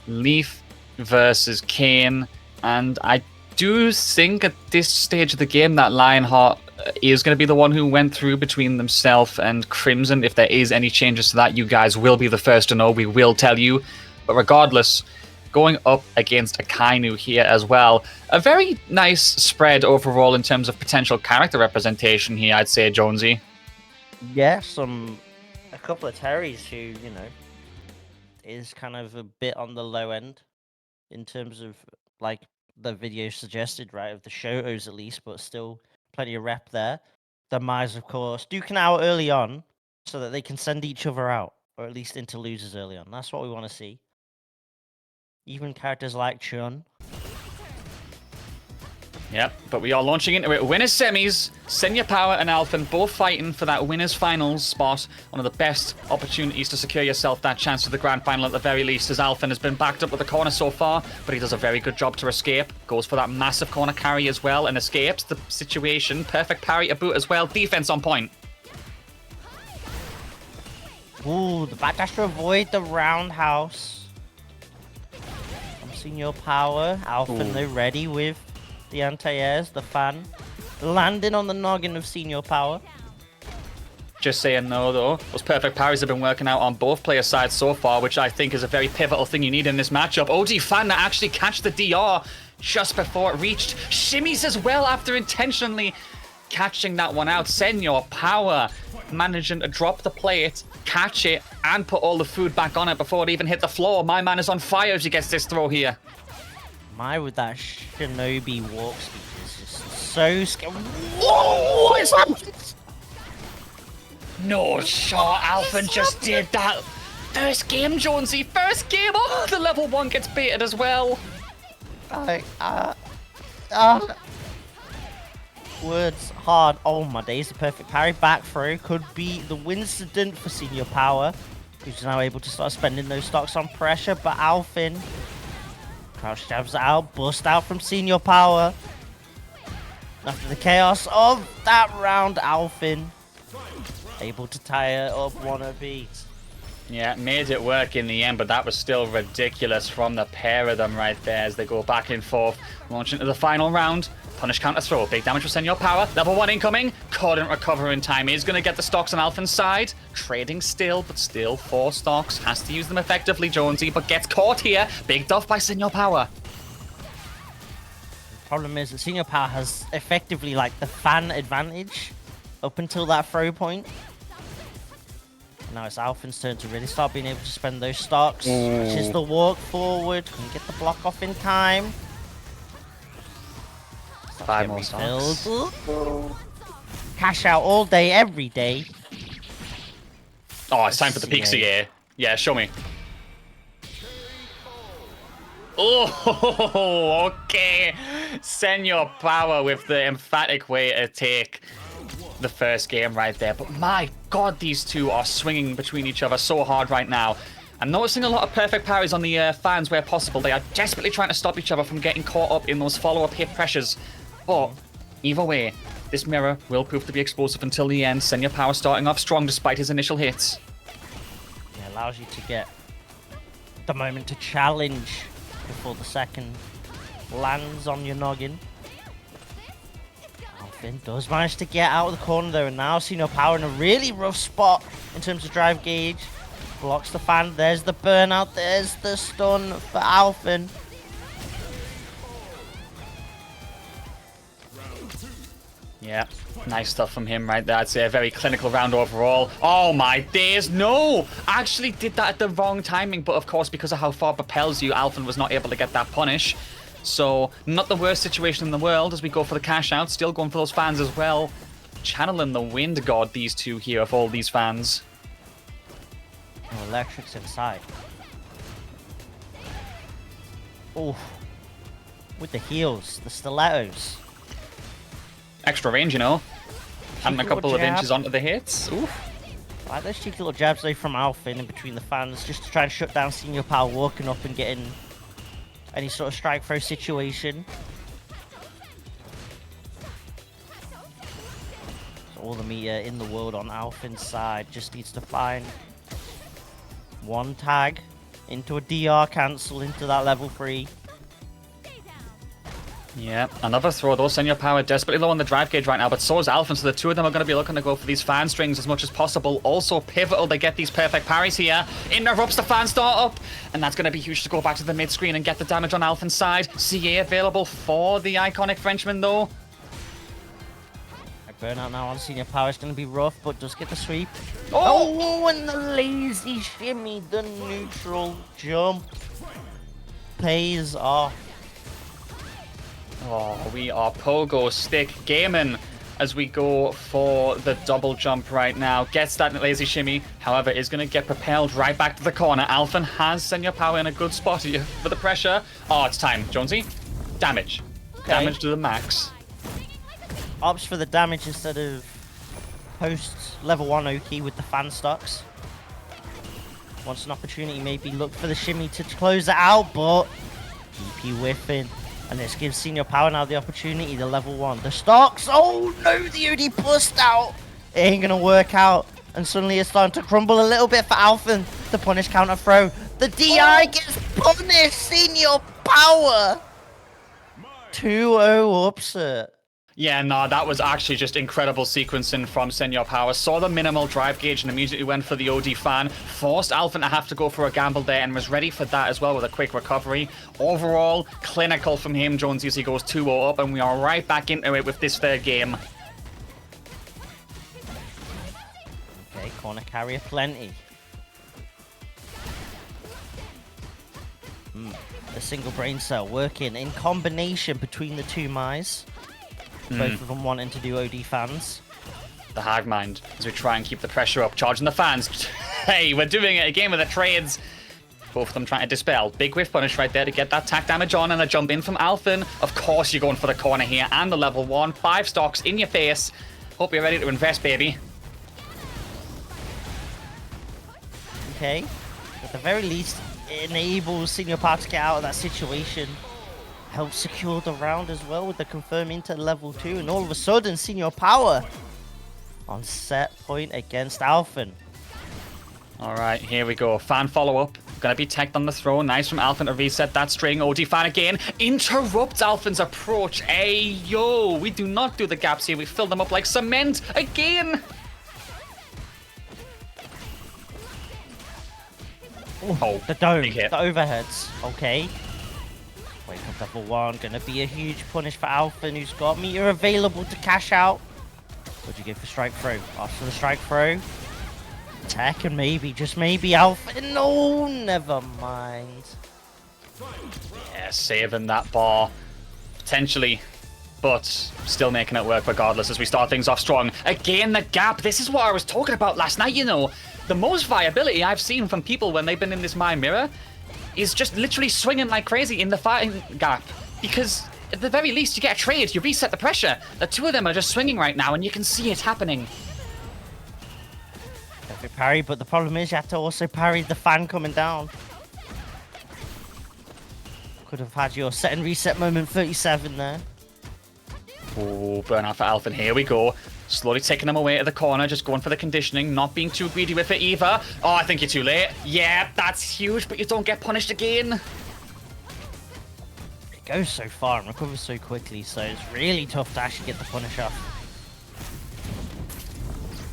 Leaf versus Kane. And I do think at this stage of the game that Lionheart is going to be the one who went through between themselves and Crimson. If there is any changes to that, you guys will be the first to know. We will tell you. But regardless, going up against Akainu here as well. A very nice spread overall in terms of potential character representation here, I'd say, Jonesy. Yeah, a couple of Terrys who, you know, is kind of a bit on the low end in terms of, like, the video suggested, right, of the Shotos at least, but still plenty of rep there. The Mize, of course, duking out early on so that they can send each other out, or at least into losers early on. That's what we want to see. Even characters like Chun. Yep, but we are launching into it. Winners semis, Senya Power and Alphen both fighting for that winners finals spot. One of the best opportunities to secure yourself that chance to the grand final at the very least, as Alphen has been backed up with the corner so far, but he does a very good job to escape. Goes for that massive corner carry as well and escapes the situation. Perfect parry to boot as well. Defense on point. Ooh, the backdash to avoid the roundhouse. I'm seeing your power. Alphen, though, ready with the anti-airs, the fan. Landing on the noggin of Senior Power. Just saying no, though. Those perfect parries have been working out on both player sides so far, which I think is a very pivotal thing you need in this matchup. OG Fan to actually catch the DR just before it reached. Shimmies as well after intentionally catching that one out. Senior Power managing to drop the plate, catch it, and put all the food back on it before it even hit the floor. My man is on fire as he gets this throw here. My, with that Shinobi walk speed is just so scary. Whoa, what is that? No shot, Alphen just did that. First game, Jonesy, first game. Oh, the level 1 gets baited as well. Words hard. Oh my days, the perfect parry back throw could be the Winston for Senior Power, who's now able to start spending those stocks on pressure, but Alphen crouch jabs out, bust out from Senior Power. After the chaos of that round, Alphen able to tire up one of these. Yeah, made it work in the end, but that was still ridiculous from the pair of them right there as they go back and forth. Launch into the final round. Punish counter throw. Big damage for Senior Power. Level 1 incoming. Couldn't recover in time. He's going to get the stocks on Alphen's side. Trading still, but still 4 stocks. Has to use them effectively, Jonesy, but gets caught here. Big duff by Senior Power. The problem is that Senior Power has effectively, like, the fan advantage up until that throw point. Now it's Alphen's turn to really start being able to spend those stocks. Which is the walk forward. Can get the block off in time. 5 more stocks. Cash out all day, every day. Oh, it's time for the pixie here. Yeah, show me. Oh, okay. Senior Power with the emphatic way to take the first game right there. But my god, these two are swinging between each other so hard right now. I'm noticing a lot of perfect parries on the fans where possible. They are desperately trying to stop each other from getting caught up in those follow-up hit pressures. But either way, this mirror will prove to be explosive until the end. Senior Power starting off strong despite his initial hits. It allows you to get the moment to challenge before the second lands on your noggin. Alphen does manage to get out of the corner though, and now Senior Power in a really rough spot in terms of drive gauge. Blocks the fan, there's the burnout, there's the stun for Alphen. Yeah, nice stuff from him right there. I'd say a very clinical round overall. Oh my days, no! I actually did that at the wrong timing, but of course, because of how far it propels you, Alphen was not able to get that punish. So, not the worst situation in the world as we go for the cash out. Still going for those fans as well. Channeling the wind god, these two here, of all these fans. Oh, Electric's inside. Oh, with the heels, the stilettos. Extra range, you know. Having a couple of jab. inches onto the hits. Oof. like those cheeky little jabs though from Alpha in between the fans, just to try and shut down Senior Power walking up and getting any sort of strike throw situation. So all the meter in the world on Alpha's side, just needs to find one tag into a DR cancel into that level 3. Yeah, another throw though. Senior Power desperately low on the drive gauge right now, but so is Alpha, so the two of them are going to be looking to go for these fan strings as much as possible. Also pivotal to get these perfect parries here. Interrupts the fan startup, and that's going to be huge to go back to the mid screen and get the damage on Alpha's side. CA available for the iconic Frenchman though. Burnout now on Senior Power is going to be rough, but does get the sweep. Oh! Oh, and the lazy shimmy, the neutral jump pays off. Oh, we are pogo stick gaming as we go for the double jump right now. Gets that lazy shimmy, however, is going to get propelled right back to the corner. Alpha has Senior Power in a good spot here for the pressure. Oh, it's time, Jonesy. Damage. Okay. Damage to the max. Opts for the damage instead of post level 1 Oki with the fan stocks. Wants an opportunity, maybe look for the shimmy to close it out, but DP whiffing. And this gives Senior Power now the opportunity, the level 1. The stocks, oh no, the OD bust out. It ain't gonna work out. And suddenly it's starting to crumble a little bit for Alpha. The punish counter throw. The DI gets punished, Senior Power. 2-0 upset. Yeah, no, that was actually just incredible sequencing from Senior Power. Saw the minimal drive gauge and immediately went for the OD fan. Forced Alpha to have to go for a gamble there and was ready for that as well with a quick recovery. Overall, clinical from him, Jonesy, as he goes 2-0 up, and we are right back into it with this third game. Okay, corner carrier plenty. A single brain cell working in combination between the two Mice. Both of them wanting to do OD fans. The hard mind as we try and keep the pressure up, charging the fans. Hey, we're doing it again with the trades. Both of them trying to dispel. Big whiff punish right there to get that tack damage on, and a jump in from Alpha. Of course you're going for the corner here and the level 1. 5 stocks in your face. Hope you're ready to invest, baby. Okay. At the very least, it enables Senior Power to get out of that situation. Helps secure the round as well with the confirm into level 2. And all of a sudden, Senior Power on set point against Alpha. Alright, here we go. Fan follow-up. Gonna be teched on the throw. Nice from Alpha to reset that string. OD fan again. Interrupts Alpha's approach. Hey, yo. We do not do the gaps here. We fill them up like cement again. Oh, the dome. The overheads. Okay. Wake up level 1. Gonna be a huge punish for Alpha, who's got meter available to cash out. What'd you go for strike throw? After the strike throw. Tech and maybe, just maybe Alpha. No, never mind. Yeah, saving that bar. Potentially. But still making it work regardless as we start things off strong. Again, the gap. This is what I was talking about last night, you know. The most viability I've seen from people when they've been in this My Mirror is just literally swinging like crazy in the fighting gap. Because at the very least, you get a trade, you reset the pressure. The two of them are just swinging right now, and you can see it happening. Perfect parry, but the problem is you have to also parry the fan coming down. Could have had your set and reset moment 37 there. Oh, burnout for Alpha. Here we go. Slowly taking them away to the corner, just going for the conditioning, not being too greedy with it either. Oh, I think you're too late. Yeah, that's huge, but you don't get punished again. It goes so far and recovers so quickly, so it's really tough to actually get the punish off.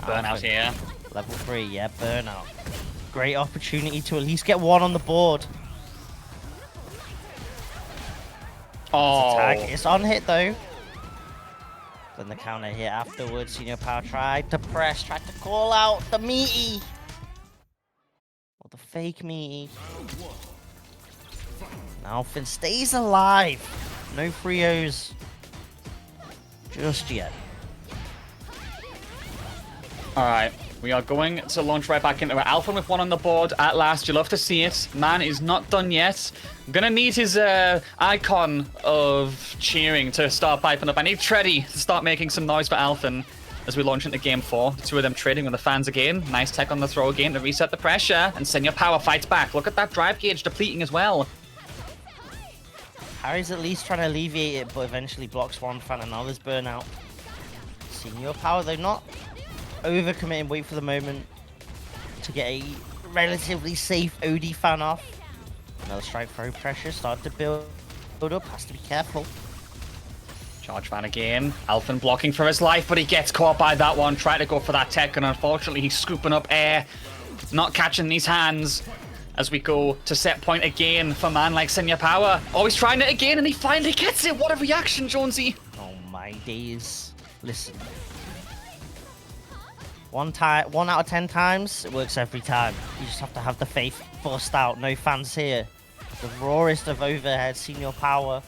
Burnout here. Level 3, yeah, burnout. Great opportunity to at least get one on the board. Oh. Tag. It's on hit though. Then the counter hit afterwards. Senior Power tried to press, tried to call out the meaty. Or the fake meaty. Now Finn stays alive. No Frios just yet. Alright, we are going to launch right back into it. Alpha with one on the board at last. You love to see it. Man is not done yet. Gonna need his icon of cheering to start piping up. I need Treddy to start making some noise for Alpha. as we launch into game 4. The two of them trading with the fans again. Nice tech on the throw again to reset the pressure. And Senior Power fights back. Look at that drive gauge depleting as well. Harry's at least trying to alleviate it, but eventually blocks one fan and now there's burnout. Senior Power, though, not overcommitting, wait for the moment to get a relatively safe OD fan off. Another strike throw pressure, started to build up, has to be careful. Charge fan again. Alphen blocking for his life, but he gets caught by that one. Trying to go for that tech, and unfortunately he's scooping up air. Not catching these hands. As we go to set point again for man like Senior Power. Oh, he's trying it again, and he finally gets it. What a reaction, Jonesy. Oh my days. Listen. One out of 10 times, it works every time. You just have to have the faith bust out. No fans here. The rawest of overhead, Senior Power.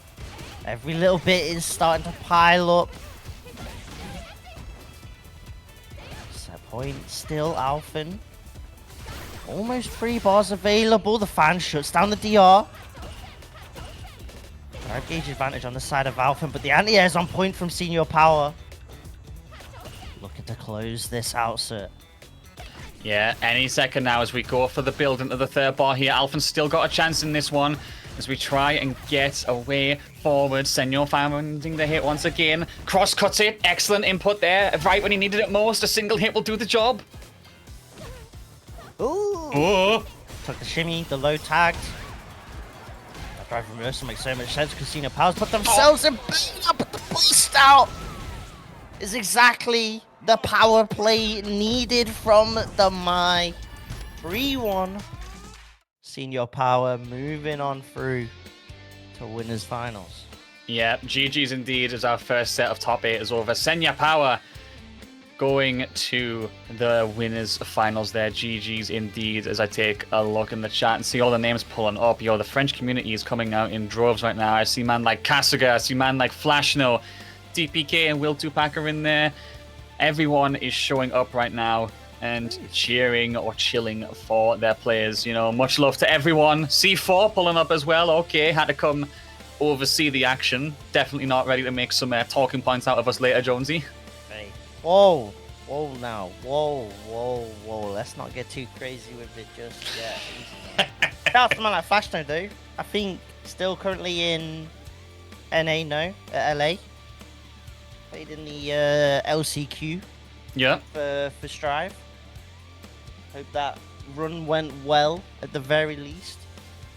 Every little bit is starting to pile up. Set point, still Alphen. Almost 3 bars available. The fan shuts down the DR. Drive gauge advantage on the side of Alphen, but the anti-air is on point from Senior Power. Looking to close this out, sir. Yeah, any second now as we go for the build into the third bar here. Alphen's still got a chance in this one as we try and get away forward. Senor finding the hit once again. Cross cuts it. Excellent input there. Right when he needed it most. A single hit will do the job. Ooh. Oh. Took the shimmy, the low tagged. That drive reversal makes so much sense because Senior Power's put themselves in burnout, but the boost out is exactly the power play needed from the Mai. 3-1. Senior Power moving on through to winners finals. Yeah, GG's indeed as our first set of top 8 is over. Senior Power going to the winners finals there. GG's indeed as I take a look in the chat and see all the names pulling up. Yo, the French community is coming out in droves right now. I see man like Kasuga, I see man like Flashno, DPK and Will Tupac are in there. Everyone is showing up right now and cheering or chilling for their players. You know, much love to everyone. C4 pulling up as well. Okay, had to come oversee the action. Definitely not ready to make some talking points out of us later, Jonesy. Hey. Whoa. Whoa now. Whoa, whoa, whoa. Let's not get too crazy with it just yet. Shout out to man like Flashno though. I think still currently in NA, no? LA. Played in the LCQ. Yeah. For Strive. Hope that run went well at the very least.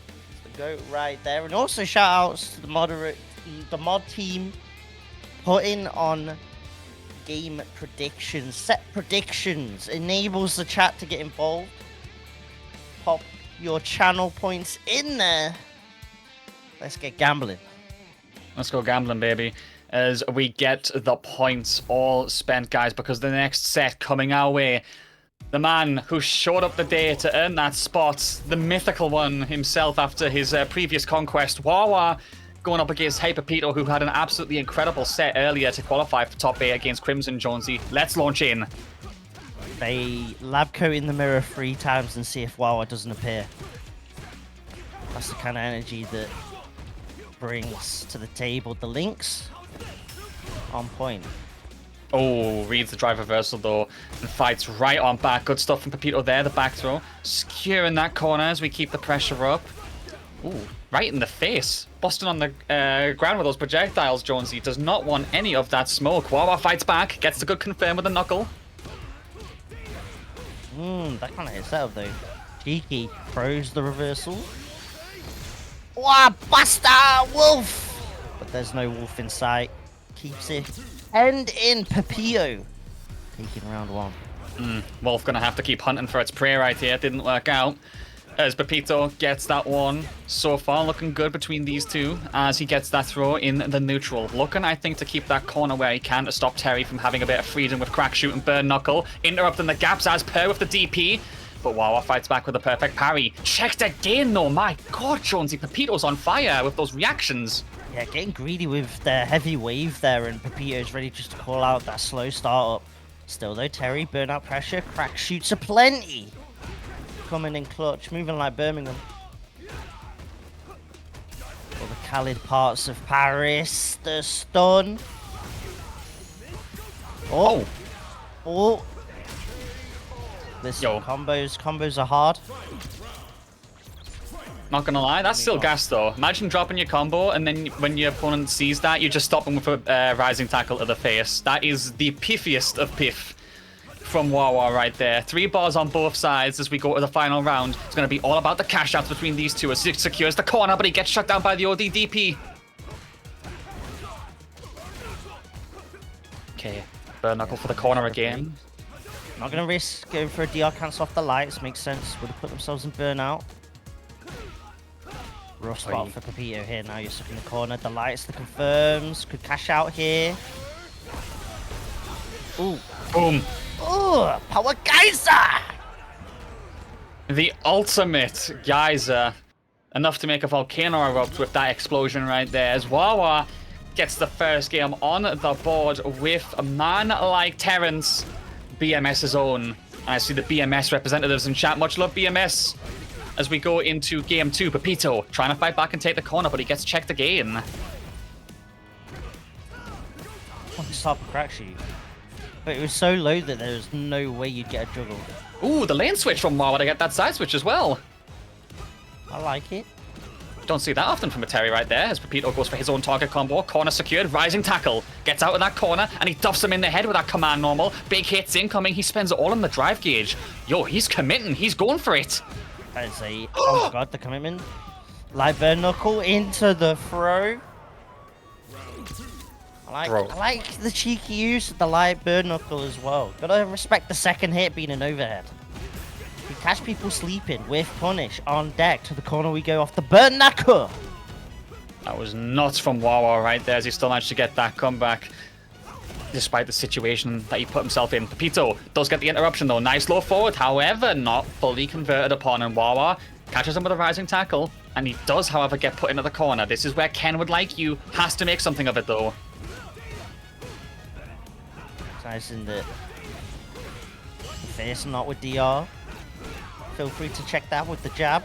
It's the GOAT right there. And also shout outs to the mod team putting on game predictions, set predictions, enables the chat to get involved. Pop your channel points in there. Let's get gambling. Let's go gambling, baby. As we get the points all spent, guys, because the next set coming our way, the man who showed up the day to earn that spot, the mythical one himself after his previous conquest, Wawa, going up against Hyperpito, who had an absolutely incredible set earlier to qualify for top 8 against Crimson Jonesy. Let's launch in. They lab coat in the mirror 3 times and see if Wawa doesn't appear. That's the kind of energy that brings to the table the Lynx. On point. Oh, reads the drive reversal though and fights right on back. Good stuff from Pepito there. The back throw. Securing that corner as we keep the pressure up. Ooh, right in the face. Busting on the ground with those projectiles, Jonesy. Does not want any of that smoke. Wawa fights back. Gets the good confirm with the knuckle. That kind of hits out though. Cheeky throws the reversal. Wow, Buster! Wolf! But there's no wolf in sight. Keeps it. And in Pepito. Taking round 1. Wolf gonna have to keep hunting for its prey right here. Didn't work out. As Pepito gets that one. So far looking good between these two as he gets that throw in the neutral. Looking, I think, to keep that corner where he can to stop Terry from having a bit of freedom with crack shoot and burn knuckle. Interrupting the gaps as per with the DP. But Wawa fights back with a perfect parry. Checked again though. My god, Jonesy. Pepito's on fire with those reactions. Yeah, getting greedy with the heavy wave there, and Pepito's ready just to call out that slow start up. Still though, Terry, burnout pressure, crack shoots aplenty. Coming in clutch, moving like Birmingham. All the Khalid parts of Paris, the stun. Oh, Oh. Listen, combos are hard. Not gonna lie, that's still gas though. Imagine dropping your combo and then when your opponent sees that, you just stop them with a rising tackle to the face. That is the piffiest of piff from Wawa right there. 3 bars on both sides as we go to the final round. It's gonna be all about the cash outs between these two as he secures the corner, but he gets shut down by the ODDP. Okay, Burn Knuckle for the corner again. Not gonna risk going for a DR cancel off the lights. Makes sense. Would have put themselves in burnout. Rough spot for Pepito here. Now you're stuck in the corner. The lights, the confirms. Could cash out here. Ooh. Boom. Ooh, power geyser! The ultimate geyser. Enough to make a volcano erupt with that explosion right there. As Wawa gets the first game on the board with a man like Terrence, BMS's own. And I see the BMS representatives in chat. Much love, BMS. As we go into game 2, Pepito trying to fight back and take the corner, but he gets checked again. Stop a crack shoot. But it was so low that there was no way you'd get a juggle. Ooh, the lane switch from Wawa to get that side switch as well. I like it. Don't see that often from a Terry right there, as Pepito goes for his own target combo. Corner secured, rising tackle. Gets out of that corner, and he duffs him in the head with that command normal. Big hits incoming, he spends it all on the drive gauge. Yo, he's committing, he's going for it. I'd say, oh my god, the commitment. Light Burn Knuckle into the throw. I like the cheeky use of the Light Burn Knuckle as well. Gotta respect the second hit being an overhead. We catch people sleeping with punish on deck. To the corner we go off the Burn Knuckle. That was nuts from Wawa right there as he still managed to get that comeback. Despite the situation that he put himself in. Pepito does get the interruption though. Nice low forward, however, not fully converted upon. And Wawa catches him with a rising tackle. And he does, however, get put into the corner. This is where Ken would like you. Has to make something of it though. Nice in the face, not with DR. Feel free to check that with the jab.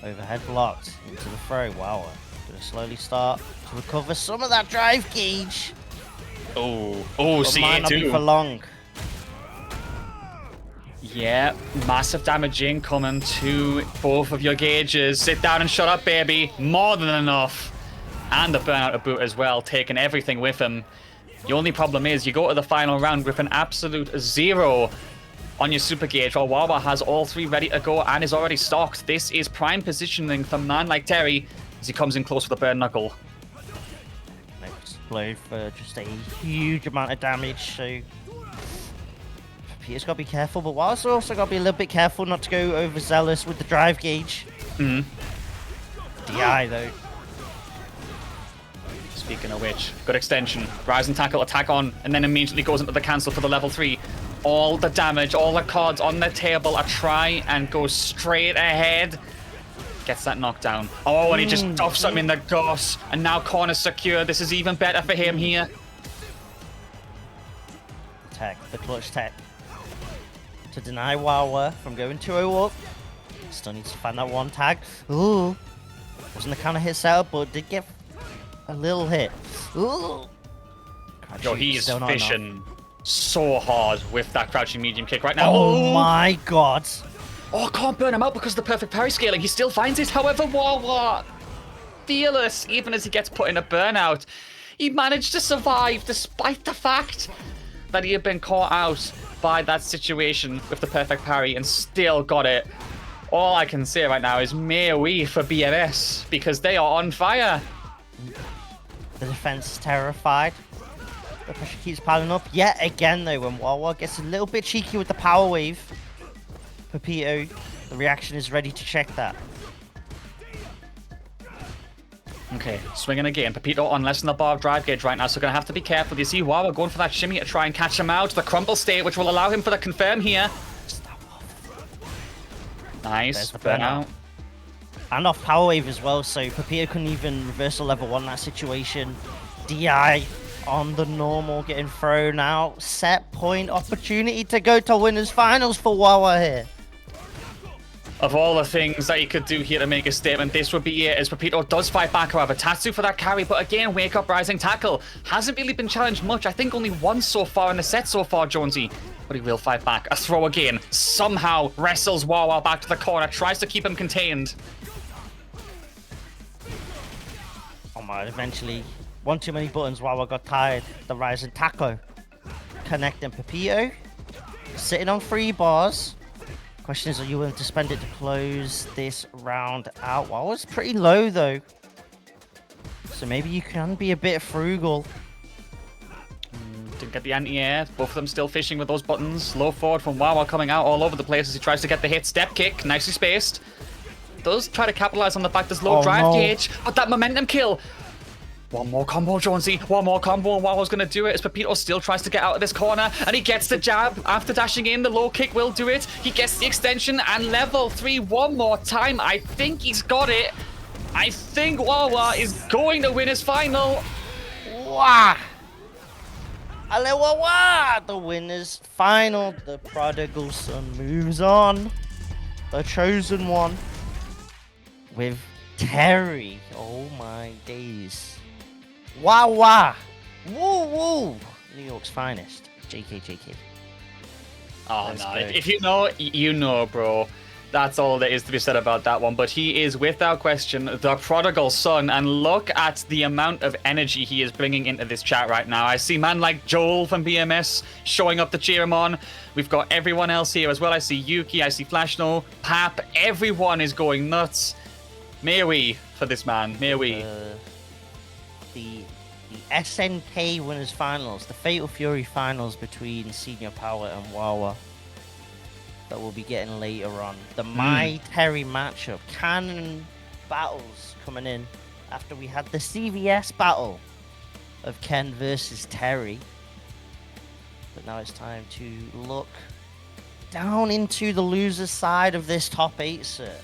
Overhead blocked into the throw. Wow. Gonna slowly start to recover some of that drive gauge. Oh, see might it not be too. for long. Yeah, massive damage incoming to both of your gauges. Sit down and shut up, baby. More than enough. And the burnout to boot as well, taking everything with him. The only problem is you go to the final round with an absolute 0 on your super gauge, while Wawa has all 3 ready to go and is already stocked. This is prime positioning for a man like Terry as he comes in close with the burn knuckle. Explode for just a huge amount of damage, so Peter's got to be careful, but Walla's also got to be a little bit careful not to go overzealous with the drive gauge. DI though. Speaking of which, good extension. Rising tackle, attack on, and then immediately goes into the cancel for the level 3. All the damage, all the cards on the table. A try and go straight ahead. Gets that knockdown. Oh, and he just duffs him in the goss. And now corner secure. This is even better for him here. Tech, the clutch tech. To deny Wawa from going 2-0 up. Still needs to find that one tag. Ooh. Wasn't the counter hit setup, but did get a little hit. Ooh. Yo, he is fishing so hard with that crouching medium kick right now. Oh my god. Oh, can't burn him out because of the perfect parry scaling. He still finds it. However, Wawa, fearless, even as he gets put in a burnout. He managed to survive despite the fact that he had been caught out by that situation with the perfect parry and still got it. All I can say right now is may-we for BMS because they are on fire. The defense is terrified. The pressure keeps piling up. Yet again, though, when Wawa gets a little bit cheeky with the power wave, Pepito, the reaction is ready to check that. Okay, swinging again. Pepito on less than the bar of drive gauge right now, so gonna have to be careful. You see Wawa going for that shimmy to try and catch him out. The crumble state, which will allow him for the confirm here. Nice, burnout. And off power wave as well, so Pepito couldn't even reversal level 1 that situation. DI on the normal, getting thrown out. Set point opportunity to go to winners finals for Wawa here. Of all the things that he could do here to make a statement, this would be it, as Pepito does fight back, however. Tatsu for that carry, but again, Wake Up Rising tackle. Hasn't really been challenged much. I think only once so far in the set so far, Jonesy. But he will fight back. A throw again. Somehow wrestles Wawa back to the corner. Tries to keep him contained. Oh my, eventually. One too many buttons. Wawa got tired. The Rising tackle. Connecting Pepito. Sitting on 3 bars. Question is, are you willing to spend it to close this round out? Well, it's pretty low, though. So maybe you can be a bit frugal. Didn't get the anti-air. Both of them still fishing with those buttons. Low forward from Wawa coming out all over the place as he tries to get the hit. Step kick, nicely spaced. Does try to capitalize on the fact there's low drive gauge, but that momentum kill. One more combo, Jonesy. One more combo, and Wawa's going to do it as Pepito still tries to get out of this corner, and he gets the jab after dashing in. The low kick will do it. He gets the extension, and level 3 one more time. I think he's got it. I think Wawa is going to win his final. Wah! Ale Wawa! The winner's final. The prodigal son moves on. The chosen one. With Terry. Oh my days. Wawa! Woo woo! New York's finest. JK. Oh, Let's no. go. If you know, you know, bro. That's all there is to be said about that one. But he is, without question, the prodigal son. And look at the amount of energy he is bringing into this chat right now. I see man like Joel from BMS showing up to cheer him on. We've got everyone else here as well. I see Yuki, I see Flashno, Pap. Everyone is going nuts. May we for this man. May we. The SNK Winners Finals, the Fatal Fury Finals between Senior Power and Wawa that we'll be getting later on. The My Terry matchup, canon battles coming in after we had the CVS battle of Ken versus Terry. But now it's time to look down into the loser's side of this top 8 set.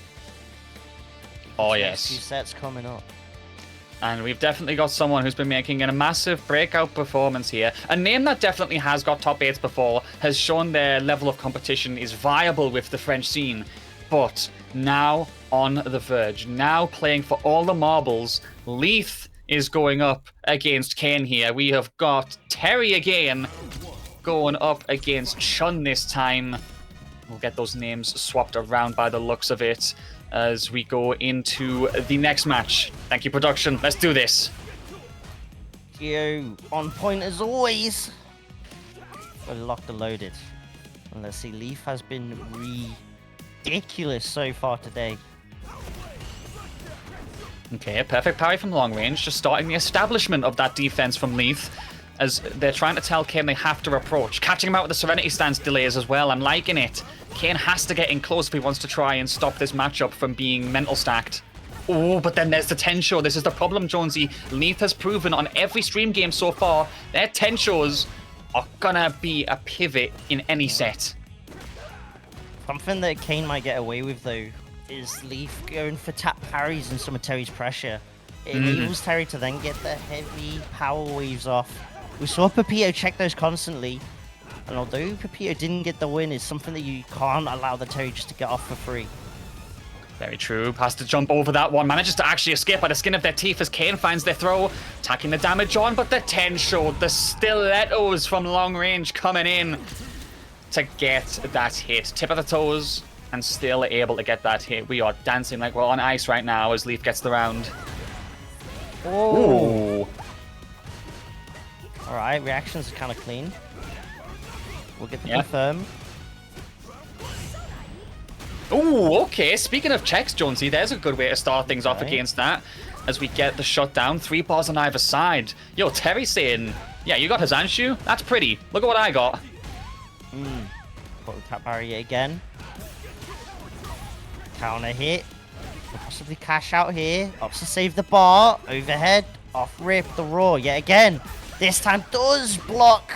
Oh, Next yes. 2 sets coming up. And we've definitely got someone who's been making a massive breakout performance here. A name that definitely has got top 8s before, has shown their level of competition is viable with the French scene. But now on the verge, now playing for all the marbles, Leith is going up against Kane here. We have got Terry again going up against Chun this time. We'll get those names swapped around by the looks of it as we go into the next match. Thank you, production. Let's do this. Yo, on point as always. We're locked and loaded. And let's see, Leaf has been ridiculous so far today. Okay, a perfect parry from long range, just starting the establishment of that defense from Leith, as they're trying to tell Kane they have to approach. Catching him out with the Serenity stance delays as well. I'm liking it. Kane has to get in close if he wants to try and stop this matchup from being mental stacked. Oh, but then there's the Tensho. This is the problem, Jonesy. Leith has proven on every stream game so far, their Tenshos are gonna be a pivot in any set. Something that Kane might get away with, though, is Leaf going for tap parries and some of Terry's pressure. It enables Terry to then get the heavy power waves off. We saw Pepito check those constantly, and although Pepito didn't get the win, it's something that you can't allow the Terry just to get off for free. Very true. Has to jump over that one. Manages to actually escape by the skin of their teeth as Kane finds their throw. Attacking the damage on, but the Tensho, the stilettos from long range coming in to get that hit. Tip of the toes and still able to get that hit. We are dancing like we're on ice right now as Leaf gets the round. Oh. Ooh. Alright, reactions are kind of clean. We'll get the confirm. Ooh, okay. Speaking of checks, Jonesy, there's a good way to start things off against that. As we get the shutdown, 3 bars on either side. Yo, Terry's saying, yeah, you got Hazanshu? That's pretty. Look at what I got. Got the tap barrier again. Counter hit. Could possibly cash out here. Opts to save the bar. Overhead. Off rip the raw yet again. This time does block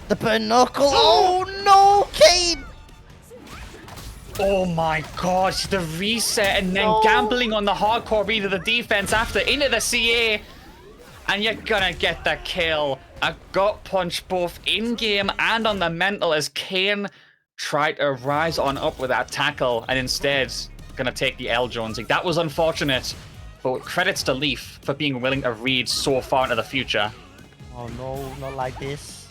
the burn knuckle. Oh no, Kane! Oh my god, the reset and then gambling on the hardcore read of the defense after into the CA. And you're gonna get the kill. A gut punch both in-game and on the mental as Kane tried to rise on up with that tackle. And instead, gonna take the L, Jonesy. That was unfortunate, but credits to Leaf for being willing to read so far into the future. Oh no, not like this.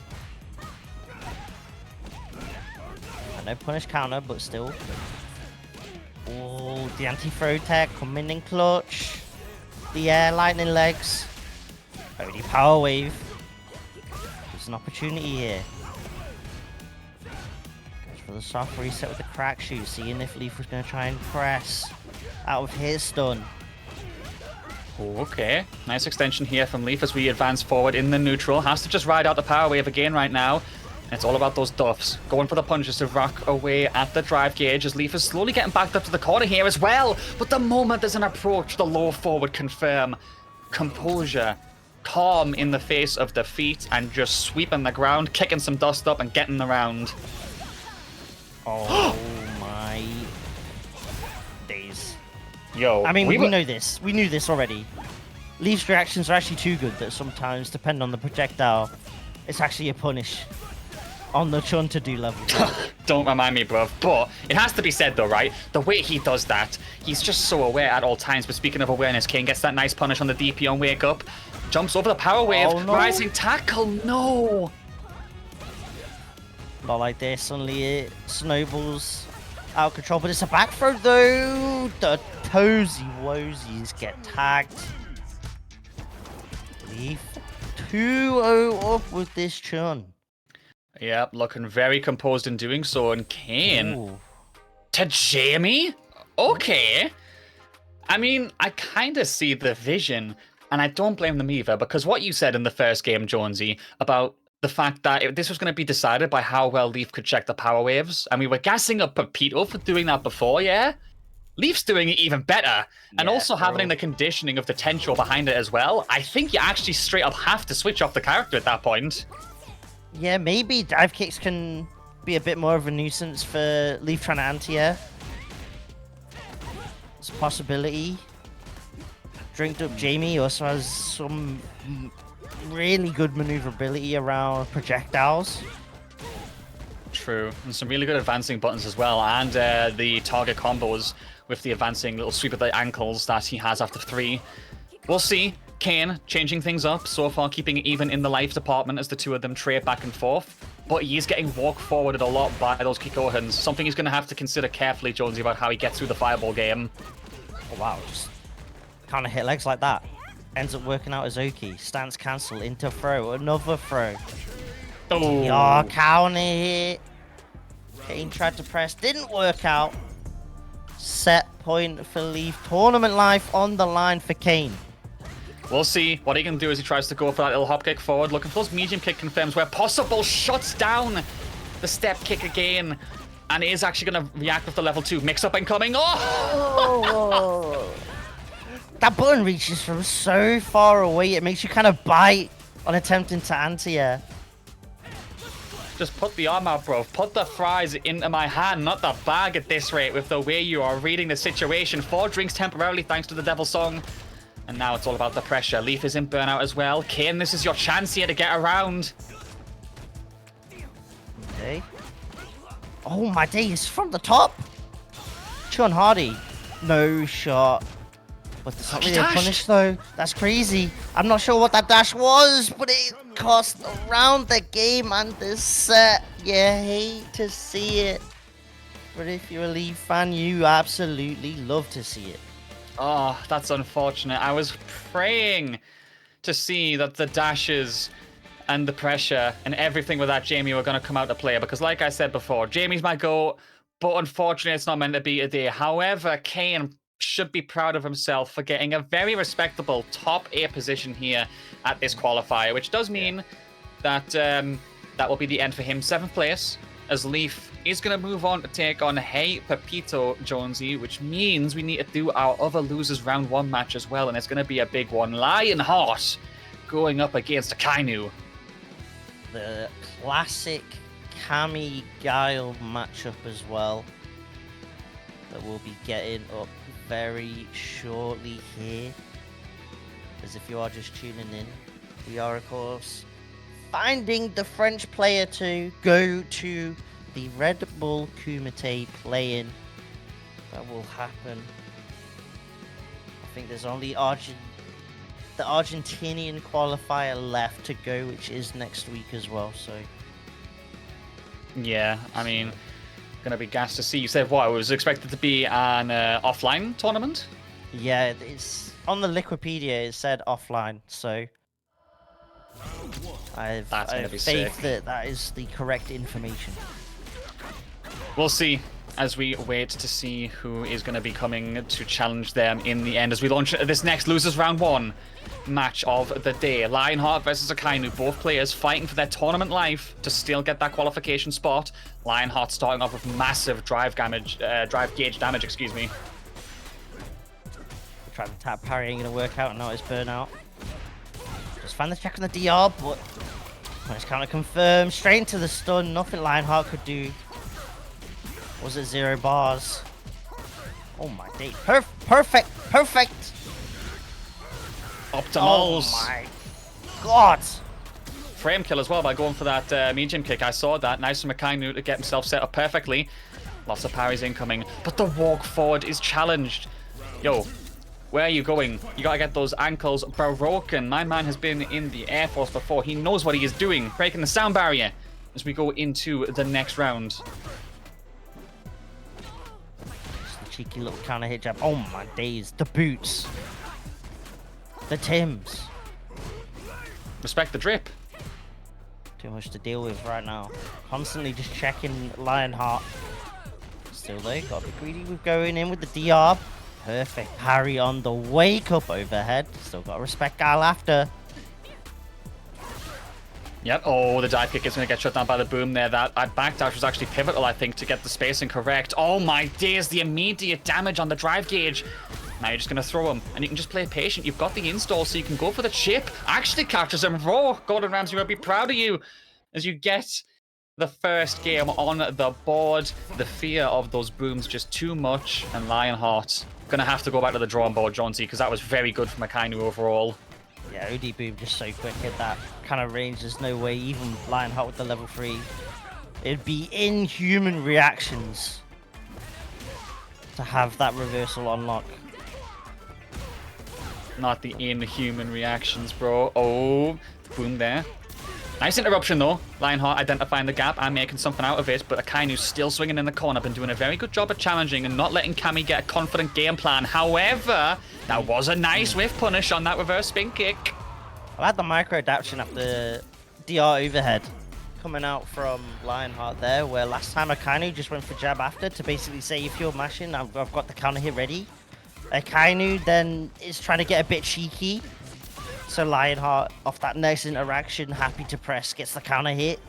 I know punish counter, but still. Oh, the anti-throw tech coming in clutch. The air lightning legs. Only power wave. There's an opportunity here. Goes for the soft reset with the crack shoot, seeing if Leaf was going to try and press out of his stun. Okay, nice extension here from Leaf as we advance forward in the neutral. Has to just ride out the power wave again right now. And it's all about those duffs. Going for the punches to rock away at the drive gauge as Leaf is slowly getting backed up to the corner here as well. But the moment there's an approach, the low forward confirm. Composure. Calm in the face of defeat and just sweeping the ground, kicking some dust up and getting the round. Oh my days. Yo, I mean, we know this. We knew this already. Leaf's reactions are actually too good that sometimes, depending on the projectile, it's actually a punish on the Chun to do level. Don't remind me, bruv. But it has to be said, though, right? The way he does that, he's just so aware at all times. But speaking of awareness, Kane gets that nice punish on the DP on Wake Up. Jumps over the power wave. Oh, no. Rising tackle. No. Not like this. Suddenly it snowballs out of control. But it's a back throw, though. The Toesy Woesies get tagged. Leaf 2-0 up with this Chun. Yep, looking very composed in doing so. And Kane Ooh. to Jamie? Okay. I mean, I kind of see the vision, and I don't blame them either, because what you said in the first game, Jonesy, about the fact that this was going to be decided by how well Leaf could check the power waves, and we were gassing up Pepito for doing that before, yeah? Leaf's doing it even better, and also having the conditioning of the Tencho behind it as well. I think you actually straight up have to switch off the character at that point. Yeah, maybe dive kicks can be a bit more of a nuisance for Leaf trying to anti-air. It's a possibility. Drinked up Jamie also has some really good maneuverability around projectiles. True, and some really good advancing buttons as well, and the target combos with the advancing little sweep of the ankles that he has after 3. We'll see. Kane changing things up, so far keeping it even in the life department as the two of them trade back and forth. But he is getting walked forwarded a lot by those Kikohans. Something he's going to have to consider carefully, Jonesy, about how he gets through the fireball game. Oh, wow, just kind of hit legs like that. Ends up working out as Oki. Stance cancel into throw. Another throw. Oh, counter hit. Kane tried to press. Didn't work out. Set point for Leaf. Tournament life on the line for Kane. We'll see what he can do as he tries to go for that little hop kick forward. Looking for those medium kick confirms where possible. Shuts down the step kick again. And is actually going to react with the level 2. Mix up incoming. Oh! That button reaches from so far away. It makes you kind of bite on attempting to anti-air. Just put the arm out, bro. Put the fries into my hand, not the bag at this rate with the way you are reading the situation. 4 drinks temporarily thanks to the Devil Song. And now it's all about the pressure. Leaf is in burnout as well. Kane, this is your chance here to get around. Okay. Oh my days, from the top. Chun Hardy. No shot. But it's not really a punish though. That's crazy. I'm not sure what that dash was, but it cost around the game and the set. You hate to see it. But if you're a Leaf fan, you absolutely love to see it. Oh, that's unfortunate. I was praying to see that the dashes and the pressure and everything with that Jamie were going to come out to play. Because like I said before, Jamie's my goat, but unfortunately it's not meant to be today. However, Kane should be proud of himself for getting a very respectable top 8 position here at this qualifier, which does mean that that will be the end for him. 7th place, as Leaf is going to move on to take on Hey Pepito Jonesy, which means we need to do our other losers round 1 match as well, and it's going to be a big one. Lionheart going up against Akainu. The classic Kami Guile matchup as well that we'll be getting up very shortly here. As if you are just tuning in, we are of course finding the French player to go to the Red Bull Kumite play-in that will happen. I think there's only the Argentinian qualifier left to go, which is next week as well. So yeah, I mean, gonna be gassed to see. You said what? It was expected to be an offline tournament. yeah, it's on the Liquipedia. It said offline, so I have faith that that is the correct information. We'll see as we wait to see who is going to be coming to challenge them in the end as we launch this next losers round 1 match of the day. Lionheart versus Akainu, both players fighting for their tournament life to still get that qualification spot. Lionheart starting off with massive drive gauge damage, excuse me. Try to tap parry, ain't gonna work out, notice burnout. Just find the check on the DR, but it's kind of confirmed. Straight into the stun, nothing Lionheart could do. Was it 0 bars? Oh my day. Perfect! Optimals. Oh my god! Frame kill as well by going for that medium kick. I saw that. Nice from Akainu to get himself set up perfectly. Lots of parries incoming, but the walk forward is challenged. Yo, where are you going? You gotta get those ankles broken. My man has been in the Air Force before. He knows what he is doing. Breaking the sound barrier as we go into the next round. Cheeky little counter hit jab. Oh my days. The boots. The Tims. Respect the drip. Too much to deal with right now. Constantly just checking Lionheart. Still though, gotta be greedy with going in with the DR. Perfect parry on the wake up overhead. Still gotta respect Guile after. Yep. Oh, the dive kick is going to get shut down by the boom there. That backdash was actually pivotal, I think, to get the spacing correct. Oh my days, the immediate damage on the drive gauge. Now you're just going to throw him, and you can just play patient. You've got the install, so you can go for the chip. Actually catches him raw. Gordon Ramsay will be proud of you as you get the first game on the board. The fear of those booms just too much, and Lionheart going to have to go back to the drawing board, Jonesy, because that was very good from Akainu overall. Yeah, OD boom just so quick at that kind of range. There's no way even Lionheart with the level 3. It'd be inhuman reactions to have that reversal unlock. Not the inhuman reactions, bro. Oh, boom there. Nice interruption, though. Lionheart identifying the gap and making something out of it, but Akainu's still swinging in the corner. Been doing a very good job at challenging and not letting Kami get a confident game plan. However, that was a nice whiff punish on that reverse spin kick. I like the micro adaptation of the DR overhead coming out from Lionheart there, where last time Akainu just went for jab after to basically say, if you're mashing, I've got the counter hit ready. Akainu then is trying to get a bit cheeky. So Lionheart, off that next interaction, happy to press, gets the counter hit,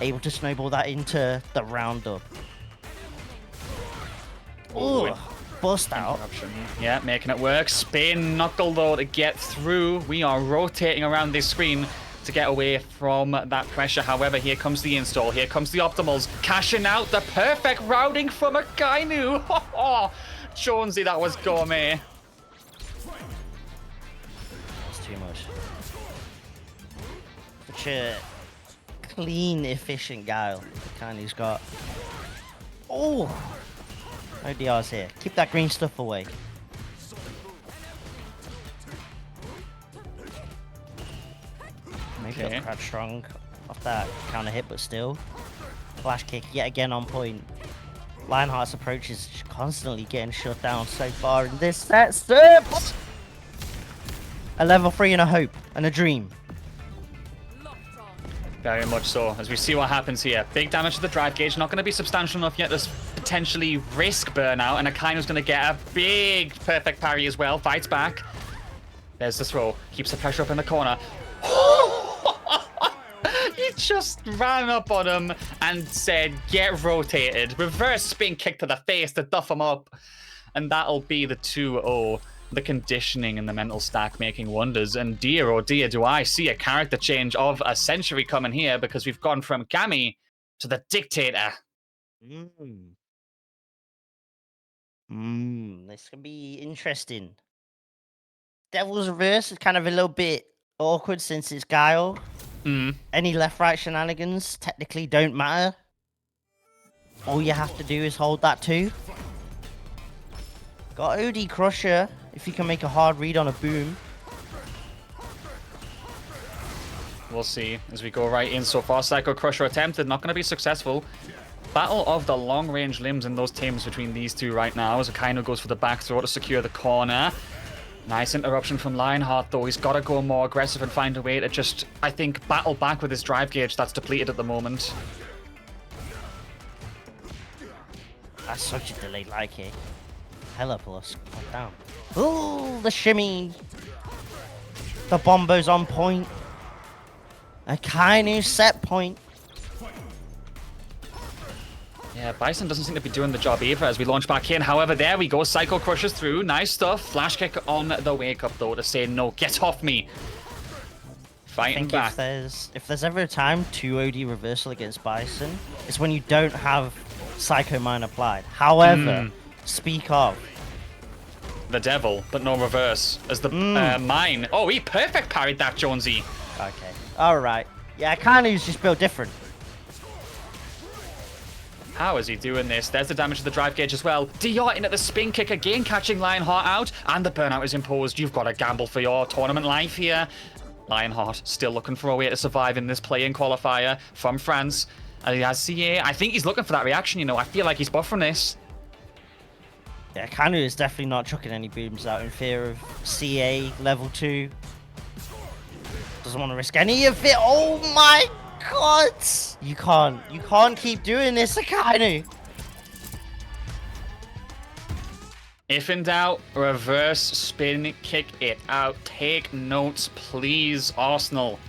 able to snowball that into the roundup. Ooh, bust out. Yeah, making it work. Spin knuckle though to get through. We are rotating around this screen to get away from that pressure. However, here comes the install. Here comes the optimals. Cashing out the perfect routing from Akainu. Jonesy, that was gourmet. Too much. Such a clean, efficient Guile. The kind he's got. Oh! No DRs here. Keep that green stuff away. Maybe got crowd strong off that counter hit, but still. Flash kick yet again on point. Lionheart's approach is constantly getting shut down so far in this set. Steps! A level 3 and a hope and a dream. Very much so. As we see what happens here. Big damage to the drive gauge. Not going to be substantial enough yet to potentially risk burnout. And Akainu's going to get a big perfect parry as well. Fights back. There's the throw. Keeps the pressure up in the corner. He just ran up on him and said, get rotated. Reverse spin kick to the face to duff him up. And that'll be the 2-0. The conditioning and the mental stack making wonders. And dear, oh dear, do I see a character change of a century coming here, because we've gone from Kami to the Dictator. This can be interesting. Devil's Reverse is kind of a little bit awkward since it's Guile. Any left-right shenanigans technically don't matter. All you have to do is hold that 2. Got OD Crusher, if you can make a hard read on a boom. We'll see as we go right in. So far, Psycho Crusher attempted, not going to be successful. Battle of the long-range limbs in those teams between these two right now as Akainu goes for the back throw to secure the corner. Nice interruption from Lionheart, though. He's got to go more aggressive and find a way to just, I think, battle back with his drive gauge that's depleted at the moment. That's such a delayed light kick. Hella plus. Calm down. Ooh, the shimmy. The bombo's on point. Akainu set point. Yeah, Bison doesn't seem to be doing the job either as we launch back in. However, there we go. Psycho crushes through. Nice stuff. Flash kick on the wake up, though, to say, no, get off me. Fighting back. If there's ever a time to OD reversal against Bison, it's when you don't have Psycho Mine applied. However, speak of. The devil, but no reverse. As the mine. Oh, he perfect parried that, Jonesy. Okay. Alright. Yeah, Akainu's just built different. How is he doing this? There's the damage to the drive gauge as well. DR into the spin kick again, catching Lionheart out. And the burnout is imposed. You've got to gamble for your tournament life here. Lionheart still looking for a way to survive in this play-in qualifier from France. He has CA. I think he's looking for that reaction, you know. I feel like he's buffering this. Yeah, Akainu is definitely not chucking any booms out in fear of CA level 2. Doesn't want to risk any of it. Oh my god! You can't keep doing this, Akainu. If in doubt, reverse spin kick it out. Take notes, please, Arsenal,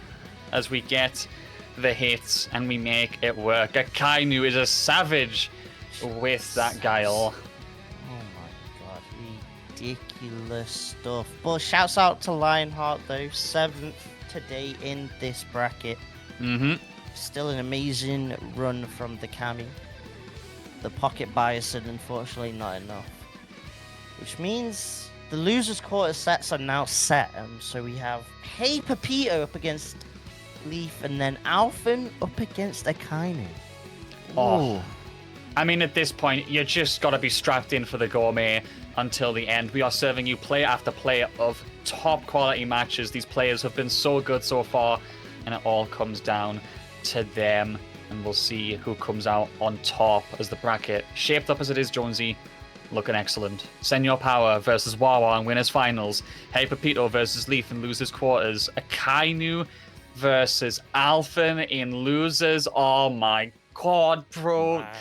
as we get the hits and we make it work. Akainu is a savage with that guile. Oh my god, ridiculous stuff. But shouts out to Lionheart though, 7th today in this bracket. Still an amazing run from the Kami. The pocket Bison, unfortunately, not enough. Which means the losers' quarter sets are now set. So we have Hey Pepito up against Leaf, and then Alphen up against Akainu. Oh. I mean, at this point, you just got to be strapped in for the gourmet until the end. We are serving you play after play of top quality matches. These players have been so good so far, and it all comes down to them. And we'll see who comes out on top as the bracket, shaped up as it is, Jonesy, looking excellent. Senor Power versus Wawa in winners finals. Hey Pepito versus Leaf in losers quarters. Akainu versus Alphen in losers. Oh my god, bro. Man.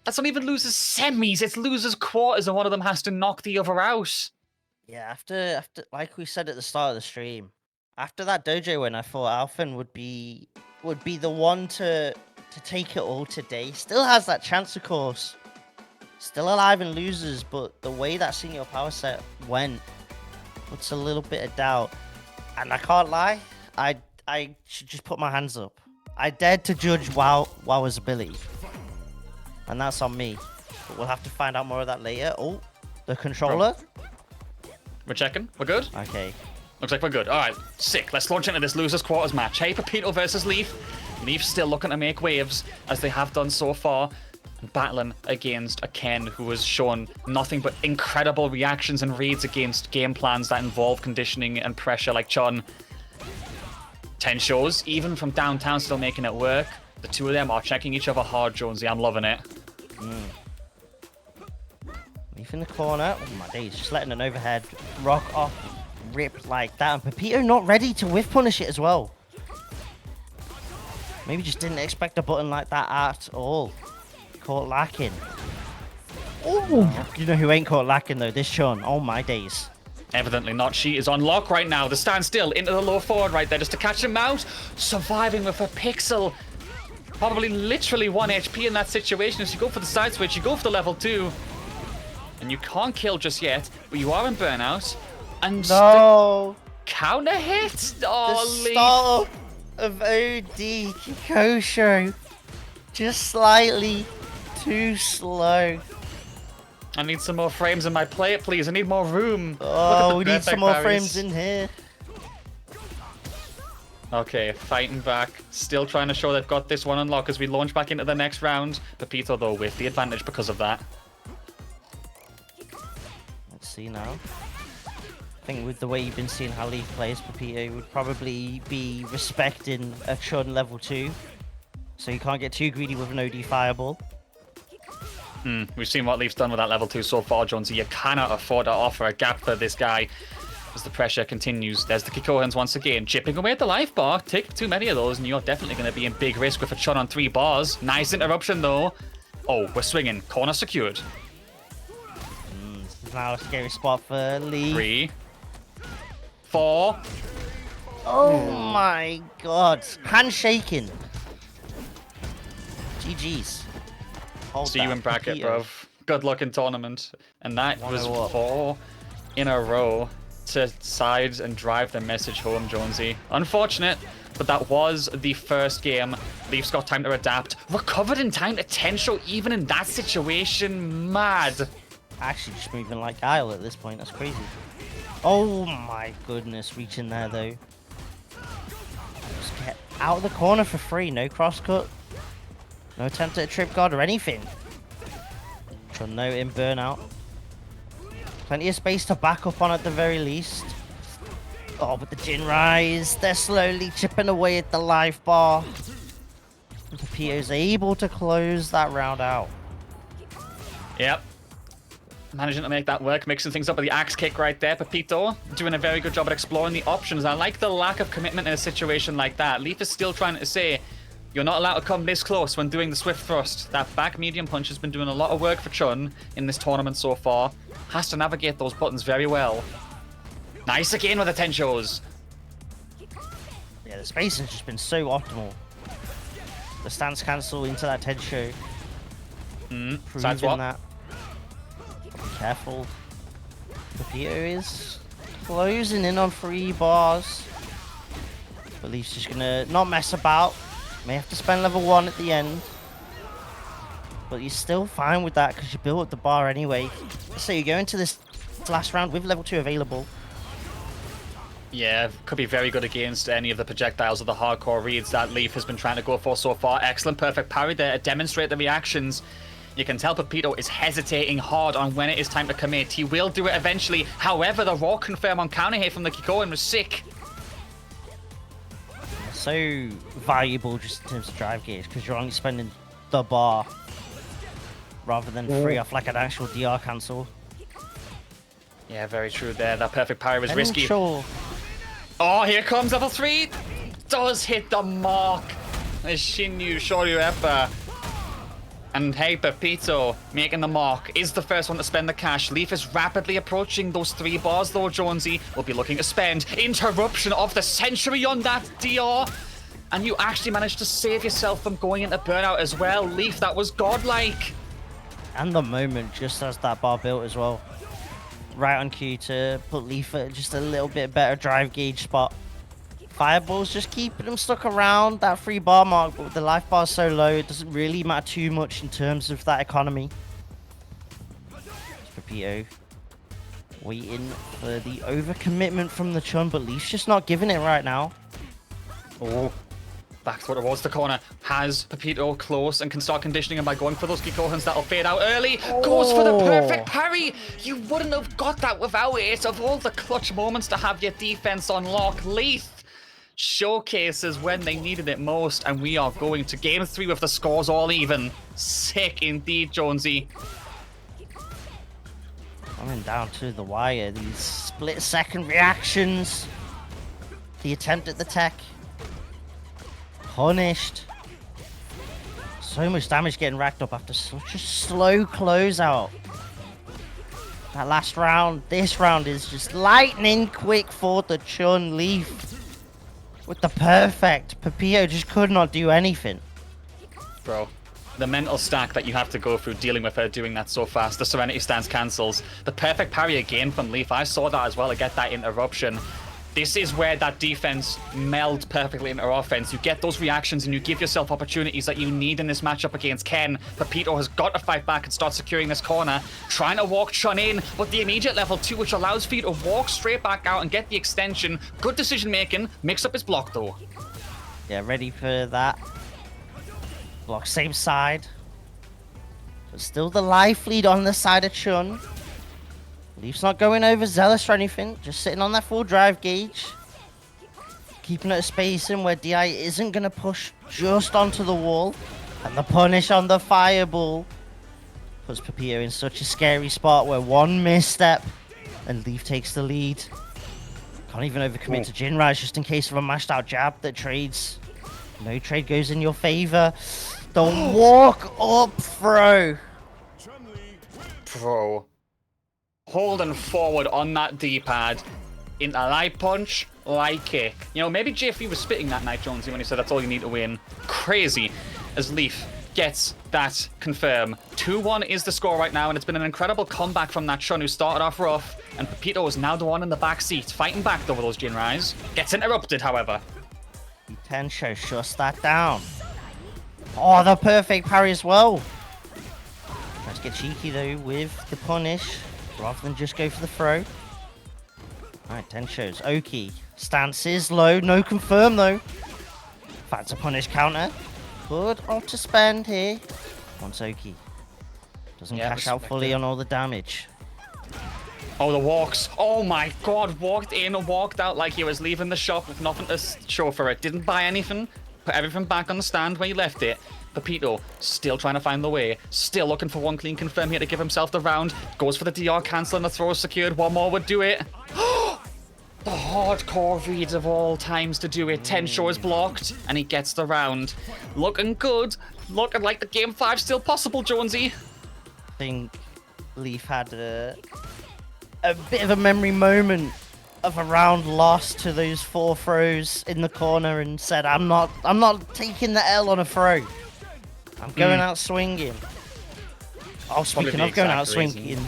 That's not even losers semis, it's losers quarters, and one of them has to knock the other out. Yeah, after like we said at the start of the stream, after that dojo win, I thought Alphen would be the one to take it all today. Still has that chance, of course. Still alive in losers, but the way that senior power set went puts a little bit of doubt. And I can't lie, I should just put my hands up. I dared to judge Wawa's ability. And that's on me. But we'll have to find out more of that later. Oh, the controller. We're checking. We're good? Okay. Looks like we're good. All right, sick. Let's launch into this losers quarters match. Hey Pepito versus Leaf. Leaf still looking to make waves, as they have done so far. And battling against a Ken who has shown nothing but incredible reactions and reads against game plans that involve conditioning and pressure like Chun. 10 shows, even from downtown, still making it work. The two of them are checking each other hard, Jonesy. I'm loving it. Leaf in the corner. Oh my days, just letting an overhead rock off, rip like that. And Pepito not ready to whiff punish it as well. Maybe just didn't expect a button like that at all. Caught lacking. Oh, you know who ain't caught lacking though? This Chun. Oh my days. Evidently not. She is on lock right now. The standstill into the low forward right there just to catch him out. Surviving with a pixel. Probably literally 1 HP in that situation. As you go for the side switch, you go for the level 2. And you can't kill just yet, but you are in burnout. And no counter hit. Oh, the start of OD Kikosho. Just slightly too slow. I need some more frames in my plate, please. I need more room. Oh, we need some more frames in here. Okay, fighting back. Still trying to show they've got this one unlocked as we launch back into the next round. Pepito, though, with the advantage because of that. Let's see now. I think with the way you've been seeing how Leaf plays, Pepito would probably be respecting a Chun level 2. So you can't get too greedy with an OD fireball. We've seen what Leaf's done with that level 2 so far, Jonesy. You cannot afford to offer a gap for this guy as the pressure continues. There's the Kikohans once again, chipping away at the life bar. Take too many of those and you're definitely going to be in big risk with a Chun on 3 bars. Nice interruption though. Oh, we're swinging. Corner secured. This is now a scary spot for Leaf. 3, 4. Oh my god. Handshaking. GG's. Hold See you that, in bracket, Pepito. bruv. Good luck in tournament. And that was 1-0 up. 4 in a row to side and drive the message home, Jonesy. Unfortunate, but that was the first game. Leafs got time to adapt. Recovered in time to 10 show even in that situation. Mad. Actually just moving like Guile at this point. That's crazy. Oh my goodness. Reaching there though. Just get out of the corner for free. No crosscut. No attempt at a trip guard or anything. Chun no in burnout. Plenty of space to back up on at the very least. Oh, but the Jin Rise. They're slowly chipping away at the life bar. Pepito's able to close that round out. Yep. Managing to make that work, mixing things up with the axe kick right there. Pepito doing a very good job at exploring the options. I like the lack of commitment in a situation like that. Leaf is still trying to say, you're not allowed to come this close when doing the swift thrust. That back medium punch has been doing a lot of work for Chun in this tournament so far. Has to navigate those buttons very well. Nice again with the 10 shows. Yeah, the spacing's just been so optimal. The stance cancel into that 10 show. Side Proving swap. that. Be careful. Pepito is closing in on 3 bars. But Leaf's just gonna not mess about. May have to spend level 1 at the end. But you're still fine with that because you built up the bar anyway. So you go into this last round with level 2 available. Yeah, could be very good against any of the projectiles or the hardcore reads that Leaf has been trying to go for so far. Excellent, perfect parry there to demonstrate the reactions. You can tell Pepito is hesitating hard on when it is time to commit. He will do it eventually. However, the raw confirm on counter hit from the Kikoan was sick. So valuable just in terms of drive gauge because you're only spending the bar rather than free off like an actual DR cancel. Yeah, very true there. That perfect parry was risky. Sure. Oh, here comes level 3. Does hit the mark. The Shinyu Shoryu Eppa. And hey, Pepito making the mark is the first one to spend the cash. Leaf is rapidly approaching those 3 bars though, Jonesy. Will be looking to spend. Interruption of the century on that DR. And you actually managed to save yourself from going into burnout as well. Leaf, that was godlike. And the moment just as that bar built as well. Right on cue to put Leaf at just a little bit better drive gauge spot. Fireball's just keeping them stuck around that 3 bar mark, but with the life bar so low, it doesn't really matter too much in terms of that economy. Pepito waiting for the overcommitment from the Chun, but Leaf's just not giving it right now. Oh, back towards the corner. Has Pepito close and can start conditioning him by going for those Kikohans that'll fade out early. Goes for the perfect parry. You wouldn't have got that without it. Of all the clutch moments to have your defense on lock, Leaf showcases when they needed it most, and we are going to game 3 with the scores all even. Sick indeed, Jonesy. Coming down to the wire, these split-second reactions. The attempt at the tech. Punished. So much damage getting racked up after such a slow closeout. That last round, this round is just lightning quick for the Chun. Leaf with the perfect. Pepito just could not do anything. Bro, the mental stack that you have to go through dealing with her doing that so fast. The Serenity stance cancels. The perfect parry again from Leaf. I saw that as well to get that interruption. This is where that defense melds perfectly into offense. You get those reactions and you give yourself opportunities that you need in this matchup against Ken. Pepito has got to fight back and start securing this corner. Trying to walk Chun in, but the immediate level 2, which allows for you to walk straight back out and get the extension. Good decision making. Mix up his block though. Yeah, ready for that. Block same side. But still the life lead on the side of Chun. Leaf's not going overzealous or anything. Just sitting on that full drive gauge. Keeping it a space in where DI isn't going to push just onto the wall. And the punish on the fireball puts Pepito in such a scary spot where one misstep and Leaf takes the lead. Can't even overcommit to Jinrise just in case of a mashed out jab that trades. No trade goes in your favor. The walk up throw. Bro. Holding forward on that D-pad into light punch, light kick. You know, maybe JFE was spitting that night, Jonesy, when he said that's all you need to win. Crazy as Leaf gets that confirm. 2-1 is the score right now, and it's been an incredible comeback from that Shun who started off rough, and Pepito is now the one in the back seat, fighting back over those Jinrais. Gets interrupted, however. Tensho shuts that down. Oh, the perfect parry as well. Tries to get cheeky though with the punish, rather than just go for the throw. Alright, Tensho's Oki. Stance is low, no confirm though. That's a punish counter. Good auto spend here. Once Oki doesn't cash out fully on all the damage. Oh, the walks. Oh my god, walked in and walked out like he was leaving the shop with nothing to show for it. Didn't buy anything. Put everything back on the stand where he left it. Pepito still trying to find the way. Still looking for one clean confirm here to give himself the round. Goes for the DR cancel and the throw is secured. One more would do it. The hardcore reads of all times to do it. Tensho is blocked and he gets the round. Looking good. Looking like the game 5 still possible, Jonesy. I think Leaf had a bit of a memory moment of a round lost to those 4 throws in the corner and said, I'm not taking the L on a throw. I'm going out swinging. Oh, speaking of going out swinging,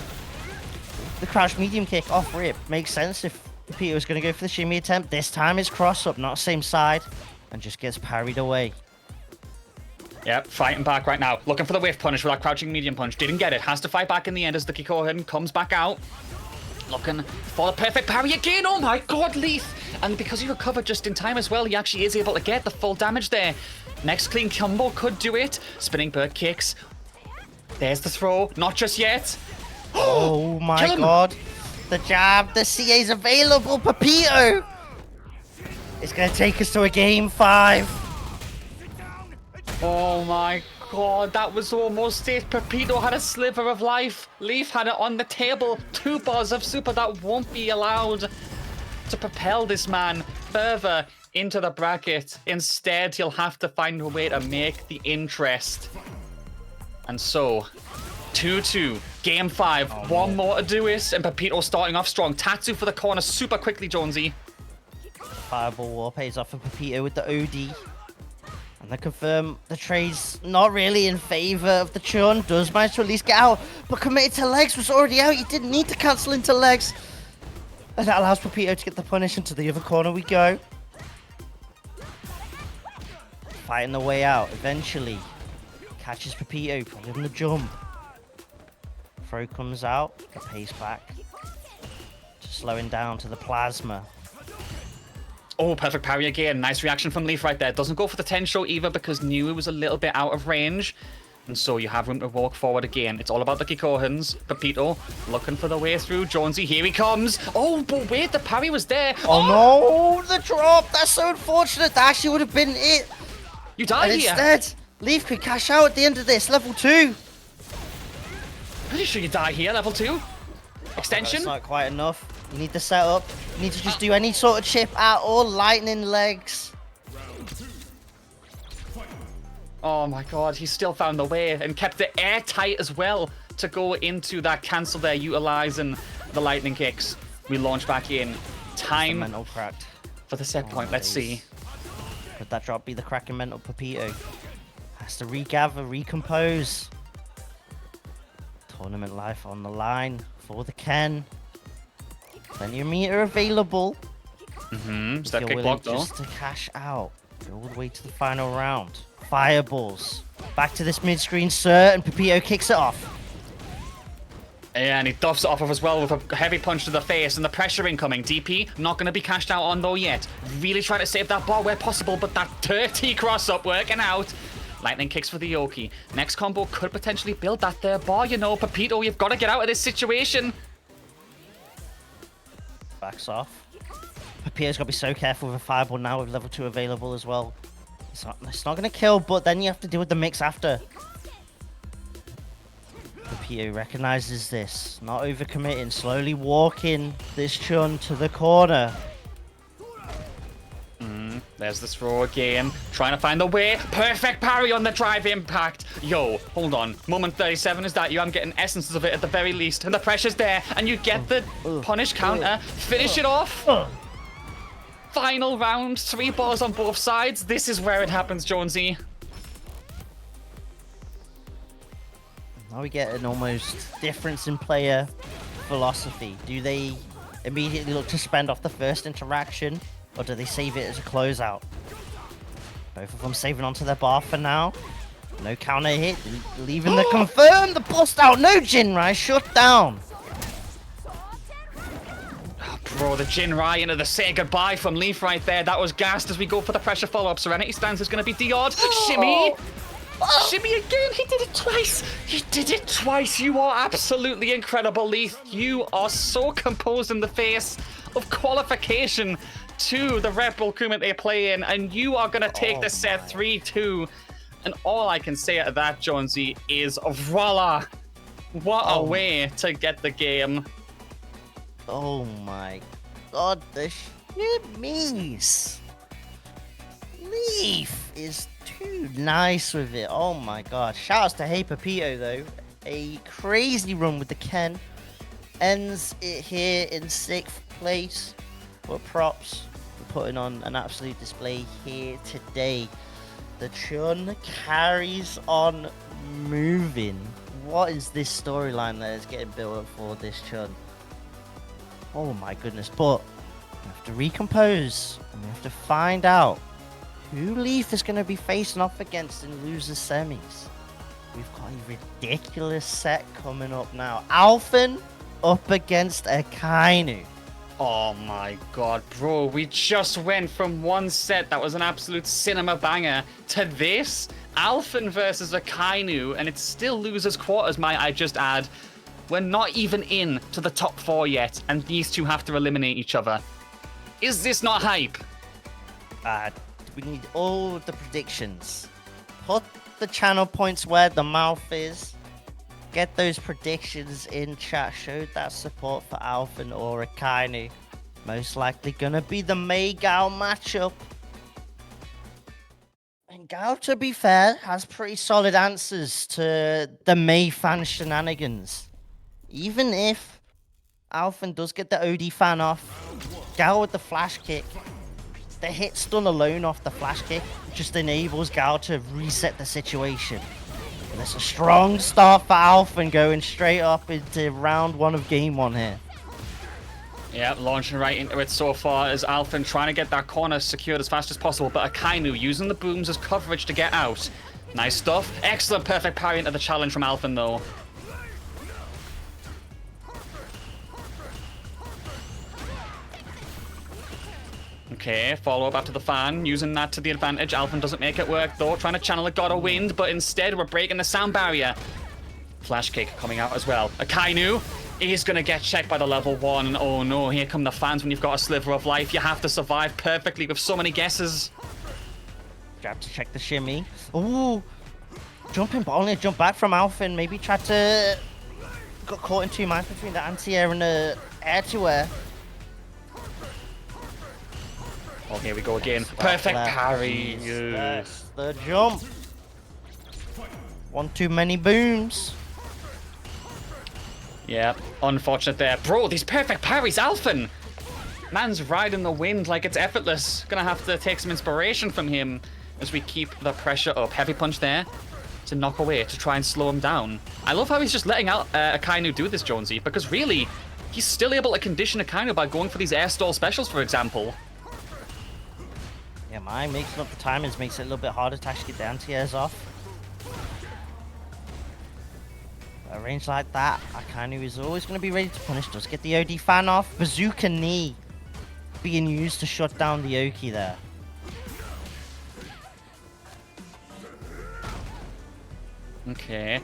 the crouch medium kick off rip makes sense if Peter was going to go for the shimmy attempt. This time it's cross up, not same side, and just gets parried away. Yep, fighting back right now. Looking for the whiff punish with that crouching medium punch. Didn't get it. Has to fight back in the end as the Kikohin comes back out. Looking for the perfect parry again. Oh my god, Leaf. And because he recovered just in time as well, he actually is able to get the full damage there. Next clean combo could do it. Spinning bird kicks. There's the throw. Not just yet. Oh my god. The jab. The CA's available. Pepito. It's going to take us to a game 5. Oh my god, that was almost it. Pepito had a sliver of life. Leaf had it on the table. 2 bars of super that won't be allowed to propel this man further into the bracket. Instead, he'll have to find a way to make the interest. And so, 2-2, game 5. One more to do it, and Pepito starting off strong. Tatsu for the corner super quickly, Jonesy. Fireball war pays off for Pepito with the OD. And they confirm the trade's not really in favor of the Chun. Does manage to at least get out, but committed to legs was already out. You didn't need to cancel into legs. And that allows Pepito to get the punish into the other corner we go. Fighting the way out. Eventually catches Pepito, probably on the jump. Throw comes out, the pace back. Just slowing down to the plasma. Oh, perfect parry again. Nice reaction from Leaf right there. Doesn't go for the Tensho either because knew it was a little bit out of range. And so you have room to walk forward again. It's all about the Kikohans. Pepito looking for the way through. Jonesy, here he comes. Oh, but wait, the parry was there. Oh no, the drop. That's so unfortunate. That actually would have been it. You died and here. Instead, Leaf could cash out at the end of this. Level 2. Pretty sure you die here, level 2. Extension? That's not quite enough. You need the setup. You need to just do any sort of chip at all. Lightning legs. Oh my god, he still found the way and kept it airtight as well to go into that cancel there, utilizing the lightning kicks. We launch back in. Time mental cracked for the set point. Let's see. Could that drop be the cracking mental Pepito? Has to regather, recompose. Tournament life on the line for the Ken. Plenty of meter available. Step kick block though. Just to cash out. Go all the way to the final round. Fireballs. Back to this mid-screen, sir, and Pepito kicks it off. And he duffs it off of as well with a heavy punch to the face and the pressure incoming. DP not going to be cashed out on though yet. Really trying to save that bar where possible, but that dirty cross-up working out. Lightning kicks for the Yoki. Next combo could potentially build that there bar, you know. Pepito, you've got to get out of this situation. backs off. Papier's got to be so careful with a fireball now with level 2 available as well. It's not going to kill, but then you have to deal with the mix after. Papio recognizes this, not overcommitting, slowly walking this Chun to the corner. There's the throw again, trying to find the way. Perfect parry on the drive impact. Yo, hold on. Moment 37 is that you. I'm getting essences of it at the very least. And the pressure's there. And you get the punish counter. Finish it off. Final round. 3 balls on both sides. This is where it happens, Jonesy. Now we get an almost difference in player philosophy. Do they immediately look to spend off the first interaction? Or do they save it as a closeout? Both of them saving onto their bar for now. No counter hit, leaving the confirm, the bust out, no Jinrai, shut down. Oh, bro, the Jinrai into the say goodbye from Leaf right there. That was gassed as we go for the pressure follow-up. Serenity stance is going to be Diod. Shimmy! Shimmy again, he did it twice. He did it twice. You are absolutely incredible, Leaf. You are so composed in the face of qualification to the Red Bull Kumite play in, and you are going to take the set 3-2. And all I can say at that, Jonesy, is voila. What a way to get the game. Oh my god, the shimmies. Leaf is too nice with it. Oh my god. Shoutouts to Hey Pepito though. A crazy run with the Ken. Ends it here in 6th place. But props for putting on an absolute display here today. The Chun carries on moving. What is this storyline that is getting built up for this Chun? Oh my goodness. But we have to recompose and we have to find out who Leaf is going to be facing off against in losers semis. We've got a ridiculous set coming up now. Alphen up against Akainu. Oh my god, bro. We just went from one set that was an absolute cinema banger to this. Alphen versus Akainu, and it's still losers quarters, might I just add. We're not even in to the top 4 yet, and these two have to eliminate each other. Is this not hype? We need all of the predictions. Put the channel points where the mouth is. Get those predictions in chat. Show that support for Alphen or Akainu. Most likely gonna be the Mei Gao matchup. And Gao, to be fair, has pretty solid answers to the Mei fan shenanigans. Even if Alphen does get the OD fan off, Gao with the flash kick. The hit stun alone off the flash kick just enables Gao to reset the situation. And it's a strong start for Alphen going straight up into round 1 of game 1 here. Yeah, launching right into it so far as Alphen trying to get that corner secured as fast as possible, but Akainu using the booms as coverage to get out. Nice stuff. Excellent perfect parry into the challenge from Alphen though. Okay, follow up after the fan, using that to the advantage. Alphen doesn't make it work though, trying to channel a God of Wind, but instead we're breaking the sound barrier. Flash kick coming out as well. Akainu is going to get checked by the level 1. Oh no, here come the fans when you've got a sliver of life. You have to survive perfectly with so many guesses. Grab to check the shimmy. Ooh, jumping, but only a jump back from Alphen. Maybe tried to... Got caught in 2 minds between the anti-air and the air-to-air. Oh, here we go again. Perfect parry. Yes, the jump. One too many booms. Yeah, unfortunate there. Bro, these perfect parries, Alphen! Man's riding the wind like it's effortless. Gonna have to take some inspiration from him as we keep the pressure up. Heavy punch there to knock away, to try and slow him down. I love how he's just letting out Akainu do this, Jonesy, because really, he's still able to condition Akainu by going for these air stall specials, for example. Yeah, mine mixing up the timings makes it a little bit harder to actually get the anti-airs off. A range like that, Akainu is always going to be ready to punish. Does get the OD fan off. Bazooka knee being used to shut down the Oki there. Okay.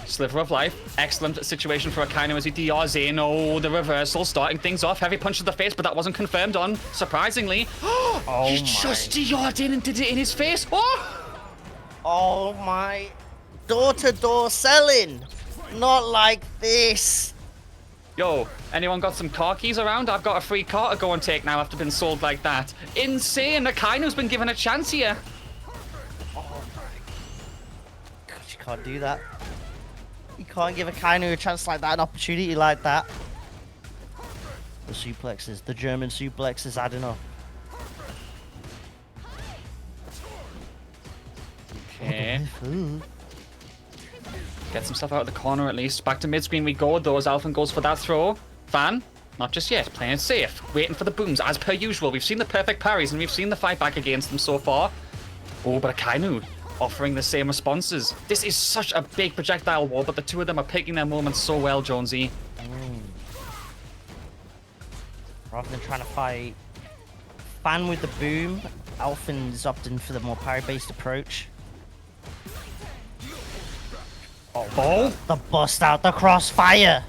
Sliver of life. Excellent situation for Akainu as he DRs in. Oh, the reversal starting things off. Heavy punch to the face, but that wasn't confirmed on, surprisingly. Oh he my. just DR'd in and did it in his face. Oh! Oh my. Door-to-door selling. Not like this. Yo, anyone got some car keys around? I've got a free car to go and take now after being sold like that. Insane. Akainu's been given a chance here. Oh my. God, you can't do that. You can't give Akainu a chance like that, an opportunity like that. The suplexes, the German suplexes adding up. Okay. Gets himself out of the corner at least. Back to mid-screen we go, though, as Alphen goes for that throw. Fan, not just yet. Playing it safe. Waiting for the booms, as per usual. We've seen the perfect parries, and we've seen the fight back against them so far. Oh, but Akainu offering the same responses. This is such a big projectile war, but the two of them are picking their moments so well, Jonesy. Rather than trying to fight Fan with the boom, Alphen's opting for the more parry-based approach. Oh, the bust out the crossfire.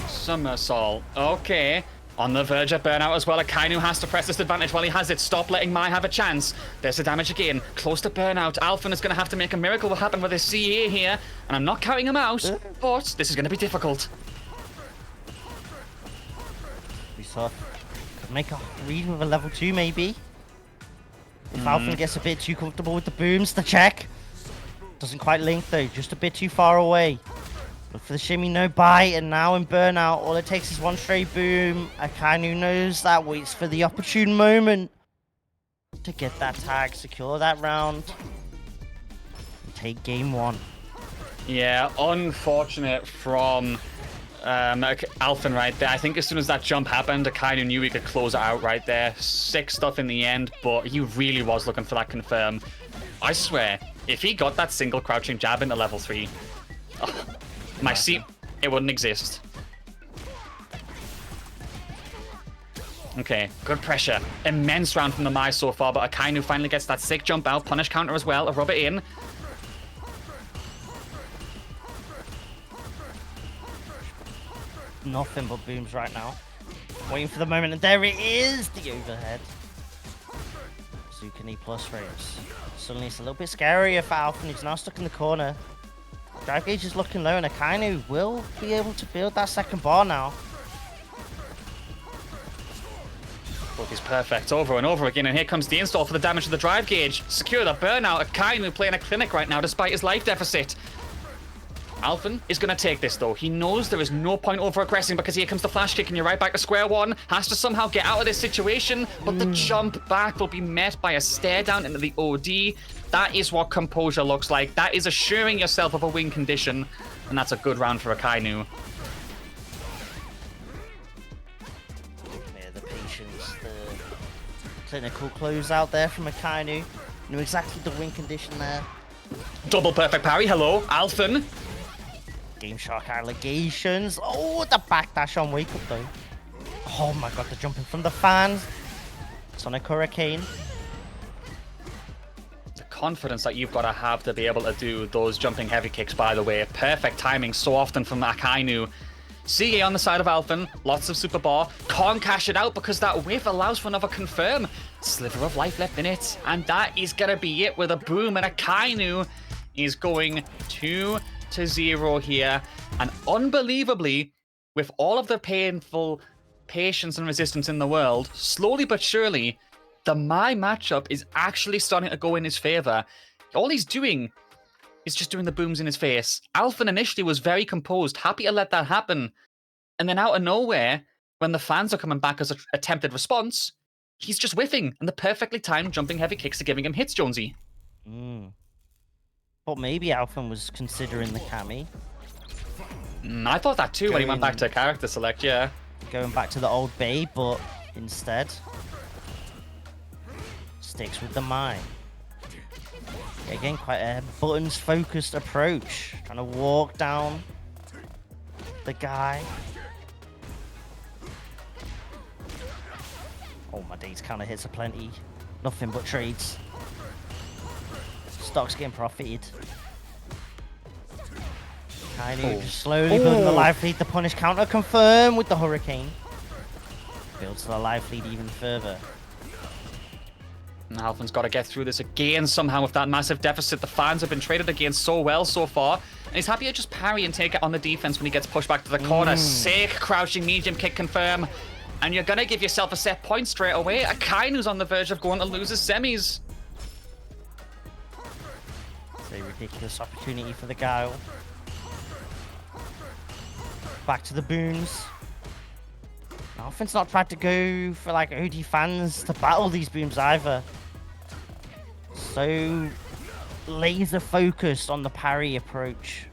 Somersault. Okay. On the verge of burnout as well. Akainu has to press this advantage while he has it. Stop letting Mai have a chance. There's the damage again. Close to burnout. Alphen is going to have to make a miracle what happened with his CA here. And I'm not counting him out, but this is going to be difficult. We saw could make a read with a level 2 maybe. If Alphen gets a bit too comfortable with the booms, the check. Doesn't quite link though, just a bit too far away. Look for the shimmy, no bite, and now in burnout, all it takes is one straight boom. Akainu knows that, waits for the opportune moment to get that tag, secure that round, and take game 1. Yeah, unfortunate from Alphen right there. I think as soon as that jump happened, Akainu knew he could close it out right there. Sick stuff in the end, but he really was looking for that confirm. I swear, if he got that single crouching jab into level 3, my seat, it wouldn't exist. Okay, good pressure. Immense round from the Mai so far, but Akainu finally gets that sick jump out. Punish counter as well, a rub it in. Nothing but booms right now. Waiting for the moment, and there it is! The overhead. Zucchini plus frames. Suddenly it's a little bit scarier for Alphen. He's now stuck in the corner. Drive gauge is looking low, and Akainu will be able to build that second bar now. Both is perfect over and over again, and here comes the install for the damage to the drive gauge. Secure the burnout. Akainu playing a clinic right now despite his life deficit. Alphen is going to take this though. He knows there is no point over aggressing because here comes the flash kick and you're right back to square one. Has to somehow get out of this situation, but the jump back will be met by a stare down into the OD. That is what composure looks like. That is assuring yourself of a win condition, and that's a good round for Akainu. Yeah, the patience, the clinical close out there from Akainu. Knew exactly the win condition there. Double perfect parry. Hello, Alphen. Game Shark allegations. Oh, the backdash on wake up though. Oh my god, the jumping from the fans. Sonic Hurricane. The confidence that you've got to have to be able to do those jumping heavy kicks, by the way. Perfect timing so often from Akainu. CA on the side of Alphen. Lots of super bar. Can't cash it out because that whiff allows for another confirm. Sliver of life left in it. And that is going to be it with a boom. And Akainu is going 2-0 here. And unbelievably, with all of the painful patience and resistance in the world, slowly but surely, the Mai matchup is actually starting to go in his favor. All he's doing is just doing the booms in his face. Alphen initially was very composed, happy to let that happen. And then out of nowhere, when the fans are coming back as an attempted response, he's just whiffing, and the perfectly timed jumping heavy kicks are giving him hits, Jonesy. But maybe Alphen was considering the Kami. I thought that too when he went back to character select, yeah. Going back to the old Bay, but instead sticks with the Mai. Again, quite a buttons-focused approach. Trying to walk down the guy. Oh, my days, counter hits are plenty. Nothing but trades. Stock's getting profited. Kainu just slowly building the life lead. The punish counter confirmed with the Hurricane. Builds the life lead even further. And Alphen's got to get through this again somehow with that massive deficit. The fans have been traded against so well so far. And he's happy to just parry and take it on the defense when he gets pushed back to the corner. Sick crouching medium kick confirm. And you're going to give yourself a set point straight away. Akainu's on the verge of going to lose his semis. It's a ridiculous opportunity for the Guile. Back to the booms. Alphen's not tried to go for like OD fans to battle these booms either. So laser focused on the parry approach.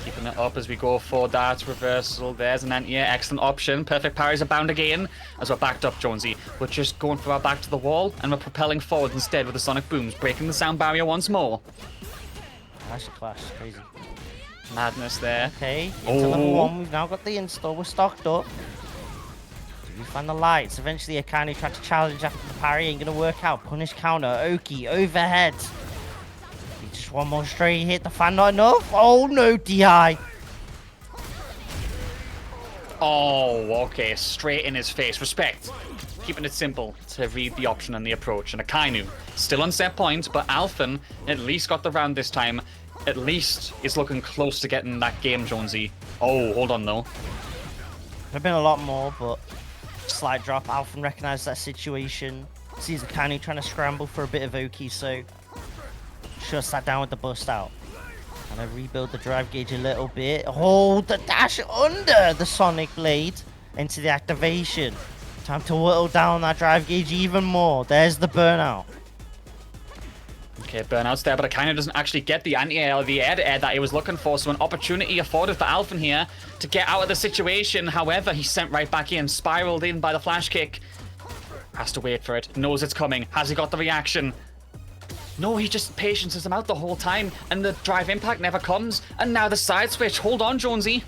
Keeping it up as we go for that reversal. There's an anti-air, excellent option. Perfect parries abound again as we're backed up, Jonesy. We're just going for our back to the wall and we're propelling forward instead with the sonic booms, breaking the sound barrier once more. That's a clash, crazy. Madness there. Okay, into level 1, we've now got the install, we're stocked up. Do we find the lights? Eventually Akane tried to challenge after the parry, ain't gonna work out. Punish counter, Oki, overhead. Just one more straight hit, the fan not enough. Oh no, DI. Oh, okay, straight in his face. Respect. Keeping it simple to read the option and the approach. And Akainu, still on set point, but Alphen at least got the round this time. At least is looking close to getting that game, Jonesy. Oh, hold on though. Could have been a lot more, but slight drop. Alphen recognized that situation. Sees Akane trying to scramble for a bit of Oki, so shuts that down with the bust out. And I rebuild the drive gauge a little bit. Hold the dash under the Sonic Blade into the activation. Time to whittle down that drive gauge even more. There's the burnout. Okay, burnout's there, but it kind of doesn't actually get the anti-air or the air-to-air that he was looking for, so an opportunity afforded for Alphen here to get out of the situation. However, he's sent right back in, spiraled in by the flash kick. Has to wait for it, knows it's coming. Has he got the reaction? No, he just patiences him out the whole time, and the drive impact never comes. And now the side switch. Hold on, Jonesy.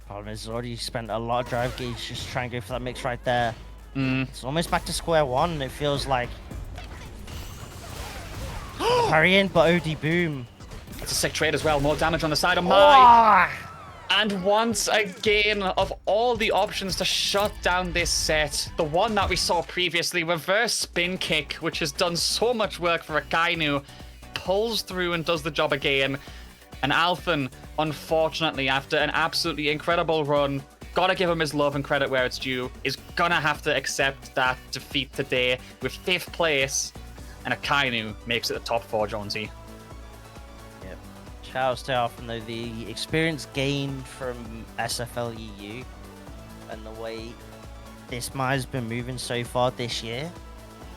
Problem is, already spent a lot of drive gauge just trying to go for that mix right there. It's almost back to square one, it feels like. Parry in, but OD boom. It's a sick trade as well. More damage on the side of Mai. And once again, of all the options to shut down this set, the one that we saw previously, reverse spin kick, which has done so much work for Akainu, pulls through and does the job again. And Alphen, unfortunately, after an absolutely incredible run, gotta give him his love and credit where it's due, is gonna have to accept that defeat today with 5th place. And Akainu makes it the top 4, Jonesy. Yep. Shouts to Alphen though, the experience gained from SFL EU and the way this Mai's been moving so far this year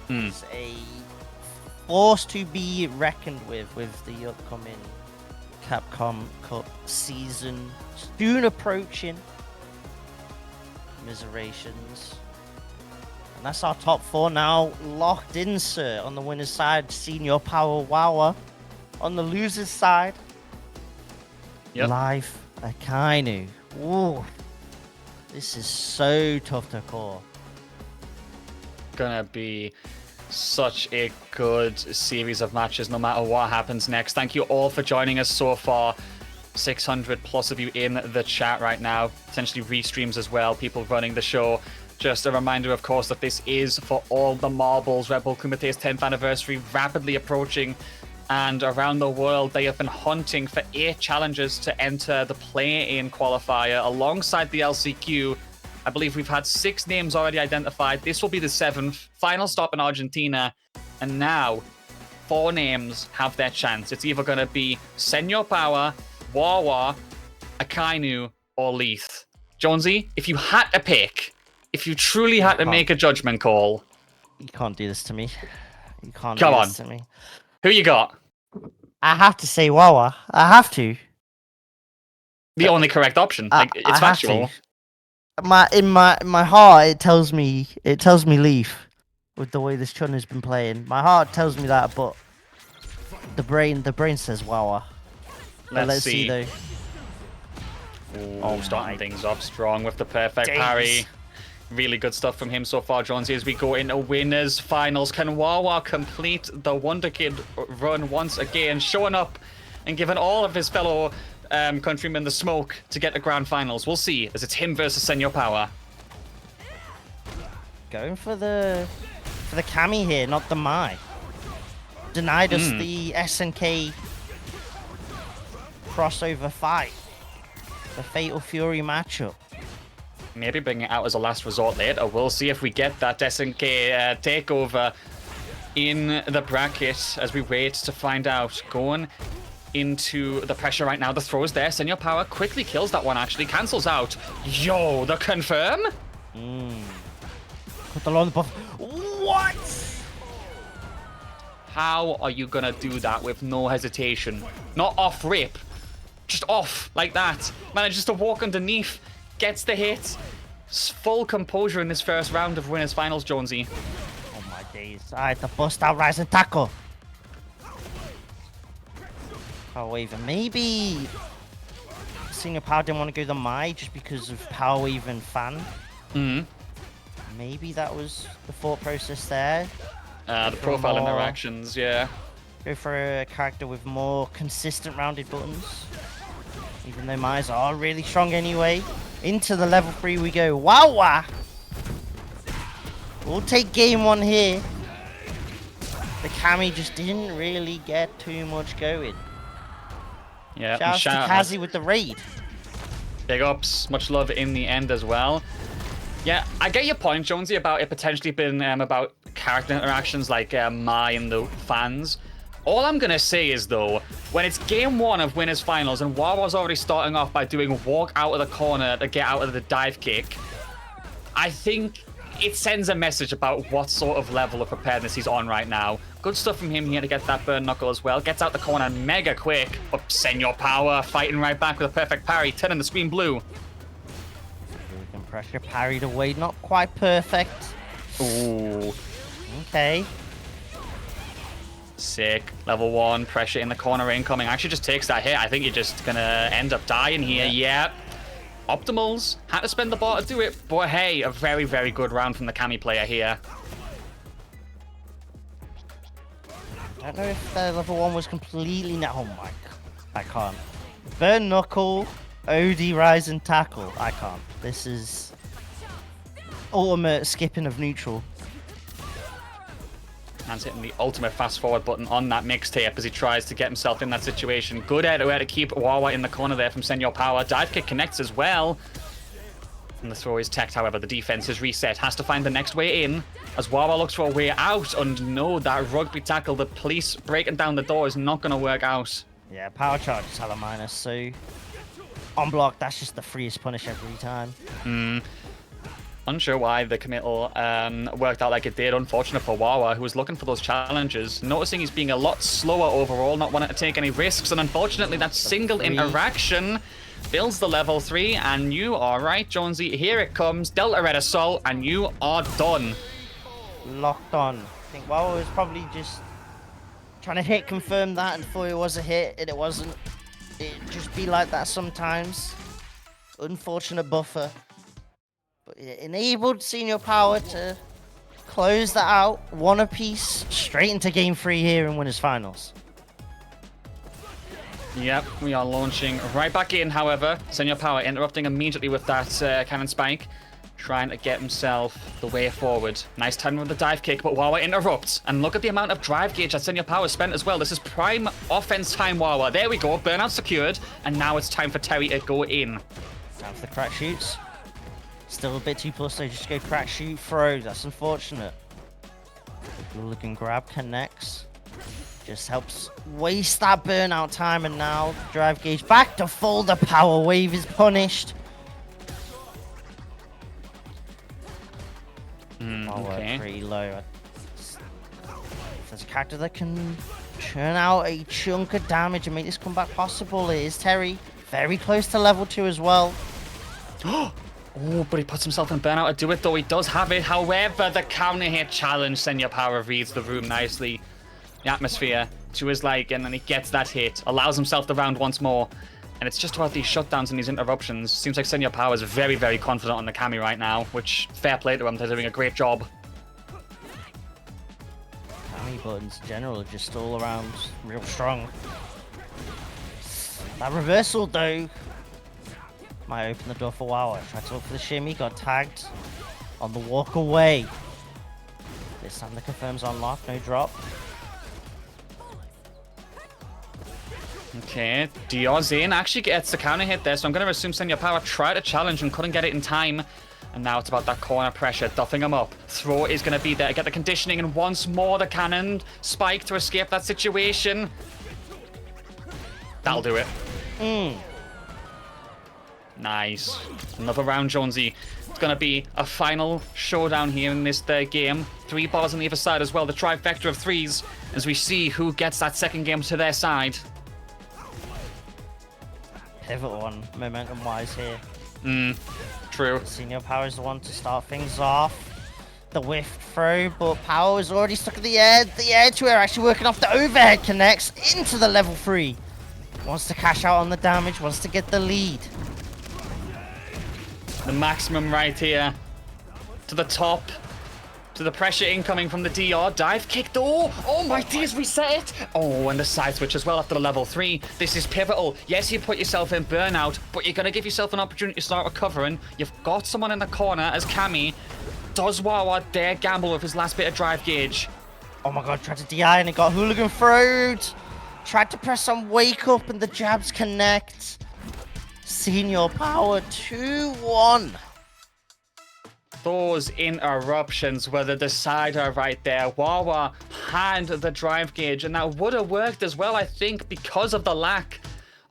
is a force to be reckoned with the upcoming Capcom Cup season soon approaching. Miserations. And that's our top 4 now locked in, sir. On the winner's side, Senior Power Wawa. On the loser's side, Life Akainu. Ooh, this is so tough to call. Gonna be such a good series of matches no matter what happens next. Thank you all for joining us so far. 600 plus of you in the chat right now. Potentially restreams as well, people running the show. Just a reminder, of course, that this is for all the marbles. Red Bull Kumite's 10th anniversary rapidly approaching, and around the world they have been hunting for 8 challengers to enter the play-in qualifier alongside the LCQ. I believe we've had 6 names already identified. This will be the 7th. Final stop in Argentina. And now 4 names have their chance. It's either going to be Senor Power, Wawa, Akainu, or Leith. Jonesy, if you had to pick, if you truly had to make a judgment call... You can't do this to me. You can't Come do on. this to me. Who you got? I have to say Wawa. I have to. The only correct option. It's I have factual. to. In my heart, it tells me Leaf with the way this Chun has been playing. My heart tells me that, but the brain says Wawa. Let's see though. Ooh, starting things off strong with the perfect parry. Really good stuff from him so far, Jonesy, as we go into winners finals. Can Wawa complete the Wonder Kid run once again, showing up and giving all of his fellow countrymen the smoke to get to grand finals? We'll see, as it's him versus Senor Power. Going for the Kami here, not the Mai. Denied us the SNK crossover fight. The Fatal Fury matchup. Maybe bring it out as a last resort later. We'll see if we get that SNK takeover in the bracket as we wait to find out. Going into the pressure right now. The throw is there. Senor Power quickly kills that one, actually. Cancels out. Yo, the confirm? Put the long buff. What? How are you gonna do that with no hesitation? Not off rip. Just off like that. Manages to walk underneath. Gets the hit. Full composure in this first round of winners finals, Jonesy. Oh my days. Alright, the bust out rising tackle. Power Wave. Maybe Senior Power didn't want to go the Mai just because of Power Wave and Fan. Maybe that was the thought process there. The profile interactions, yeah. Go for a character with more consistent rounded buttons. Even though Mai's are really strong anyway. Into the level 3 we go. Wow! We'll take game 1 here. The Kami just didn't really get too much going. Yeah, Shout out to Kazi with the raid. Big ups, much love in the end as well. Yeah, I get your point, Jonesy, about it potentially being about character interactions like Mai and the fans. All I'm going to say is, though, when it's game 1 of winners finals and Wawa's already starting off by doing walk out of the corner to get out of the dive kick, I think it sends a message about what sort of level of preparedness he's on right now. Good stuff from him here to get that burn knuckle as well. Gets out the corner mega quick. But Senor Power fighting right back with a perfect parry, turning the screen blue. We can pressure parried away, not quite perfect. Ooh. Okay. Sick. Level 1, pressure in the corner incoming. Actually just takes that hit. I think you're just gonna end up dying here. Yep. Optimals. Had to spend the bar to do it. But hey, a very, very good round from the Kami player here. I don't know if the level 1 was completely... Oh my... I can't. Burn knuckle, OD rise and tackle. I can't. This is... ultimate skipping of neutral. Man's hitting the ultimate fast forward button on that mixtape as he tries to get himself in that situation. Good air to keep Wawa in the corner there from Senor Power. Dive kick connects as well. And the throw is teched, however. The defense is reset. Has to find the next way in as Wawa looks for a way out. And no, that rugby tackle, the police breaking down the door is not going to work out. Yeah, power charge is hella minus, so on block, that's just the freest punish every time. Unsure why the committal worked out like it did. Unfortunate for Wawa, who was looking for those challenges. Noticing he's being a lot slower overall, not wanting to take any risks. And unfortunately, that single interaction builds the level 3. And you are right, Jonesy. Here it comes. Delta Red Assault, and you are done. Locked on. I think Wawa was probably just trying to hit confirm that and thought it was a hit, and it wasn't. It just be like that sometimes. Unfortunate buffer. But it enabled Senior Power to close that out, one apiece, straight into game 3 here in winners finals. Yep, we are launching right back in, however. Senor Power interrupting immediately with that cannon spike, trying to get himself the way forward. Nice timing with the dive kick, but Wawa interrupts. And look at the amount of drive gauge that Senor Power spent as well. This is prime offense time, Wawa. There we go, burnout secured, and now it's time for Terry to go in. Time for the crack shoots. Still a bit too plus, so just go crack, shoot, throw. That's unfortunate. Hooligan grab connects. Just helps waste that burnout time, and now drive gauge back to full. The power wave is punished. Okay. Pretty low. If there's a character that can churn out a chunk of damage and make this comeback possible, it is Terry. Very close to level 2 as well. Oh, but he puts himself in burnout to do it, though. He does have it. However, the counter hit challenge, Senor Power reads the room nicely. The atmosphere to his liking, and then he gets that hit. Allows himself the round once more. And it's just about these shutdowns and these interruptions. Seems like Senior Power is very, very confident on the Kami right now, which fair play to him. They're doing a great job. Kami buttons in general are just all around real strong. That reversal though might open the door for Wawa. Tried to look for the shimmy, got tagged on the walk away. This time the confirms unlock, no drop. Okay, Dior's in. Actually gets the counter hit there, so I'm going to assume Senior Power tried to challenge and couldn't get it in time. And now it's about that corner pressure, duffing him up. Throw is going to be there to get the conditioning, and once more the cannon spike to escape that situation. That'll do it. Nice. Another round, Jonesy. It's going to be a final showdown here in this third game. 3 bars on the other side as well, the trifecta of 3s, as we see who gets that second game to their side. Pivotal one, momentum-wise here. True. Senior Power is the one to start things off. The whiff throw, but Power is already stuck in the air. The air to air actually working off the overhead, connects into the level 3. Wants to cash out on the damage, wants to get the lead. The maximum right here. To the top. To the pressure incoming from the DR. Dive kick though. Oh my days, reset it. Oh, and the side switch as well after the level 3. This is pivotal. Yes, you put yourself in burnout, but you're going to give yourself an opportunity to start recovering. You've got someone in the corner as Kami. Does Wawa dare gamble with his last bit of drive gauge? Oh my god, tried to DI and it got hooligan throwed. Tried to press on wake up and the jabs connect. Senior Power 2-1. Those interruptions were the decider right there. Wawa had the drive gauge, and that would have worked as well, I think, because of the lack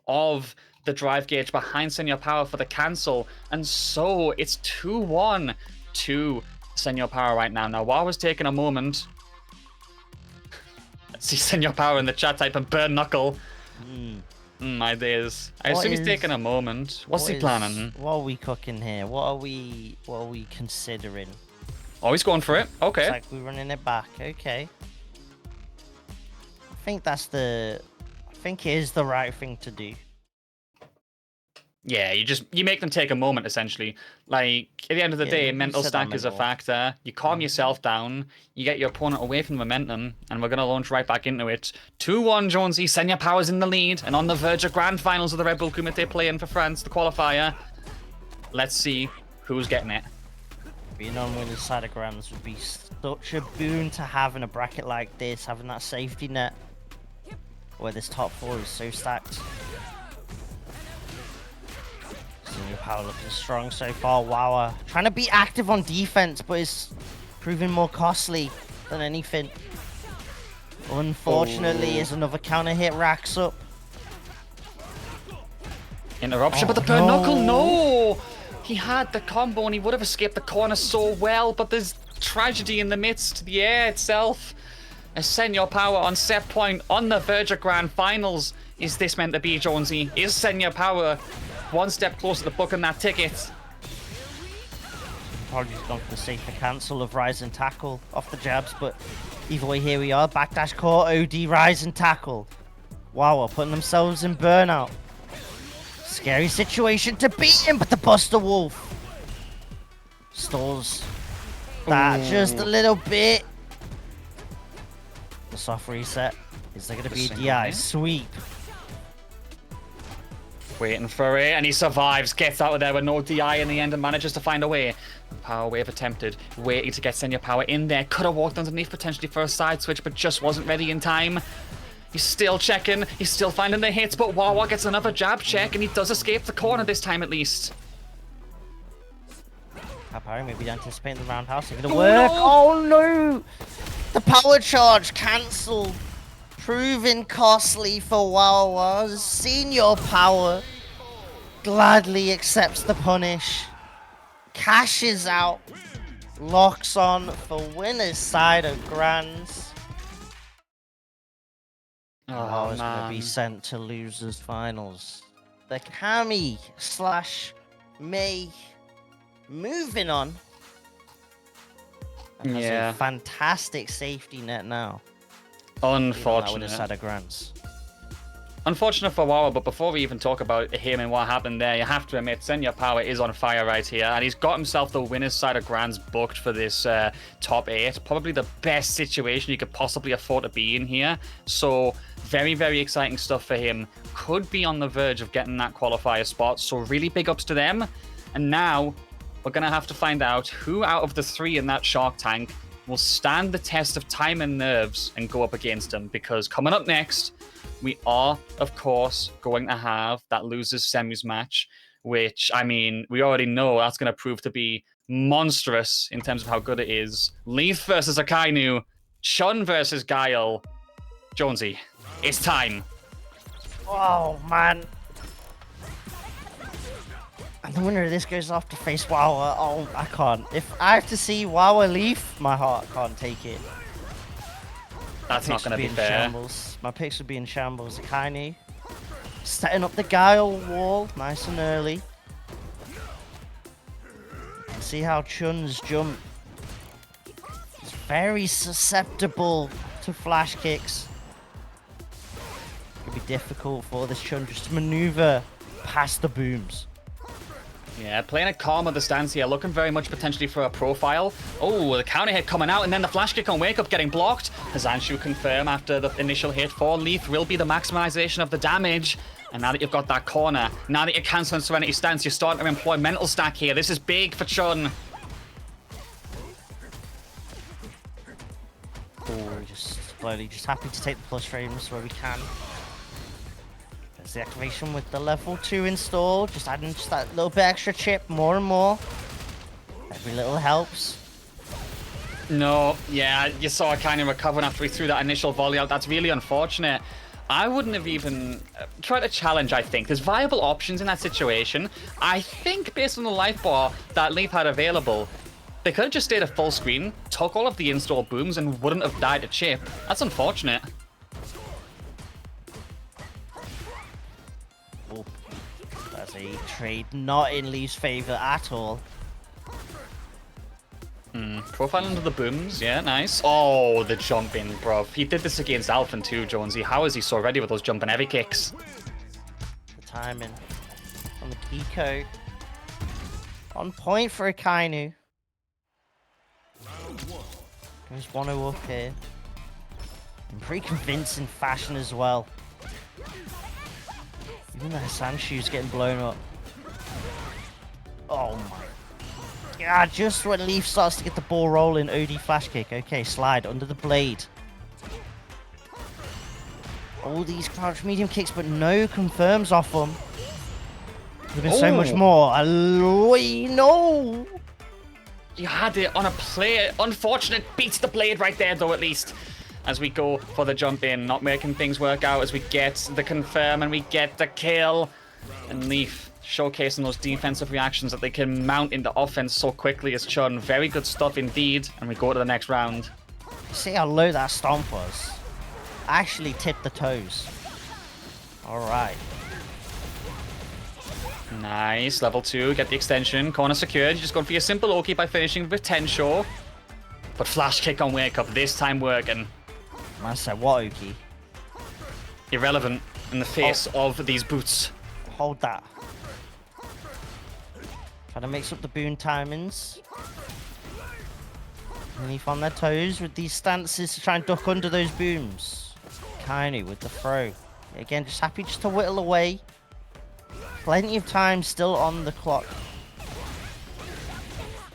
of the drive gauge behind Senior Power for the cancel. And so it's 2-1 to Senior Power right now. Now, Wawa's taking a moment. Let's see Senior Power in the chat typing burn knuckle. My days. I assume he's taking a moment. What's he planning? What are we cooking here? What are we considering? Oh, he's going for it. Okay. Looks like we're running it back. Okay. I think it is the right thing to do. Yeah, you make them take a moment, essentially. Like, at the end of the day, mental stack is a factor. You calm yourself down, you get your opponent away from the momentum, and we're going to launch right back into it. 2-1, Jonesy. Senior Power's in the lead, and on the verge of grand finals of the Red Bull Kumite play-in for France, the qualifier. Let's see who's getting it. Being on winning side of grands would be such a boon to have in a bracket like this, having that safety net where this top 4 is so stacked. Senior Power looking strong so far. Wawa trying to be active on defense, but it's proving more costly than anything. Unfortunately, as another counter hit racks up. Interruption, but the burn knuckle, no! He had the combo and he would have escaped the corner so well, but there's tragedy in the midst, the air itself. As Senior Power on set point on the verge of grand finals. Is this meant to be, Jonesy? Is Senior Power one step closer to booking that ticket? Probably just gone for the safer cancel of rise and tackle off the jabs, but either way, here we are. Backdash core, OD, rise and tackle. Wawa putting themselves in burnout. Scary situation to beat him, but the Buster Wolf stalls that just a little bit. The soft reset. Is there going to be a DI sweep? Waiting for it, and he survives, gets out of there with no DI in the end and manages to find a way. Power wave attempted, waiting to get Senior Power in there. Could have walked underneath potentially for a side switch, but just wasn't ready in time. He's still checking, he's still finding the hits, but Wawa gets another jab check, and he does escape the corner this time at least. Power maybe anticipating the roundhouse. It's gonna work. Oh no! The power charge cancelled. Proving costly for Wawa. Senior Power gladly accepts the punish. Cashes out. Locks on for winner's side of grands. Wawa's going to be sent to losers finals. The Kami / May moving on. And has a fantastic safety net now. Unfortunate. Side of grands. Unfortunate for Wawa, but before we even talk about him and what happened there, you have to admit, Senya Power is on fire right here, and he's got himself the winner's side of Grands booked for this top 8. Probably the best situation you could possibly afford to be in here. So, very, very exciting stuff for him. Could be on the verge of getting that qualifier spot, so really big ups to them. And now, we're going to have to find out who out of the 3 in that Shark Tank will stand the test of time and nerves and go up against him, because coming up next, we are, of course, going to have that losers semis match, which, I mean, we already know that's going to prove to be monstrous in terms of how good it is. Leaf versus Akainu, Chun versus Guile. Jonesy, it's time. Oh, man. And the winner of this goes off to face Wawa. Oh, I can't. If I have to see Wawa Leaf, my heart can't take it. That's not going to be fair. Shambles. My picks would be in shambles. Akainu setting up the Guile wall nice and early. See how Chun's jump is very susceptible to flash kicks. It'll be difficult for this Chun just to maneuver past the booms. Yeah, playing it calm at the stance here, looking very much potentially for a profile. Oh, the counter hit coming out, and then the flash kick on Wake Up getting blocked. Hazanshu confirm after the initial hit for Leaf will be the maximization of the damage. And now that you've got that corner, now that you're canceling Serenity stance, you're starting to employ mental stack here. This is big for Chun. Oh, just slowly, just happy to take the plus frames where we can. There's the activation with the level 2 install, just adding just that little bit extra chip more and more. Every little helps. No, yeah, you saw Akainu recovering after he threw that initial volley out. That's really unfortunate. I wouldn't have even tried to challenge, I think. There's viable options in that situation. I think based on the life bar that Leaf had available, they could have just stayed at full screen, took all of the install booms, and wouldn't have died to chip. That's unfortunate. Oh, that's a trade not in Leaf's favor at all. Profile under the booms, yeah, nice. Oh, the jumping, bro. He did this against Alphen too, Jonesy. How is he so ready with those jumping heavy kicks? The timing on the Kiko. On point for Akainu. There's 1-0 up here. In pretty convincing fashion as well. Even the Hazanshu's getting blown up. Oh my. Yeah, just when Leaf starts to get the ball rolling, OD flash kick. Okay, slide under the blade. All these crouch medium kicks, but no confirms off them. There's been so much more. No! You had it on a play. Unfortunate beats the blade right there, though, at least. As we go for the jump in, not making things work out as we get the confirm and we get the kill. And Leaf showcasing those defensive reactions that they can mount into offense so quickly as Chun. Very good stuff indeed. And we go to the next round. See how low that stomp was? Actually tipped the toes. Alright. Nice. Level 2. Get the extension. Corner secured. You're just going for your simple Oki by finishing with 10 show. But flash kick on Wake Up. This time working. Man said, what Oki? Irrelevant in the face of these boots. Hold that. Trying to mix up the boon timings. Leaf on their toes with these stances to try and duck under those booms. Akainu with the throw. Again, just happy just to whittle away. Plenty of time still on the clock.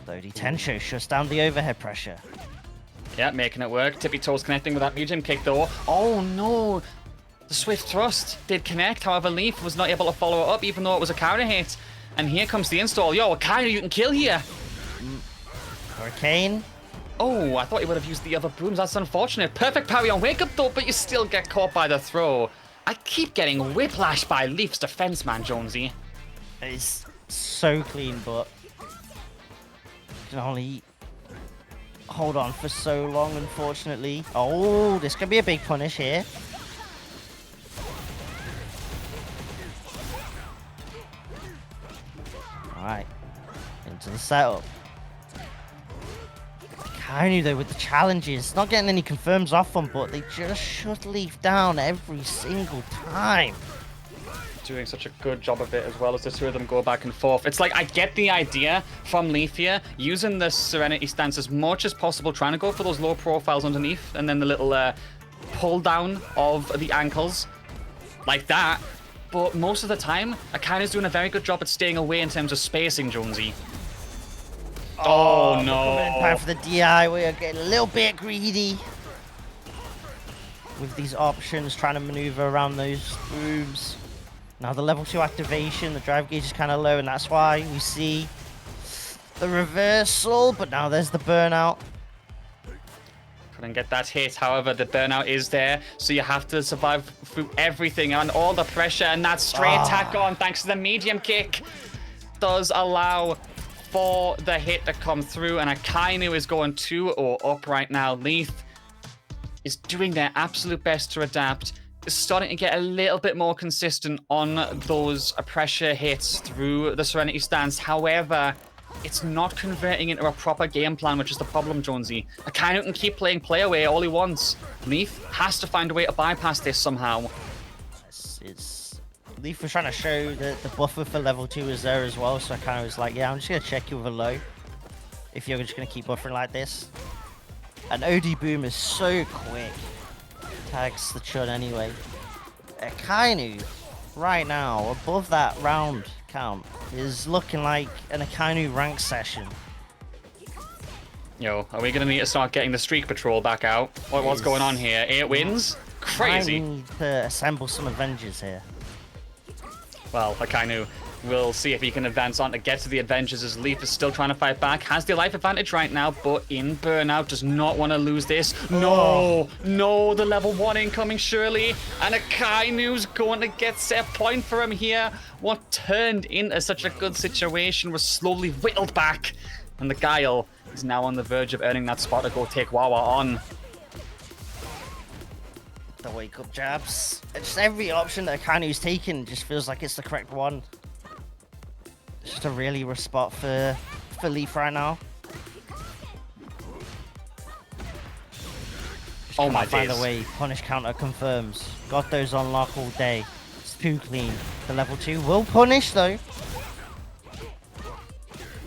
Though Tensho shuts down the overhead pressure. Yeah, making it work. Tippy toes connecting with that medium kick though. Oh no! The swift thrust did connect, however Leaf was not able to follow it up even though it was a counter hit. And here comes the install. Yo, Akainu, you can kill here! Hurricane. Oh, I thought he would have used the other booms. That's unfortunate. Perfect parry on Wake Up though, but you still get caught by the throw. I keep getting whiplashed by Leaf's defense, man, Jonesy. It's so clean, but can only hold on for so long, unfortunately. Oh, this could be a big punish here. Alright, into the setup. Akainu though with the challenges, not getting any confirms off them, but they just shut Leaf down every single time. Doing such a good job of it as well as the two of them go back and forth. It's like I get the idea from Leaf here, using the Serenity stance as much as possible, trying to go for those low profiles underneath, and then the little pull down of the ankles like that. But most of the time, Akainu's doing a very good job at staying away in terms of spacing, Jonesy. Oh no. Time for the DI, we are getting a little bit greedy with these options, trying to maneuver around those booms. Now the level 2 activation, the drive gauge is kind of low, and that's why we see the reversal, but now there's the burnout. Couldn't get that hit, however, the burnout is there, so you have to survive through everything and all the pressure, and that straight tack on, thanks to the medium kick, does allow for the hit to come through, and Akainu is going 2-0 up right now. Leaf is doing their absolute best to adapt. Is starting to get a little bit more consistent on those pressure hits through the Serenity stance. However, it's not converting into a proper game plan, which is the problem, Jonesy. Akainu can keep playing play away all he wants. Leaf has to find a way to bypass this somehow. Leaf was trying to show that the buffer for level 2 is there as well, so I kind of was like, yeah, I'm just going to check you with a low if you're just going to keep buffering like this. And OD Boom is so quick. Tags the Chun anyway. Akainu, right now, above that round count, is looking like an Akainu rank session. Yo, are we going to need to start getting the Streak Patrol back out? What's going on here? 8 wins? Crazy. I need to assemble some Avengers here. Well, Akainu will see if he can advance on to get to the Avengers as Leaf is still trying to fight back. Has the life advantage right now, but in burnout. Does not want to lose this. No, no, the level 1 incoming surely. And Akainu's going to get set point for him here. What turned into such a good situation was slowly whittled back. And the Guile is now on the verge of earning that spot to go take Wawa on. The wake up jabs. Just every option that Akainu's taken just feels like it's the correct one. It's just a really rough spot for Leaf right now. Just oh my days. Find a way. Punish counter confirms. Got those on lock all day. It's too clean. The level 2 will punish though.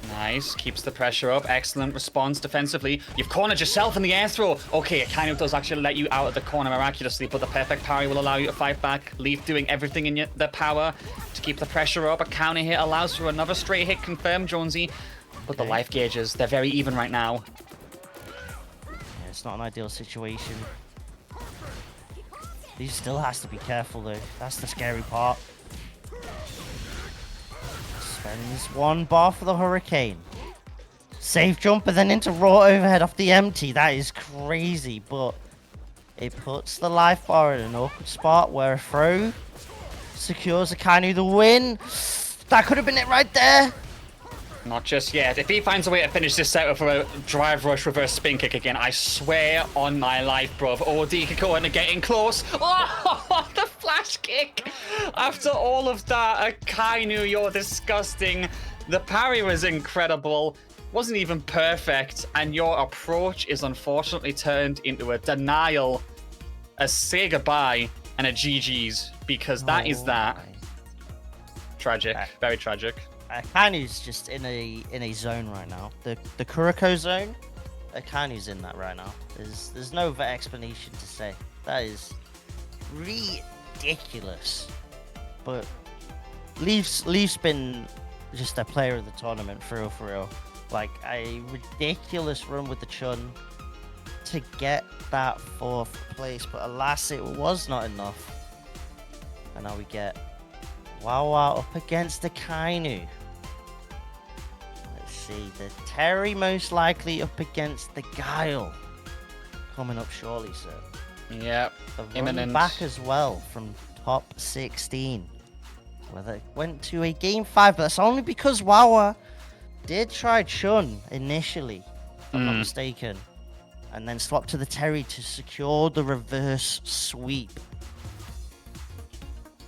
Nice, keeps the pressure up. Excellent response defensively. You've cornered yourself in the air throw. Okay, it kind of does actually let you out of the corner miraculously, but the perfect parry will allow you to fight back. Leaf doing everything in their power to keep the pressure up. A counter hit allows for another straight hit confirmed, Jonesy. But the life gauges, they're very even right now. Yeah, it's not an ideal situation. He still has to be careful though. That's the scary part. Spends 1 bar for the Hurricane. Safe jump and then into raw overhead off the empty. That is crazy, but it puts the life bar in an awkward spot where a throw secures Akainu the win. That could have been it right there. Not just yet. If he finds a way to finish this set with a drive rush reverse spin kick again, I swear on my life, bruv. OD could go in and get in close. Oh, the flash kick. After all of that, Akainu, you're disgusting. The parry was incredible. Wasn't even perfect. And your approach is unfortunately turned into a denial, a say goodbye, and a GG's. Because that is that. Tragic. Very tragic. Akainu's just in a zone right now. The Kuroko zone, Akainu's in that right now. There's no other explanation to say. That is ridiculous. But Leaf's been just a player of the tournament for real. Like a ridiculous run with the Chun to get that 4th place, but alas, it was not enough. And now we get Wawa up against Akainu. Let's see, the Terry most likely up against the Guile. Coming up shortly, sir. Yep. The Imminent. run back as well from top 16. Well, they went to a game 5, but that's only because Wawa did try Chun initially, if I'm not mistaken. And then swapped to the Terry to secure the reverse sweep.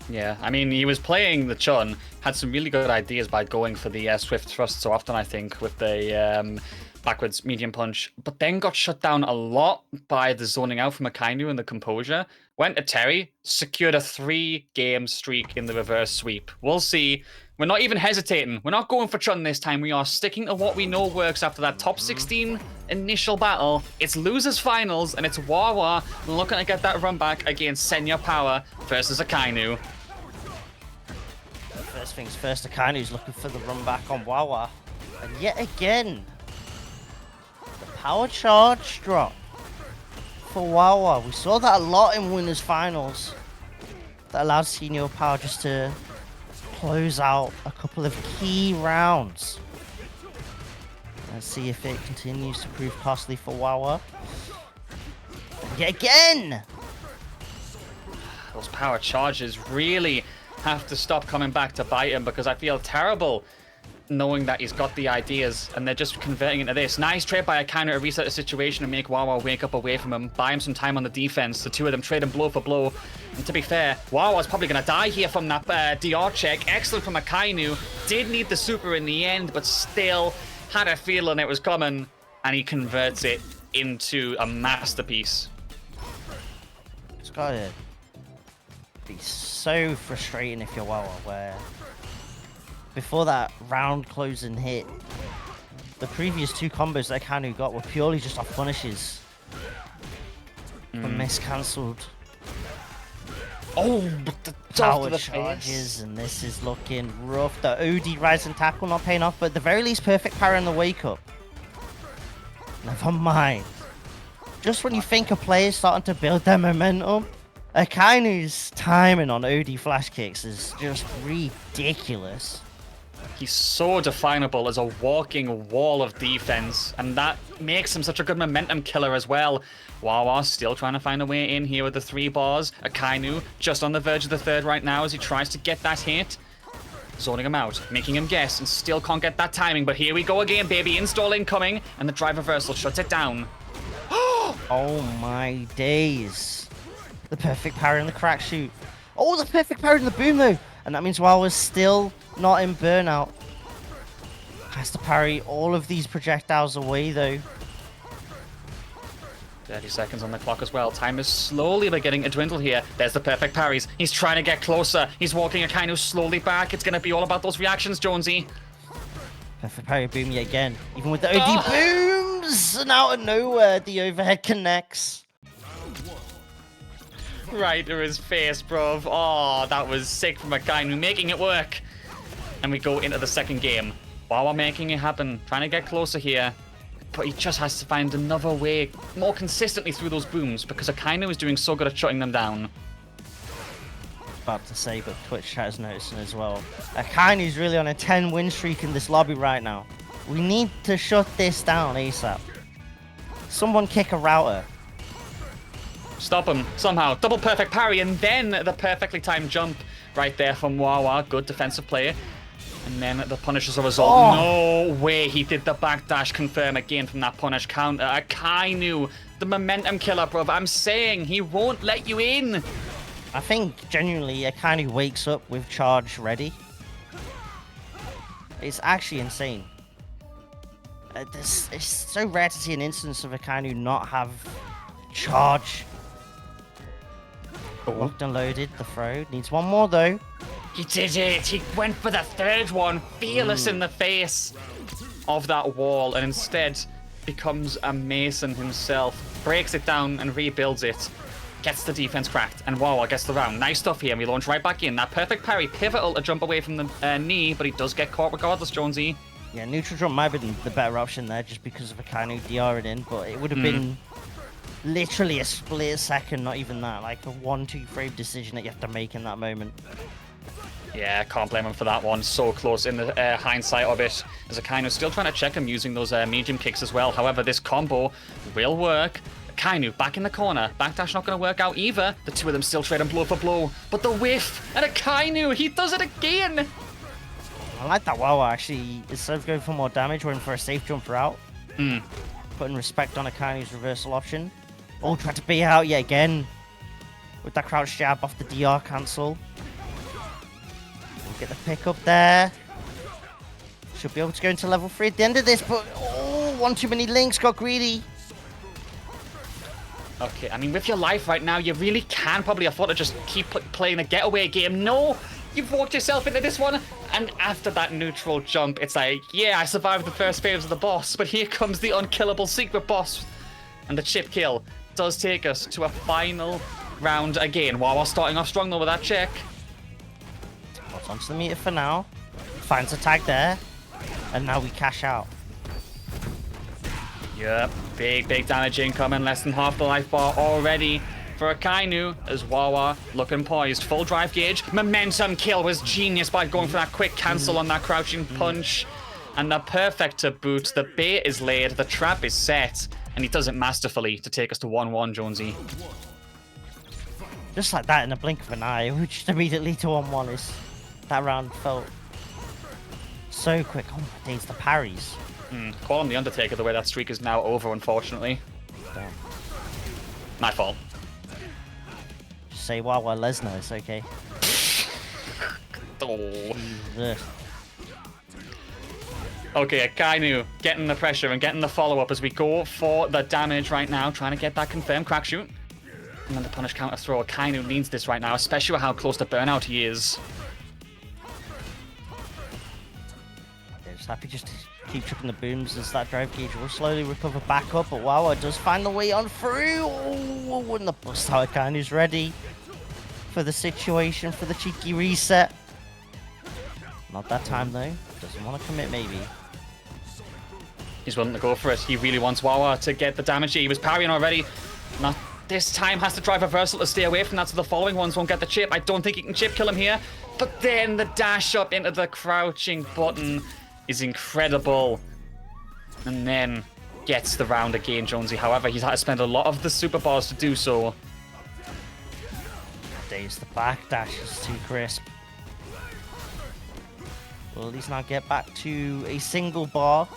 Yeah, I mean, he was playing the Chun, had some really good ideas by going for the Swift Thrust so often, I think, with the backwards medium punch, but then got shut down a lot by the zoning out from Akainu and the composure. Went to Terry, secured a 3-game streak in the reverse sweep. We'll see. We're not even hesitating. We're not going for Chun this time. We are sticking to what we know works after that top 16 initial battle. It's losers finals, and it's Wawa looking to get that run back against Senya Power versus Akainu. First things first, Akainu's looking for the run back on Wawa. And yet again, the power charge drop for Wawa. We saw that a lot in winners finals. That allowed Senior Power just to close out a couple of key rounds. Let's see if it continues to prove costly for Wawa. And yet again! Those power charges really have to stop coming back to bite him, because I feel terrible knowing that he's got the ideas and they're just converting into this. Nice trade by Akainu to reset the situation and make Wawa wake up away from him, buy him some time on the defense. The two of them trading blow for blow. And to be fair, Wawa's probably going to die here from that DR check. Excellent from Akainu. Did need the super in the end, but still had a feeling it was coming, and he converts it into a masterpiece. It's gotta be so frustrating if you're Wawa, where before that round closing hit, the previous 2 combos that Akainu got were purely just off punishes. But miss-cancelled. Oh, but the power charges, and this is looking rough. The OD rise and tackle not paying off, but at the very least, perfect power in the wake-up. Never mind. Just when you think a player's starting to build their momentum, Akainu's timing on OD flash kicks is just ridiculous. He's so definable as a walking wall of defense, and that makes him such a good momentum killer as well. Wawa still trying to find a way in here with the 3 bars. Akainu just on the verge of the 3rd right now as he tries to get that hit. Zoning him out, making him guess, and still can't get that timing. But here we go again, baby. Install incoming, and the drive reversal shuts it down. Oh my days. The perfect parry in the crack shoot. Oh, the perfect parry in the boom though. And that means Wawa's still not in burnout. Has to parry all of these projectiles away though. 30 seconds on the clock as well. Time is slowly beginning to dwindle here. There's the perfect parries. He's trying to get closer. He's walking Akainu slowly back. It's going to be all about those reactions, Jonesy. Perfect parry boom yet again. Even with the OD booms! And out of nowhere, the overhead connects. Right to his face, bruv. Oh, that was sick from Akainu, making it work. And we go into the 2nd game. Wawa making it happen, trying to get closer here. But he just has to find another way, more consistently through those booms, because Akainu is doing so good at shutting them down. About to say, but Twitch chat is noticing as well. Akainu's really on a 10-win streak in this lobby right now. We need to shut this down ASAP. Someone kick a router. Stop him, somehow. Double perfect parry, and then the perfectly timed jump right there from Wawa. Good defensive play. And then the punish as a result. Oh. No way he did the backdash confirm again from that punish counter. Akainu, the momentum killer, bruv. I'm saying he won't let you in. I think genuinely Akainu wakes up with charge ready. It's actually insane. It's so rare to see an instance of Akainu not have charge. Locked and loaded, the throw. Needs one more though. He did it. He went for the 3rd one, fearless in the face of that wall, and instead becomes a Mason himself. Breaks it down and rebuilds it. Gets the defense cracked, and Wawa gets the round. Nice stuff here, and we launch right back in. That perfect parry, pivotal to jump away from the knee, but he does get caught regardless, Jonesy. Yeah, neutral jump might have been the better option there, just because of Akainu DR'd in, but it would have been literally a split second, not even that. Like a 1-2 frame decision that you have to make in that moment. Yeah, can't blame him for that one. So close in the hindsight of it. As Akainu still trying to check him using those medium kicks as well. However, this combo will work. Akainu back in the corner. Backdash not going to work out either. The two of them still trading blow for blow. But the whiff! And Akainu, he does it again! I like that Wawa actually, instead of going for more damage, went for a safe jumper out. Putting respect on Akainu's reversal option. Oh, tried to bait out yet again. With that crouch jab off the DR cancel. Get the pick up there. Should be able to go into level 3 at the end of this, but oh, one too many links, got greedy. Okay, I mean, with your life right now, you really can probably afford to just keep playing a getaway game. No, you've walked yourself into this one, and after that neutral jump, it's like, yeah, I survived the first phase of the boss, but here comes the unkillable secret boss. And the chip kill does take us to a final round again. Wawa starting off strong though with that check. Holds onto the meter for now. Finds a tag there. And now we cash out. Yep, big damage incoming. Less than half the life bar already for Akainu as Wawa looking poised. Full drive gauge. Momentum kill was genius by going for that quick cancel on that crouching punch. And the perfect to boot. The bait is laid. The trap is set. And he does it masterfully to take us to 1-1, Jonesy. Just like that in a blink of an eye, we just immediately to 1-1 is... That round felt so quick. Oh my days, the parries. Call him the Undertaker the way that streak is now over, unfortunately. Damn. My fault. Just say Wawa Lesnar, it's okay. Oh. Jesus. Okay, Akainu getting the pressure and getting the follow-up as we go for the damage right now, trying to get that confirmed crack shoot. And then the punish counter throw. Akainu needs this right now, especially with how close to burnout he is. Yeah, just happy just to keep chipping the booms as that drive gauge will slowly recover back up, but Wawa does find the way on through. Oh, and the bust out Akainu's ready for the situation, for the cheeky reset. Not that time though. Doesn't want to commit maybe. He's willing to go for it. He really wants Wawa to get the damage. He was parrying already. Not this time. Has to drive reversal to stay away from that so the following ones won't get the chip. I don't think he can chip kill him here. But then the dash up into the crouching button is incredible. And then gets the round again, Jonesy. However, he's had to spend a lot of the super bars to do so. Days, the back dash is too crisp. Will at least now get back to a single bar.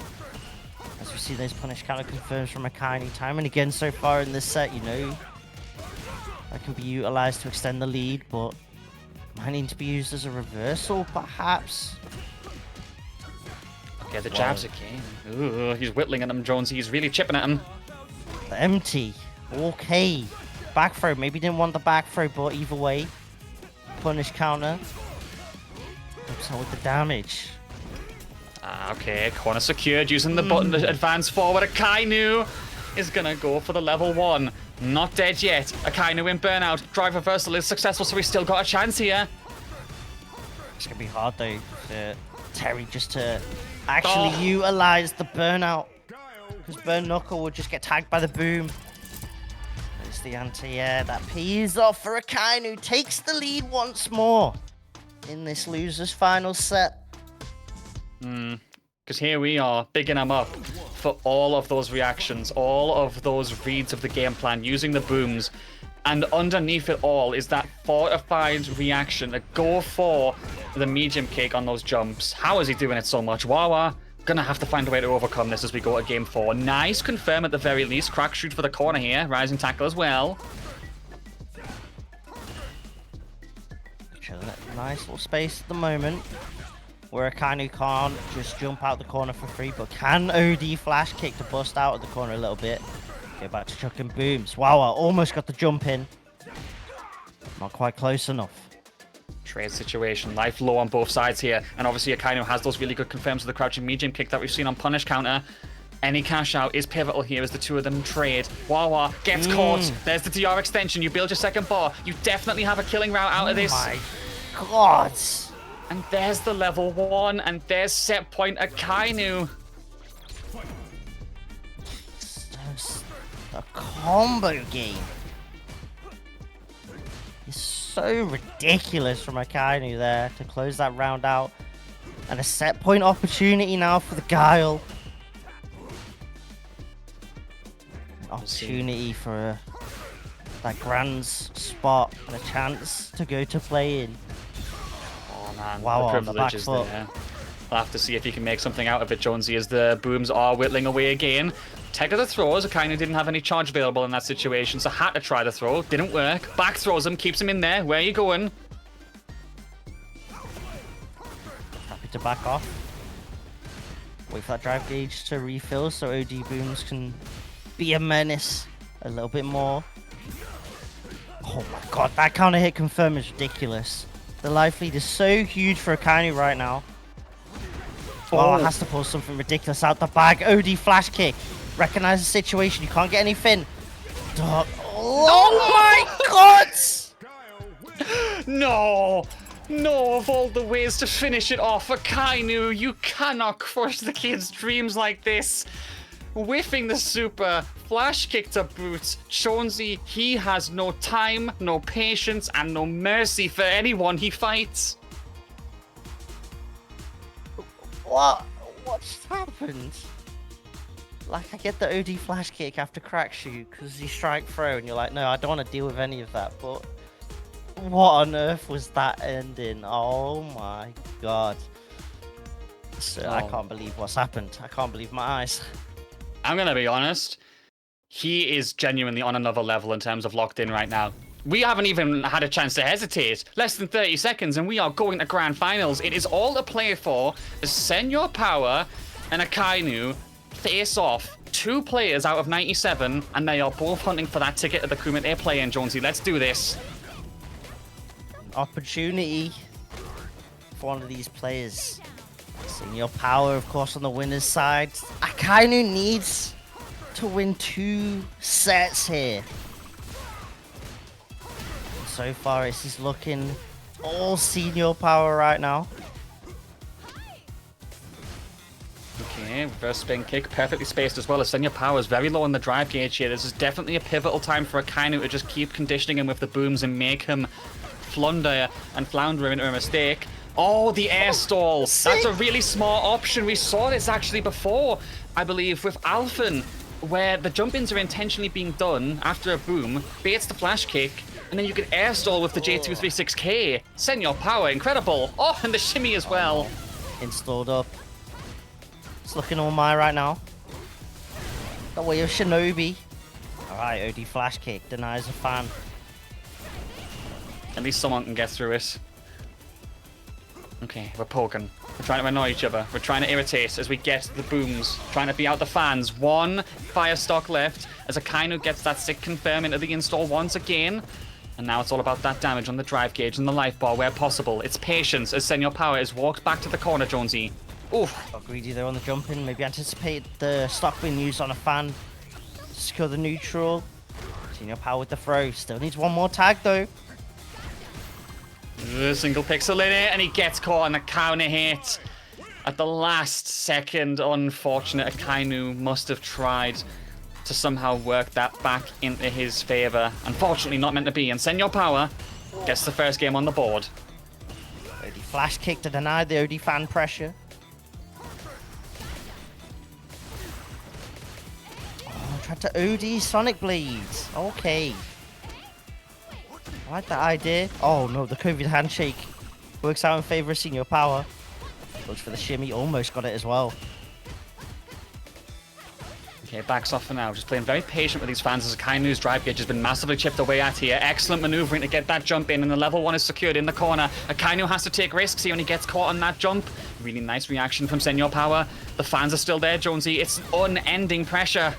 As we see those punish counter confirms from Akainu time and again so far in this set, you know. That can be utilized to extend the lead, but might need to be used as a reversal, perhaps. Okay, the jabs again. Ooh, he's whittling at him, Jonesy. He's really chipping at him. The empty. Okay. Back throw. Maybe didn't want the back throw, but either way. Punish counter. Helps out with the damage. Okay, corner secured using the button to advance forward. Akainu is gonna go for the level 1. Not dead yet. Akainu in burnout. Drive reversal is successful, so he's still got a chance here. It's gonna be hard though for Terry just to actually utilize the burnout. Because Burn Knuckle will just get tagged by the boom. There's the anti-air. That pays off for Akainu. Takes the lead once more in this loser's final set. Because here we are, bigging him up for all of those reactions, all of those reads of the game plan, using the booms. And underneath it all is that fortified reaction, a go for the medium kick on those jumps. How is he doing it so much? Wawa gonna have to find a way to overcome this as we go to game 4. Nice confirm at the very least. Crack shoot for the corner here. Rising tackle as well. Chilling at a nice little space at the moment. Where Akainu can't just jump out the corner for free, but can OD flash kick to bust out of the corner a little bit. Get back to chucking booms. Wow, almost got the jump in. Not quite close enough. Trade situation, life low on both sides here. And obviously Akainu has those really good confirms with the crouching medium kick that we've seen on punish counter. Any cash out is pivotal here as the two of them trade. Wawa gets caught. There's the DR extension. You build your second bar. You definitely have a killing route out of this. Oh my god. And there's the level 1, and there's set point Akainu. A combo game. It's so ridiculous from Akainu there to close that round out. And a set point opportunity now for the Guile. An opportunity for that Grand's spot and a chance to go to play in. Man, wow, the privilege is there. I'll have to see if he can make something out of it, Jonesy, as the booms are whittling away again. Tech of the throws. Akainu didn't have any charge available in that situation, so had to try the throw. Didn't work. Back throws him, keeps him in there. Where are you going? Happy to back off. Wait for that drive gauge to refill so OD booms can be a menace a little bit more. Oh my god, that counter hit confirm is ridiculous. The life lead is so huge for Akainu right now. Oh, has to pull something ridiculous out the bag. OD flash kick. Recognize the situation. You can't get anything. Oh my god! No! No, of all the ways to finish it off, Akainu, you cannot crush the kid's dreams like this. Whiffing the super, flash kick to boot. Jonesy, he has no time, no patience, and no mercy for anyone he fights. What's happened? Like, I get the OD flash kick after crack shoot because you strike throw and you're like, no, I don't want to deal with any of that, but what on earth was that ending? Oh my god. So I can't believe what's happened. I can't believe my eyes. I'm gonna be honest. He is genuinely on another level in terms of locked in right now. We haven't even had a chance to hesitate. Less than 30 seconds and we are going to grand finals. It is all to play for. Senor Power and Akainu face off. 2 players out of 97 and they are both hunting for that ticket at the Kumite play-in, Jonesy. Let's do this. Opportunity for one of these players. Senor Power, of course, on the winner's side. Akainu needs to win 2 sets here. So far, this is looking all Senor Power right now. Okay, reverse spin kick, perfectly spaced as well as Senor Power is very low on the drive gauge here. This is definitely a pivotal time for Akainu to just keep conditioning him with the booms and make him flounder and flounder into a mistake. Oh, the air stall. That's a really smart option. We saw this actually before, I believe, with Alphen, where the jump-ins are intentionally being done after a boom, baits the flash kick, and then you can air stall with the J236K. Senor Power, incredible. Oh, and the shimmy as well. Installed up. It's looking all my right now. The way of Shinobi. Alright, OD flash kick denies a fan. At least someone can get through it. Okay, we're poking. We're trying to annoy each other. We're trying to irritate as we get the booms. Trying to be out the fans. 1 fire stock left as Akainu gets that sick confirm into the install once again. And now it's all about that damage on the drive gauge and the life bar where possible. It's patience as Senor Power is walked back to the corner, Jonesy. Oof. Got greedy there on the jump in. Maybe anticipate the stock being used on a fan. Secure the neutral. Senor Power with the throw. Still needs 1 more tag though. Single pixel in it, and he gets caught on the counter hit. At the last second, unfortunate, Akainu must have tried to somehow work that back into his favor. Unfortunately, not meant to be, and Senor Power gets the first game on the board. OD flash kick to deny the OD fan pressure. Oh, tried to OD Sonic Blades. Okay. I like that idea. Oh no, the COVID handshake works out in favor of Senor Power. Looks for the shimmy, almost got it as well. Okay, backs off for now. Just playing very patient with these fans as Akainu's drive gauge has been massively chipped away at here. Excellent maneuvering to get that jump in, and the level 1 is secured in the corner. Akainu has to take risks. He only gets caught on that jump. Really nice reaction from Senor Power. The fans are still there, Jonesy. It's unending pressure.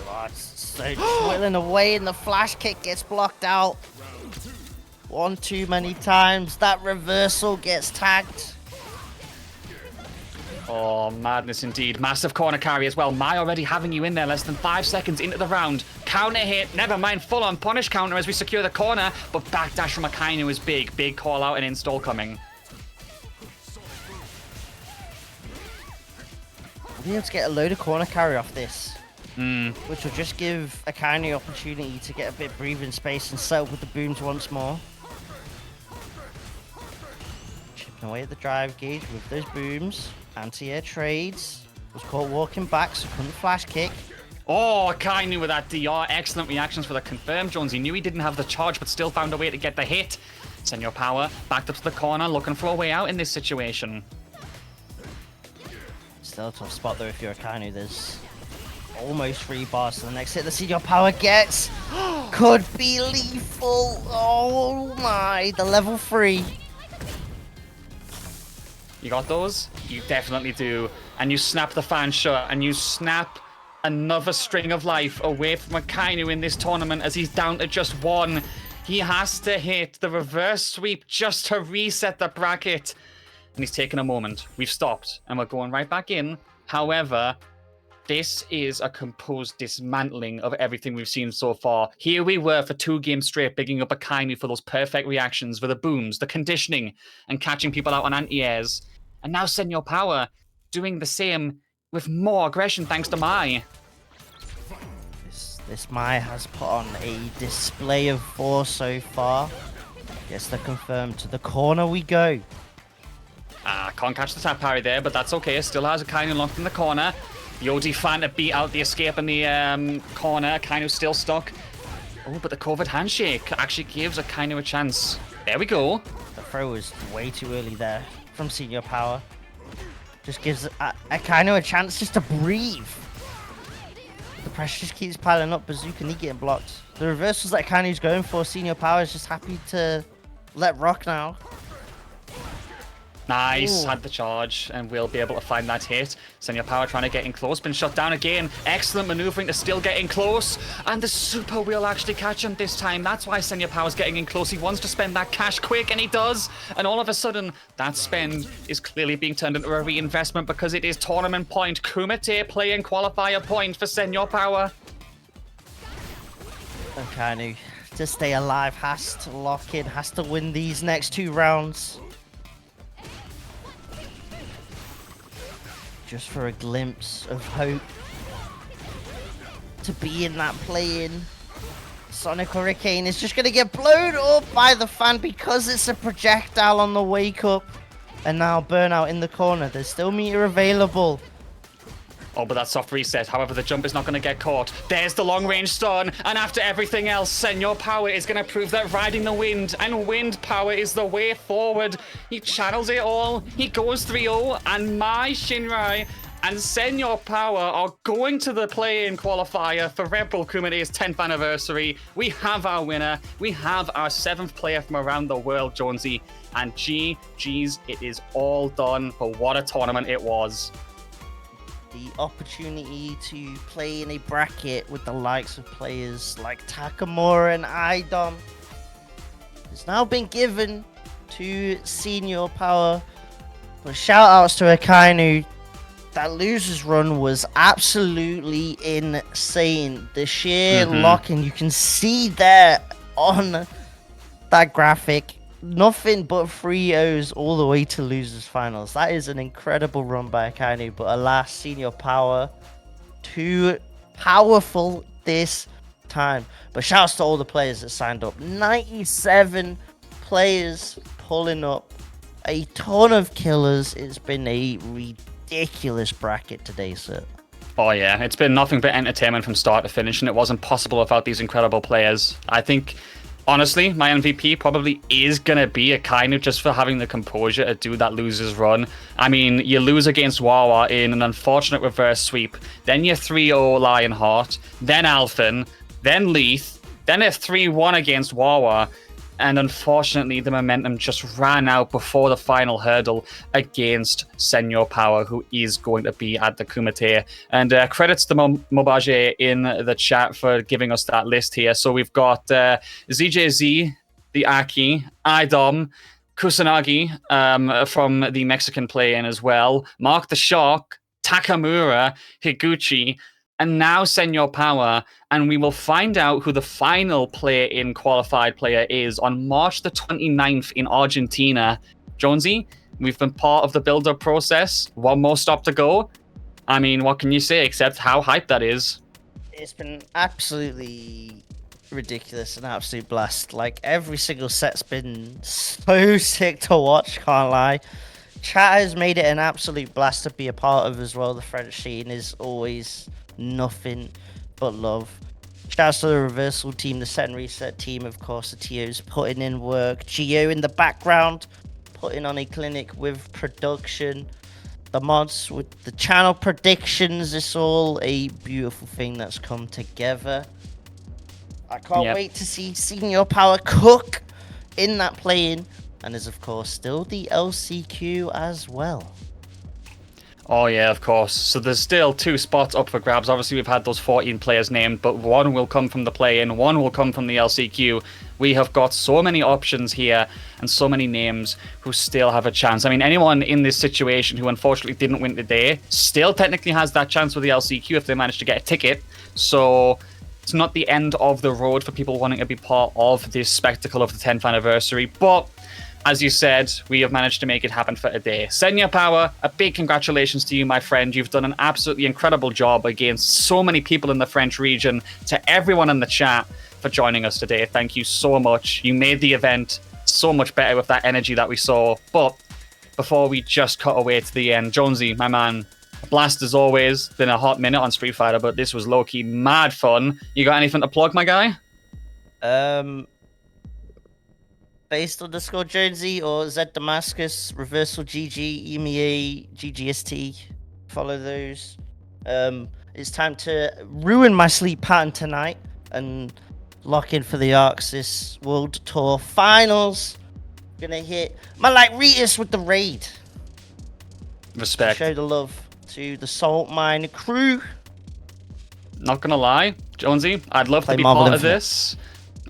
God, so twirling away, and the flash kick gets blocked out. 1 too many times. That reversal gets tagged. Oh, madness indeed. Massive corner carry as well. Mai already having you in there less than 5 seconds into the round. Counter hit. Never mind. Full on punish counter as we secure the corner. But backdash from Akainu is big. Big call out and install coming. We'll be able to get a load of corner carry off this. Mm. Which will just give Akainu the opportunity to get a bit of breathing space and set up with the booms once more. Chipping away at the drive gauge with those booms. Anti-air trades. Was caught walking back, so couldn't flash kick. Oh, Akainu with that DR. Excellent reactions for the confirm. Jones, he knew he didn't have the charge, but still found a way to get the hit. Senor Power backed up to the corner, looking for a way out in this situation. Still a tough spot though if you're Akainu. There's almost 3 bars to the next hit. The Senor Power gets could be lethal. Oh my, the level 3. You got those? You definitely do. and you snap the fan shut, and you snap another string of life away from Akainu in this tournament as he's down to just one. He has to hit the reverse sweep just to reset the bracket. And he's taken a moment. We've stopped, and we're going right back in. However, this is a composed dismantling of everything we've seen so far. Here we were for 2 games straight, bigging up Akainu for those perfect reactions, for the booms, the conditioning, and catching people out on anti-airs. And now Senor Power doing the same with more aggression thanks to Mai. This Mai has put on a display of force so far. Yes, they're confirmed. To the corner we go. Can't catch the tap parry there, but that's okay. Still has Akainu locked in the corner. The OD fan to beat out the escape in the corner. Akainu's still stuck. Oh, but the COVID handshake actually gives Akainu a chance. There we go. The throw was way too early there from Senior Power. Just gives Akainu a chance just to breathe. The pressure just keeps piling up. Bazooka Knee getting blocked. The reversals that Akainu's going for, Senior Power is just happy to let rock now. Nice, Ooh. had the charge, and we'll be able to find that hit. Senor Power trying to get in close, been shut down again. Excellent maneuvering to still get in close, and the super will actually catch him this time. That's why Senor Power's getting in close. He wants to spend that cash quick, and he does. And all of a sudden, that spend is clearly being turned into a reinvestment because it is tournament point. Kumite playing qualifier point for Senor Power. Akainu, to stay alive, has to lock in, has to win these next 2 rounds. Just for a glimpse of hope to be in that play-in. Sonic Hurricane is just going to get blown up by the fan because it's a projectile on the wake up. And now Burnout in the corner. There's still meter available. Oh, but that soft reset. However, the jump is not going to get caught. There's the long-range stun. And after everything else, Senor Power is going to prove that riding the wind and wind power is the way forward. He channels it all. He goes 3-0. And Mai Shinrai and Senor Power are going to the play-in qualifier for Red Bull Kumite's 10th anniversary. We have our winner. We have our 7th player from around the world, Jonesy. And GG's, it is all done. But what a tournament it was. The opportunity to play in a bracket with the likes of players like Takamura and Idom has now been given to Senior Power. But shout outs to Akainu. That losers run was absolutely insane. The sheer locking, you can see there on that graphic. Nothing but 3-0s all the way to losers finals. That is an incredible run by Akainu, but alas, Senior Power too powerful this time. But shouts to all the players that signed up. 97 players pulling up. A ton of killers. It's been a ridiculous bracket today, sir. Oh yeah, it's been nothing but entertainment from start to finish, and it wasn't possible without these incredible players. I think, honestly, my MVP probably is going to be Akainu just for having the composure to do that loser's run. I mean, you lose against Wawa in an unfortunate reverse sweep, then you 3-0 Lionheart, then Alphen, then Leith, then a 3-1 against Wawa, and unfortunately the momentum just ran out before the final hurdle against Senor Power, who is going to be at the Kumite. And credits to Mobaje in the chat for giving us that list here. So we've got ZJZ, the Aki, Idom, Kusanagi from the Mexican play-in as well, Mark the Shark, Takamura, Higuchi, and now Senor Power, and we will find out who the final play-in qualified player is on March the 29th in Argentina. Jonesy, we've been part of the build-up process. One more stop to go. I mean, what can you say except how hyped that is? It's been absolutely ridiculous, an absolute blast. Like, every single set's been so sick to watch, can't lie. Chat has made it an absolute blast to be a part of as well. The French scene is always nothing but love. Shouts to the reversal team, the set and reset team, of course, the TOs putting in work. Gio in the background, putting on a clinic with production. The mods with the channel predictions, it's all a beautiful thing that's come together. I can't wait to see Senior Power cook in that play-in. And there's, of course, still the LCQ as well. Oh yeah, of course. So there's still 2 spots up for grabs. Obviously, we've had those 14 players named, but 1 will come from the play-in, 1 will come from the LCQ. We have got so many options here and so many names who still have a chance. I mean, anyone in this situation who unfortunately didn't win today still technically has that chance with the LCQ if they manage to get a ticket. So it's not the end of the road for people wanting to be part of this spectacle of the 10th anniversary, but as you said, we have managed to make it happen for today. Senya Power, a big congratulations to you, my friend. You've done an absolutely incredible job against so many people in the French region. To everyone in the chat for joining us today, thank you so much. You made the event so much better with that energy that we saw. But before we just cut away to the end, Jonesy, my man, a blast as always. Been a hot minute on Street Fighter, but this was low-key mad fun. You got anything to plug, my guy? Based_ Jonesy or Z Damascus, reversalgg, EMEA, GGST. Follow those. It's time to ruin my sleep pattern tonight and lock in for the Arxis World Tour Finals. Gonna hit my like Ritus with the raid. Respect. Show the love to the Salt Mine crew. Not gonna lie, Jonesy, I'd love to be part of this.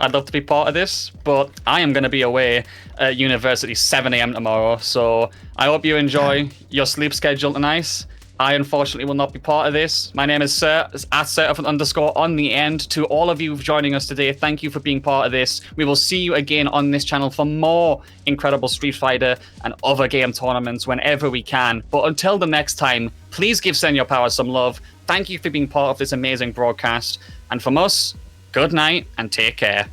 I'd love to be part of this, but I am going to be away at university 7 a.m. tomorrow, so I hope you enjoy your sleep schedule tonight. I unfortunately will not be part of this. My name is Sir, it's at Sir_ on the end. To all of you joining us today, thank you for being part of this. We will see you again on this channel for more incredible Street Fighter and other game tournaments whenever we can. But until the next time, please give Senya Power some love. Thank you for being part of this amazing broadcast. And from us, good night and take care.